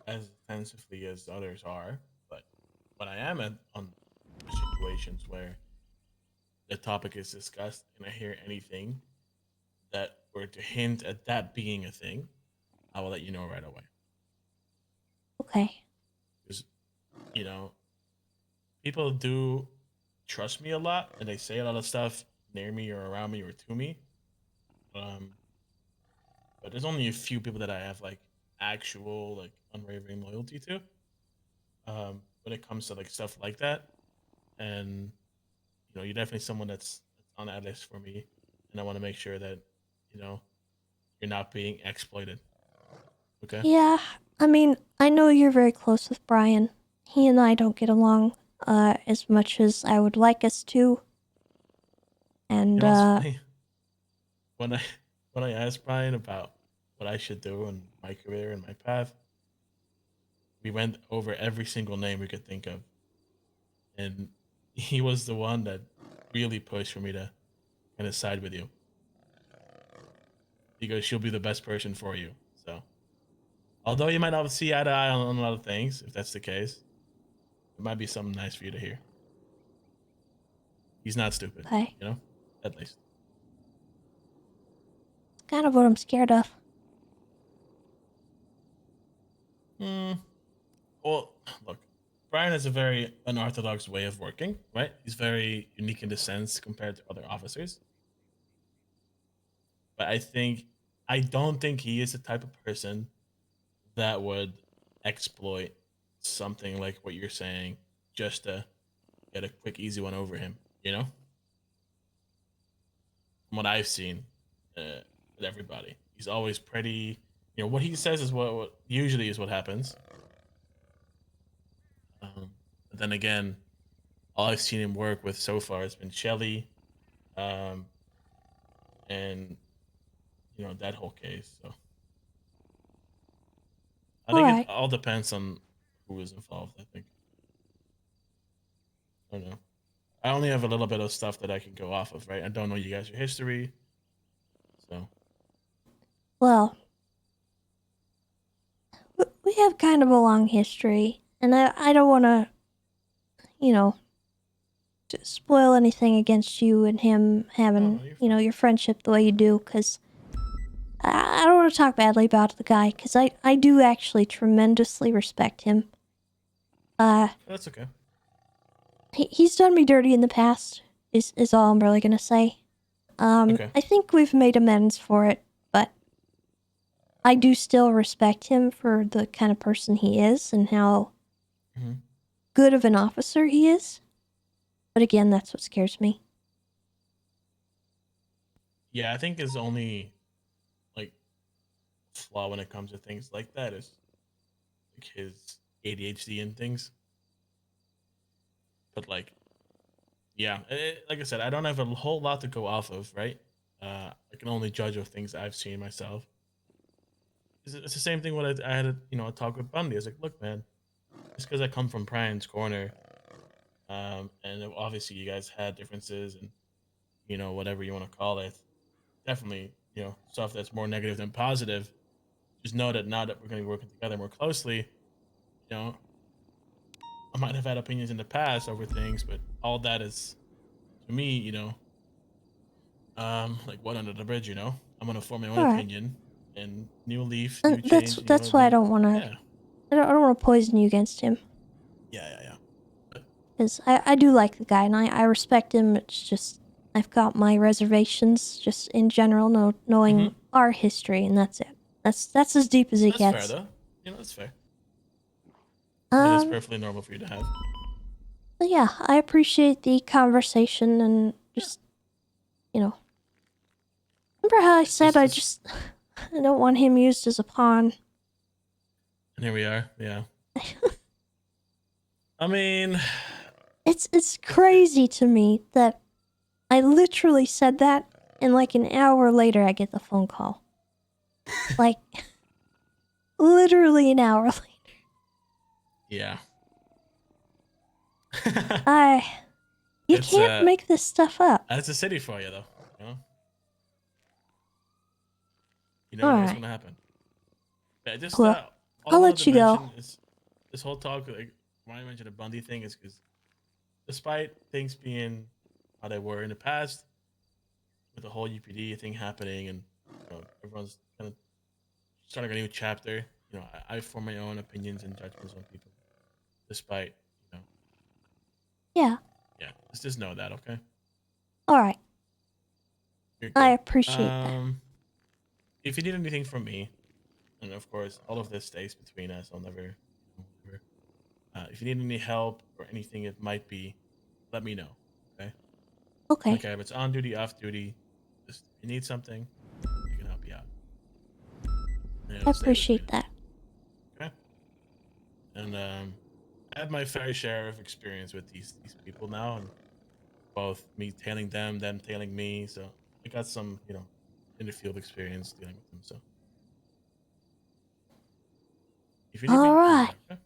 as intensively as others are, but when I am on situations where the topic is discussed and I hear anything that were to hint at that being a thing, I will let you know right away. Okay. Because, people do trust me a lot and they say a lot of stuff near me or around me or to me. But there's only a few people that I have like actual like unwavering loyalty to. When it comes to like stuff like that, and you're definitely someone that's on that list for me, and I want to make sure that you're not being exploited. Okay. Yeah, I mean, I know you're very close with Brian. He and I don't get along as much as I would like us to. And It's funny. When I asked Brian about what I should do in my career and my path, we went over every single name we could think of, and he was the one that really pushed for me to kind of side with you. He goes, she'll be the best person for you. So, although you might not see eye to eye on a lot of things, if that's the case, it might be something nice for you to hear. He's not stupid, at least. it's kind of what I'm scared of. Well, look, Brian has a very unorthodox way of working, right? He's very unique in the sense compared to other officers. But I don't think he is the type of person that would exploit something like what you're saying just to get a quick, easy one over him, From what I've seen with everybody, he's always pretty, what he says is what usually is what happens. But then again, all I've seen him work with so far has been Shelly, and that whole case. So I think it all depends on who is involved. I think. I don't know. I only have a little bit of stuff that I can go off of, right? I don't know you guys' history, so. Well, we have kind of a long history, and I don't want to, to spoil anything against you and him having, your friendship the way you do, because I don't want to talk badly about the guy, because I do actually tremendously respect him. That's okay. He's done me dirty in the past, is all I'm really gonna say. Okay. I think we've made amends for it, but I do still respect him for the kind of person he is and how Mhm. good of an officer he is. But again, that's what scares me. Yeah, I think his only like flaw when it comes to things like that is like his ADHD and things. But like, yeah, like I said, I don't have a whole lot to go off of, right? I can only judge of things I've seen myself. It's the same thing when I had a talk with Bundy. I was like, look, man, just because I come from Brian's corner, and obviously you guys had differences and whatever you want to call it, definitely stuff that's more negative than positive. Just know that now that we're going to be working together more closely, I might have had opinions in the past over things, but all that is to me, like what under the bridge. I'm gonna form my own All right. opinion and new leaf, new That's change. that's why I don't want to. Yeah. I don't want to poison you against him. Yeah. Because I do like the guy and I respect him. It's just I've got my reservations just in general, knowing our history, and that's it. That's as deep as it That's gets. fair, though. That's fair. It is perfectly normal for you to have. But yeah, I appreciate the conversation and just, remember how I said I don't want him used as a pawn. And here we are. Yeah. I mean, it's crazy to me that I literally said that, and like an hour later I get the phone call. Like, literally an hour later. Yeah. You can't make this stuff up. That's a city for you, though. You All know what's right. gonna happen. Yeah, just Cool. all I'll I let wanted to you go. mention is this whole talk, like why I mentioned the Bundy thing, is because despite things being how they were in the past, with the whole UPD thing happening, and everyone's kind of starting a new chapter. I form my own opinions and judgments on people, despite Yeah. Yeah, let's just know that, okay? All right. You're I good. appreciate that. If you need anything from me, and of course, all of this stays between us. I'll never. If you need any help or anything, it might be, let me know. Okay. Okay. Like if it's on duty, off duty, just if you need something, I can help you out. And I it'll stay appreciate between that. us, okay. And I have my fair share of experience with these people now, and both me tailing them tailing me. So I got some, in the field experience dealing with them. So if you need me, All let me right. know, okay?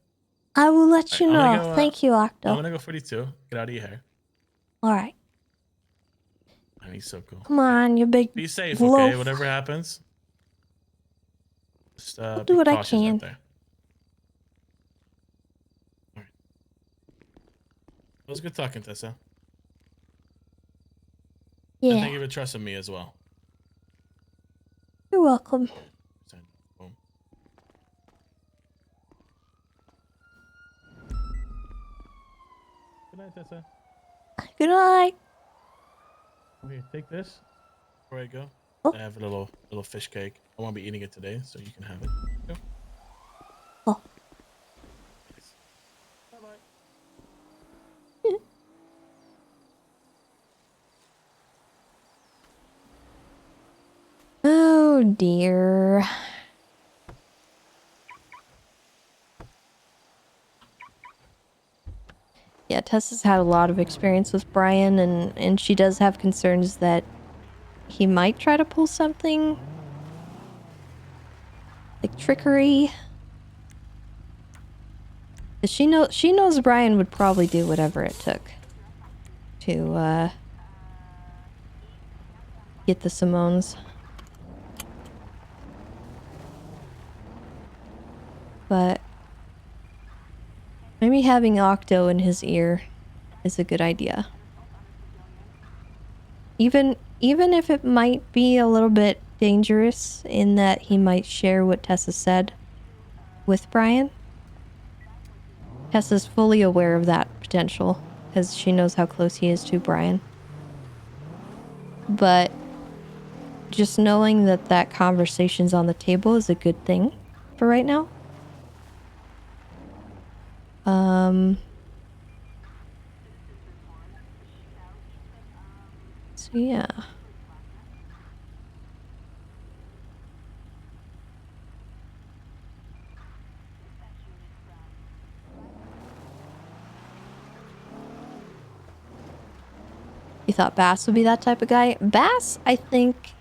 I will let All you right, I'm know. gonna go, Thank you, I'm Octo. gonna go 42. Get out of your hair. All right. Oh, he's so cool. Come on, you big Be safe, loaf. okay? Whatever happens, just I'll be do what I cautious can. out there. All right. It was good talking, Tessa. And Yeah. thank you for trusting me as well. You're welcome. Boom. Good night, Tessa. Good night. Okay, take this before I go. Oh. I have a little fish cake. I won't be eating it today, so you can have it. Go. Oh. Bye-bye. Oh dear. Yeah, Tessa's had a lot of experience with Brian, and she does have concerns that he might try to pull something like trickery. 'Cause she knows Brian would probably do whatever it took to get the Simones. But maybe having Octo in his ear is a good idea. Even if it might be a little bit dangerous in that he might share what Tessa said with Brian. Tessa's fully aware of that potential because she knows how close he is to Brian. But just knowing that that conversation's on the table is a good thing for right now. So yeah. You thought Bass would be that type of guy? Bass, I think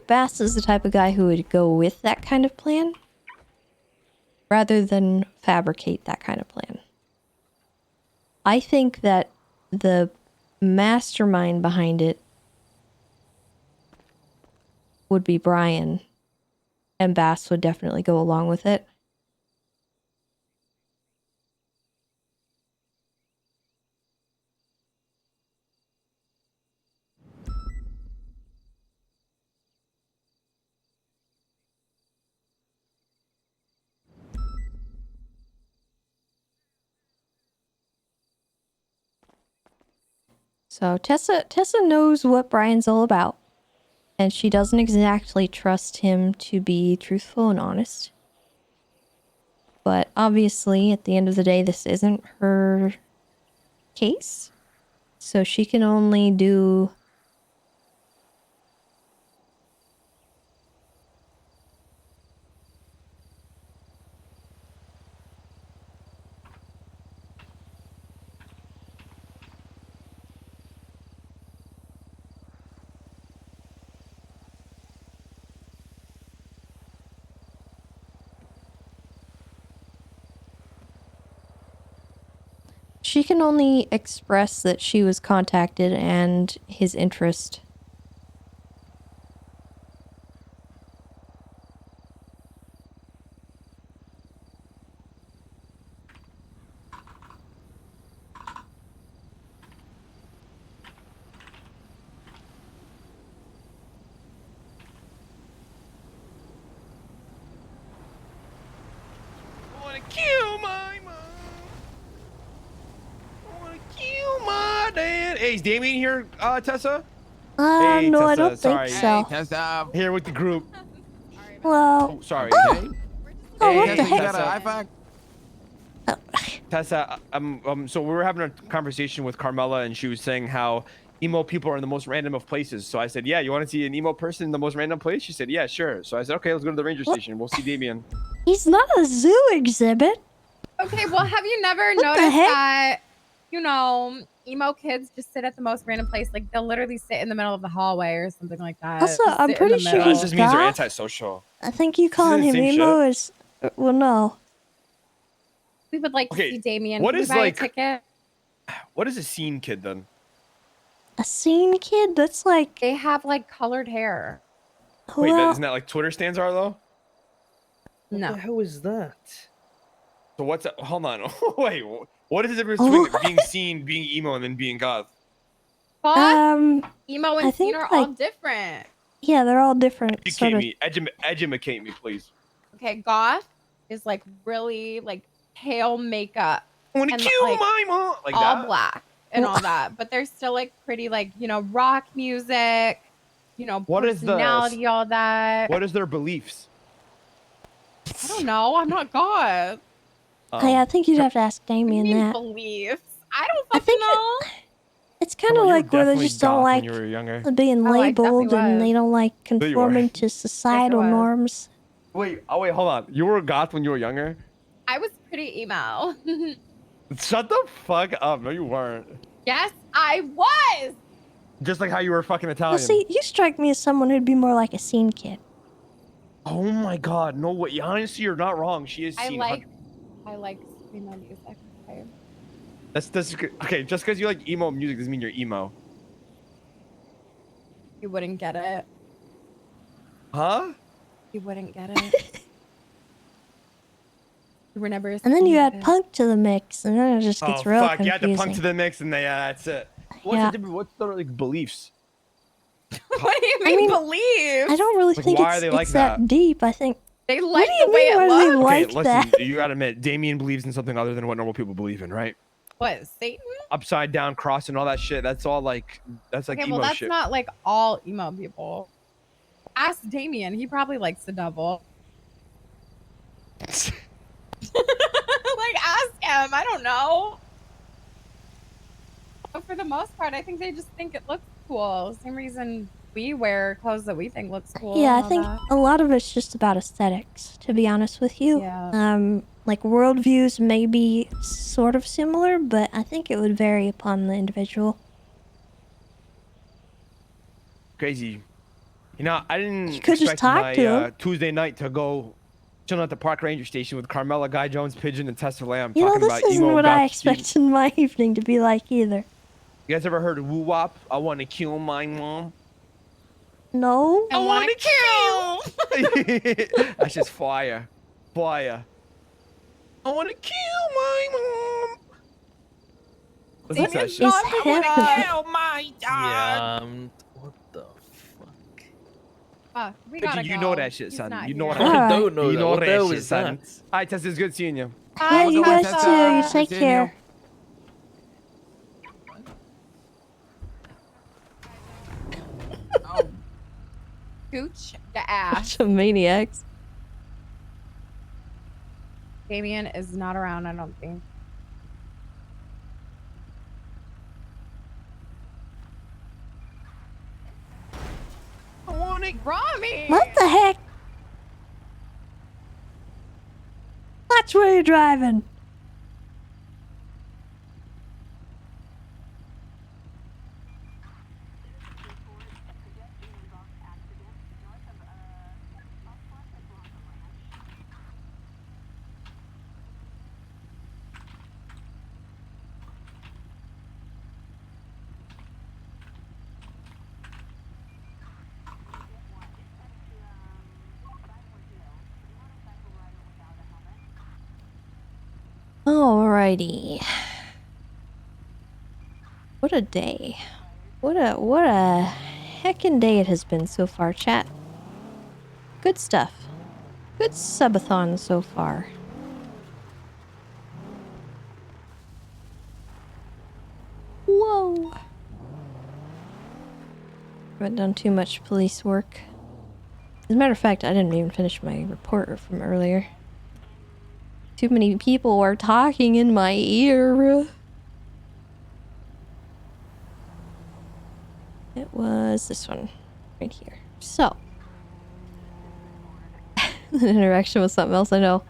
Bass is the type of guy who would go with that kind of plan rather than fabricate that kind of plan. I think that the mastermind behind it would be Brian, and Bass would definitely go along with it. So Tessa knows what Brian's all about, and she doesn't exactly trust him to be truthful and honest. But obviously, at the end of the day, this isn't her case, so she can only do she can only express that she was contacted and his interest. I wanna kill my mom. I wanna kill my dad. Hey, is Damien here, Tessa? Hey, No, Tessa, I don't sorry. think so. Tessa. Here with the group. Well, Oh, sorry. Oh, Hey, what the heck? Tessa. Tessa, so we were having a conversation with Carmela, and she was saying how emo people are in the most random of places. So I said, yeah, you want to see an emo person in the most random place? She said, yeah, sure. So I said, okay, let's go to the ranger station. We'll see Damien. He's not a zoo exhibit. Okay, well, have you never What the noticed heck? that, emo kids just sit at the most random place? Like, they'll literally sit in the middle of the hallway or something like that. Also, Just I'm sit in pretty the sure middle. he's That just means they're goth. antisocial. I think you calling him Same emo shit. is... well, no. We would like to Okay, see Damien. what Can we is, buy like- a ticket? What is a scene kid then? A scene kid? That's like... They have, like, colored hair. Wait, Well, isn't that like Twitter stands are though? No. What the hell is that? So what's that? Hold on. Wait, what is the difference between being seen, being emo, and then being goth? Goth, emo, and I scene think, are all like- different. yeah, they're all different. Sort Educate of. me. Educate me, please. Okay, goth is, like, really, like, pale makeup. I wanna and, kill like, my mom. Like all that? black and all that. But they're still, like, pretty, like, rock music, What is the- personality, all that. What is their beliefs? I don't know. I'm not goth. Hey, I think you'd have to ask What do you Damien mean that. beliefs? I don't fucking know. It's kind of like where they definitely just don't goth when like you were younger. being Oh, I definitely labeled and was. they don't like you were. conforming to societal was. norms. Wait, hold on. You were goth when you were younger? I was pretty emo. Shut the fuck up. No, you weren't. Yes, I was. Just like how you were fucking Italian. Well, see, you strike me as someone who'd be more like a scene kid. Oh my god, no way. Honestly, you're not wrong. She is I seen. like emo music. Okay. That's okay. Just because you like emo music doesn't mean you're emo. You wouldn't get it. Huh? You wouldn't get it. You were never. And then you seen add it. punk to the mix, and then it just gets Oh real fuck! You had confusing. the punk to the mix, and that's it. What's the like beliefs? What do you mean believe? I don't really Like, think why are it's, they like it's that that? deep. I think. They What like do you the way mean? it Why do they looks. like listen, that? you gotta admit, Damien believes in something other than what normal people believe in, right? What, Satan? Upside down cross and all that shit. That's all like Okay, emo well, that's shit. not like all emo people. Ask Damien. He probably likes the devil. Like, ask him. I don't know. But for the most part, I think they just think it looks cool. Same reason we wear clothes that we think looks cool. Yeah, I and all think that. a lot of it's just about aesthetics, to be honest with you. Yeah. Like worldviews may be sort of similar, but I think it would vary upon the individual. Crazy. You know, I didn't could just expect talk my to him. Tuesday night to go chilling at the park ranger station with Carmela, Guy Jones, Pigeon, and Tessa Lamb You know, talking this about isn't emo what I gotcha shit. expected my evening to be like either. You guys ever heard of woo wop? I want to kill my mom. No. I want to kill. That's just fire. Fire. I want to kill my mom. Listen to that shit. It's happening. my Yeah. What the we Pigeon, gotta you go. know that shit, He's son. not You know here. that. I don't know You that. know What the that hell shit, is son. that? All right, Tessa, it's good seeing you. Yeah, you guys Tessa. too. You Good take seeing care. Gooch the ass. Bunch of maniacs. Damien is not around, I don't think. I want it. Rami! What the heck? Watch where you're driving. Alrighty. What a day. What a heckin' day it has been so far, chat. Good stuff. Good subathon so far. Whoa. Haven't done too much police work. As a matter of fact, I didn't even finish my report from earlier. Too many people are talking in my ear. It was this one right here. So, an interaction with something else I know.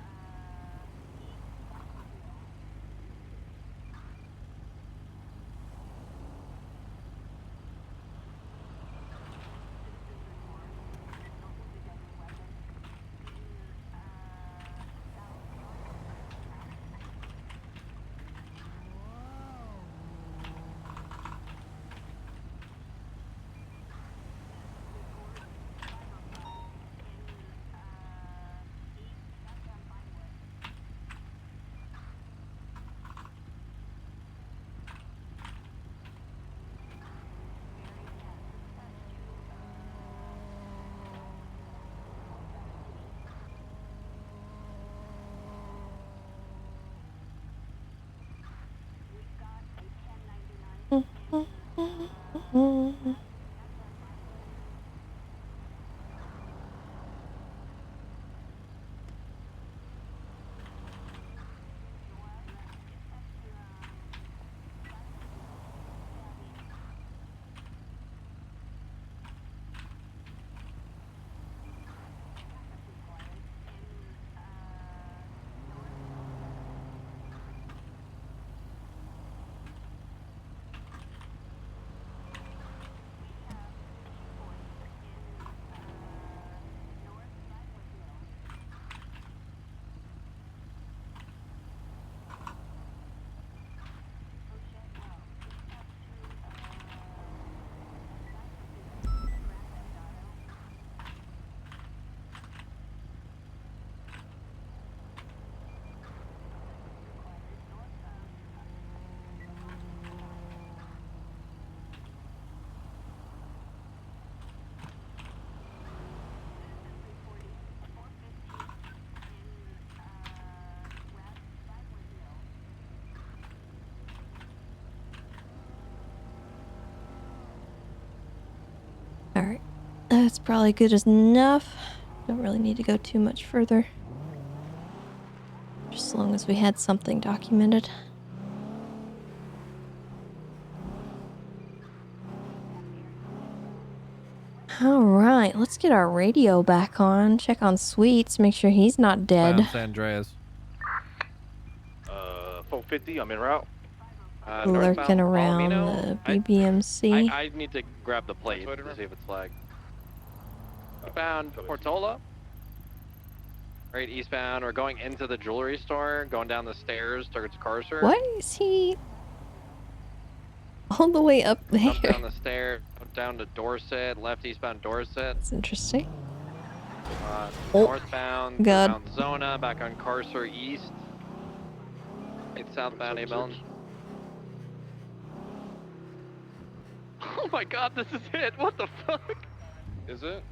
That's probably good as enough. Don't really need to go too much further. Just as long as we had something documented. Alright, let's get our radio back on. Check on Sweets, make sure he's not dead. Bound San Andreas. 450, I'm en route. Lurking around the BBMC. I need to grab the plate to see if it's flagged. Eastbound Portola. Right, eastbound. We're going into the jewelry store, going down the stairs towards Carcer. Why is he all the way up there? Up down the stairs, up down to Dorset, left eastbound Dorset. That's interesting. Northbound, God. Mount Zona, back on Carcer East. Right, southbound A-Bell. Oh my god, this is it! What the fuck? Is it?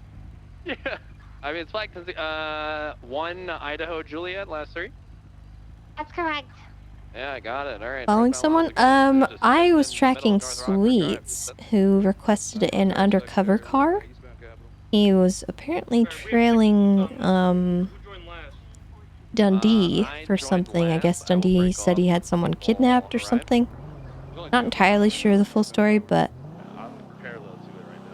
Yeah. I mean, it's flagged since 1 Idaho Juliet, last 3. That's correct. Yeah, I got it. All right. Following someone? I was tracking Sweets, who requested an undercover car. He was apparently trailing, Dundee for something. I guess Dundee said he had someone kidnapped or something. Not entirely sure the full story, but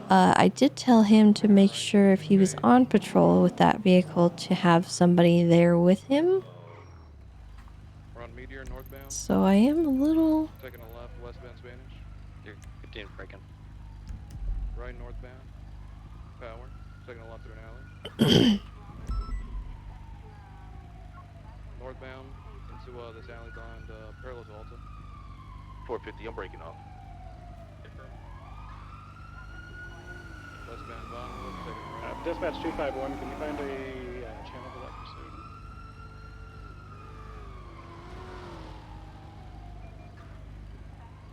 I did tell him to make sure if he was on patrol with that vehicle to have somebody there with him. So I am a little... Taking a left, westbound Spanish. You're 15 braking. Right northbound. Power. Taking a left through an alley. Northbound into this alley behind parallel to Alta. 450, I'm breaking off. Westbound Bonneville, taking a right. Dispatch 251, can you find a channel for that pursuit?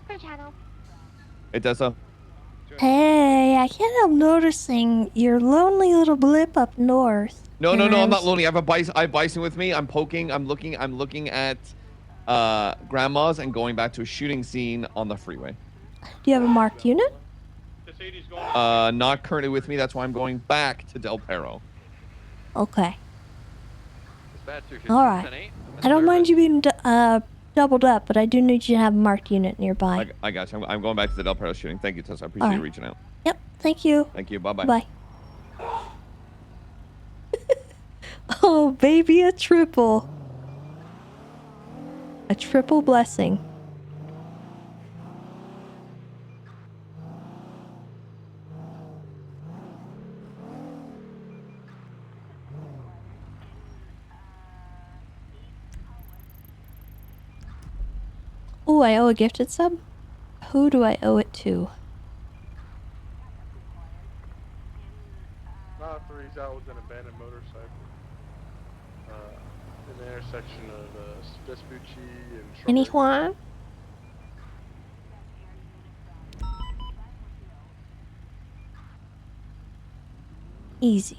Clear channel. Hey, Tessa. Hey, I can't help noticing your lonely little blip up north. No, I'm not lonely. I have a bison with me. I'm poking. I'm looking at grandma's and going back to a shooting scene on the freeway. Do you have a marked unit? Not currently with me. That's why I'm going back to Del Perro. Okay. Alright. I don't mind you being doubled up, but I do need you to have a marked unit nearby. I got you. I'm going back to the Del Perro shooting. Thank you, Tessa. I appreciate you reaching out. Yep, thank you. Thank you. Bye-bye. Bye. Oh, baby, a triple. A triple blessing. Oh, I owe a gifted sub? Who do I owe it to? Not 3 out with an abandoned motorcycle. In the intersection of Vespucci and Anyone? Easy.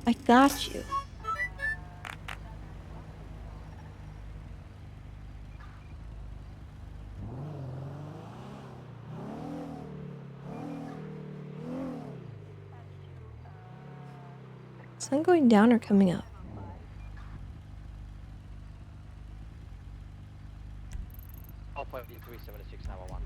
I got you. Sun going down or coming up? Alpha 376 911.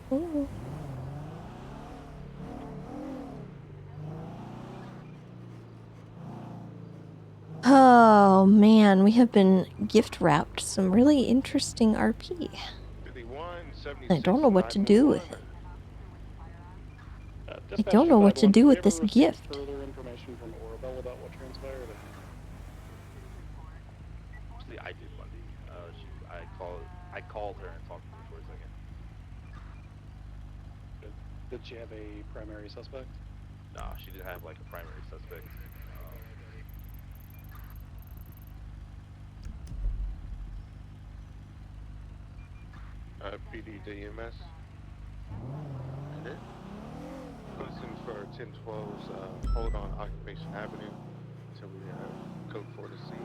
Oh. Oh man, we have been gift wrapped some really interesting RP. I don't know what to do with it. I don't know what to do with this gift. Further information from Orville about what transpired. Actually, I did Monday. I called her and talked to her for a second. Did she have a primary suspect? Nah, she didn't have like a primary suspect. PD DMS. Listen for 1012's hold on Occupation Avenue until we have code 4 to scene.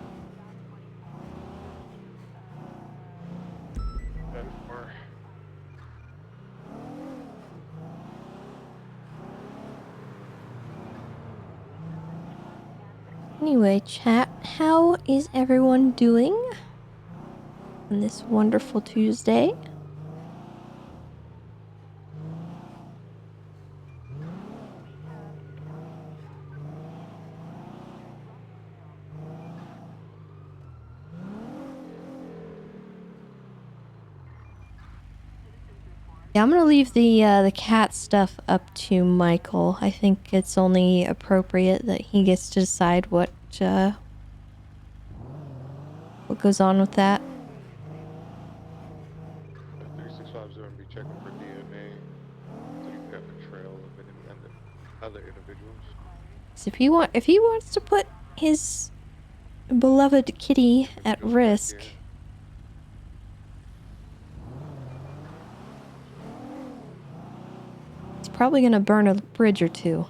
Anyway, chat, how is everyone doing on this wonderful Tuesday? Yeah, I'm gonna leave the cat stuff up to Michael. I think it's only appropriate that he gets to decide what goes on with that. 3650 and be checking for DNA so you can have a trail of any other individuals. So if he wants to put his beloved kitty at risk, he's probably gonna burn a bridge or two.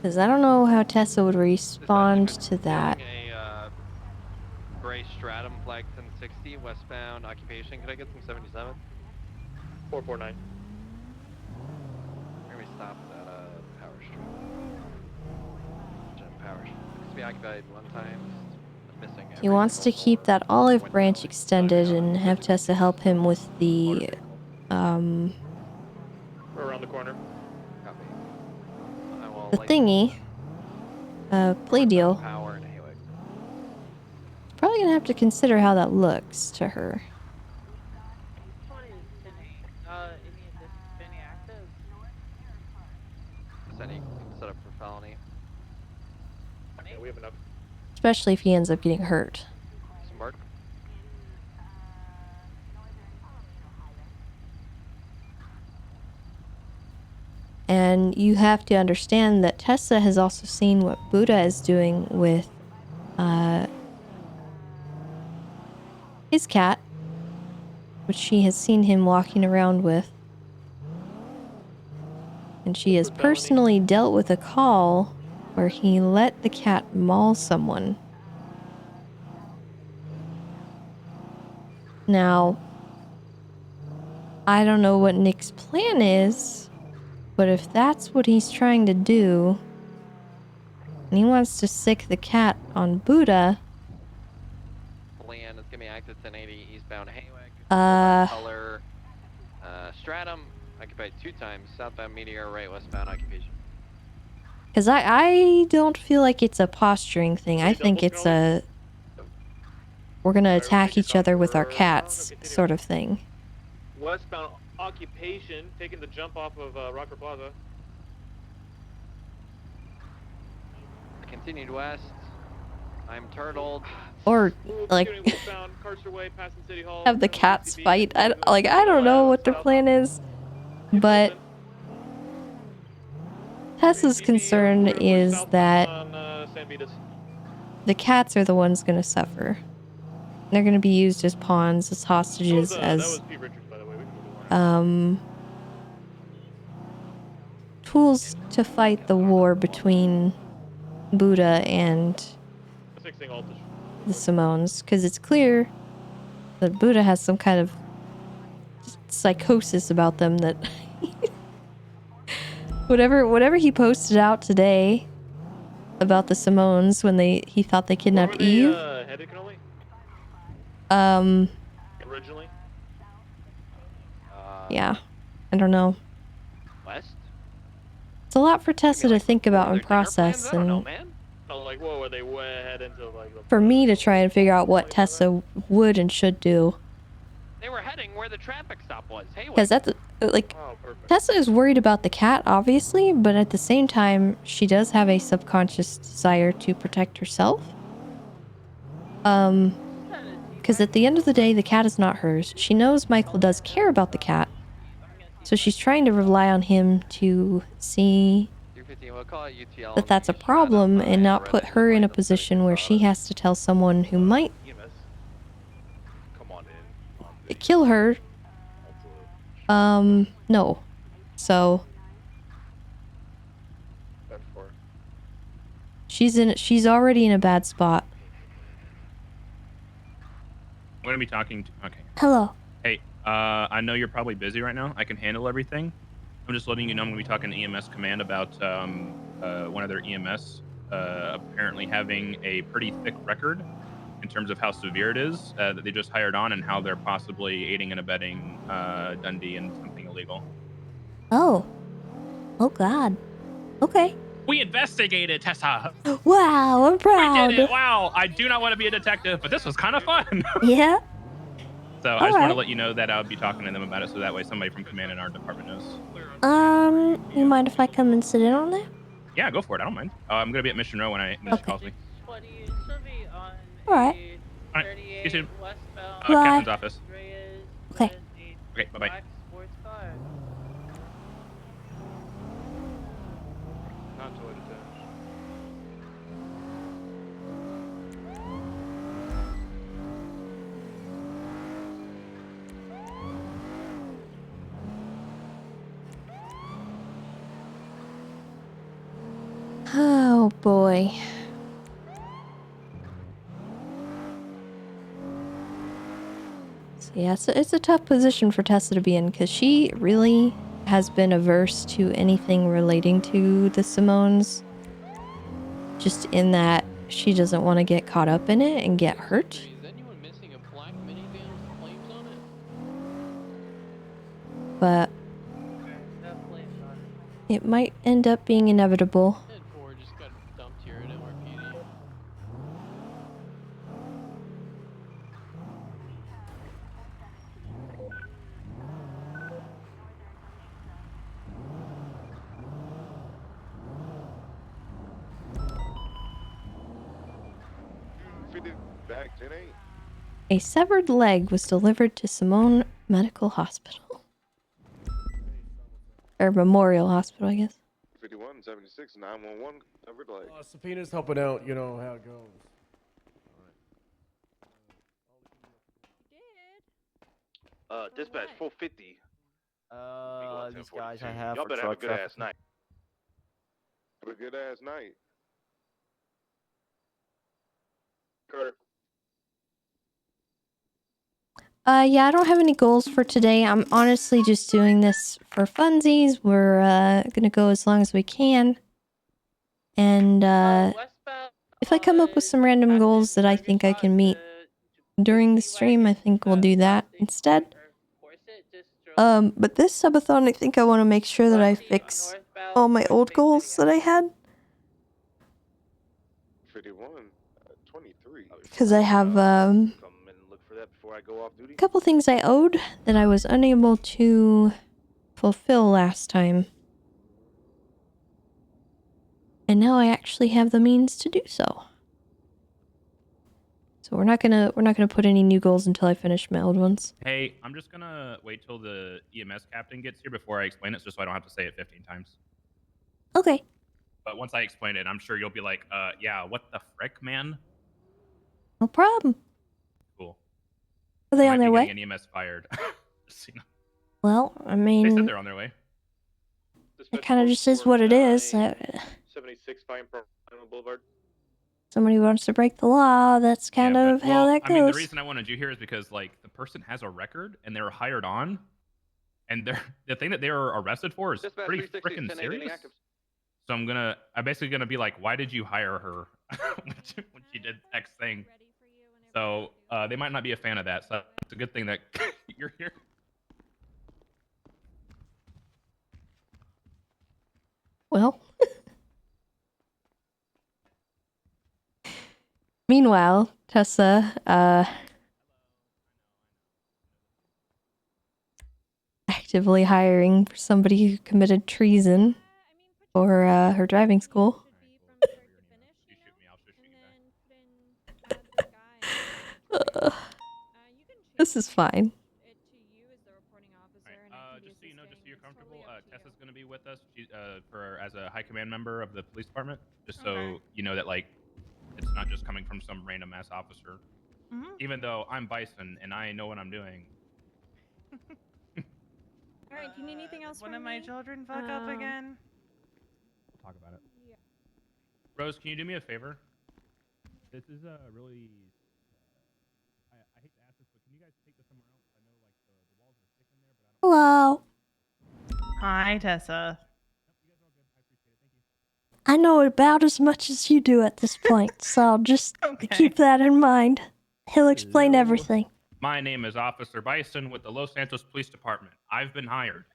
Because I don't know how Tessa would respond to that. A gray Stratum flag 1060 westbound occupation. Could I get some 77? 449. Where we stop at Power Street. Power Street. Needs to be occupied one time. Missing. He wants to keep that olive branch extended and have Tessa help him with the We're around the corner. the thingy. Play deal. Probably gonna have to consider how that looks to her. Set up for felony. Okay, we have enough. Especially if he ends up getting hurt. Smart. And you have to understand that Tessa has also seen what Buddha is doing with his cat, which she has seen him walking around with. And she has personally dealt with a call where he let the cat maul someone. Now, I don't know what Nick's plan is, but if that's what he's trying to do, and he wants to sick the cat on Buddha, Land is gonna be active 1080 eastbound Haywick. Color Stratum occupied 2 times. Southbound Meteor, right westbound occupation. because I don't feel like it's a posturing thing. I think it's a we're gonna attack each other with our cats sort of thing. Westbound occupation, taking the jump off of Rocker Plaza. Continued west. I'm turtled. Or like have the cats fight. I don't know what their plan is, but Tessa's concern is that the cats are the ones going to suffer. They're going to be used as pawns, as hostages, as tools to fight the war between Buddha and the Simones, because it's clear that Buddha has some kind of psychosis about them, that whatever he posted out today about the Simones when he thought they kidnapped Eve, Originally? Yeah. I don't know. West? It's a lot for Tessa to think about and process, and man. Oh, like, what, where they went ahead into, like, the... for me to try and figure out what Tessa would and should do. They were heading where the traffic stop was. Hey, Because that's, like, Tessa is worried about the cat, obviously, but at the same time, she does have a subconscious desire to protect herself. Because at the end of the day, the cat is not hers. She knows Michael does care about the cat, so she's trying to rely on him to see that that's a problem and not put her in a position where she has to tell someone who might kill her. No. So she's already in a bad spot. I'm gonna be talking to. Okay. Hello. Hey, I know you're probably busy right now. I can handle everything. I'm just letting you know I'm gonna be talking to EMS Command about one of their EMS apparently having a pretty thick record in terms of how severe it is that they just hired on and how they're possibly aiding and abetting Dundee in something illegal. Oh. Oh God. Okay. We investigated, Tessa. Wow, I'm proud. We did it. Wow, I do not want to be a detective, but this was kind of fun. Yeah. So I just want to let you know that I'll be talking to them about it, so that way somebody from command in our department knows. You mind if I come and sit in on that? Yeah, go for it. I don't mind. I'm gonna be at Mission Row when she calls me. All right. All right. See you soon. Bye. Captain's office. Okay. Okay. Bye bye. Not toy detached. Oh boy. So yeah, it's a tough position for Tessa to be in because she really has been averse to anything relating to the Simones. Just in that she doesn't want to get caught up in it and get hurt. But it might end up being inevitable. Back 10-8. A severed leg was delivered to Simone Medical Hospital. Or Memorial Hospital, I guess. 5176 911 covered leg. Subpoena's helping out, you know how it goes. Dispatch 450. These guys I have Y'all for better have a truck good traffic. ass night. Have a good ass night. Carter. Yeah, I don't have any goals for today. I'm honestly just doing this for funsies. We're gonna go as long as we can. And if I come up with some random goals that I think I can meet during the stream, I think we'll do that instead. But this subathon, I think I want to make sure that I fix all my old goals that I had. 51 23. Because I have a couple things I owed that I was unable to fulfill last time. And now I actually have the means to do so. So we're not gonna put any new goals until I finish my old ones. Hey, I'm just gonna wait till the EMS captain gets here before I explain it, just so I don't have to say it 15 times. Okay. But once I explain it, I'm sure you'll be like, yeah, what the frick, man? No problem. Cool. Are they Might on be their way? getting EMS fired. Just, you know. Well, I They said mean, they're on their way. it kind of just is what it is. 76 Pine Boulevard. Somebody wants to break the law. That's kind of how that goes. I mean, the reason I wanted you here is because, like, the person has a record and they're hired on, and the thing that they were arrested for is pretty freaking serious. So I'm basically gonna be like, why did you hire her when she did X thing? So they might not be a fan of that. So it's a good thing that you're here. Well. Meanwhile, Tessa, actively hiring for somebody who committed treason for her driving school. This is fine. Just so you know, just so you're comfortable, Tessa's going to be with us as a high command member of the police department. Just so you know that like it's not just coming from some random ass officer. Even though I'm Bison and I know what I'm doing. All right, do you need anything else One from of my me? children fuck up again. We'll talk about it. Rose, can you do me a favor? This is really. I hate to ask this, but can you guys take this somewhere else? I know like the walls are thick in there, but Hello. Hi, Tessa. I know about as much as you do at this point, so just keep that in mind. He'll explain everything. My name is Officer Bison with the Los Santos Police Department. I've been hired,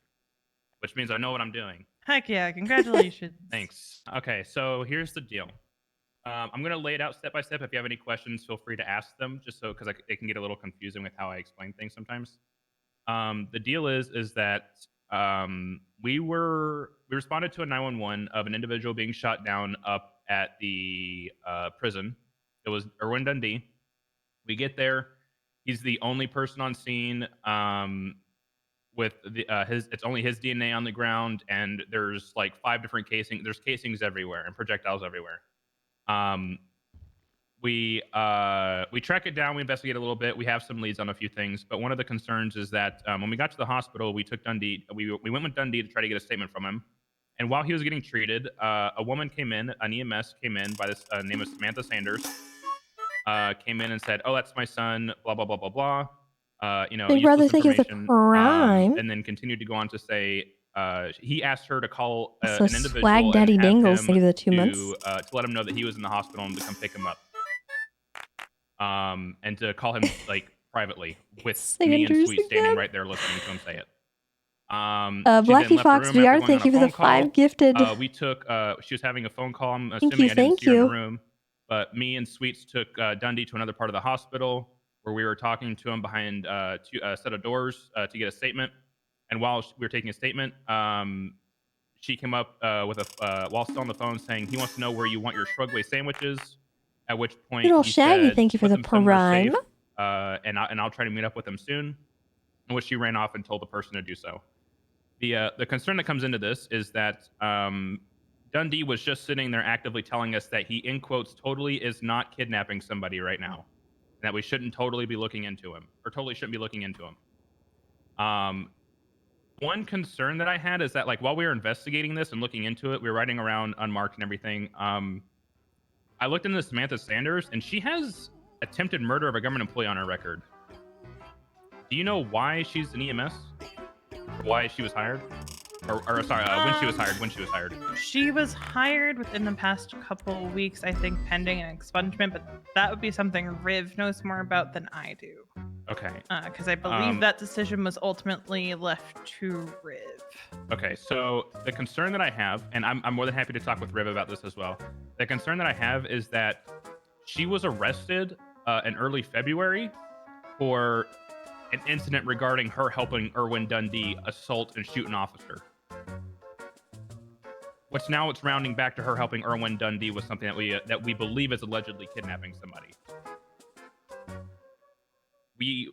which means I know what I'm doing. Heck yeah, congratulations. Thanks. Okay, so here's the deal. I'm going to lay it out step by step. If you have any questions, feel free to ask them, just so, because it can get a little confusing with how I explain things sometimes. The deal is that we responded to a 911 of an individual being shot down up at the prison. It was Erwin Dundee. We get there. He's the only person on scene with it's only his DNA on the ground, and there's like 5 different casings. There's casings everywhere and projectiles everywhere. We track it down. We investigate a little bit. We have some leads on a few things, but one of the concerns is that when we got to the hospital, we took Dundee. We went with Dundee to try to get a statement from him. And while he was getting treated, a woman came in, an EMS came in by this name of Samantha Sanders. Came in and said, "Oh, that's my son." Blah blah blah blah blah. They'd rather think it's a crime. And then continued to go on to say he asked her to call So an individual swag daddy and have dangles him give the 2 months. to let him know that he was in the hospital and to come pick him up. And to call him like privately with me and Sanders Sweet standing again? right there listening to him say it. Blackie Fox VR, thank you for the 5 gifted. We took. She was having a phone call. I'm Thank assuming you, I didn't thank see her in you. the room, but me and Sweets took Dundee to another part of the hospital where we were talking to him behind a set of doors to get a statement. And while we were taking a statement, she came up with while still on the phone saying he wants to know where you want your Shrugway sandwiches. At which point Good old he Shaggy, said, thank you for "Put the them somewhere safe, prime. and I'll try to meet up with him soon." In which she ran off and told the person to do so. The concern that comes into this is that Dundee was just sitting there actively telling us that he, in quotes, totally is not kidnapping somebody right now, and that we shouldn't totally be looking into him, or totally shouldn't be looking into him. One concern that I had is that, like, while we were investigating this and looking into it, we were riding around unmarked and everything. I looked into Samantha Sanders, and she has attempted murder of a government employee on her record. Do you know why she's an EMS? Why she was hired? Or sorry, when she was hired. She was hired within the past couple weeks, I think, pending an expungement, but that would be something Riv knows more about than I do. Okay. Because I believe that decision was ultimately left to Riv. Okay, so the concern that I have, and I'm more than happy to talk with Riv about this as well. The concern that I have is that she was arrested in early February for an incident regarding her helping Erwin Dundee assault and shoot an officer. Which now it's rounding back to her helping Erwin Dundee with something that we believe is allegedly kidnapping somebody.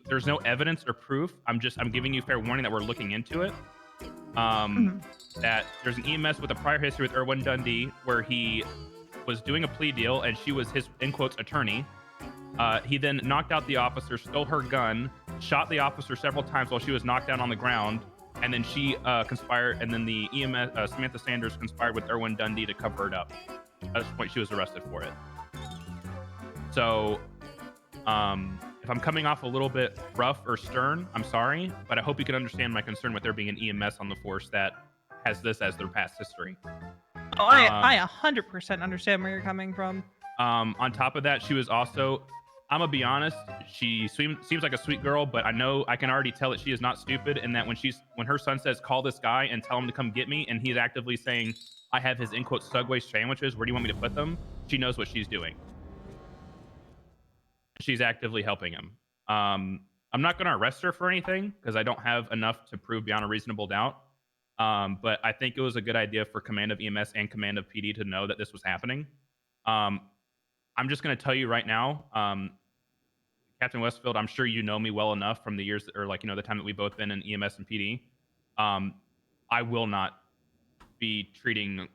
There's no evidence or proof. I'm giving you fair warning that we're looking into it. That there's an EMS with a prior history with Erwin Dundee where he was doing a plea deal and she was his, in quotes, attorney. He then knocked out the officer, stole her gun, shot the officer several times while she was knocked down on the ground, and then she conspired, and then the EMS, Samantha Sanders conspired with Erwin Dundee to cover it up. At this point, she was arrested for it. So, if I'm coming off a little bit rough or stern, I'm sorry, but I hope you can understand my concern with there being an EMS on the force that has this as their past history. Oh, I 100% understand where you're coming from. On top of that, she was also I'm gonna be honest. She seems like a sweet girl, but I can already tell that she is not stupid, and that when her son says call this guy and tell him to come get me, and he's actively saying I have his in quote Subway sandwiches. Where do you want me to put them? She knows what she's doing. She's actively helping him. I'm not gonna arrest her for anything because I don't have enough to prove beyond a reasonable doubt. But I think it was a good idea for command of EMS and command of PD to know that this was happening. I'm just going to tell you right now, Captain Westfield, I'm sure you know me well enough from the years, or like, the time that we've both been in EMS and PD. I will not be treating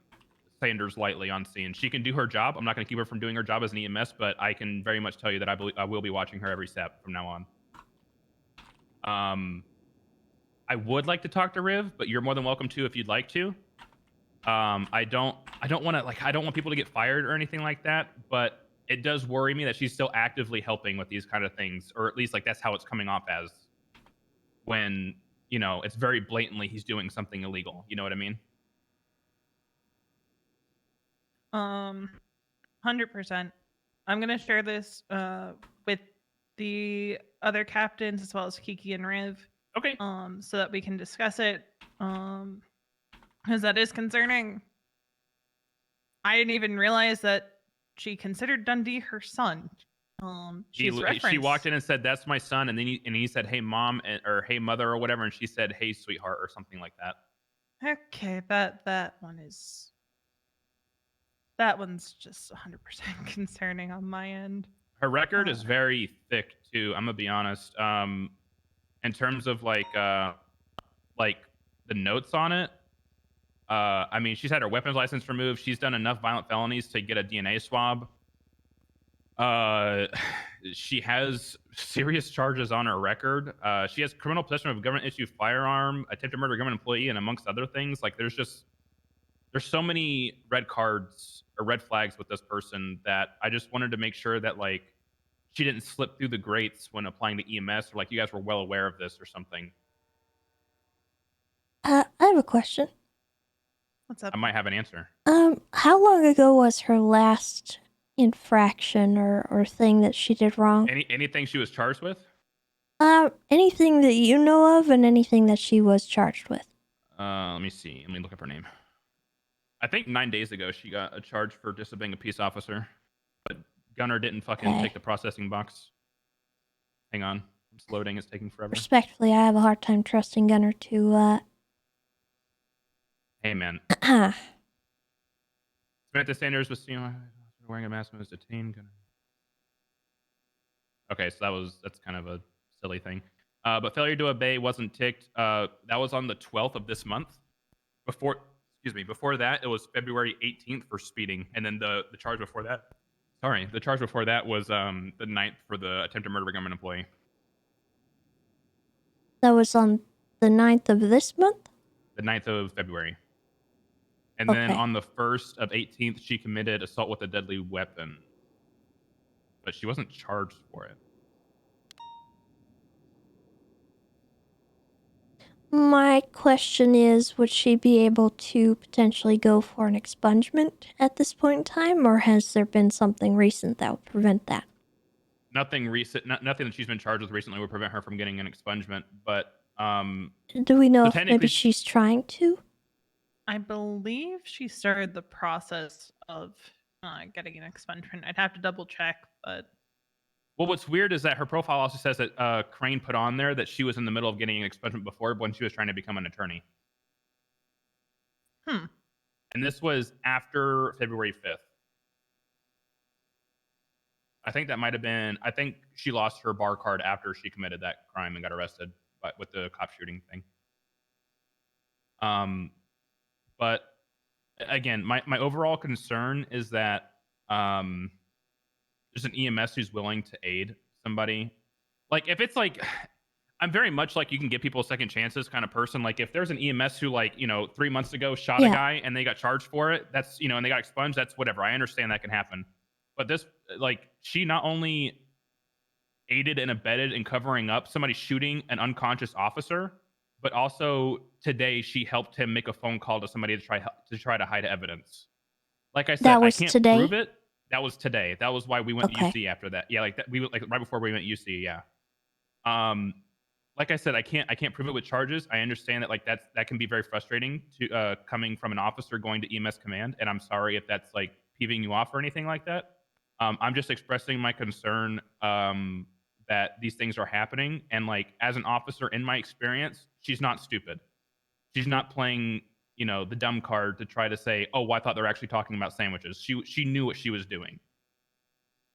Sanders lightly on scene. She can do her job. I'm not going to keep her from doing her job as an EMS, but I can very much tell you that I will be watching her every step from now on. I would like to talk to Riv, but you're more than welcome to if you'd like to. I don't want to I don't want people to get fired or anything like that, but it does worry me that she's still actively helping with these kind of things, or at least like that's how it's coming off as when, it's very blatantly he's doing something illegal. You know what I mean? 100%. I'm going to share this with the other captains as well as Kiki and Riv. Okay. So that we can discuss it. Because that is concerning. I didn't even realize that she considered Dundee her son. She walked in and said, "That's my son," and then he said, "Hey mom," or "Hey mother," or whatever, and she said, "Hey sweetheart," or something like that. Okay, that one's just 100% concerning on my end. Her record is very thick too. I'm gonna be honest. In terms of like the notes on it. I mean, she's had her weapons license removed. She's done enough violent felonies to get a DNA swab. She has serious charges on her record. She has criminal possession of a government-issued firearm, attempted murder of a government employee, and amongst other things. Like, there's so many red cards or red flags with this person that I just wanted to make sure that, like, she didn't slip through the grates when applying to EMS, or, like, you guys were well aware of this or something. I have a question. What's up? I might have an answer. How long ago was her last infraction or thing that she did wrong? Anything she was charged with? Anything that you know of, and anything that she was charged with. Let me see. Let me look up her name. I think 9 days ago she got a charge for disobeying a peace officer, but Gunner didn't fucking take the processing box. Hang on, it's loading. It's taking forever. Respectfully, I have a hard time trusting Gunner to. Hey man. Samantha Sanders was seen wearing a mask and was detained. Okay, so that's kind of a silly thing. But failure to obey wasn't ticked. That was on the 12th of this month. Before that, it was February 18th for speeding, and then the charge before that. Sorry, the charge before that was the 9th for the attempted murder of a government employee. That was on the 9th of this month? The 9th of February. And then on the 1st of 18th, she committed assault with a deadly weapon. But she wasn't charged for it. My question is, would she be able to potentially go for an expungement at this point in time, or has there been something recent that would prevent that? Nothing recent, nothing that she's been charged with recently would prevent her from getting an expungement, but do we know so if maybe she's trying to? I believe she started the process of getting an expungement. I'd have to double check, but... Well, what's weird is that her profile also says that Crane put on there that she was in the middle of getting an expungement before when she was trying to become an attorney. And this was after February 5th. I think that might have been... I think she lost her bar card after she committed that crime and got arrested with the cop shooting thing. But again, my overall concern is that there's an EMS who's willing to aid somebody. Like, if it's like, I'm very much like you can give people second chances kind of person. Like, if there's an EMS who, like, 3 months ago shot a guy and they got charged for it, that's, and they got expunged, that's whatever. I understand that can happen. But this, like, she not only aided and abetted in covering up somebody shooting an unconscious officer, but also today she helped him make a phone call to somebody to try to hide evidence. Like I said, That was I can't today? prove it. That was today. That was why we went Okay. UC after that. Yeah, like that. We like right before we went UC. Yeah. Like I said, I can't prove it with charges. I understand that like that can be very frustrating to coming from an officer going to EMS command, and I'm sorry if that's like peeving you off or anything like that. I'm just expressing my concern that these things are happening, and like as an officer, in my experience, she's not stupid. She's not playing, you know, the dumb card to try to say, "Oh, well, I thought they were actually talking about sandwiches." She knew what she was doing,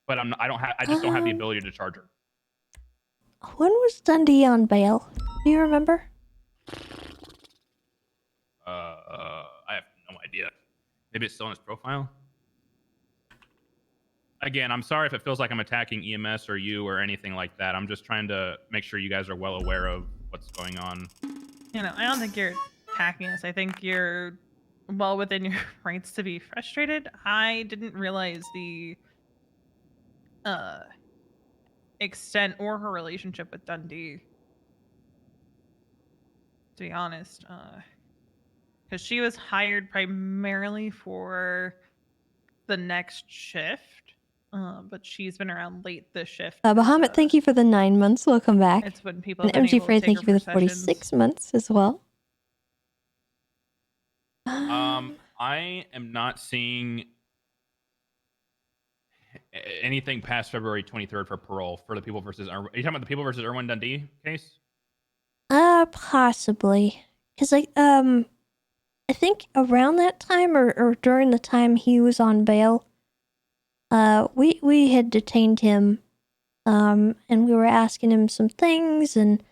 but I just don't have the ability to charge her. When was Dundee on bail? Do you remember? I have no idea. Maybe it's still in his profile. Again, I'm sorry if it feels like I'm attacking EMS or you or anything like that. I'm just trying to make sure you guys are well aware of what's going on. You know, I don't think you're attacking us. I think you're well within your rights to be frustrated. I didn't realize the extent or her relationship with Dundee. To be honest, because she was hired primarily for the next shift, but she's been around late this shift. Bahamut, thank you for the 9 months. Welcome back. It's when people And have been MG able to Frey, take thank her you for the for 46 sessions. months as well. I am not seeing anything past February 23rd for parole for the People versus. Are you talking about the People versus Irwin Dundee case? Possibly. Because I think around that time or during the time he was on bail, we had detained him, and we were asking him some things, and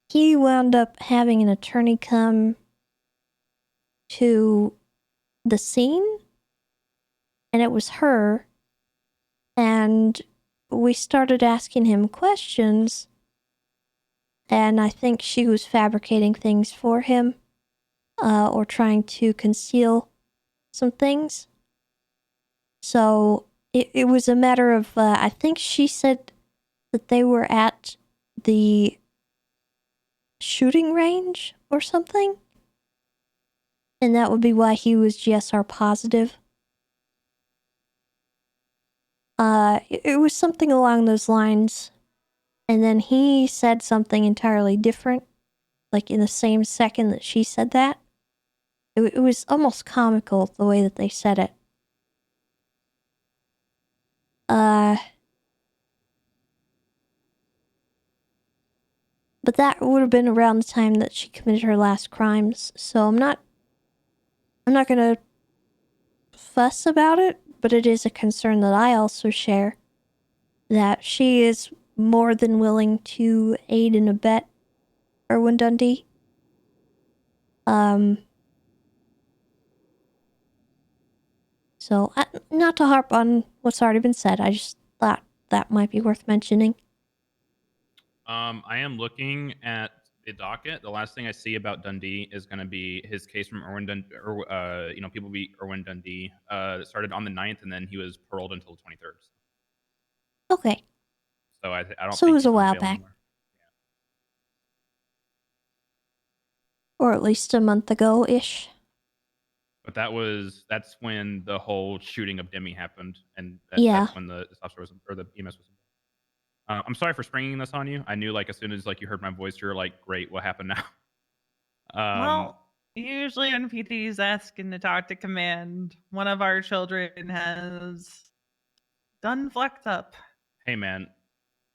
he wound up having an attorney come to the scene, and it was her, and we started asking him questions, and I think she was fabricating things for him, or trying to conceal some things. So it was a matter of, I think she said that they were at the shooting range or something. And that would be why he was GSR positive. It was something along those lines. And then he said something entirely different, like in the same second that she said that. It was almost comical the way that they said it. But that would have been around the time that she committed her last crimes, so I'm not gonna fuss about it, but it is a concern that I also share, that she is more than willing to aid and abet Irwin Dundee. So, not to harp on what's already been said, I just thought that might be worth mentioning. I am looking at the docket. The last thing I see about Dundee is going to be his case from Irwin Dundee, People beat Irwin Dundee. It started on the 9th, and then he was paroled until the 23rd. Okay. So I don't So think it was he's a on while bail back. anymore. Or at least a month ago-ish. But that's when the whole shooting of Demi happened, and Yeah. that's when the officer was, or the EMS was. I'm sorry for springing this on you. I knew like as soon as like you heard my voice, you're like, "Great, what happened now?" Well, usually when PT is asking to talk to command, one of our children has done flecked up. Hey man,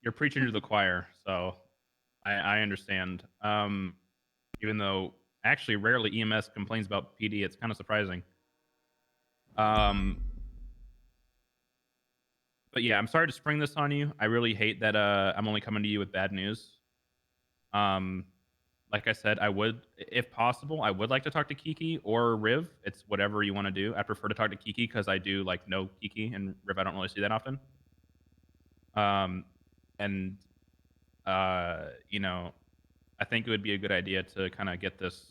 you're preaching to the choir, so I understand. Even though actually rarely EMS complains about PD, it's kind of surprising. But yeah, I'm sorry to spring this on you. I really hate that I'm only coming to you with bad news. Like I said, I would, if possible, I would like to talk to Kiki or Riv. It's whatever you want to do. I prefer to talk to Kiki because I do like know Kiki, and Riv I don't really see that often. I think it would be a good idea to kind of get this,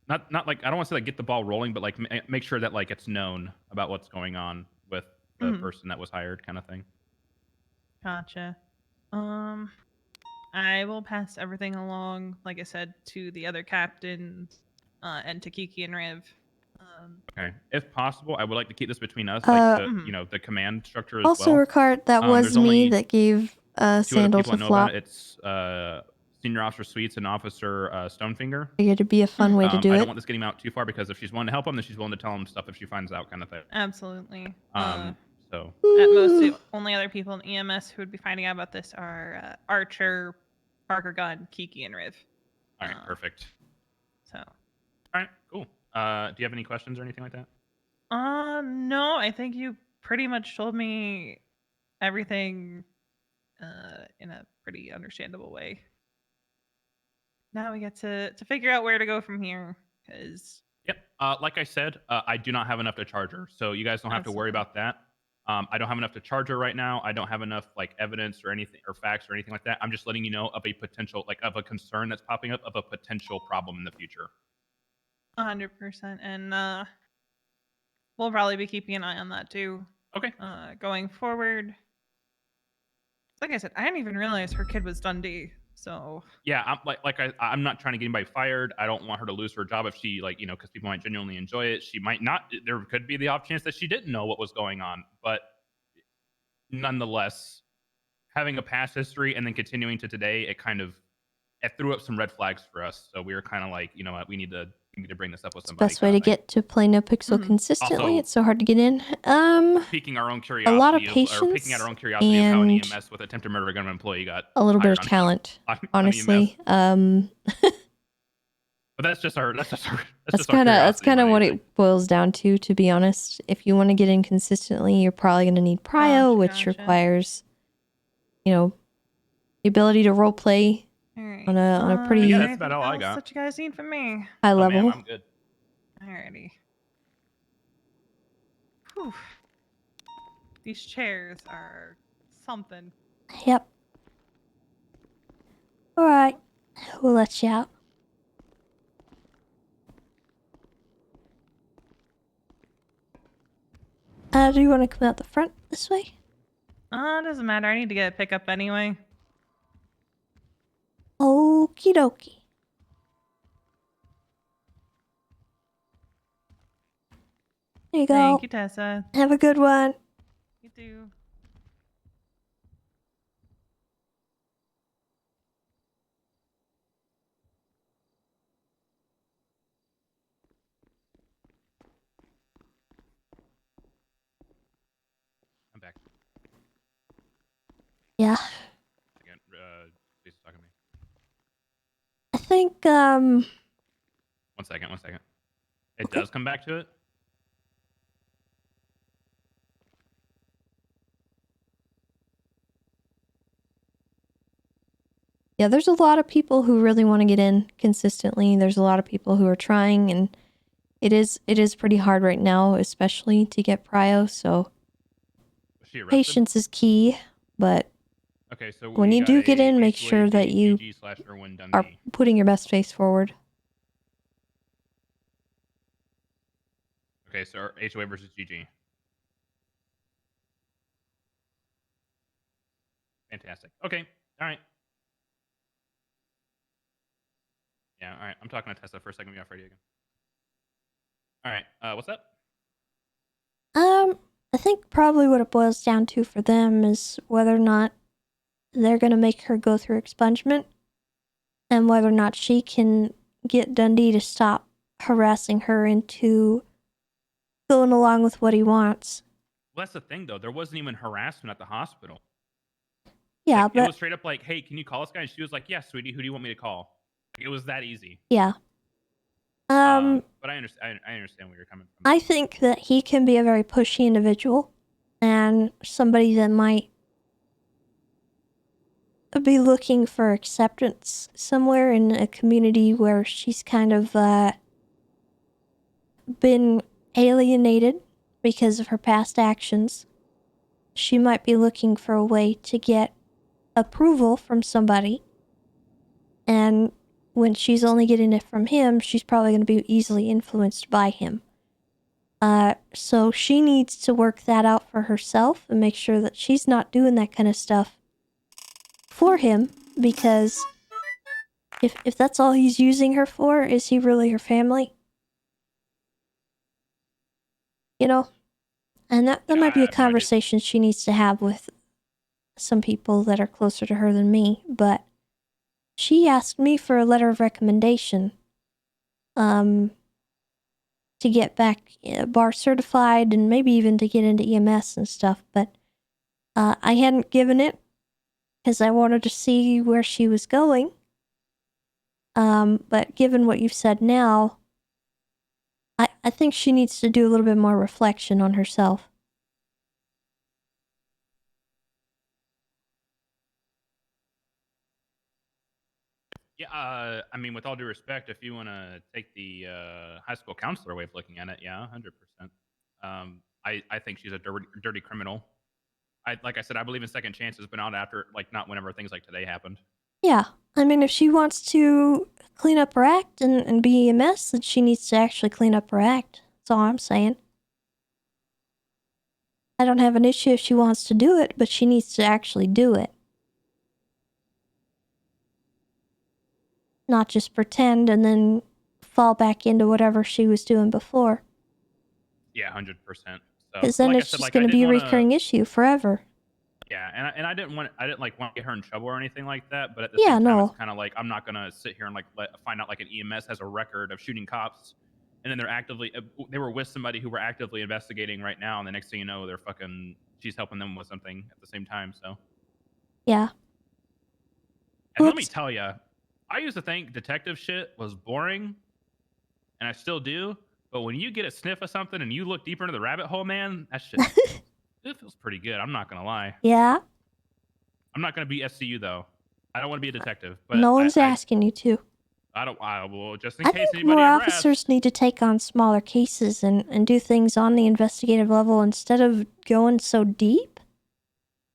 not like, I don't want to say like get the ball rolling, but like make sure that like it's known about what's going on with the person that was hired, kind of thing. Gotcha. I will pass everything along, like I said, to the other captains, and to Kiki and Riv. Okay. If possible, I would like to keep this between us, the command structure as Also, well. Ricard, that was There's me only that gave two other Sandal people to that know about flop. it. It's Senior Officer Sweets and Officer Stonefinger. Figured it'd be a fun way to do I it. don't want this getting out too far because if she's willing to help him, then she's willing to tell him stuff if she finds out, kind of thing. Absolutely. So at most, the only other people in EMS who would be finding out about this are Archer, Parker Gunn, Kiki, and Riv. All right, perfect. So. All right, cool. Do you have any questions or anything like that? No, I think you pretty much told me everything in a pretty understandable way. Now we get to figure out where to go from here, because... Yep. Like I said, I do not have enough to charge her, so you guys don't have to worry about that. I don't have enough to charge her right now. I don't have enough evidence or anything or facts or anything like that. I'm just letting you know of a potential of a concern that's popping up of a potential problem in the future. 100%, and we'll probably be keeping an eye on that too. Okay. Going forward. Like I said, I didn't even realize her kid was Dundee. So yeah, I'm not trying to get anybody fired. I don't want her to lose her job if she because people might genuinely enjoy it. She might not. There could be the off chance that she didn't know what was going on, but nonetheless, having a past history and then continuing to today, it threw up some red flags for us. So we were kind of like, you know what, we need to bring this up with somebody. Best way to get to play NoPixel consistently. Also, it's so hard to get in. Piquing our own curiosity. A lot of patience or picking out our own curiosity of how an EMS with attempted murder of a government employee got a little bit of hired talent, on honestly. But that's just our. That's kind of what it boils down to be honest. If you want to get in consistently, you're probably going to need prio, which requires, the ability to role play on a pretty yeah, that's about all I got. What you guys need from me? high level. Man, I'm good. Alrighty. Whew. These chairs are something. Yep. All right, we'll let you out. Do you want to come out the front this way? It doesn't matter. I need to get a pickup anyway. Okie dokie. There you go. Thank you, Tessa. Have a good one. You too. I'm back. Yeah. Again, please talk to me. I think, 1 second. It does come back to it. Yeah, there's a lot of people who really want to get in consistently. There's a lot of people who are trying, and it is pretty hard right now, especially to get prio, so patience is key, but okay, so when you do get in, make sure that you are putting your best face forward. Okay, so HOA versus GG. Fantastic. Okay, all right. Yeah, all right. I'm talking to Tessa for a second. Be off radio again. All right. What's up? I think probably what it boils down to for them is whether or not they're going to make her go through expungement and whether or not she can get Dundee to stop harassing her into going along with what he wants. Well, that's the thing, though. There wasn't even harassment at the hospital. Yeah, it but was straight up like, hey, can you call this guy? And she was like, yeah, sweetie, who do you want me to call? It was that easy. yeah. But I understand where you're coming from. I think that he can be a very pushy individual and somebody that might be looking for acceptance somewhere in a community where she's kind of been alienated because of her past actions. She might be looking for a way to get approval from somebody, and when she's only getting it from him, she's probably going to be easily influenced by him. So she needs to work that out for herself and make sure that she's not doing that kind of stuff for him, because if that's all he's using her for, is he really her family? you know? And that might be a conversation she needs to have with some people that are closer to her than me, but she asked me for a letter of recommendation to get back bar certified and maybe even to get into EMS and stuff, but I hadn't given it because I wanted to see where she was going. But given what you've said now, I think she needs to do a little bit more reflection on herself. Yeah, I mean, with all due respect, if you want to take the high school counselor way of looking at it, yeah, 100%. I think she's a dirty criminal. Like I said, I believe in second chances, but not after, like, not whenever things like today happened. Yeah, I mean, if she wants to clean up her act and be a mess, then she needs to actually clean up her act. That's all I'm saying. I don't have an issue if she wants to do it, but she needs to actually do it. Not just pretend and then fall back into whatever she was doing before. Yeah, 100%. Because then it's just going to be a recurring issue forever. Yeah, and I didn't want to get her in trouble or anything like that. But at the Yeah, same time, no. it's kind of like I'm not gonna sit here and like find out like an EMS has a record of shooting cops, and then they were with somebody who were actively investigating right now, and the next thing you know, she's helping them with something at the same time. So yeah. And let me tell you, I used to think detective shit was boring, and I still do. But when you get a sniff of something and you look deeper into the rabbit hole, man, that shit it feels pretty good. I'm not gonna lie. Yeah. I'm not gonna be SCU though. I don't want to be a detective. But no one's asking you to. Well, just in I case think anybody more ever officers need to take on smaller cases and do things on the investigative level instead of going so deep.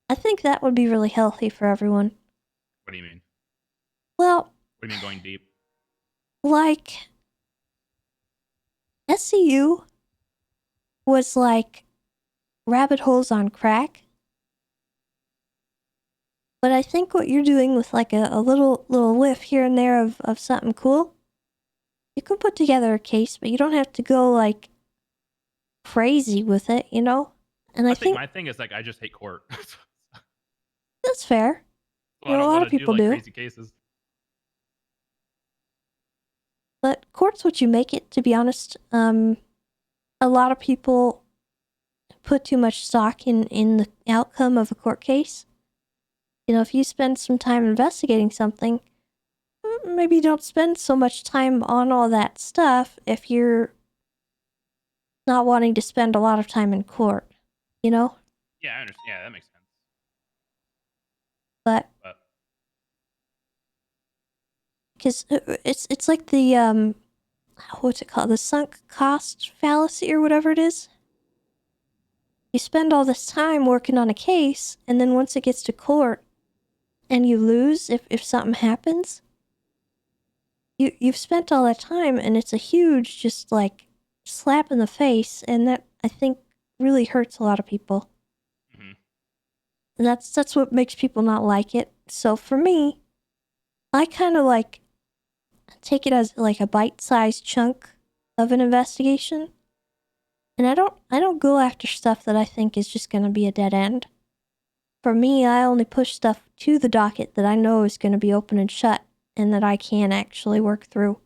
I think that would be really healthy for everyone. What do you mean? Well, what do you mean going deep? Like, SCU was like rabbit holes on crack. But I think what you're doing with like a little whiff here and there of something cool, you can put together a case, but you don't have to go like crazy with it, you know? And I think my thing is like I just hate court. that's fair. Well, You know, I don't a lot want of to people do like do. crazy cases. But court's what you make it, to be honest. A lot of people put too much stock in the outcome of a court case. You know, if you spend some time investigating something, maybe don't spend so much time on all that stuff if you're not wanting to spend a lot of time in court, you know? Yeah, I understand. Yeah, that makes sense. But because it's like the what's it called, the sunk cost fallacy or whatever it is. You spend all this time working on a case, and then once it gets to court and you lose if something happens, you've spent all that time, and it's a huge just like slap in the face, and that I think really hurts a lot of people. And that's what makes people not like it. So for me, I kind of like take it as like a bite-sized chunk of an investigation. And I don't go after stuff that I think is just going to be a dead end. For me, I only push stuff to the docket that I know is going to be open and shut and that I can actually work through.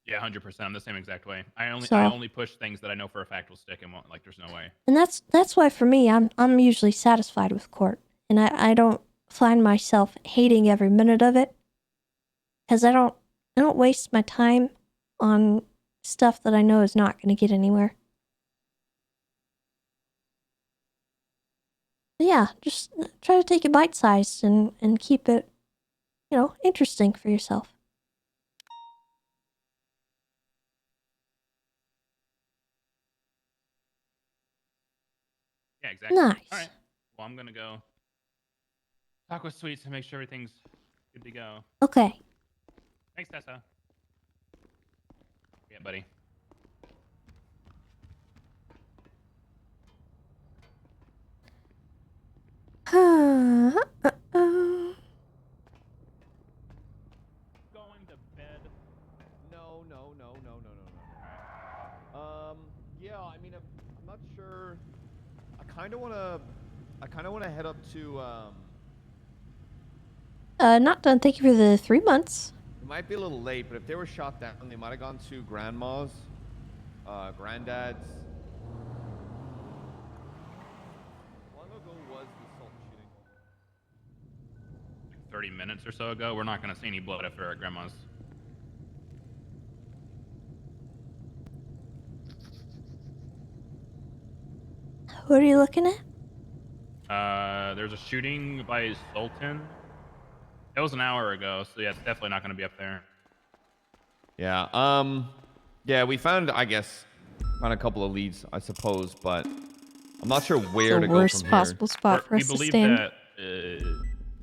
Yeah, 100%. I'm the same exact way. I only So- I only push things that I know for a fact will stick and won't. Like, there's no way. And that's why for me, I'm usually satisfied with court. And I don't find myself hating every minute of it. Because I don't waste my time on stuff that I know is not going to get anywhere. But yeah, just try to take it bite-sized and keep it, you know, interesting for yourself. Yeah, exactly. Nice. All right. Well, I'm gonna go talk with Sweets and make sure everything's good to go. Okay. Thanks, Tessa. Yeah, buddy. No. Yeah, I mean, I'm not sure. I kind of want to head up to. Not done. Thank you for the 3 months. It might be a little late, but if they were shot down, they might have gone to grandma's, granddad's. How long ago was the Sultan shooting? 30 minutes or so ago. We're not going to see any blood if they're at grandma's. What are you looking at? There's a shooting by Sultan. It was an hour ago, so yeah, it's definitely not going to be up there. Yeah. Yeah, we found, I guess, a couple of leads, I suppose, but I'm not sure where to go from here. The worst possible spot for us to stand. We believe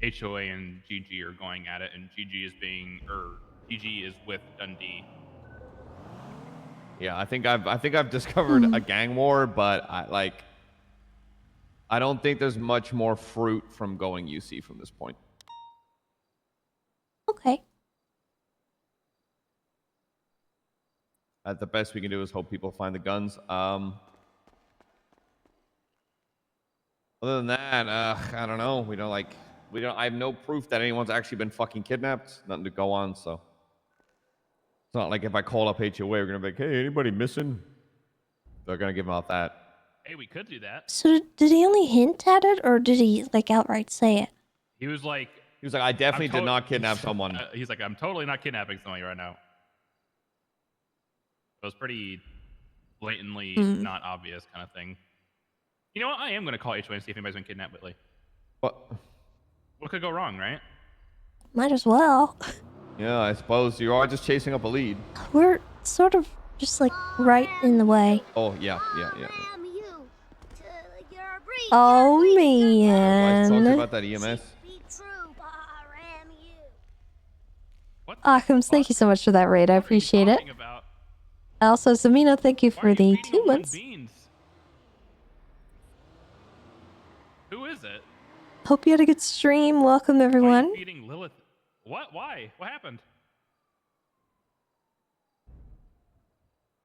that HOA and GG are going at it, and GG is with Dundee. Yeah, I think I've discovered a gang war, but I don't think there's much more fruit from going UC from this point. Okay. The best we can do is hope people find the guns. Other than that, I don't know. I have no proof that anyone's actually been fucking kidnapped. Nothing to go on, so it's not like if I call up HOA, we're gonna be like, hey, anybody missing? They're gonna give out that. Hey, we could do that. So did he only hint at it, or did he like outright say it? He was like, I definitely did not kidnap someone. He's like, I'm totally not kidnapping somebody right now. It was pretty blatantly not obvious kind of thing. You know what? I am going to call HOA and see if anybody's been kidnapped lately. What could go wrong, right? Might as well. Yeah, I suppose you are just chasing up a lead. We're sort of just like right in the way. Oh, yeah. Oh, I talked man. about that EMS. Akums, thank you so much for that raid. I appreciate it. Also, Zamino, thank you for the 2 months. Who is it? Hope you had a good stream. Welcome, everyone. Feeding Lilith. What? Why? What happened?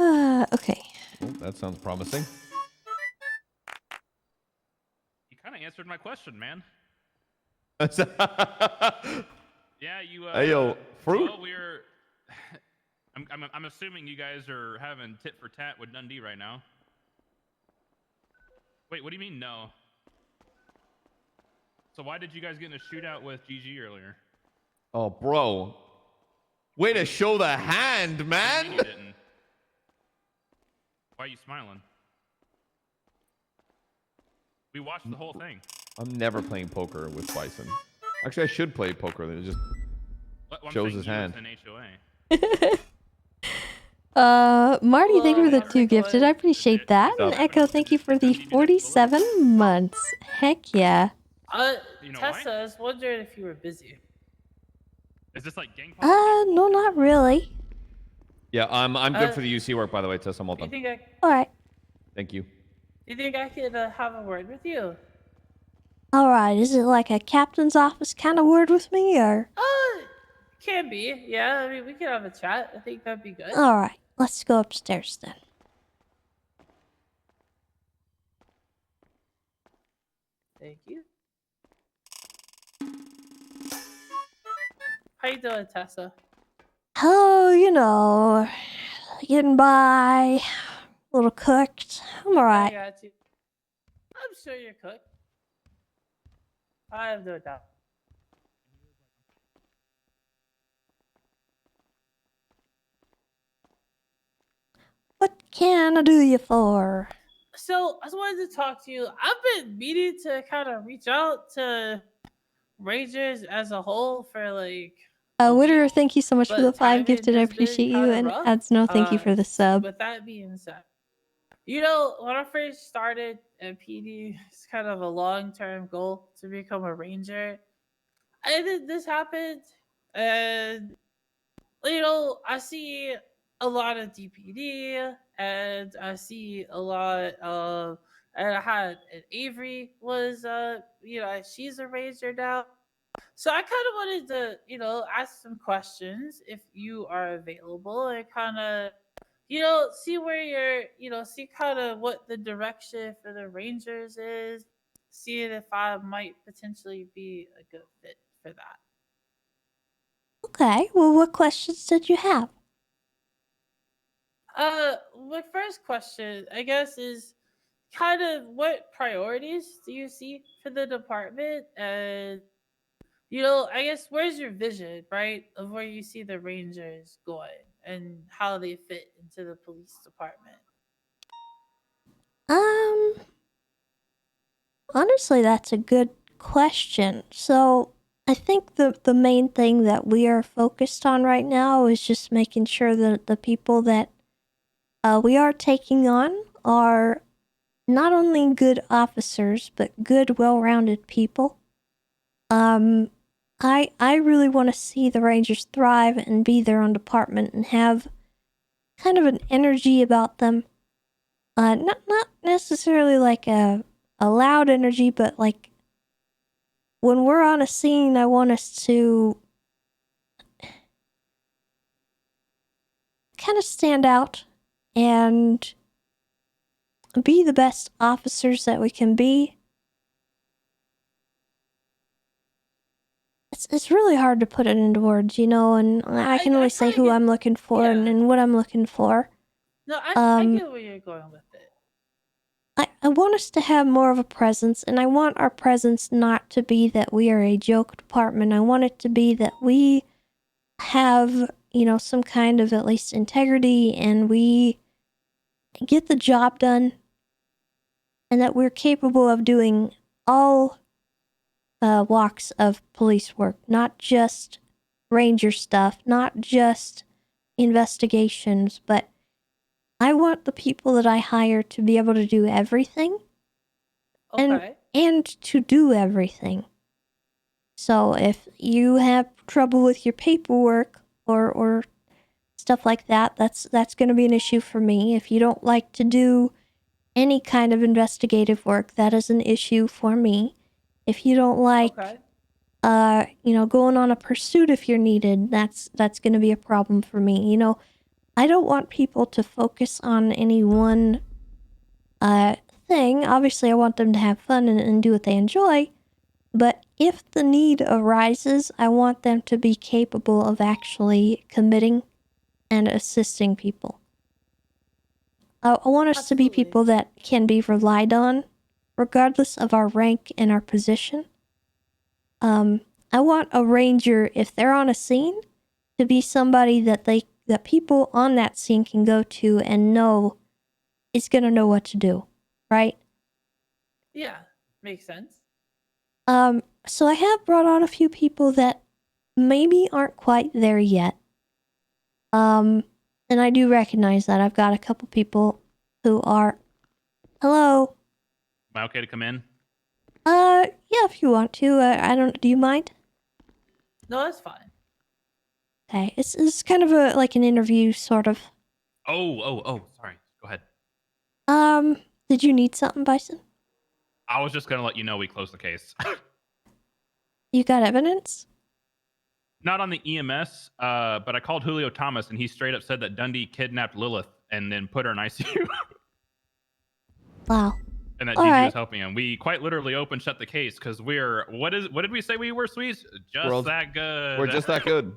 Okay. Oh, that sounds promising. You kind of answered my question, man. Yeah, you. Hey, yo, fruit. Well, I'm assuming you guys are having tit for tat with Dundee right now. Wait, what do you mean no? So why did you guys get in a shootout with GG earlier? Oh, bro. Way to show the hand, man. You didn't. Why are you smiling? We watched the whole thing. I'm never playing poker with Bison. Actually, I should play poker. It just shows his hand. Marty, thank you for the 2 gifted. I appreciate that. And Echo, thank you for the 47 months. Heck yeah. Tessa, I was wondering if you were busy. Is this like gang? No, not really. Yeah, I'm good for the UC work, by the way, Tess. I'm all done. All right. Thank you. Do you think I could have a word with you? All right. Is it like a captain's office kind of word with me, or? Can be. Yeah, I mean, we could have a chat. I think that'd be good. All right. Let's go upstairs then. Thank you. How you doing, Tessa? Oh, you know, getting by, a little cooked. I'm all I right. got you. I'm sure you're cooked. I have no doubt. What can I do you for? So I just wanted to talk to you. I've been meaning to kind of reach out to Rangers as a whole for like. Witter, thank you so much for the 5 timing gifted. I has been appreciate you. kinda And rough. Adsno, thank you for the sub. With that being said, you know, when I first started at PD, it's kind of a long-term goal to become a Ranger. And then this happened, and you know, I see a lot of DPD, and I see a lot of, and I had and Avery was, you know, she's a Ranger now. So I kind of wanted to, you know, ask some questions if you are available and kind of see where see kind of what the direction for the Rangers is, seeing if I might potentially be a good fit for that. Okay, well, what questions did you have? My first question, I guess, is kind of what priorities do you see for the department? And, I guess, where's your vision, right, of where you see the Rangers going and how they fit into the police department? Honestly, that's a good question. So, I think the main thing that we are focused on right now is just making sure that the people that we are taking on are not only good officers, but good, well-rounded people. I really want to see the Rangers thrive and be their own department and have kind of an energy about them. Not necessarily like a loud energy, but like when we're on a scene, I want us to kind of stand out and be the best officers that we can be. It's really hard to put it into words, and I can only say who I'm looking for and what I'm looking for. No, I get where you're going with it. I want us to have more of a presence, and I want our presence not to be that we are a joke department. I want it to be that we have, some kind of at least integrity, and we get the job done, and that we're capable of doing all walks of police work, not just ranger stuff, not just investigations, but I want the people that I hire to be able to do everything. Okay. And to do everything. So if you have trouble with your paperwork or stuff like that, that's going to be an issue for me. If you don't like to do any kind of investigative work, that is an issue for me. If you don't like going on a pursuit if you're needed, that's going to be a problem for me. I don't want people to focus on any one thing. Obviously, I want them to have fun and do what they enjoy. But if the need arises, I want them to be capable of actually committing and assisting people. I want us to be people that can be relied on, regardless of our rank and our position. I want a ranger, if they're on a scene, to be somebody that people on that scene can go to and know is going to know what to do, right? Yeah, makes sense. So I have brought on a few people that maybe aren't quite there yet. And I do recognize that. I've got a couple people who are... Hello? Am I okay to come in? Yeah, if you want to. I don't... Do you mind? No, that's fine. Okay, it's kind of like an interview, sort of. Oh, sorry. Go ahead. Did you need something, Bison? I was just going to let you know we closed the case. You got evidence? Not on the EMS, but I called Julio Thomas, and he straight up said that Dundee kidnapped Lilith and then put her in ICU. Wow. And that All Gigi right. was helping him. We quite literally opened shut the case because we're what did we say we were, Sweets? That good. We're just that good.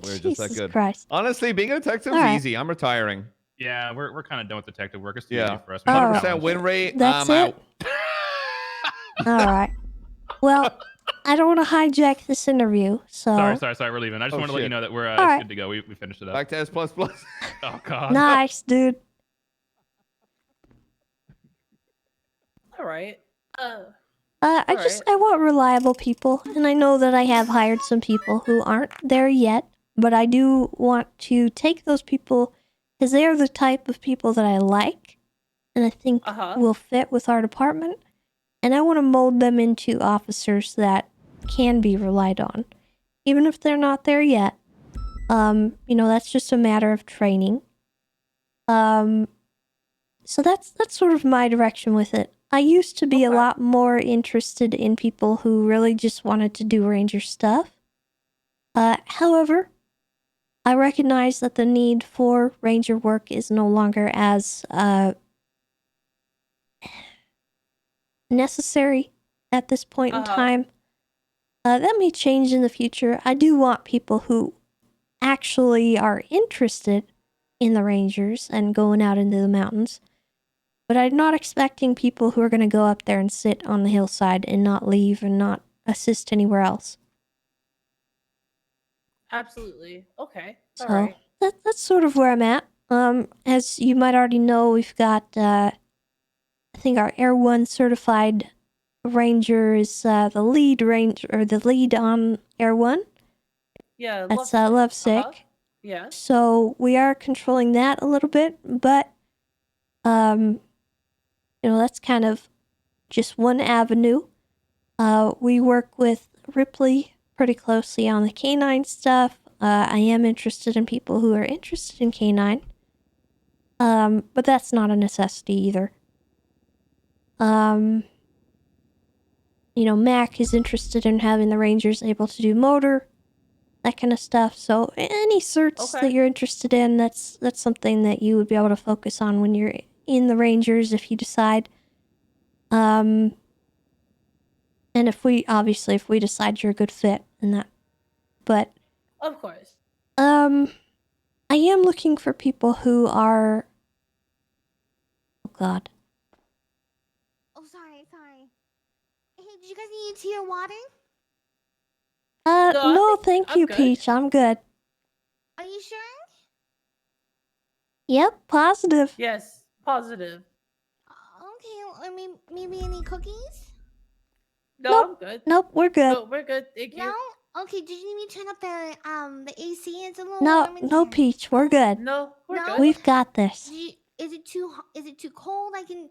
We're just that Jesus good. Christ. Honestly, being a detective is All right. easy. I'm retiring. Yeah, we're kind of done with detective work. It's too Yeah. easy for us. 100% win rate. That's I'm it? out. All right. Well, I don't want to hijack this interview, so... Sorry, we're leaving. I just want to let you know that we're All it's right. good to go. We finished it up. Back to S++. Oh, God. Nice, dude. All right. I want reliable people, and I know that I have hired some people who aren't there yet, but I do want to take those people because they are the type of people that I like, and I think will fit with our department, and I want to mold them into officers that can be relied on, even if they're not there yet. That's just a matter of training. So that's sort of my direction with it. I used to be a lot more interested in people who really just wanted to do ranger stuff. However, I recognize that the need for ranger work is no longer as necessary at this point in time. That may change in the future. I do want people who actually are interested in the rangers and going out into the mountains. But I'm not expecting people who are going to go up there and sit on the hillside and not leave and not assist anywhere else. Absolutely. Okay. So All right. that's sort of where I'm at. As you might already know, we've got I think our Air 1 certified ranger is the lead ranger, or the lead on Air 1. Yeah. That's Lovesick. Yeah. So we are controlling that a little bit, but that's kind of just one avenue. We work with Ripley pretty closely on the canine stuff. I am interested in people who are interested in canine. But that's not a necessity either. Mac is interested in having the Rangers able to do motor, that kind of stuff. So any certs that you're interested in, that's something that you would be able to focus on when you're in the Rangers if you decide. And if we decide you're a good fit in that. But of course. I am looking for people who are Oh, sorry. Hey, did you guys need tea or water? No, thank you, good. Peach. I'm good. Are you sure? Yep, positive. Yes, positive. Okay, or maybe any cookies? No, Nope. I'm good. Nope, we're good. No, we're good. Thank you. No? Okay, did you need me to turn up the AC? It's a little No, warm in no, here. Peach. We're good. No, we're good. We've got this. Is it too cold? I can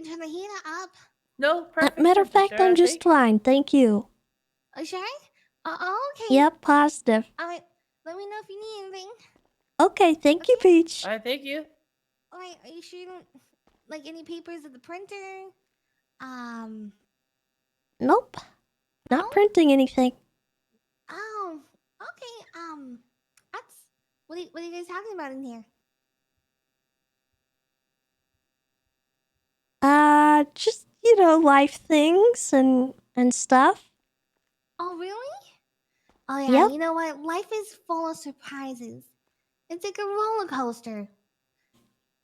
turn the heater up. No, perfect. Matter of fact, I'm just fine. Thank you. Are you sure? Okay. Yep, positive. Alright, let me know if you need anything. Okay, thank you, Peach. All right, thank you. Alright, are you sure you don't like any papers at the printer? Nope. Not printing anything. Oh, okay. That's what are you guys talking about in here? Just, life things and stuff. Oh, really? Oh yeah. Yep. You know what? Life is full of surprises. It's like a roller coaster.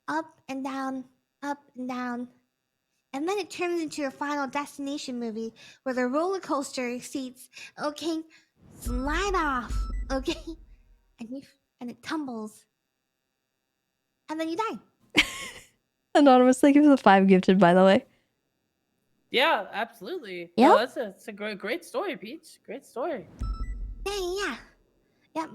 Up and down, and then it turns into your final destination movie where the roller coaster seats, slide off, and it tumbles, and then you die. Anonymous, thank you for the 5 gifted, by the way. Yeah, absolutely. Yeah. No, it's a great story, Peach. Great story. Yeah. Yep.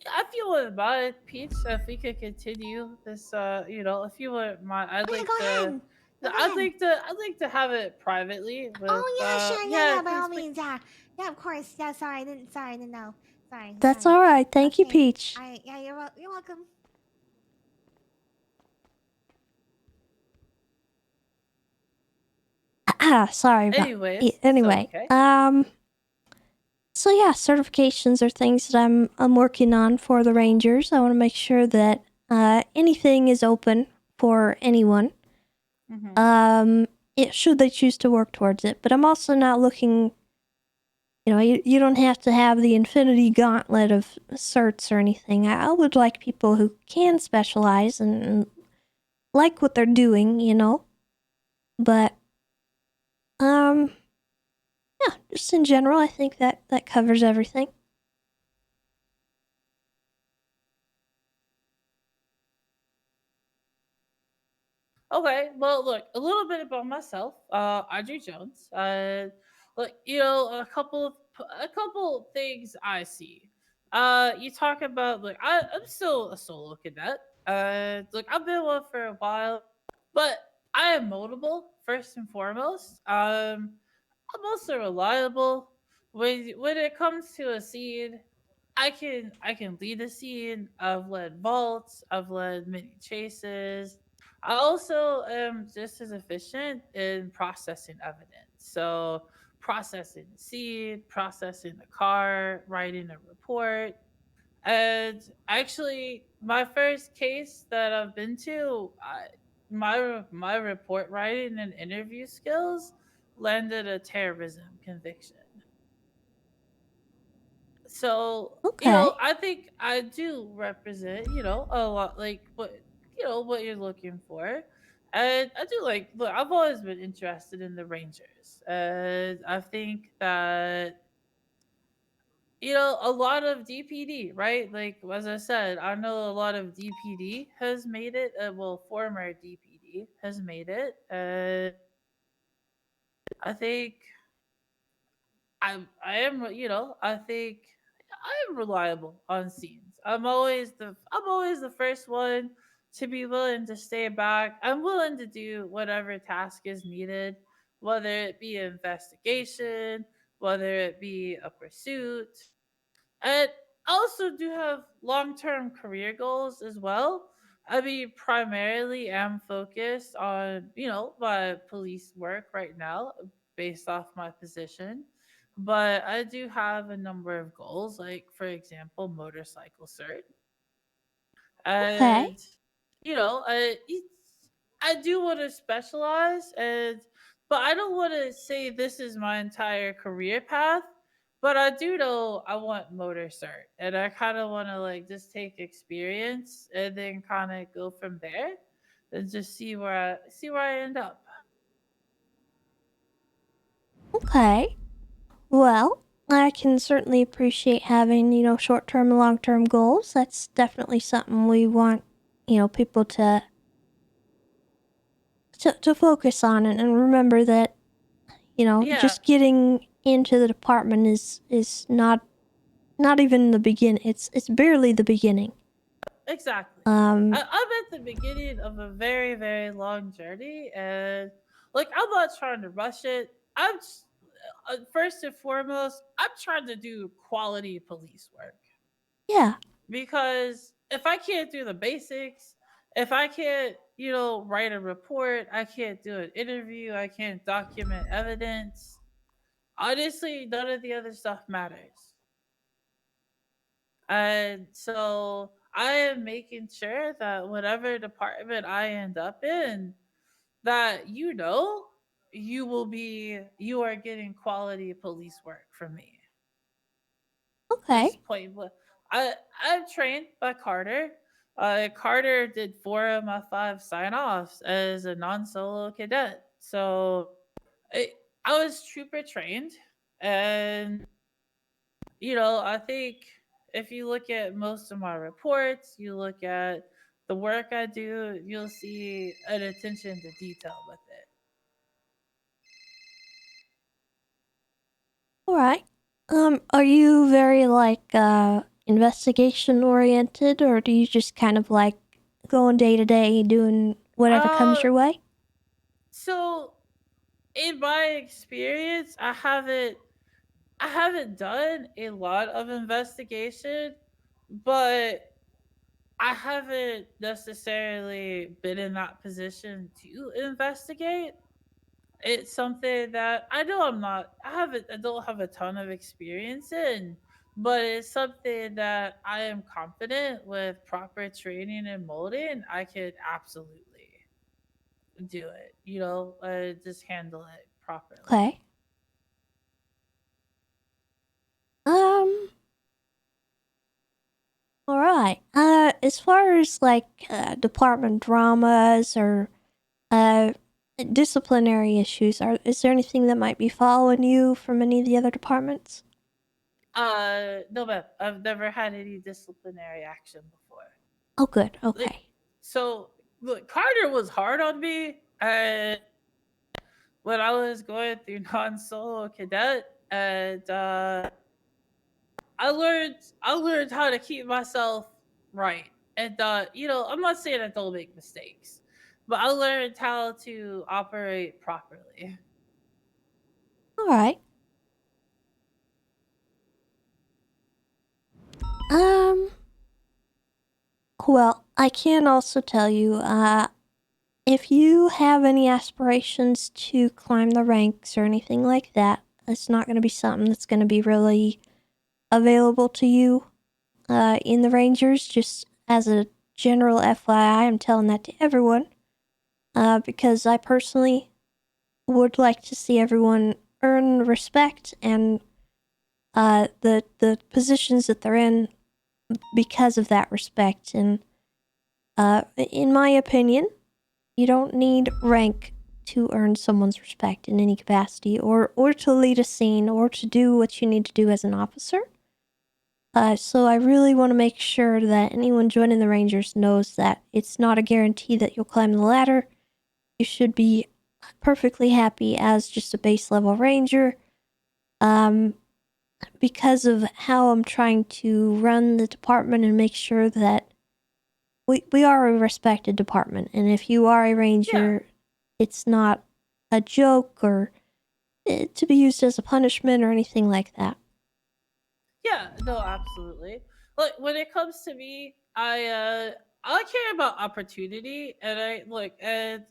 I feel about it, Peach. If we could continue this, if you wouldn't mind, I'd like go to. ahead. I'd like to have it privately. With, Oh yeah, sure, yeah, by all please, means, yeah, of course, yeah. Sorry, I didn't know. Sorry. That's all right. Thank you, Peach. Yeah, you're welcome. Sorry about. Anyways, Anyway, okay. So yeah, certifications are things that I'm working on for the Rangers. I want to make sure that anything is open for anyone. Should they choose to work towards it. But I'm also not looking. You don't have to have the infinity gauntlet of certs or anything. I would like people who can specialize and like what they're doing, But, yeah, just in general, I think that covers everything. Okay, well, look, a little bit about myself. Audrey Jones. Look, a couple things I see. You talk about I'm still a solo cadet. Look, I've been one for a while, but I am moldable first and foremost. I'm also reliable. When it comes to a scene, I can lead a scene. I've led vaults. I've led mini chases. I also am just as efficient in processing evidence. So processing the scene, processing the car, writing a report. And actually, my first case that I've been to, my report writing and interview skills landed a terrorism conviction. So, Okay. I think I do represent, a lot like what you're looking for. And I do look, I've always been interested in the Rangers. And I think that, a lot of DPD, right? Like, as I said, I know a lot of DPD has made it. Well, former DPD has made it. I think I think I am reliable on scenes. I'm always the first one to be willing to stay back. I'm willing to do whatever task is needed, whether it be an investigation, whether it be a pursuit. And I also do have long-term career goals as well. I mean, primarily am focused on, my police work right now based off my position. But I do have a number of goals, like, for example, motorcycle cert. Okay. And, I do want to specialize, but I don't want to say this is my entire career path. But I do know I want motor cert, and I kind of want to just take experience and then kind of go from there, and just see where I end up. Okay. Well, I can certainly appreciate having, short-term and long-term goals. That's definitely something we want, people to focus on and remember that, Yeah, just getting into the department is not even the begin. It's barely the beginning. exactly. Um, I'm at the beginning of a very, very long journey, and I'm not trying to rush it. First and foremost, I'm trying to do quality police work, yeah. because if I can't do the basics, if I can't, write a report, I can't do an interview, I can't document evidence. Honestly, none of the other stuff matters. And so I am making sure that whatever department I end up in, that you are getting quality police work from me. Okay. Just point blank. I'm trained by Carter. Carter did 4 of my 5 sign-offs as a non-solo cadet. So I was trooper trained, and I think if you look at most of my reports, you look at the work I do, you'll see an attention to detail with it. All right. Are you very investigation oriented, or do you just kind of like going day to day doing whatever comes your way? So in my experience, I haven't done a lot of investigation, but I haven't necessarily been in that position to investigate. It's something that I know I don't have a ton of experience in, but it's something that I am confident with proper training and molding, I could absolutely do it, just handle it properly. Okay. All right. As far as department dramas or disciplinary issues, is there anything that might be following you from any of the other departments? No, ma'am. I've never had any disciplinary action before. Oh, good. Okay. So, look, Carter was hard on me when I was going through non-solo cadet, and I learned how to keep myself right. And I'm not saying I don't make mistakes, but I learned how to operate properly. All right. Well, I can also tell you, if you have any aspirations to climb the ranks or anything like that, it's not going to be something that's going to be really available to you in the Rangers. Just as a general FYI, I'm telling that to everyone because I personally would like to see everyone earn respect and the positions that they're in because of that respect. And in my opinion, you don't need rank to earn someone's respect in any capacity, or to lead a scene, or to do what you need to do as an officer. So I really want to make sure that anyone joining the Rangers knows that it's not a guarantee that you'll climb the ladder. You should be perfectly happy as just a base level Ranger. Because of how I'm trying to run the department and make sure that we are a respected department. And if you are a Ranger, it's not a joke or to be used as a punishment or anything like that. Yeah, no, absolutely. Look, when it comes to me, I care about opportunity, and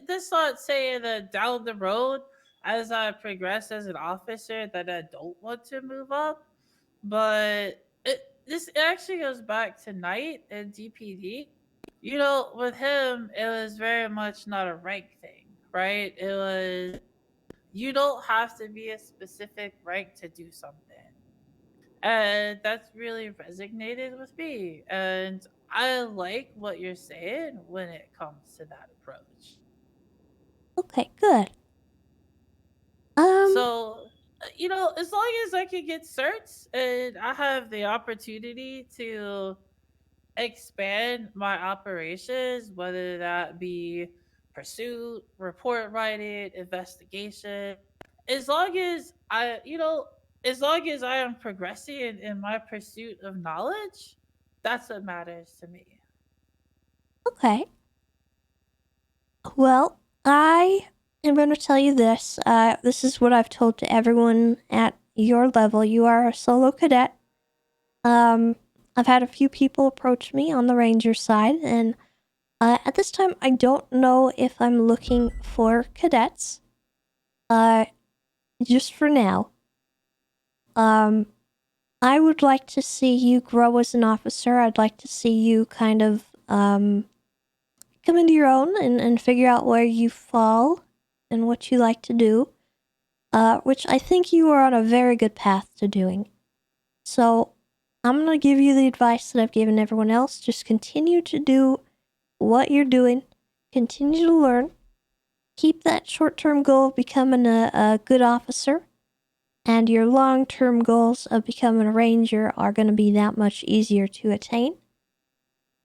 that's not saying that down the road, as I progress as an officer, that I don't want to move up, but this actually goes back to Knight and DPD. You know, with him, it was very much not a rank thing, right? It was you don't have to be a specific rank to do something. And that's really resonated with me. And I like what you're saying when it comes to that approach. Okay, good. So, as long as I can get certs and I have the opportunity to expand my operations, whether that be pursuit, report writing, investigation, as long as as long as I am progressing in my pursuit of knowledge, that's what matters to me. Okay. Well, I am going to tell you this. This is what I've told to everyone at your level. You are a solo cadet. I've had a few people approach me on the Ranger side, and at this time, I don't know if I'm looking for cadets. Just for now. I would like to see you grow as an officer. I'd like to see you kind of come into your own and figure out where you fall and what you like to do, which I think you are on a very good path to doing. So I'm going to give you the advice that I've given everyone else. Just continue to do what you're doing. Continue to learn. Keep that short-term goal of becoming a good officer. And your long-term goals of becoming a Ranger are going to be that much easier to attain.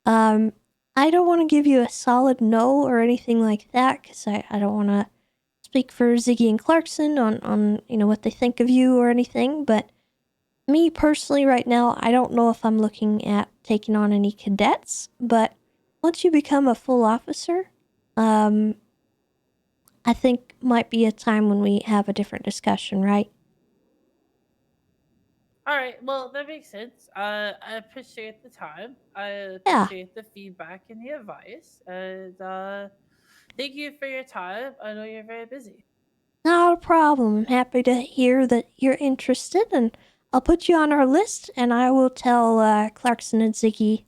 I don't want to give you a solid no or anything like that, because I don't want to speak for Ziggy and Clarkson on what they think of you or anything, but me personally right now, I don't know if I'm looking at taking on any cadets, but once you become a full officer, I think might be a time when we have a different discussion, right? All right, well, that makes sense. I appreciate the time. I appreciate the feedback and the advice. And thank you for your time. I know you're very busy. Not a problem. I'm happy to hear that you're interested, and I'll put you on our list, and I will tell Clarkson and Ziggy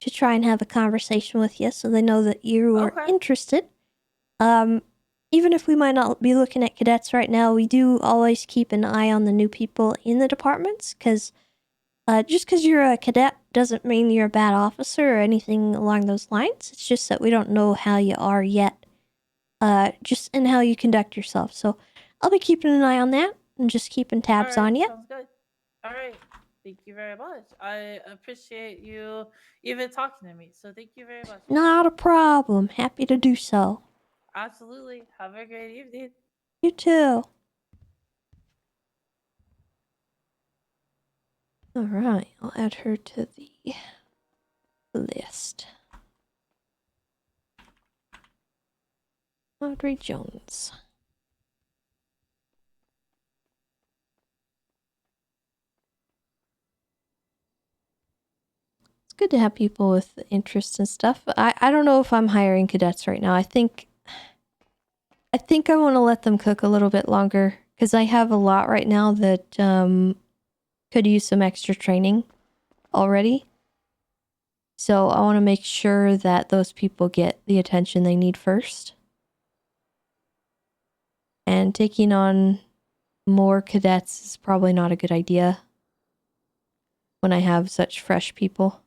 to try and have a conversation with you so they know that you are interested. Even if we might not be looking at cadets right now, we do always keep an eye on the new people in the departments, because just because you're a cadet doesn't mean you're a bad officer or anything along those lines. It's just that we don't know how you are yet, just in how you conduct yourself. So I'll be keeping an eye on that and just keeping tabs on you. Sounds good. All right. Thank you very much. I appreciate you even talking to me. So thank you very much. Not a problem. Happy to do so. Absolutely. Have a great evening. You too. Alright, I'll add her to the list. Audrey Jones. It's good to have people with interests and stuff. I don't know if I'm hiring cadets right now. I think I want to let them cook a little bit longer, because I have a lot right now that could use some extra training already. So I want to make sure that those people get the attention they need first. And taking on more cadets is probably not a good idea when I have such fresh people.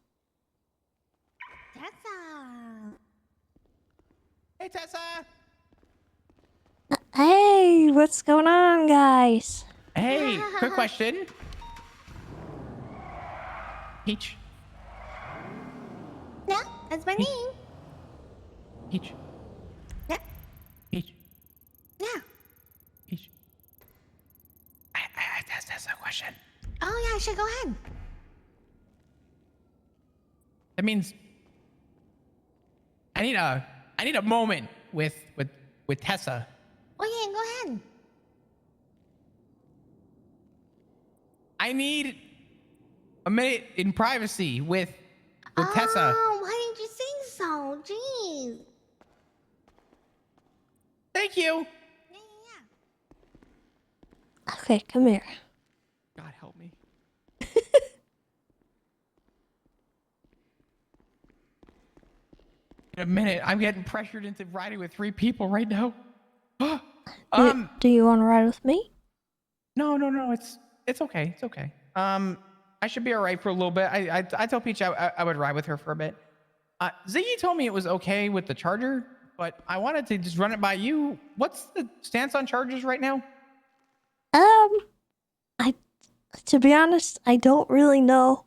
Hey, Tessa. Hey, what's going on, guys? Hey, quick question. Peach. Yeah, that's my name. Peach. Yeah. Peach. Yeah. Peach. That's a question. Oh yeah, sure. Go ahead. That means I need a moment with Tessa. Oh yeah, go ahead. I need a minute in privacy with Tessa. Oh, why didn't you say so? Jeez. Thank you. Okay, come here. God help me. In a minute, I'm getting pressured into riding with 3 people right now. Do you want to ride with me? No, it's okay. It's okay. I should be all right for a little bit. I told Peach I would ride with her for a bit. Ziggy told me it was okay with the charger, but I wanted to just run it by you. What's the stance on chargers right now? To be honest, I don't really know.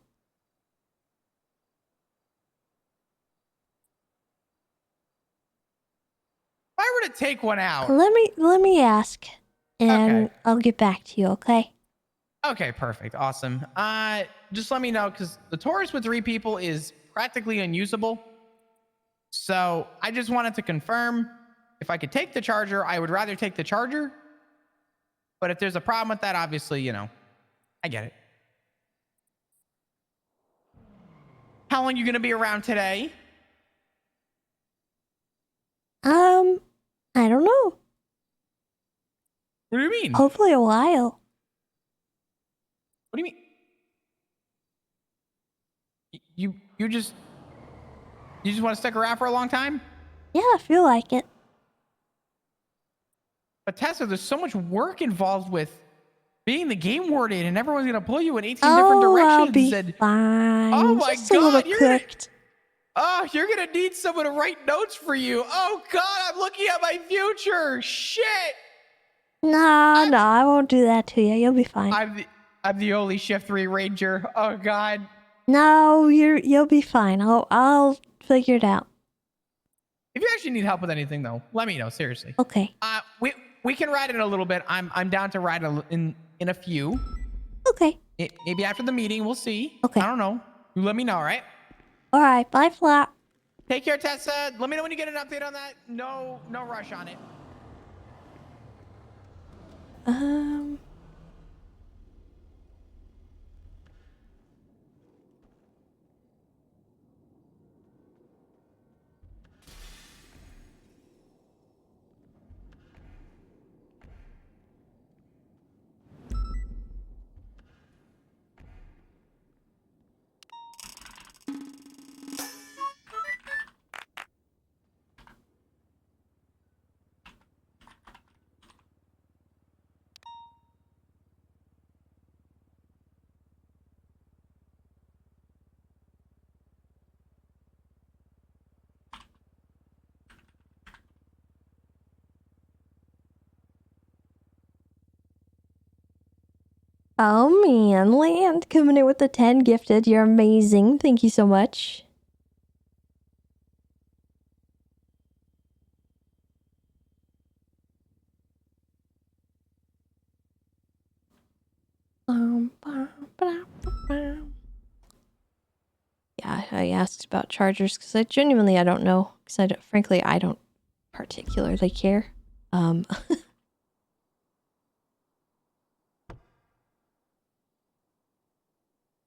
If I were to take one out. Let me ask, and Okay. I'll get back to you. Okay. Okay, perfect. Awesome. Just let me know, because the Taurus with 3 people is practically unusable. So I just wanted to confirm if I could take the charger, I would rather take the charger. But if there's a problem with that, obviously, you know, I get it. How long are you going to be around today? I don't know. What do you mean? Hopefully a while. What do you mean? You just want to stick around for a long time? Yeah, I feel like it. But Tessa, there's so much work involved with being the game warden, and everyone's gonna pull you in 18 different directions. I'll be and fine. oh my Just a little God, you're cooked. you're gonna need someone to write notes for you. Oh God, I'm looking at my future. Shit. No, I won't do that to you. You'll be fine. I'm the only Shift 3 Ranger. Oh God. No, you'll be fine. I'll figure it out. If you actually need help with anything, though, let me know. Seriously. Okay. We can ride in a little bit. I'm down to ride in a few. Okay. Maybe after the meeting, we'll see. Okay. I don't know. You let me know, all right? All right. Bye, Flap. Take care, Tessa. Let me know when you get an update on that. No rush on it. Oh man, Land coming in with the 10 gifted. You're amazing. Thank you so much. Yeah, I asked about chargers because I don't know. Because frankly, I don't particularly care.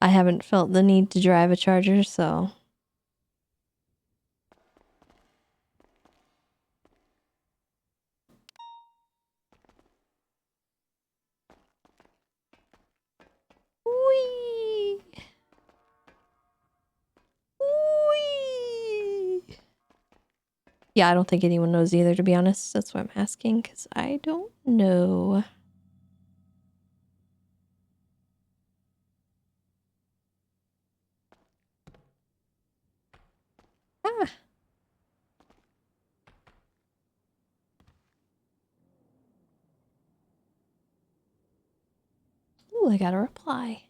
I haven't felt the need to drive a charger, so. Yeah, I don't think anyone knows either, to be honest. That's why I'm asking, because I don't know. Ah. Ooh, I got a reply.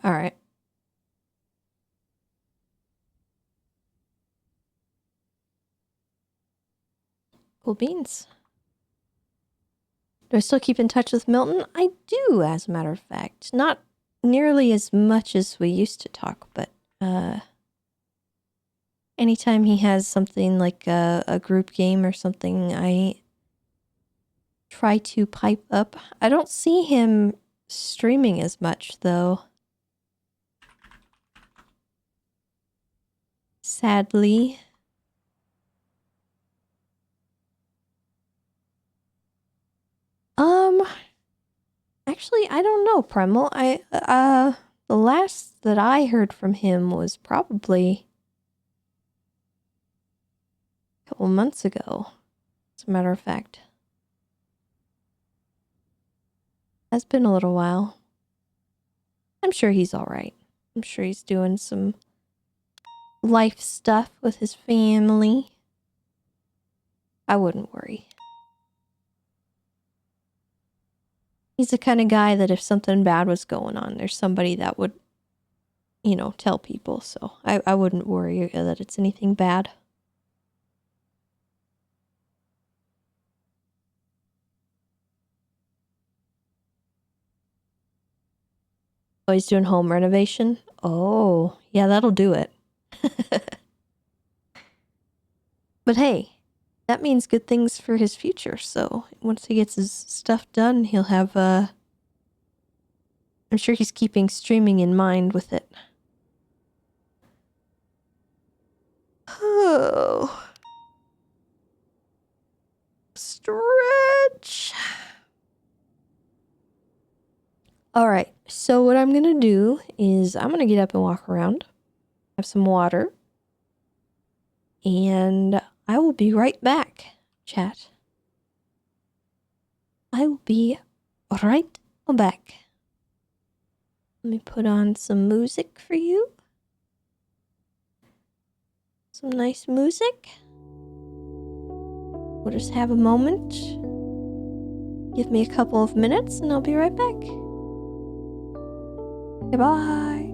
All right. Cool beans. Do I still keep in touch with Milton? I do, as a matter of fact. Not nearly as much as we used to talk, but anytime he has something like a group game or something, I try to pipe up. I don't see him streaming as much, though. Sadly. Actually, I don't know, Primal. The last that I heard from him was probably a couple months ago, as a matter of fact. Has been a little while. I'm sure he's alright. I'm sure he's doing some life stuff with his family. I wouldn't worry. He's the kind of guy that if something bad was going on, there's somebody that would, you know, tell people. So I wouldn't worry that it's anything bad. Oh, he's doing home renovation? Oh, yeah, that'll do it. But hey, that means good things for his future. So once he gets his stuff done, he'll have, I'm sure he's keeping streaming in mind with it. Oh. Stretch. Alright, so what I'm gonna do is I'm gonna get up and walk around, have some water, and I will be right back, chat. I will be right back. Let me put on some music for you. Some nice music. We'll just have a moment. Give me a couple of minutes and I'll be right back. Goodbye.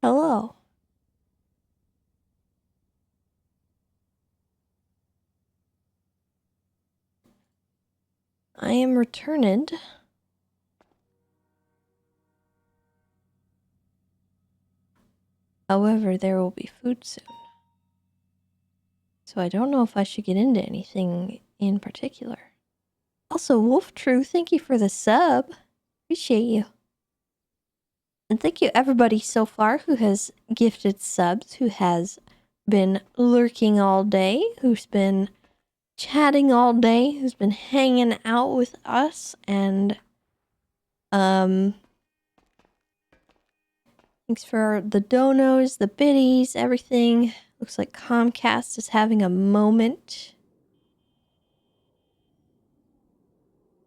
Hello. I am returned. However, there will be food soon. So I don't know if I should get into anything in particular. Also, Wolf True, thank you for the sub. Appreciate you. And thank you everybody so far who has gifted subs, who has been lurking all day, who's been chatting all day, who's been hanging out with us, and thanks for the donos, the biddies, everything. Looks like Comcast is having a moment.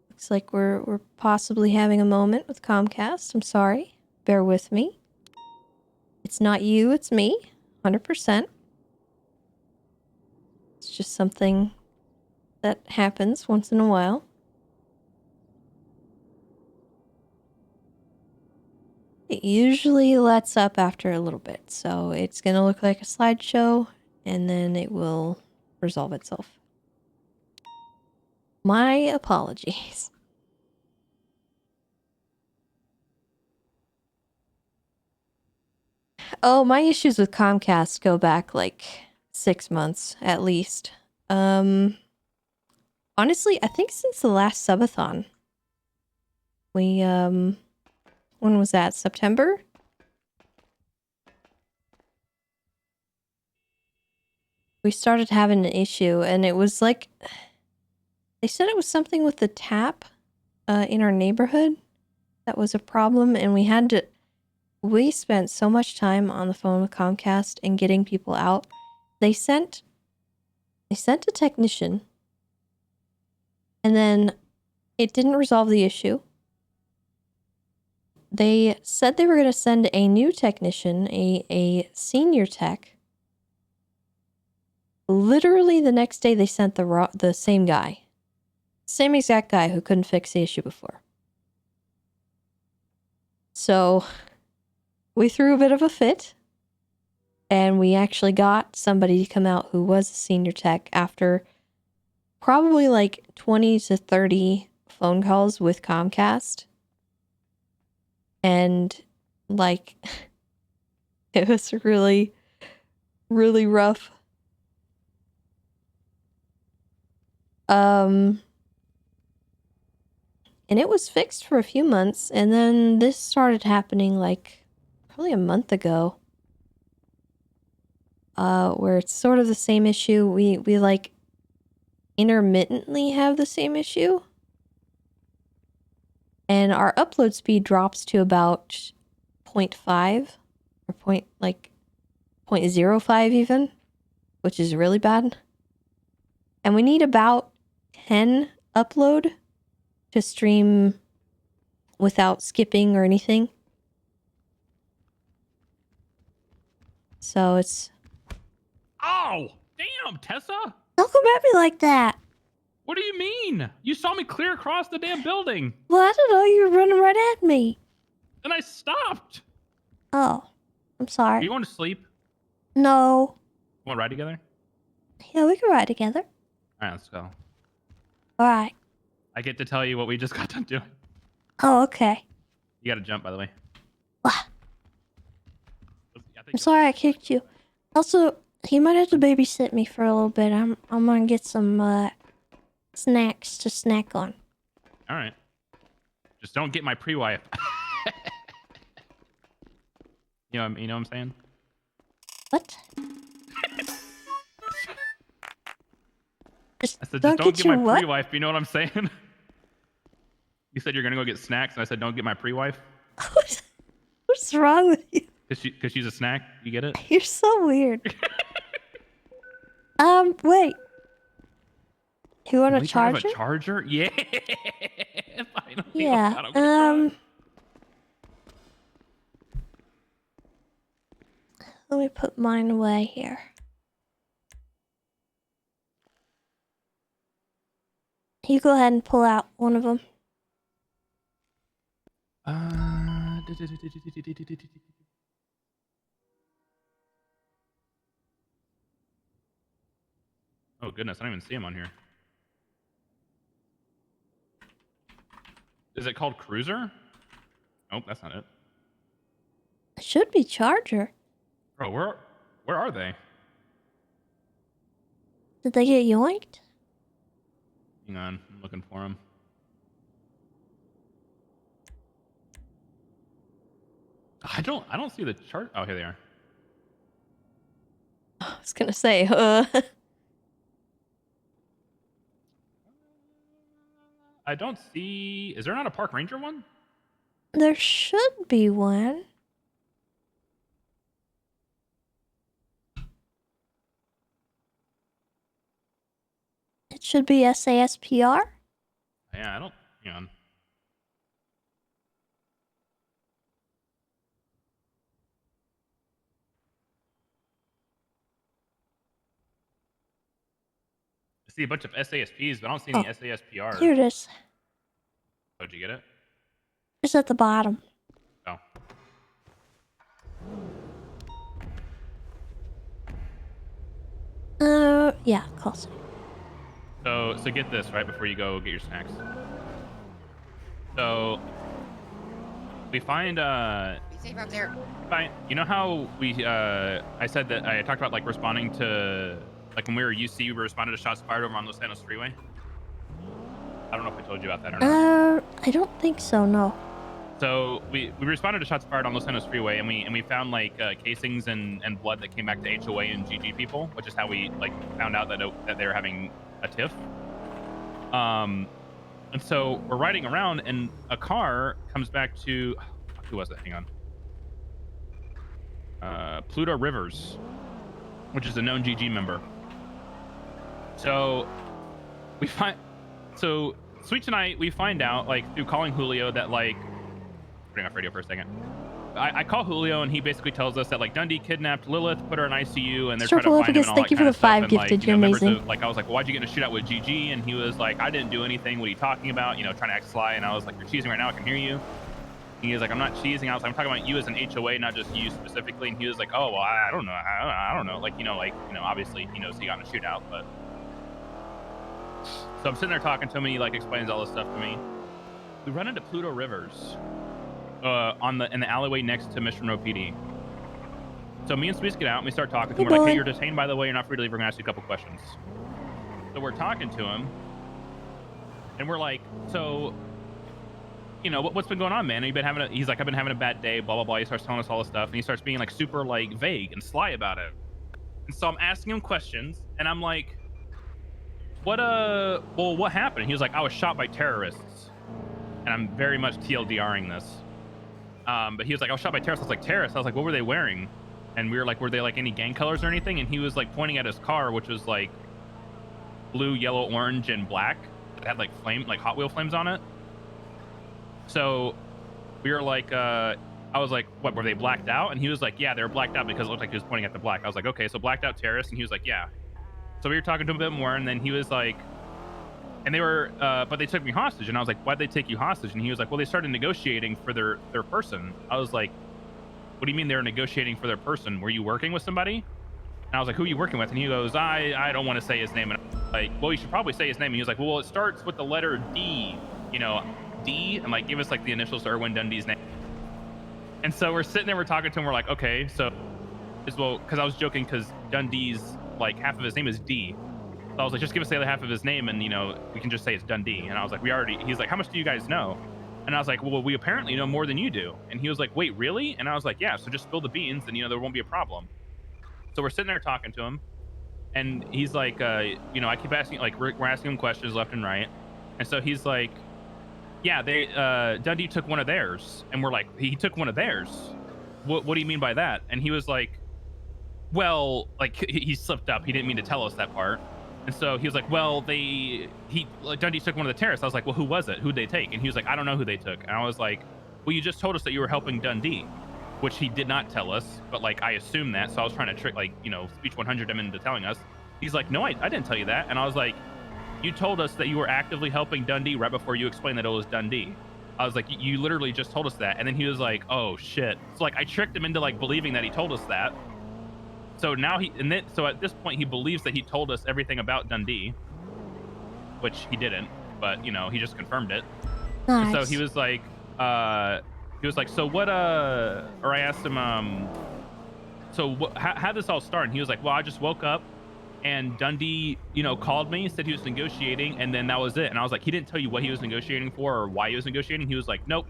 Looks like we're possibly having a moment with Comcast. I'm sorry. Bear with me. It's not you, it's me. 100%. It's just something that happens once in a while. It usually lets up after a little bit, so it's gonna look like a slideshow, and then it will resolve itself. My apologies. Oh, my issues with Comcast go back like 6 months at least. Honestly, I think since the last subathon. We, when was that? September? We started having an issue, and it was like, they said it was something with the tap in our neighborhood that was a problem, and we spent so much time on the phone with Comcast and getting people out. They sent a technician, and then it didn't resolve the issue. They said they were going to send a new technician, a senior tech. Literally the next day they sent the same guy. Same exact guy who couldn't fix the issue before. So we threw a bit of a fit, and we actually got somebody to come out who was a senior tech after probably like 20 to 30 phone calls with Comcast. And like, it was really, really rough. And it was fixed for a few months, and then this started happening like probably a month ago. Where it's sort of the same issue. We like intermittently have the same issue. And our upload speed drops to about 0.5 or 0.05 even, which is really bad. And we need about 10 upload to stream without skipping or anything. So it's... Oh, damn, Tessa. Don't come at me like that. What do you mean? You saw me clear across the damn building. Well, I don't know. You were running right at me. And I stopped. Oh, I'm sorry. Are you going to sleep? No. Want to ride together? Yeah, we can ride together. All right, let's go. All right. I get to tell you what we just got done doing. Oh, okay. You got to jump, by the way. What? I'm sorry I kicked you. Also, you might have to babysit me for a little bit. I'm gonna get some snacks to snack on. All right. Just don't get my pre-wife. you know what I'm saying? What? I said, just don't get my pre-wife. You know what I'm saying? You said you're gonna go get snacks, and I said, don't get my pre-wife. What's wrong with you? Cause she's a snack. You get it? You're so weird. Wait. You want a charger? Have a charger? Yeah. Finally. Yeah. Let me put mine away here. You go ahead and pull out one of them. Oh goodness, I don't even see him on here. Is it called Cruiser? Nope, that's not it. It should be Charger. Bro, where are they? Did they get yoinked? Hang on, I'm looking for them. I don't see the chart. Oh, here they are. I was gonna say, I don't see. Is there not a park ranger one? There should be one. It should be SASPR. Yeah, I don't. Hang on. I see a bunch of SASPs, but I don't see any SASPRs. Here it is. Oh, did you get it? It's at the bottom. Oh. Yeah, close. So get this right before you go get your snacks. So we find Be safe out there. you know how we I said that I talked about like responding to like when we were UC, we responded to shots fired over on Los Angeles Freeway. I don't know if I told you about that or not. I don't think so. No. So we responded to shots fired on Los Angeles Freeway, and we found like casings and blood that came back to HOA and GG people, which is how we like found out that they were having a tiff. And so we're riding around, and a car comes back to who was it? Hang on. Pluto Rivers, which is a known GG member. So we find Sweet tonight we find out like through calling Julio that like. Putting off radio for a second. I call Julio and he basically tells us that like Dundee kidnapped Lilith, put her in ICU, and they're trying to find him and all Thank that you for kind the of stuff. 5 And, gifted. like, You're amazing. I was like, well, why'd you get in a shootout with GG? And he was like, I didn't do anything. What are you talking about? You know, trying to act sly. And I was like, you're cheesing right now. I can hear you. And he was like, I'm not cheesing. I was like, I'm talking about you as an HOA, not just you specifically. And he was like, oh well, I don't know. I don't know. Like obviously he knows he got in a shootout, but. So I'm sitting there talking to him, and he like explains all this stuff to me. We run into Pluto Rivers. In the alleyway next to Mission Road PD. So me and Sweets get out and we start talking to him. We're like, hey, you're detained, by the way. You're not free to leave. We're gonna ask you a couple questions. So we're talking to him, and we're like, so, you know, what's been going on, man? He's like, I've been having a bad day. Blah blah blah. He starts telling us all this stuff, and he starts being like super like vague and sly about it. And so I'm asking him questions, and I'm like, what happened? And he was like, I was shot by terrorists, and I'm very much TLDRing this. But he was like, I was shot by terrorists. I was like, terrorists? I was like, what were they wearing? And we were like, were they like any gang colors or anything? And he was like pointing at his car, which was like blue, yellow, orange, and black. It had like Hot Wheel flames on it. So we were like, I was like, what, were they blacked out? And he was like, yeah, they were blacked out because it looked like he was pointing at the black. I was like, okay, so blacked out terrorists. And he was like, yeah. So we were talking to him a bit more, and then he was like, and they were, but they took me hostage. And I was like, why'd they take you hostage? And he was like, well, they started negotiating for their person. I was like, what do you mean they're negotiating for their person? Were you working with somebody? And I was like, who are you working with? And he goes, I don't want to say his name. And I'm like, well, you should probably say his name. And he was like, well, it starts with the letter D, you know, D. And like, give us like the initials to Erwin Dundee's name. And so we're sitting there, we're talking to him. We're like, okay, so as well, because I was joking because Dundee's like half of his name is D. So I was like, just give us the other half of his name, and you know, we can just say it's Dundee. And I was like, he's like, how much do you guys know? And I was like, well, we apparently know more than you do. And he was like, wait, really? And I was like, yeah, so just spill the beans, and you know, there won't be a problem. So we're sitting there talking to him, and he's like, you know, I keep asking, like, we're asking him questions left and right. And so he's like, yeah, Dundee took one of theirs. And we're like, he took one of theirs? What do you mean by that? And he was like, well, like, he slipped up. He didn't mean to tell us that part. And so he was like, well, Dundee took one of the terrorists. I was like, well, who was it? Who'd they take? And he was like, I don't know who they took. And I was like, well, you just told us that you were helping Dundee, which he did not tell us, but like, I assumed that. So I was trying to trick, like, you know, speech 100 him into telling us. He's like, no, I didn't tell you that. And I was like, you told us that you were actively helping Dundee right before you explained that it was Dundee. I was like, you literally just told us that. And then he was like, oh shit. So like, I tricked him into like believing that he told us that. So now so at this point he believes that he told us everything about Dundee, which he didn't, but you know, he just confirmed it. Nice. So he was like, so what, or I asked him, so how this all started? And he was like, well, I just woke up and Dundee, you know, called me, said he was negotiating, and then that was it. And I was like, he didn't tell you what he was negotiating for or why he was negotiating. He was like, nope.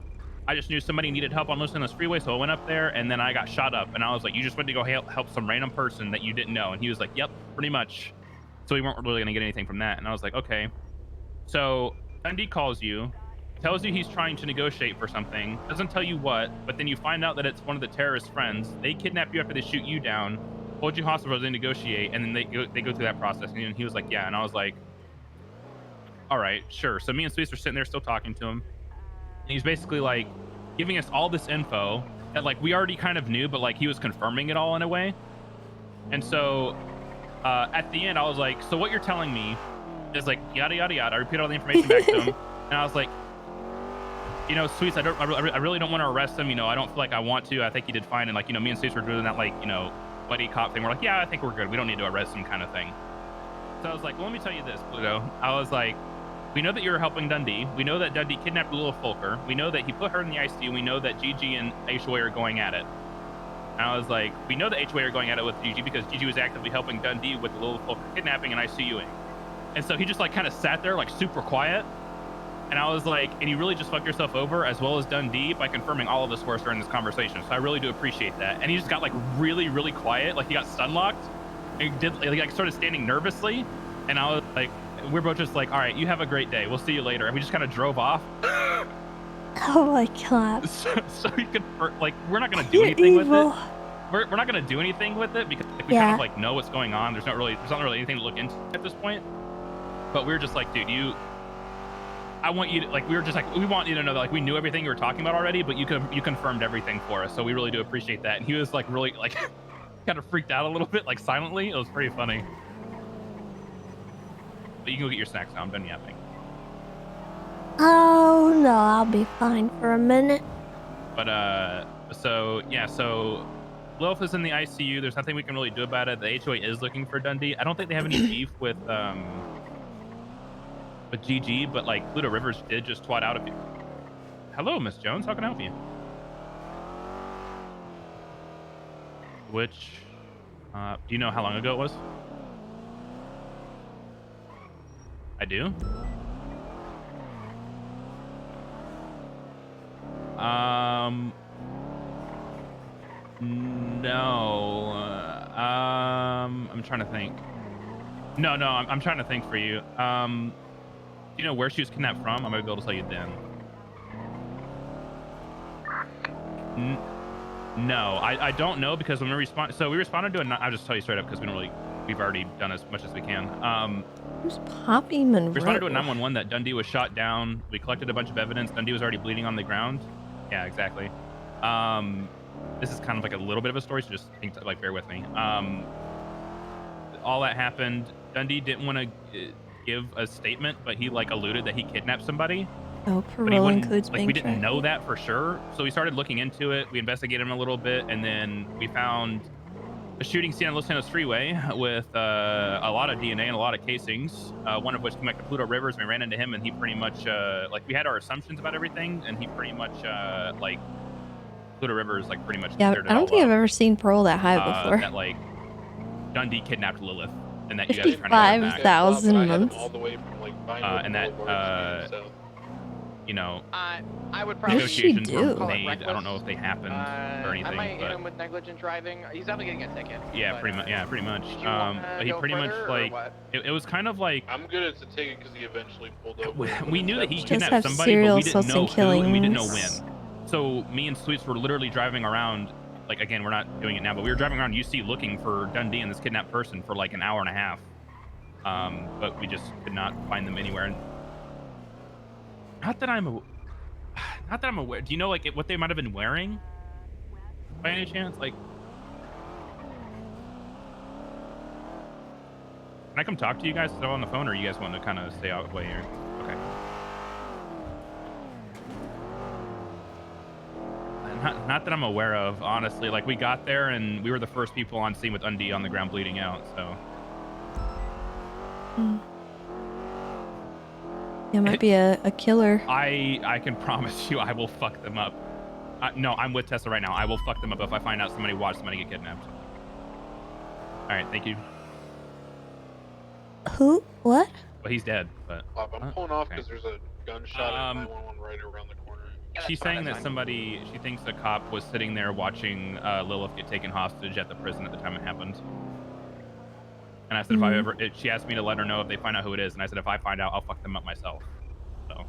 I just knew somebody needed help on Los Angeles Freeway, so I went up there, and then I got shot up. And I was like, you just went to go help some random person that you didn't know. And he was like, yep, pretty much. So we weren't really going to get anything from that. And I was like, okay. So Dundee calls you, tells you he's trying to negotiate for something, doesn't tell you what, but then you find out that it's one of the terrorist friends. They kidnap you after they shoot you down, hold you hostage, they negotiate, and then they go through that process. And he was like, yeah. And I was like, all right, sure. So me and Sweets were sitting there still talking to him. And he's basically like giving us all this info that like we already kind of knew, but like he was confirming it all in a way. And so at the end, I was like, so what you're telling me is like yada yada yada. I repeated all the information back to him, and I was like, you know, Sweets, I really don't want to arrest him. You know, I don't feel like I want to. I think he did fine. And like, you know, me and Sweets were doing that like, you know, buddy cop thing. We're like, yeah, I think we're good. We don't need to arrest him kind of thing. So I was like, well, let me tell you this, Pluto. I was like, we know that you're helping Dundee. We know that Dundee kidnapped Little Folker. We know that he put her in the ICU. We know that Gigi and HOA are going at it. And I was like, we know that HOA are going at it with Gigi because Gigi was actively helping Dundee with the Little Folker kidnapping and ICUing. And so he just like kind of sat there like super quiet. And I was like, and you really just fucked yourself over as well as Dundee by confirming all of this for us during this conversation. So I really do appreciate that. And he just got like really, really quiet. Like he got stun locked and did like started standing nervously. And I was like, we're both just like, all right, you have a great day. We'll see you later. And we just kind of drove off. Oh my god. So you could like, we're not going to do anything with it. We're not going to do anything with it because like, we kind of like know what's going on. There's not really anything to look into at this point. But we were just like, dude, I want you to like, we were just like, we want you to know that like we knew everything you were talking about already, but you confirmed everything for us. So we really do appreciate that. And he was like really like kind of freaked out a little bit, like silently. It was pretty funny. But you can go get your snacks now. I'm done yapping. Oh no, I'll be fine for a minute. But so yeah, so Lilith is in the ICU. There's nothing we can really do about it. The HOA is looking for Dundee. I don't think they have any beef with GG, but like Pluto Rivers did just twat out a few. Hello, Miss Jones. How can I help you? Which do you know how long ago it was? I do. No. I'm trying to think. No, I'm trying to think for you. Do you know where she was kidnapped from? I'm gonna be able to tell you then. No, I don't know because when we responded, so we responded to I'll just tell you straight up because we've already done as much as we can. Who's Poppy Monroe? We responded to a 911 that Dundee was shot down. We collected a bunch of evidence. Dundee was already bleeding on the ground. Yeah, exactly. This is kind of like a little bit of a story, so just like bear with me. All that happened. Dundee didn't want to give a statement, but he like alluded that he kidnapped somebody. Oh, parole includes like being we didn't tracked. know that for sure, so we started looking into it. We investigated him a little bit, and then we found a shooting scene on Los Angeles Freeway with a lot of DNA and a lot of casings. One of which came back to Pluto Rivers. And we ran into him, and he pretty much like we had our assumptions about everything, and he pretty much like Pluto Rivers like pretty much. Yeah, I don't think I've ever seen parole that high before. That like Dundee kidnapped Lilith, and that you guys are trying to get her back. 55,000 months. All the way from like and that you know, I would What did she negotiations do? were made. I don't know if they happened or anything. I might hit but him with negligent driving. He's definitely getting a ticket. yeah, but, pretty much. Yeah, pretty much. But he go pretty much further, or like what? it was kind of like I'm good at the ticket because he eventually pulled over. we knew that he Just kidnapped have somebody, but serial we didn't know assaults and who and we didn't know killings. when. So me and Sweets were literally driving around. Like again, we're not doing it now, but we were driving around UC looking for Dundee and this kidnapped person for like an hour and a half. But we just could not find them anywhere. And not that I'm aware. Do you know like what they might have been wearing? By any chance, like. Can I come talk to you guys still on the phone, or you guys want to kind of stay out of the way here? Okay. Not that I'm aware of, honestly. Like, we got there and we were the first people on scene with Undie on the ground bleeding out, so. It might be a killer. I can promise you I will fuck them up. No, I'm with Tessa right now. I will fuck them up if I find out somebody watched somebody get kidnapped. All right, thank you. Who? What? Well, he's dead, but. I'm pulling off because there's a gunshot at 911 right around the corner. She's saying that she thinks a cop was sitting there watching Lilith get taken hostage at the prison at the time it happened. And I said, she asked me to let her know if they find out who it is, and I said, if I find out, I'll fuck them up myself. So.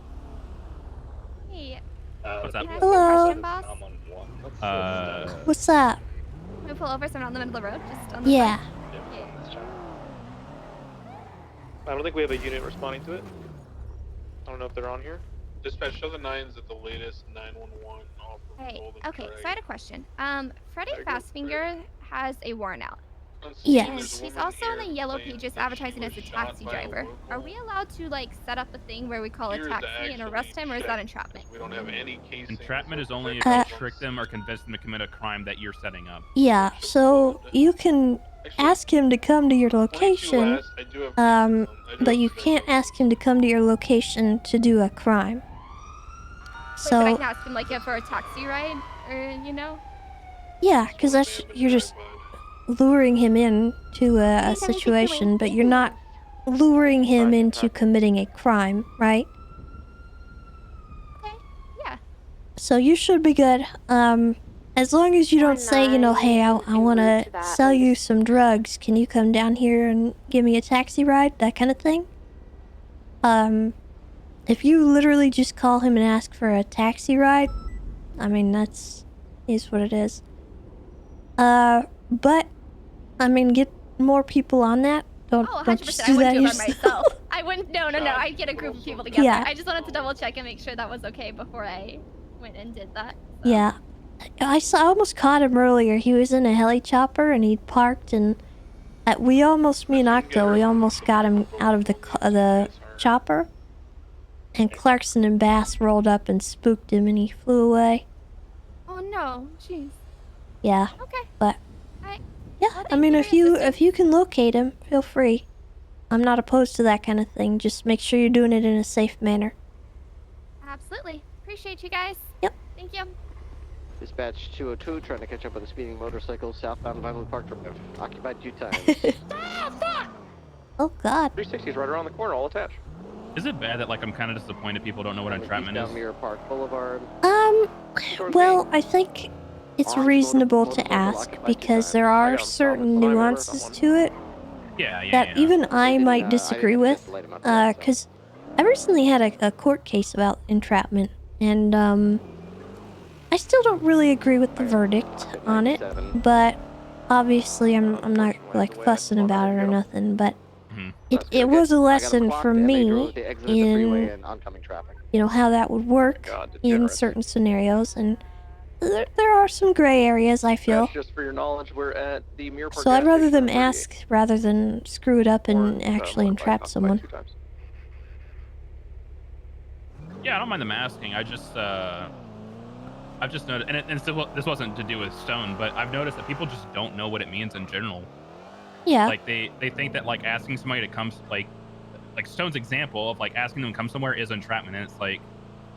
Hey. What's up? Hello. Boss? What's up? Can we pull over so I'm not in the middle of the road? Just on the Yeah. side? I don't think we have a unit responding to it. I don't know if they're on here. Dispatch, show the 9s at the latest 911 off of Hey, Golden okay, Drag. so I had a question. Freddie Fastfinger has a warrant out. Yes. And he's also in the Yellow Pages advertising as a taxi driver. Are we allowed to, like, set up a thing where we call a taxi and arrest him, or is that entrapment? We don't have any cases. Entrapment is only if you trick them or convince them to commit a crime that you're setting up. Yeah, so you can ask him to come to your location, but you can't ask him to come to your location to do a crime. So I can ask him, like, for a taxi ride, or, you know? Yeah, because you're just luring him in to a situation, but you're not luring him into committing a crime, right? Okay, yeah. So you should be good. As long as you don't say, you know, hey, I want to sell you some drugs. Can you come down here and give me a taxi ride? That kind of thing. If you literally just call him and ask for a taxi ride, I mean, is what it is. But, I mean, get more people on that. Don't just do that I wouldn't do it by yourself. myself. I wouldn't, no. I'd get a group of people together. Yeah. I just wanted to double check and make sure that was okay before I went and did that. Yeah. I almost caught him earlier. He was in a heli chopper and he'd parked, and me and Octo, we almost got him out of the chopper. And Clarkson and Bass rolled up and spooked him and he flew away. Oh no, jeez. Yeah. Okay. But Alright. yeah, I mean, if you can locate him, feel free. I'm not opposed to that kind of thing. Just make sure you're doing it in a safe manner. Absolutely. Appreciate you guys. Yep. Thank you. Dispatch 202, trying to catch up with a speeding motorcycle southbound Vineland Park Drive. Occupied 2 times. Oh God. 360 is right around the corner, all attached. Is it bad that, like, I'm kind of disappointed people don't know what entrapment is? Mirror Park Boulevard. Well, I think it's reasonable to ask because there are certain nuances to it that even I might disagree with. Because I recently had a court case about entrapment, and I still don't really agree with the verdict on it. But obviously, I'm not like fussing about it or nothing. But it was a lesson for me in how that would work in certain scenarios, and there are some gray areas, I feel. Just for your knowledge, we're at the Mirror Park. So I'd rather them ask rather than screw it up and actually entrap someone. Yeah, I don't mind them asking. I've just noticed, and this wasn't to do with Stone, but I've noticed that people just don't know what it means in general. Yeah. Like they think that, like, asking somebody to come, like Stone's example of, like, asking them to come somewhere is entrapment, and it's like,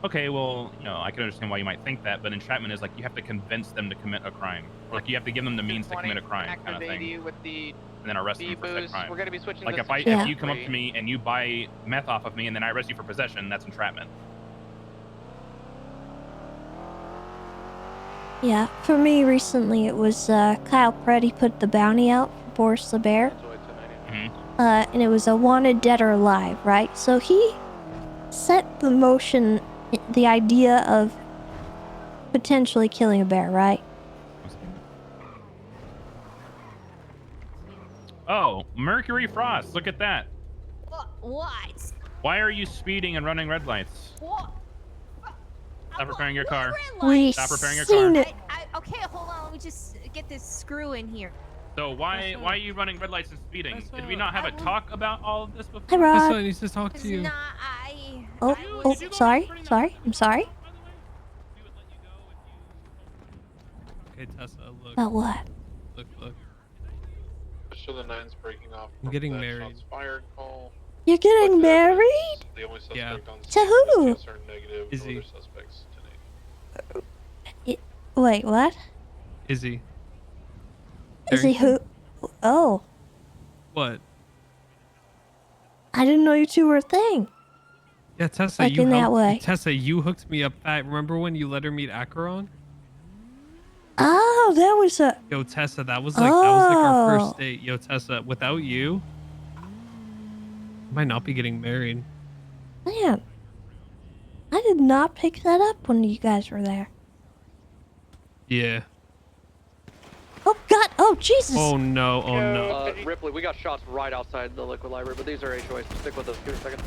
okay, well, I can understand why you might think that, but entrapment is like you have to convince them to commit a crime. Like, you have to give them the means to commit a crime, kind of thing. With the and then arrest them for said crime. We're gonna be switching. Like, if you come up to me and you buy meth off of me and then I arrest you for possession, that's entrapment. Yeah, for me recently it was Kyle Preddy put the bounty out for Boris the Bear. And it was a wanted dead or alive, right? So he set the motion, the idea of potentially killing a bear, right? Oh, Mercury Frost, look at that. What? Why are you speeding and running red lights? What? Stop repairing your car. Stop repairing your car. Okay, hold on. Let me just get this screw in here. So why are you running red lights and speeding? Did we not have a talk about all of this before? Hi, Rod. That's why I need to talk to you. Oh, sorry. I'm sorry. Okay, Tessa, look. About what? Look. Show the 9's breaking off. I'm getting that married. shots fired call. You're getting married? The only suspect Yeah. on To scene who? was cancer negative. Izzy. No other suspects today. Wait, what? Izzy. Is he who? Oh, What? I didn't know you two were a thing. Yeah, Tessa, Like you in that helped- way. Tessa, you hooked me up. Remember when you let her meet Acheron? Oh, that was a. Yo, Tessa, that was like our Oh. first date. Yo, Tessa, without you, I might not be getting married. Man, I did not pick that up when you guys were there. Yeah. Oh God! Oh Jesus! Oh no! Oh no! Ripley, we got shots right outside the liquid library, but these are HOAs. Stick with us. Give me a second.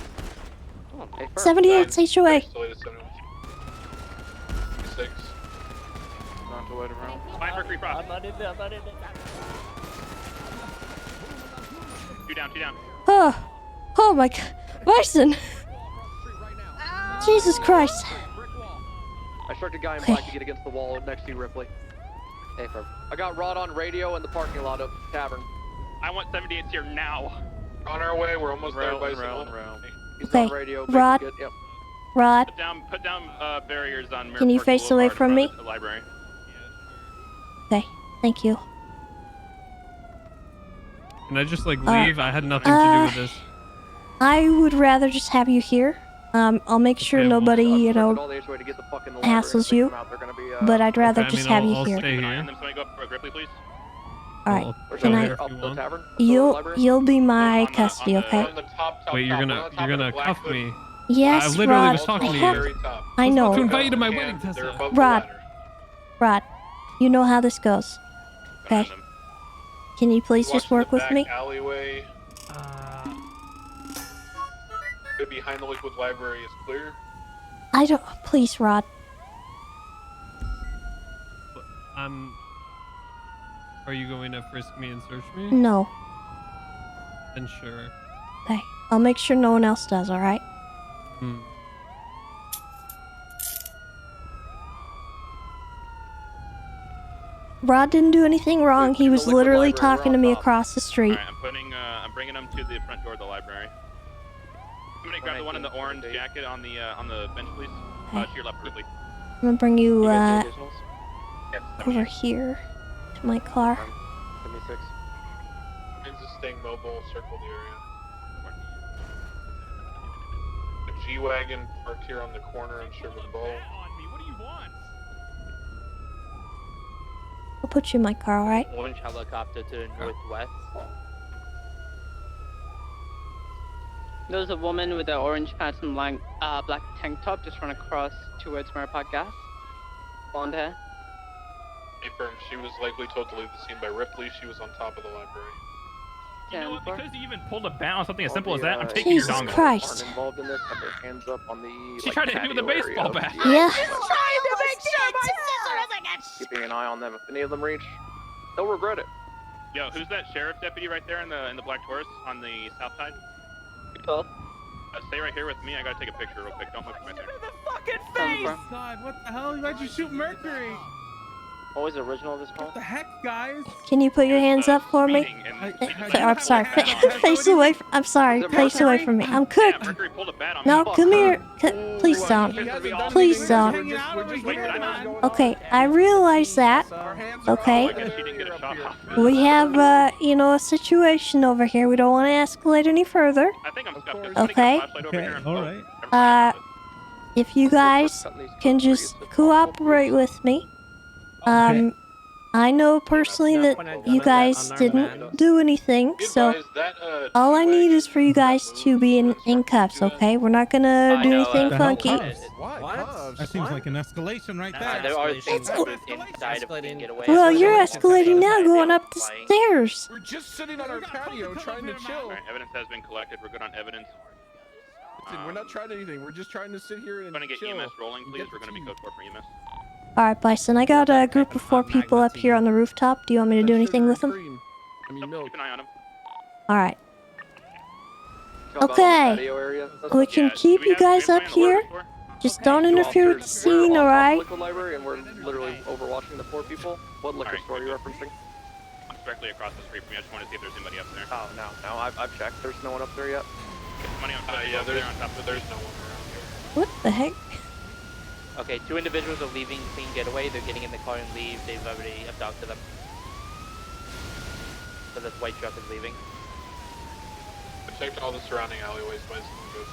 Oh, hey, first. 78 HOA. Still at 71. 6. Not to wait around. Find Mercury Prop. I'm not in there. Two down. Oh my God, Bison! Jesus Christ! I struck a guy in black to get against the wall next to you, Ripley. Hey, firm. I got Rod on radio in the parking lot of Tavern. I want 78s here now. On our way. We're almost there. By He's Okay, on radio. Rod. Good. Yep. Rod, Put down barriers on. can you face away from me? The library. Okay, thank you. Can I just like leave? I had nothing to do with this. I would rather just have you here. I'll make sure nobody, you know, hassles you. But I'd rather just have you here. Stay here. Somebody go up Ripley, please. All right. Can I? You'll be my custody, okay? Wait, you're gonna cuff me? Yes, I literally Rod. was talking to you. I I was know. about to invite you to my wedding, Tessa. Rod, you know how this goes. Okay. Can you please just work with me? Alleyway. Behind the liquid library is clear. I don't. Please, Rod. Are you going to frisk me and search me? No. Then sure. Okay. I'll make sure no one else does. All right. Rod didn't do anything wrong. He was literally talking to me across the street. I'm bringing them to the front door of the library. Somebody grab the one in the orange jacket on the bench, please. To your left, Ripley. I'm gonna bring you over here to my car. 76. Means is staying mobile. Circle the area. A G-Wagon parked here on the corner in Sugar Bowl. What do you want? I'll put you in my car, alright? Orange helicopter to the northwest. There's a woman with an orange pants and black tank top just run across towards Maripot Gas. Blonde hair. Confirmed. She was likely told to leave the scene by Ripley. She was on top of the library. You know what? Because you even pulled a bound, something as simple as that, I'm taking your Jesus dongle. Christ. Involved in this, have their hands up on the. She tried to hit me with a baseball bat. Yeah. Keeping an eye on them. If any of them reach, they'll regret it. Yo, who's that sheriff deputy right there in the black Taurus on the south side? Stay right here with me. I gotta take a picture real quick. Don't look right there. God, what the hell? Why'd you shoot Mercury? Always original this call. What the heck, guys? Can you put your hands up for me? I'm sorry. Face away. I'm sorry. Face away from me. I'm cooked. No, come here. Please don't. Please don't. Okay, I realize that. Okay. We have, you know, a situation over here. We don't want to escalate any further. Okay. Alright. If you guys can just cooperate with me. I know personally that you guys didn't do anything, so all I need is for you guys to be in cuffs, okay? We're not gonna do anything funky. That seems like an escalation right there. There are things inside if we can get away. Well, you're escalating now, going up the stairs. We're just sitting on our patio trying to chill. Alright, evidence has been collected. We're good on evidence. Listen, we're not trying anything. We're just trying to sit here and I'm gonna get chill. EMS rolling, please. We're gonna be code 4 for EMS. Alright, Bison, I got a group of 4 people up here on the rooftop. Do you want me to do anything with them? Keep an eye on him. Alright. Okay. We can keep you guys up here. Just don't interfere with the scene, alright? Liquid library, and we're literally overwatching the 4 people. What liquor store are you referencing? I'm directly across the street from you. I just wanted to see if there's anybody up there. Oh, no, I've checked. There's no one up there yet. Money on top. Yeah, There on top of there's no one around here. What the heck? Okay, 2 individuals are leaving clean getaway. They're getting in the car and leave. They've already abducted them. So this white truck is leaving. I checked all the surrounding alleyways, but it's not good.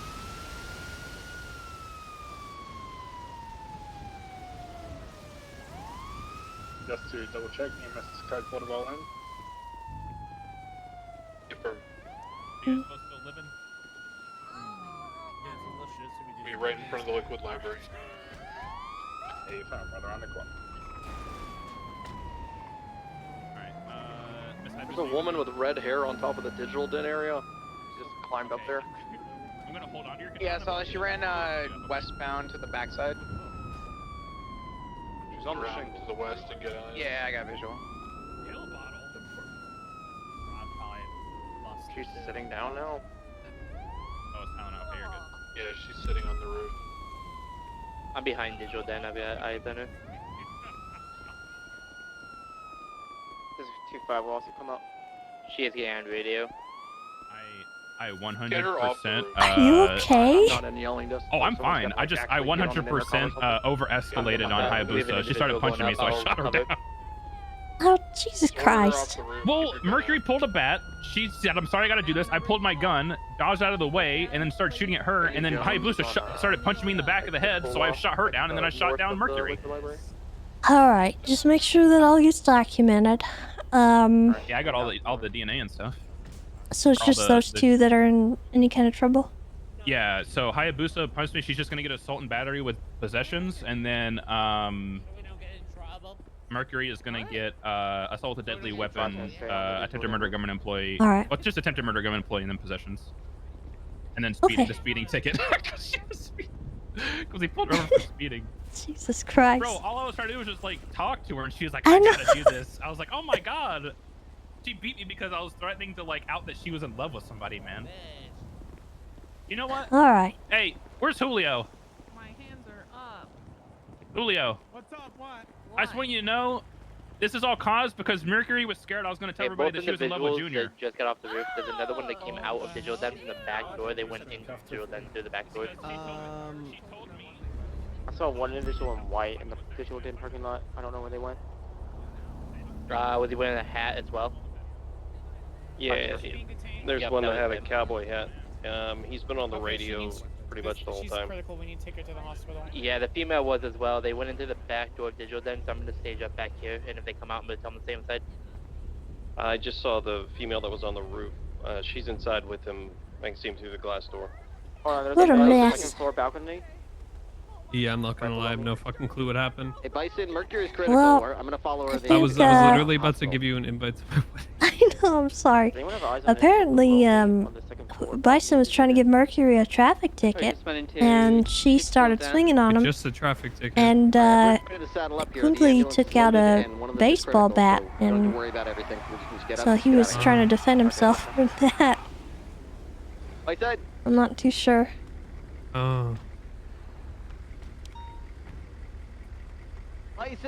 Just to double check, EMS code portable in. Confirm. You guys both still living? Be right in front of the liquid library. Hey, you found right around the corner. There's a woman with red hair on top of the digital den area. She just climbed up there. I'm gonna hold on to your Yeah, so she ran westbound to the backside. She's on around to the west and get on. Yeah, I got visual. She's sitting down now. Oh, it's Helen. Okay, you're good. Yeah, she's sitting on the roof. I'm behind digital den. I've been her. This is 2-5 will also come up. She is getting on radio. I 100%. Are you okay? Not in yelling distance. Oh, I'm Someone's fine. got, I like, just actually get on the intercom or 100% something. over-escalated on Hayabusa. She started punching me, so I shot her down. Oh, Jesus Christ. Well, Mercury pulled a bat. She said, "I'm sorry, I gotta do this." I pulled my gun, dodged out of the way, and then started shooting at her. And then Hayabusa started punching me in the back of the head, so I shot her down, and then I shot down Mercury. Alright, just make sure that all gets documented. Yeah, I got all the DNA and stuff. So it's just those two that are in any kind of trouble? Yeah, so Hayabusa punched me. She's just gonna get assault and battery with possessions, and then Mercury is gonna get assault with a deadly weapon, attempted murder government employee. All right. Well, just attempted murder government employee, and then possessions, and then the speeding ticket. Because he pulled her over for speeding. Jesus Christ. Bro, all I was trying to do was just like talk to her, and she was like, I "I know. gotta do this." I was like, "Oh my god." She beat me because I was threatening to like out that she was in love with somebody, man. You know what? Alright. Hey, where's Julio? My hands are up. Julio. What's up? What? I just want you to know, this is all caused because Mercury was scared I was going to tell everybody that she was in love with Junior. That just got off the roof. There's another one that came out of digital den from the back door. They went into digital den through the back door. I saw one individual in white in the digital den parking lot. I don't know where they went. Was he wearing a hat as well? Yeah, there's one that had a cowboy hat. He's been on the radio pretty much the whole time. Critical. We need to take her to the hospital. Yeah, the female was as well. They went into the back door of digital den, so I'm going to stage up back here, and if they come out, I'm going to tell them the same side. I just saw the female that was on the roof. She's inside with him. I can see him through the glass door. What a mess. Second floor balcony. Yeah, I'm not gonna lie, I have no fucking clue what happened. Hey, Bison, Mercury's critical. Well, I'm gonna follow her. I was literally about to give you an invite to my wedding. I know, I'm sorry. Apparently, Bison was trying to give Mercury a traffic ticket, and she started swinging on him. Just a traffic ticket. And Kundli took out a baseball bat, and so he was trying to defend himself from that. I'm not too sure. Oh.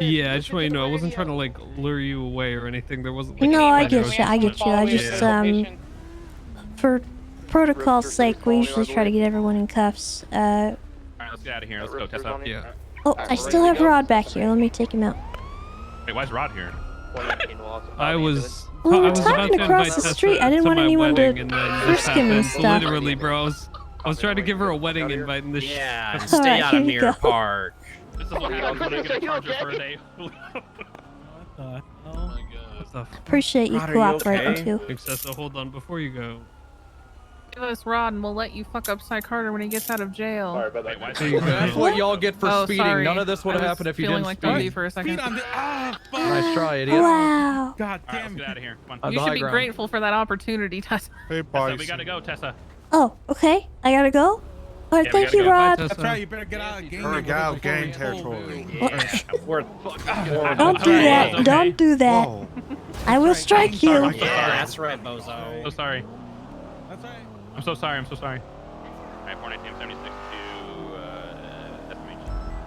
Yeah, I just want you to know, I wasn't trying to like lure you away or anything. There wasn't like No, any I get pressure. you. I get you. I just for protocol's sake, we usually try to get everyone in cuffs. Alright, let's get out of here. Let's go, Tessa. Yeah. Oh, I still have Rod back here. Let me take him out. Wait, why's Rod here? I was. We I were was about talking to across invite the Tessa street. I didn't want my anyone to wedding, and then this frisk him and happened. stuff. Literally, bro. I was trying to give her a wedding invite, and this. Yeah, shit- stay Alright, out of here you Mirror go. Park. This is what happens when I get a charger for a day. What the Appreciate you Rod, are you cooperating okay? too. Thanks, Tessa. Hold on, before you go. Give us Rod, and we'll let you fuck up Cy Carter when he gets out of jail. Sorry about that. There you go. That's what y'all get for Oh, speeding. sorry. None of this would have I was happened if you feeling didn't like speed. Dundee for a second. Nice try, idiot. Wow. God Alright, let's get out of here. Come on. You the should high be ground. grateful for that opportunity, Tessa. Hey, Tessa, we gotta go, Tessa. Oh, okay. I gotta go. All right, Yeah, we thank gotta you, go. Rod. That's right. You better get out of gang. Get out of gang territory. Don't do that. Don't do that. Whoa. I will strike you. I'm so Yeah, sorry. that's right, bozo. So sorry. That's right. I'm so sorry. I'm so sorry. Alright, 419 76 to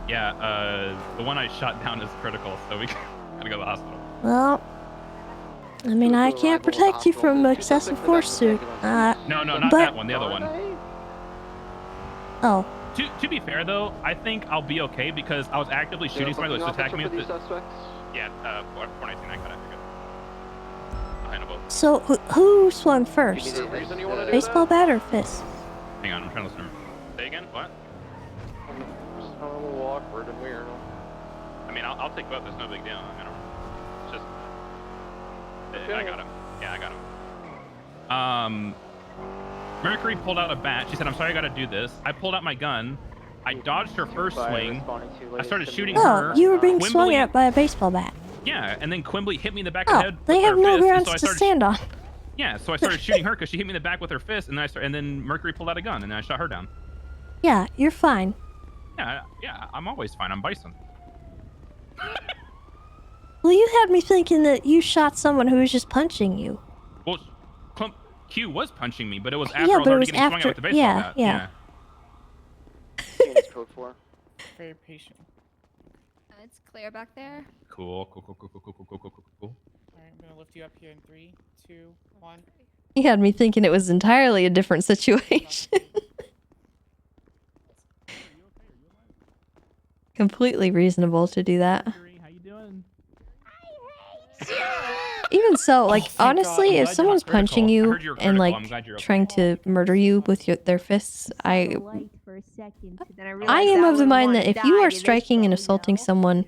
Yeah, the one I shot down is critical, so we gotta go to the hospital. Well, I mean, I can't protect you from excessive force suit. No, not but, that one. The other one. Oh. To be fair though, I think I'll be okay because I was actively shooting somebody that was attacking me with the. Yeah, 419. I got it. I'll handle both. So who swung first? Baseball bat or fist? Hang on, I'm trying to listen. Say again. What? Just a little awkward and weird. I mean, I'll take both. There's no big deal. I don't. It's just. I got him. Yeah, I got him. Mercury pulled out a bat. She said, "I'm sorry, I got to do this." I pulled out my gun. I dodged her first swing. I started shooting her. Oh, you were being Quimbley, swung at by a baseball bat. Yeah, and then Quimbley hit me in the back of the head. They with have her no fist, grounds so I to started stand on. Yeah, so I started shooting her because she hit me in the back with her fist, and then Mercury pulled out a gun, and then I shot her down. Yeah, you're fine. Yeah, I'm always fine. I'm Bison. Well, you had me thinking that you shot someone who was just punching you. Well, Q was punching me, but it was after Yeah, I was but it already was getting swung at after. with the baseball bat. Yeah. Code 4. Very patient. It's clear back there. Cool. Alright, I'm gonna lift you up here in 3, 2, 1. You had me thinking it was entirely a different situation. Completely reasonable to do that. How you doing? Even so, like, honestly, if glad someone's you're not punching critical. I you heard you were and, critical. like, I'm glad you're okay. trying to murder you with their fists, I I am of the mind that if you are striking and assaulting someone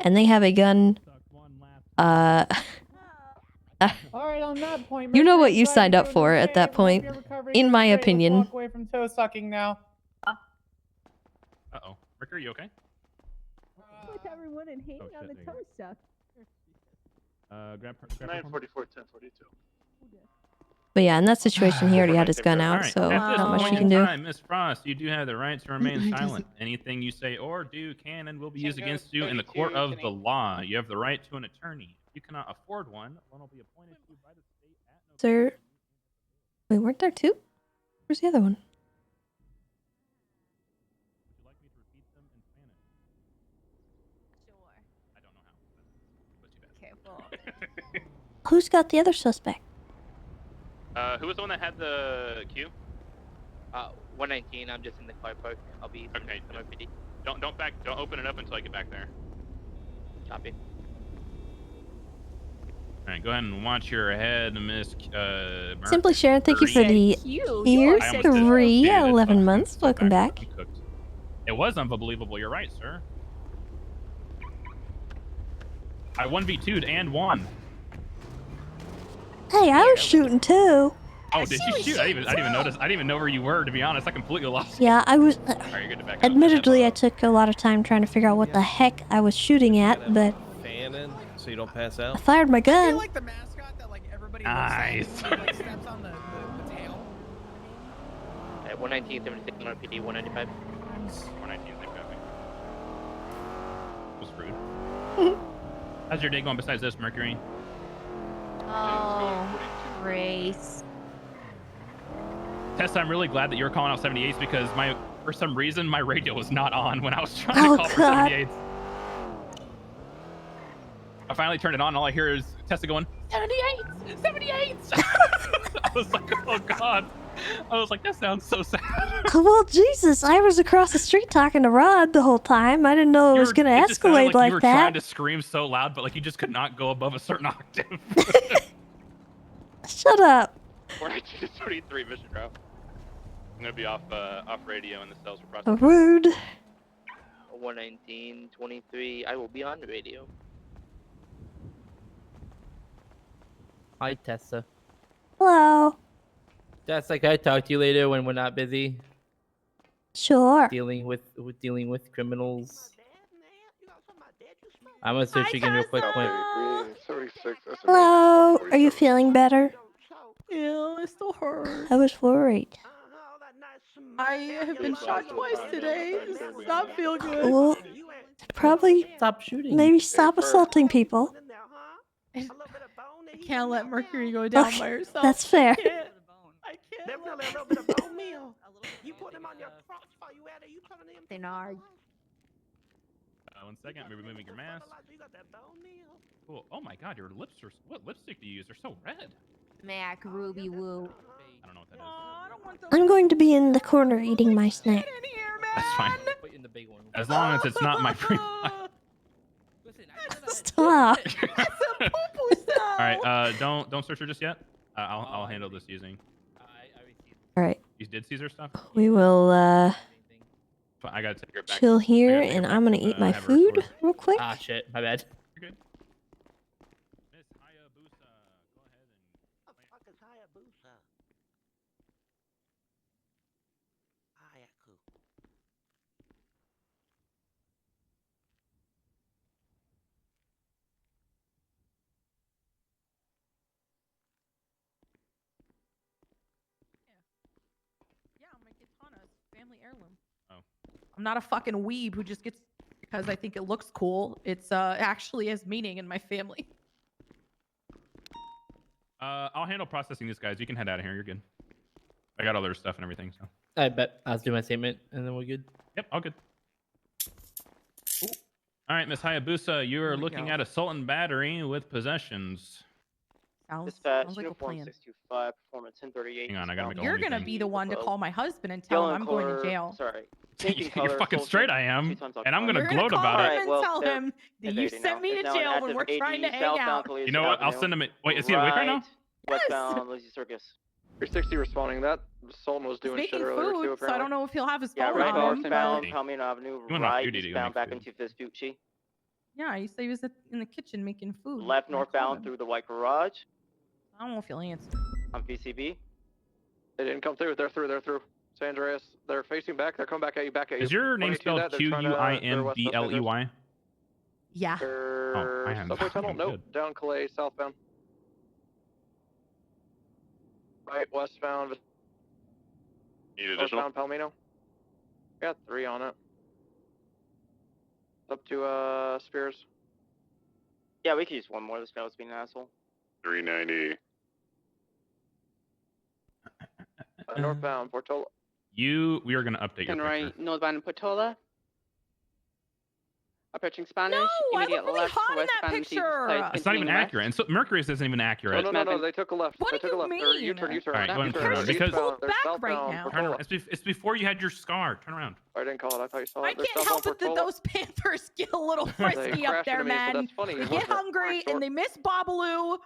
and they have a gun, Alright, on that point, you know what Mercury you decided signed to up go for into at that recovery. point, If you're recovering, in my great. Let's opinion. walk away from toe sucking now. Uh-oh. Mercury, you okay? With everyone and hating on the toe suck. Grab 944, 1042. But yeah, in that situation, he already had his gun out, Alright, so at this not much point you in can do. time, Miss Frost, you do have the right to remain silent. Anything you say or do can and will be used against you in the court of the law. You have the right to an attorney. If you cannot afford one will be appointed to you by the state at no Sir, wait, weren't there two? Where's the other one? Would you like me to repeat them in Spanish? Sure. I don't know how. That's too bad. Okay, well. Who's got the other suspect? Who was the one that had the Q? 119. I'm just in the car park. I'll be Okay. to my PD. Don't open it up until I get back there. Copy. All right, go ahead and watch your head, Miss. Simply Sharon, thank you for the year, I almost did. 3, Dude, it's 11 fine. months. Welcome back. I'm cooked. It was unbelievable. You're right, sir. I 1v2'd and won. Hey, I was shooting too. Oh, did you shoot? I didn't even notice. I didn't even know where you were, to be honest. I completely lost. Yeah, I was. All right, you're good to back up. Admittedly, I took a lot of time trying to figure out what the heck I was shooting at, but Fan in so you don't pass out. I fired my I feel gun. like the mascot that like everybody Nice. looks at, like steps on the tail. At 119, 76 on PD, 195. 419, they've got me. Was screwed. How's your day going besides this, Mercury? Oh, Grace. Tessa, I'm really glad that you're calling out 78s because for some reason my radio was not on when I was trying Oh, to call for God. 78s. I finally turned it on. All I hear is Tessa going, 78s! 78s! I was like, oh God. I was like, that sounds so sad. Well, Jesus, I was across the street talking to Rod the whole time. I didn't know it was going to It just sounded escalate like you were trying that. to scream so loud, but like you just could not go above a certain octave. Shut up. 42-33 mission route. I'm gonna be off radio in the cells for processing. Rude. 119, 23. I will be on the radio. Hi, Tessa. Hello. Tessa, can I talk to you later when we're not busy? Sure. Dealing with criminals. I'm gonna search again real quick. Hello. Are you feeling better? Yeah, it still hurts. I was worried. I have been shot twice today. This does not feel good. Well, probably stop shooting. Maybe stop assaulting people. I can't let Mercury go down Okay, by herself. that's fair. I can't. Definitely a little bit of bone meal. You put them on your crossfire. You add it. You put them in. Denard. 1 second. Maybe removing your mask. Cool. Oh my God, your lips are. What lipstick do you use? They're so red. Mac Ruby Woo. I don't know what that is. I'm going to be in the corner eating my snack. That's fine. Put you in the big one. As long as it's not my free. Stop. All right. Don't search her just yet. I'll handle this using. All right. You did Caesar stuff. We will I gotta take her back. chill here, and I'm gonna eat my food real quick. Ah, shit. My bad. You're good. Yeah, my katana is family heirloom. Oh. I'm not a fucking weeb who just gets because I think it looks cool. It's actually has meaning in my family. I'll handle processing these guys. You can head out of here. You're good. I got all their stuff and everything. So. I bet. I'll do my statement and then we're good. Yep, all good. Ooh. All right, Miss Hayabusa, you are looking at assault and battery with possessions. Dispatch, sounds like a uniform plan. 625, performance 1038. Hang on, I gotta make a You're whole new gonna thing. be the one to call my husband and tell him I'm going to jail. Sorry. You're fucking straight, I am, and I'm gonna You're gloat call about him it. and tell him that you sent me to jail when we're trying to hang out. You know what? I'll send him. Wait, is he awake right now? Westbound Lazy Circus. 360 responding. That Solon was doing He's shit making earlier food, too. so I don't know if he'll have his Yeah, phone right on him. northbound but- Palomino Avenue, You went off right duty to go eastbound make back food. into Vespucci. Yeah, he said he was in the kitchen making food. Left when I called northbound him. through the white garage I don't know if he'll answer. on VCB. They didn't come through. They're through. They're through. San Andreas. They're facing back. They're coming back at you. Back at you. Is your name 22 spelled that, they're trying to- they're west of San Andreas. QUINBLEY? Yeah. Oh, I am. Subway tunnel? Okay, Nope. good. Down Calais, southbound. Right, westbound. Need additional? Northbound Palomino. Got 3 on it. Up to Spears. Yeah, we could use one more. This guy was being an asshole. 390. Northbound Portola. We are gonna update your Turn picture. right, northbound Portola. Approaching Spanish. No, I immediate look really left hot to in that westbound Jesus picture. Place, It's not even continuing west. accurate, and so Mercury's isn't even accurate. No, they took a left. What they do took a you left. mean? U-turn, U-turn. All right, go ahead and turn around They're because pulled They're back right southbound now. turn around. Portola. It's before you had your scar. Turn around. I didn't call it. I thought you saw I it. They're can't help southbound it that Portola. those Panthers get a little They frisky up crashed there, into me, but man. that's funny. They It get wasn't hungry store. and they miss Babalu.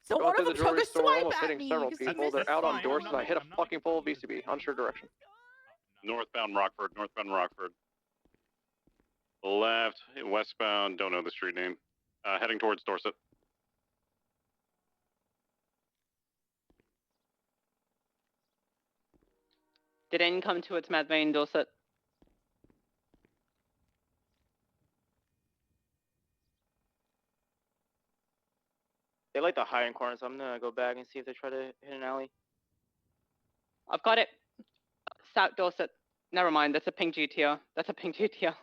So Going one through of the them took jewelry a store, swipe almost at hitting me. several 'cause he people. missed They're out on fine. doors, I'm and I hit a not fucking pole of VCB. Unsure direction. Northbound Rockford. Northbound Rockford. Left, westbound. Don't know the street name. Heading towards Dorset. Did anyone come towards Mad Vein, Dorset? They like the higher corners, so I'm gonna go back and see if they try to hit an alley. I've got it. South Dorset. Never mind, that's a pink GTR. That's a pink GTR.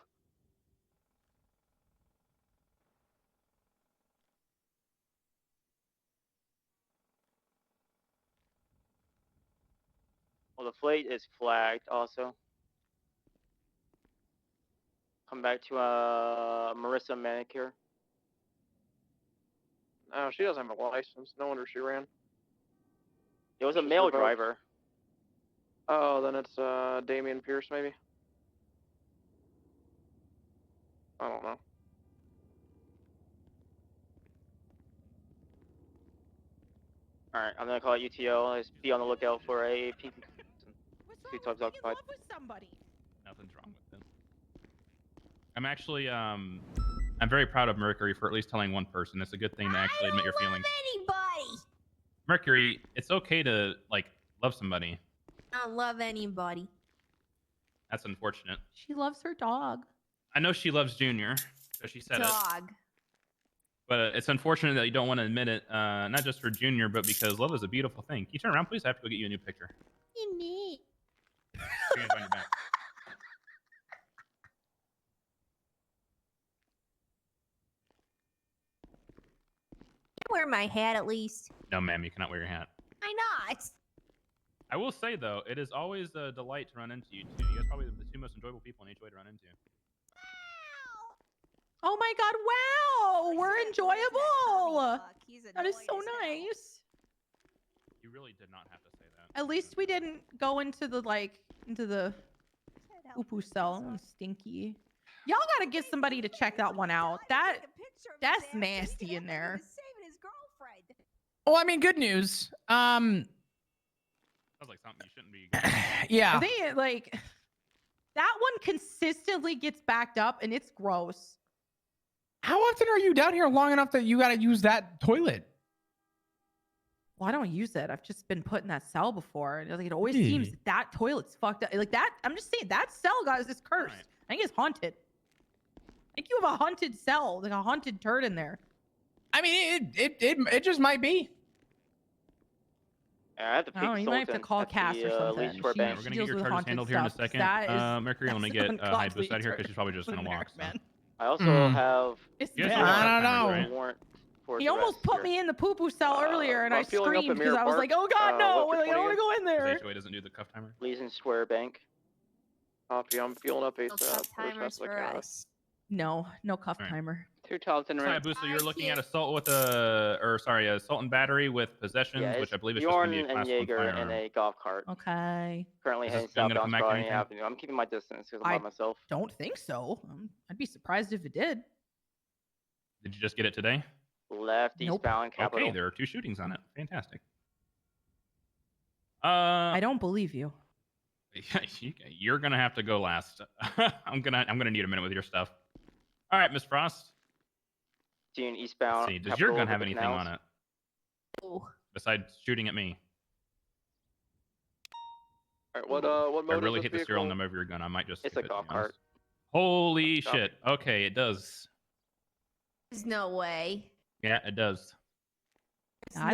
Well, the plate is flagged also. Come back to Marissa Manicure. No, she doesn't have a license. No wonder she ran. It was a She's male revoked. driver. Oh, then it's Damian Pierce, maybe. I don't know. Alright, I'm gonna call it UTO. Just be on the lookout for a pink. Two times occupied. with somebody. Nothing's wrong with it. I'm actually I'm very proud of Mercury for at least telling one person. It's a good thing to actually admit your feelings. Anybody. Mercury, it's okay to like love somebody. I don't love anybody. That's unfortunate. She loves her dog. I know she loves Junior, so she said it. Dog. But it's unfortunate that you don't want to admit it, not just for Junior, but because love is a beautiful thing. Can you turn around, please? I have to go get you a new picture. Me. Your hands on your back. I wear my hat at least. No, ma'am, you cannot wear your hat. Why not? I will say, though, it is always a delight to run into you two. You guys are probably the two most enjoyable people in HOA to run into. Oh my god, wow! We're enjoyable! That is so nice. You really did not have to say that. At least we didn't go into the poo-poo cell. That one's stinky. Y'all gotta get somebody to check that one out. That's nasty in there. Oh, I mean, good news. Sounds like something you shouldn't be. Yeah. They like that one consistently gets backed up and it's gross. How often are you down here long enough that you gotta use that toilet? Well, I don't use it. I've just been put in that cell before. And like, it always seems that toilet's fucked up. Like that, I'm just saying that cell, guys, is cursed. I think it's haunted. I think you have a haunted cell, like a haunted turd in there. I mean, it just might be. I have to Oh, you might have to call Cass or something. We're gonna get your charges handled here in a second. Mercury, let me get Hayabusa out of here because she's probably just gonna walk. So. I also have. I don't know. Warrant for He almost put me in the poo-poo cell earlier, and I screamed because I was like, "Oh God, no! I don't want to go in there." HOA doesn't do the cuff timer. Leeson Square Bank. Copy. I'm fueling up ASAP. Timers for us. No cuff timer. 2000 rent. Hayabusa, you're looking at assault and battery with possessions, Yeah, which I believe is just going to be a class 1 Jaeger firearm. and a golf cart. Okay. Currently heading southbound Scotty Avenue. I'm keeping my distance because I'm by myself. Don't think so. I'd be surprised if it did. Did you just get it today? Left eastbound Capitol. Okay, there are 2 shootings on it. Fantastic. I don't believe you. You're gonna have to go last. I'm gonna need a minute with your stuff. All right, Miss Frost. Seeing eastbound. See, does your gun have anything on it? Besides shooting at me? All right, what If I mode really is hit this the serial vehicle? number of your gun, I might just. It's a golf cart. Holy shit! Okay, it does. There's no way. Yeah, it does. I don't